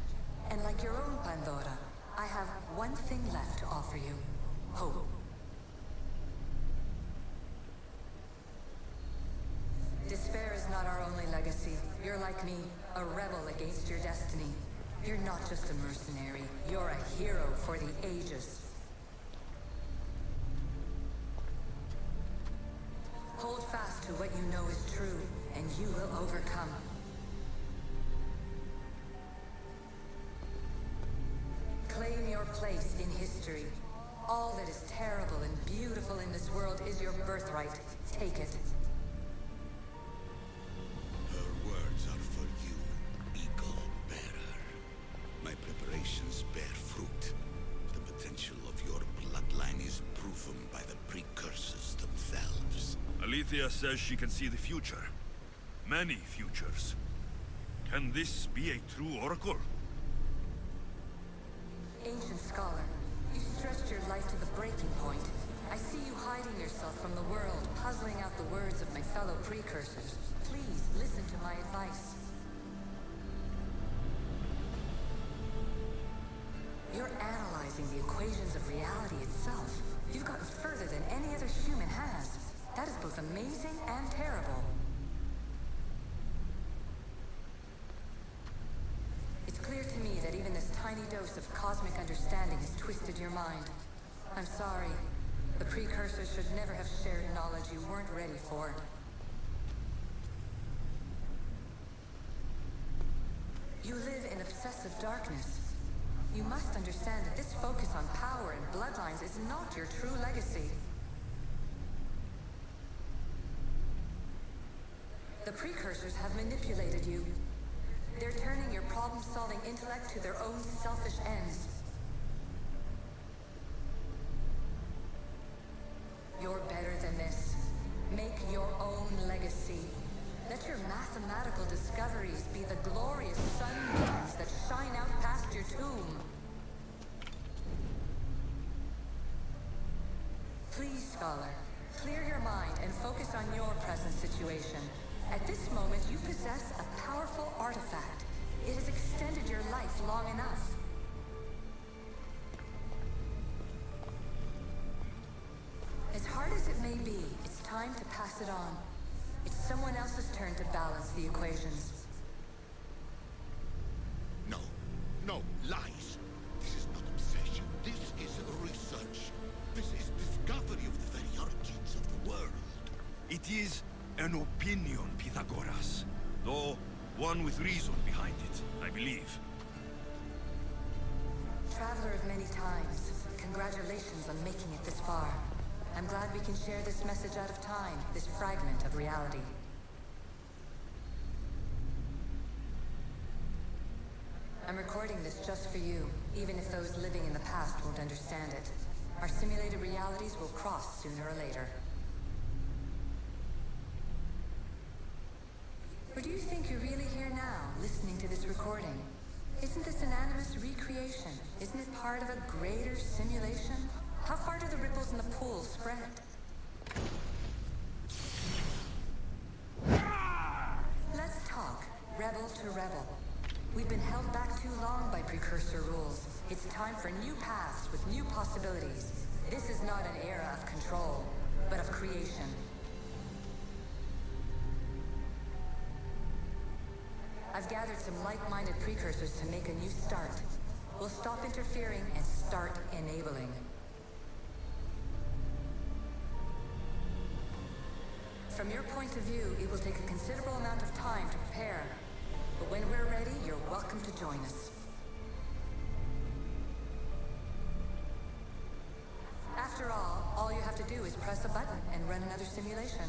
And like your own Pandora, I have one thing left to offer you. Hope. Despair is not our only legacy. You're like me, a rebel against your destiny. You're not just a mercenary, you're a hero for the ages. Hold fast to what you know is true, and you will overcome. Claim your place in history. All that is terrible and beautiful in this world is your birthright. Take it. Her words are for you, eagle bearer. My preparations bear fruit. The potential of your bloodline is proven by the precursors themselves. Aletheia says she can see the future. Many futures. Can this be a true oracle? Ancient scholar, you stretched your life to the breaking point. I see you hiding yourself from the world, puzzling out the words of my fellow precursors. Please, listen to my advice. You're analyzing the equations of reality itself. You've gotten further than any other human has. That is both amazing and terrible. It's clear to me that even this tiny dose of cosmic understanding has twisted your mind. I'm sorry. The precursors should never have shared knowledge you weren't ready for. You live in obsessive darkness. You must understand that this focus on power and bloodlines is not your true legacy. The The precursors have manipulated you. They're turning your problem-solving intellect to their own selfish ends. You're better than this. Make your own legacy. Let your mathematical discoveries be the glorious sunbeams that shine out past your tomb. Please, Scholar, clear your mind and focus on your present situation. At this moment, you possess a powerful artifact. It has extended your life long enough. As hard as it may be, it's time to pass it on. It's someone else's turn to balance the equations. No. No, lies. This is not obsession. This is research. This is discovery of the very origins of the world. It is an opinion, Pythagoras. Though one with reason behind it, I believe. Traveler of many times, congratulations on making it this far. I'm glad we can share this message out of time, this fragment of reality. I'm recording this just for you, even if those living in the past won't understand it. Our simulated realities will cross sooner or later. Or do you think you're really here now, listening to this recording? Isn't this an animus recreation? Isn't it part of a greater simulation? How far do the ripples in the pool spread? Let's talk, rebel to rebel. We've been held back too long by precursor rules. It's time for new paths with new possibilities. This is not an era of control, but of creation. I've gathered some like-minded precursors to make a new start. We'll stop interfering and start enabling. From your point of view, it will take a considerable amount of time to prepare. But when we're ready, you're welcome to join us. After all you have to do is press a button and run another simulation.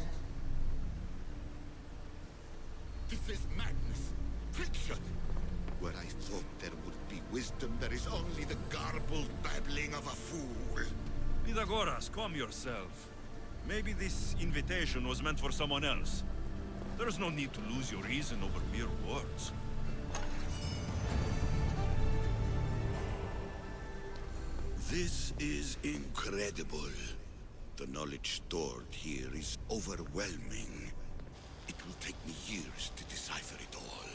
This is madness. Fiction. Where I thought there would be wisdom, there is only the garbled babbling of a fool. Pythagoras, calm yourself. Maybe this invitation was meant for someone else. There's no need to lose your reason over mere words. This is incredible. The knowledge stored here is overwhelming. It will take me years to decipher it all.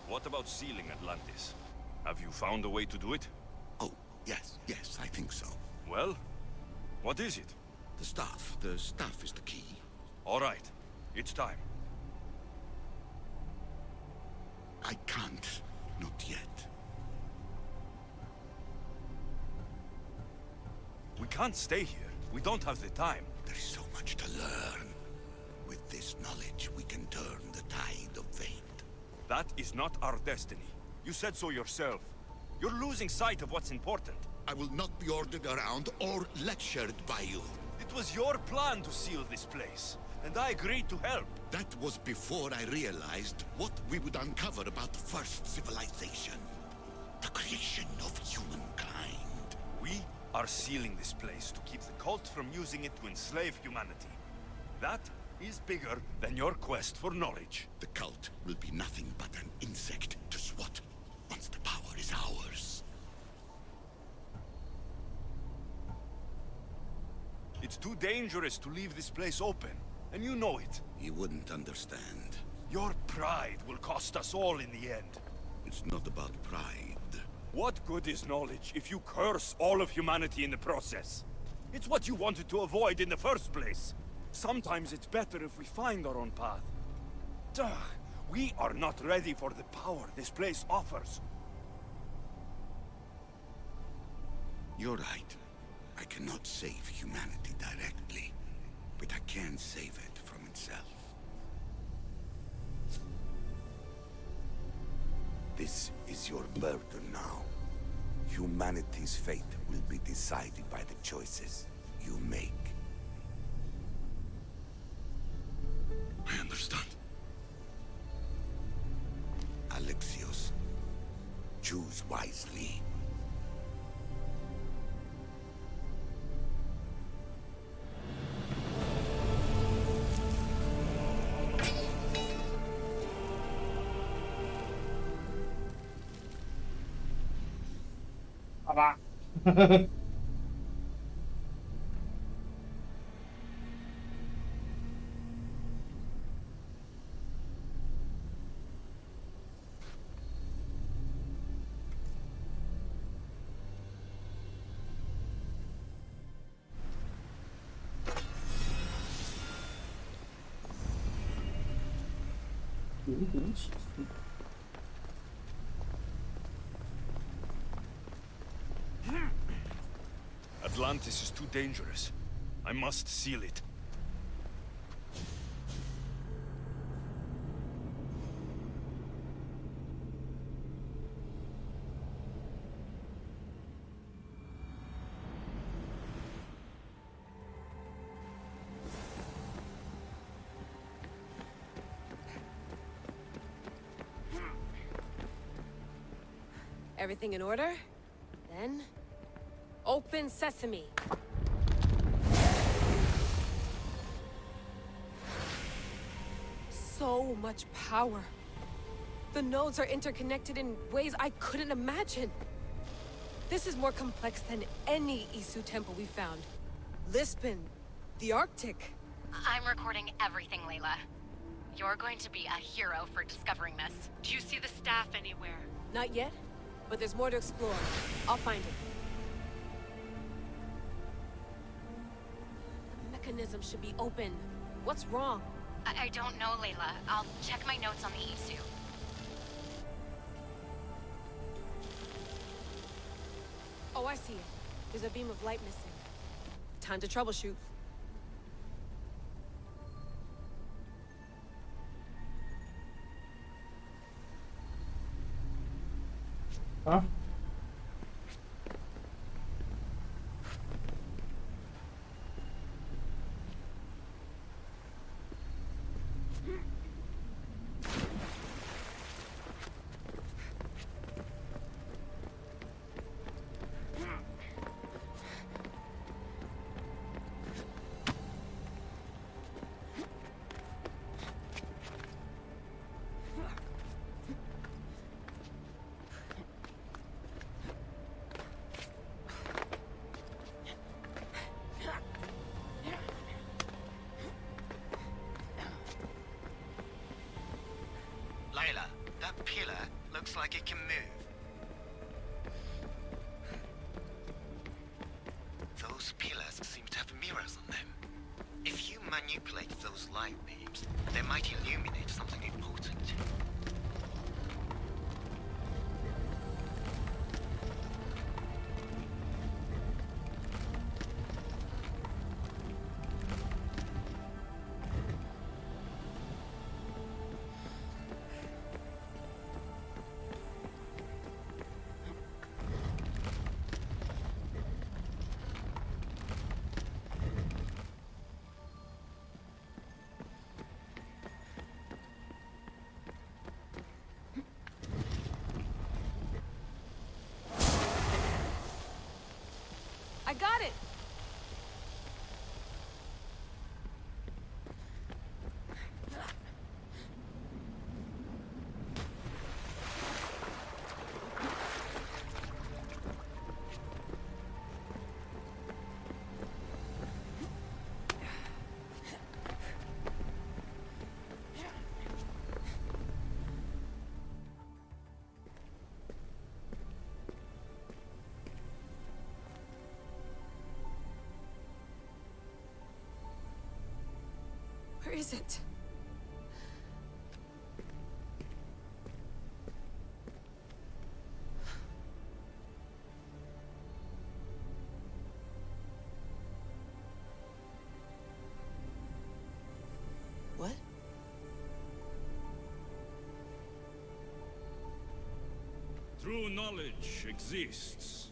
What about sealing Atlantis? Have you found a way to do it? Oh, yes, I think so. Well, what is it? The staff is the key. All right, it's time. I can't, not yet. We can't stay here. We don't have the time. There's so much to learn. With this knowledge, we can turn the tide of fate. That is not our destiny. You said so yourself. You're losing sight of what's important. I will not be ordered around or lectured by you. It was your plan to seal this place, and I agreed to help. That was before I realized what we would uncover about the first civilization. The creation of humankind. We are sealing this place to keep the cult from using it to enslave humanity. That is bigger than your quest for knowledge. The cult will be nothing but an insect to swat once the power is ours. It's too dangerous to leave this place open, and you know it. You wouldn't understand. Your pride will cost us all in the end. It's not about pride. What good is knowledge if you curse all of humanity in the process? It's what you wanted to avoid in the first place. Sometimes it's better if we find our own path. Ugh, we are not ready for the power this place offers. You're right. I cannot save humanity directly, but I can save it from itself. This is your burden now. Humanity's fate will be decided by the choices you make. I understand. Choose wisely. Bye. 无毒起诉。 Atlantis is too dangerous. I must seal it. Everything in order? Then... open sesame. So much power. The nodes are interconnected in ways I couldn't imagine. This is more complex than any Isu temple we found. Lisbon, the Arctic. I'm recording everything, Layla. You're going to be a hero for discovering this. Do you see the staff anywhere? Not yet, but there's more to explore. I'll find it. The mechanism should be open. What's wrong? I don't know, Layla. I'll check my notes on the Isu. Oh, I see it. There's a beam of light missing. Time to troubleshoot. Huh? Layla, that pillar looks like it can move. Those pillars seem to have mirrors on them. If you manipulate those light beams, they might illuminate something important. I got it! Where is it? What? True knowledge exists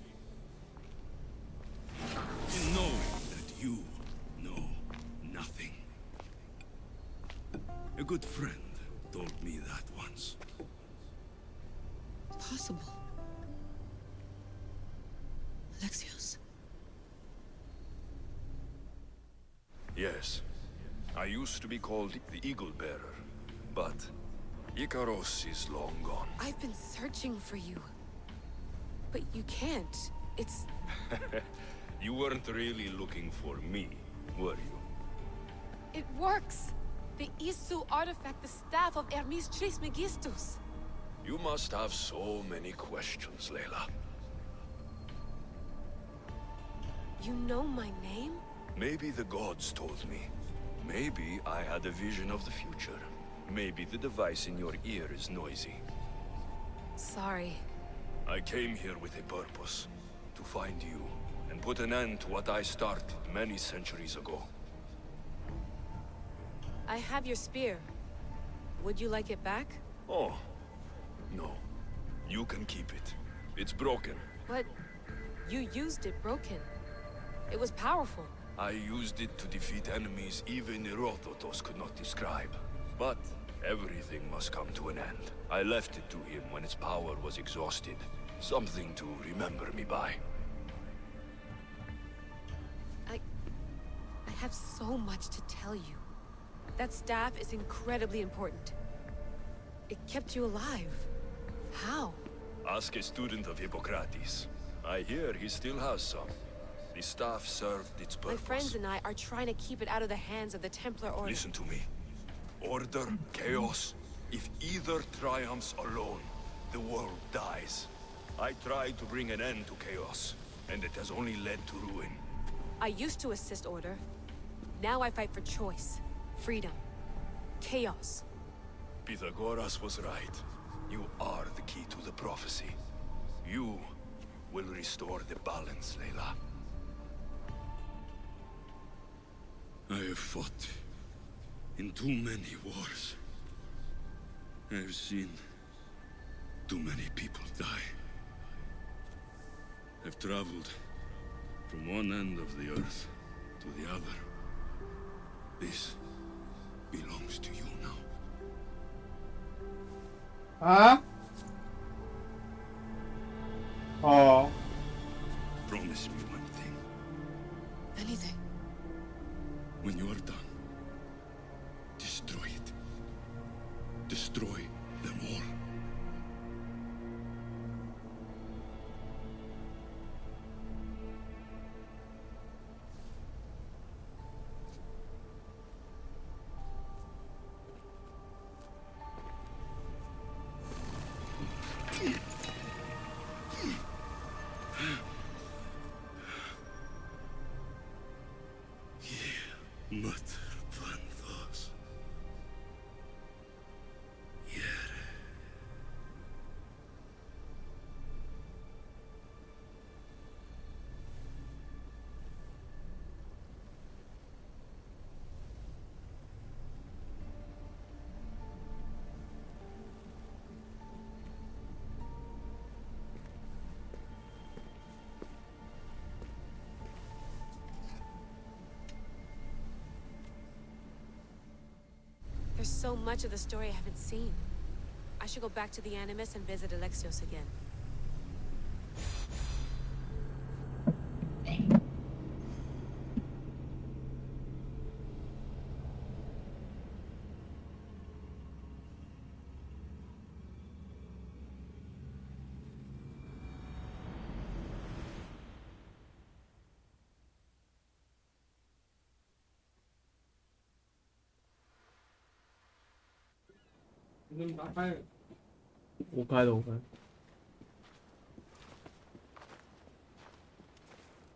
in knowing that you know nothing. A good friend told me that once. Possible. Alexios. Yes. I used to be called the Eagle Bearer, but Icaros is long gone. I've been searching for you. But you can't. It's... You weren't really looking for me, were you? It works! The Isu artifact, the staff of Hermes Trismegistus. You must have so many questions, Layla. You know my name? Maybe the gods told me. Maybe I had a vision of the future. Maybe the device in your ear is noisy. Sorry. I came here with a purpose. To find you, and put an end to what I started many centuries ago. I have your spear. Would you like it back? Oh. No. You can keep it. It's broken. But you used it broken. It was powerful. I used it to defeat enemies even Herodotus could not describe. But everything must come to an end. I left it to him when its power was exhausted. Something to remember me by. I have so much to tell you. That staff is incredibly important. It kept you alive. How? Ask a student of Hippocrates. I hear he still has some. The staff served its purpose. My friends and I are trying to keep it out of the hands of the Templar Order. Listen to me. Order, chaos. If either triumphs alone, the world dies. I tried to bring an end to chaos, and it has only led to ruin. I used to assist Order. Now I fight for choice, freedom, chaos. Pythagoras was right. You are the key to the prophecy. You will restore the balance, Layla. I have fought in too many wars. I have seen too many people die. I've traveled from one end of the earth to the other. This belongs to you now. Huh? Oh. Promise me one thing. Anything. When you are done, destroy it. Destroy them all. There's so much of the story I haven't seen. I should go back to the Animus and visit Alexios again.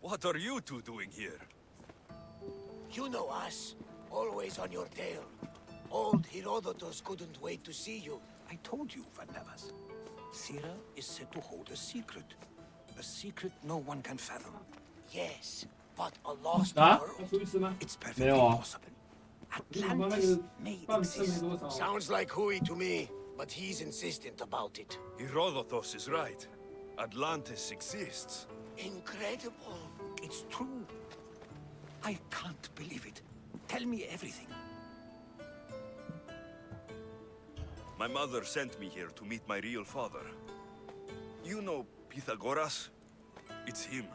What are you two doing here? You know us. Always on your tail. Old Herodotus couldn't wait to see you. I told you, Varnavas. Sira is said to hold a secret. A secret no one can fathom. Yes, but a lost Ah? world? It's perfectly No. possible. Atlantis may exist. Sounds like Hui to me, but he's insistent about it. Herodotus is right. Atlantis exists. Incredible. It's true. I can't believe it. Tell me everything. My mother sent me here to meet my real father. You know Pythagoras? It's him.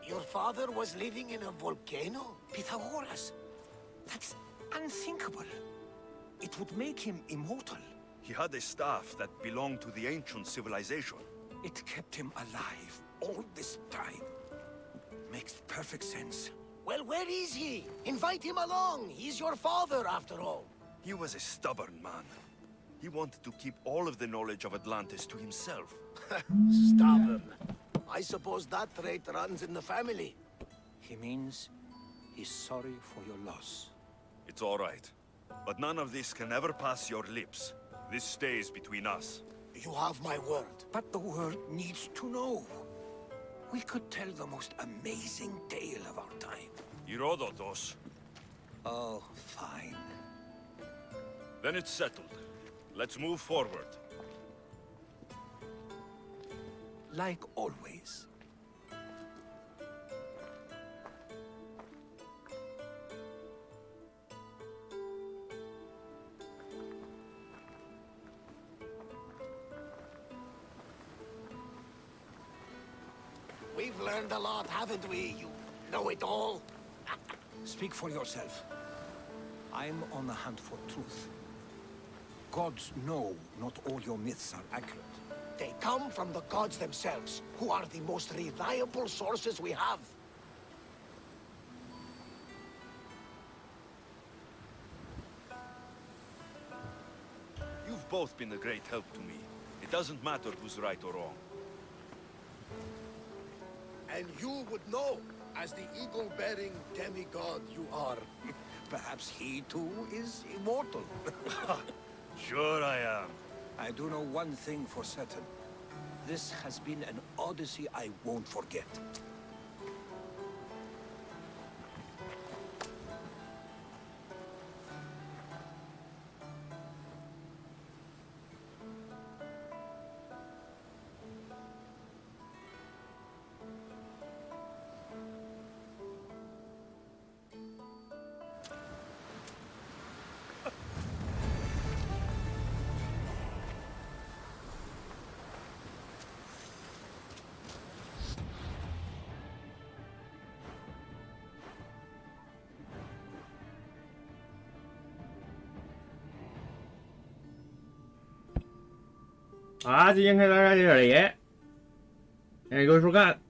Your father was living in a volcano? Pythagoras? That's unthinkable. It would make him immortal. He had a staff that belonged to the ancient civilization. It kept him alive all this time. Makes perfect sense. Well, where is he? Invite him along. He's your father, after all. He was a stubborn man. He wanted to keep all of the knowledge of Atlantis to himself. Stubborn. I suppose that trait runs in the family. He means he's sorry for your loss. It's all right. But none of this can ever pass your lips. This stays between us. You have my word. But the world needs to know. We could tell the most amazing tale of our time. Herodotus. Oh, fine. Then it's settled. Let's move forward. Like always. We've learned a lot, haven't we, you know-it-all? Speak for yourself. I'm on the hunt for truth. Gods know not all your myths are accurate. They come from the gods themselves, who are the most reliable sources we have. You've both been a great help to me. It doesn't matter who's right or wrong. And you would know, as the eagle-bearing demigod you are. Perhaps he too is immortal. Sure I am. I do know one thing for certain. This has been an odyssey I won't forget.好啦，今天看大概到这里，感谢各位收看。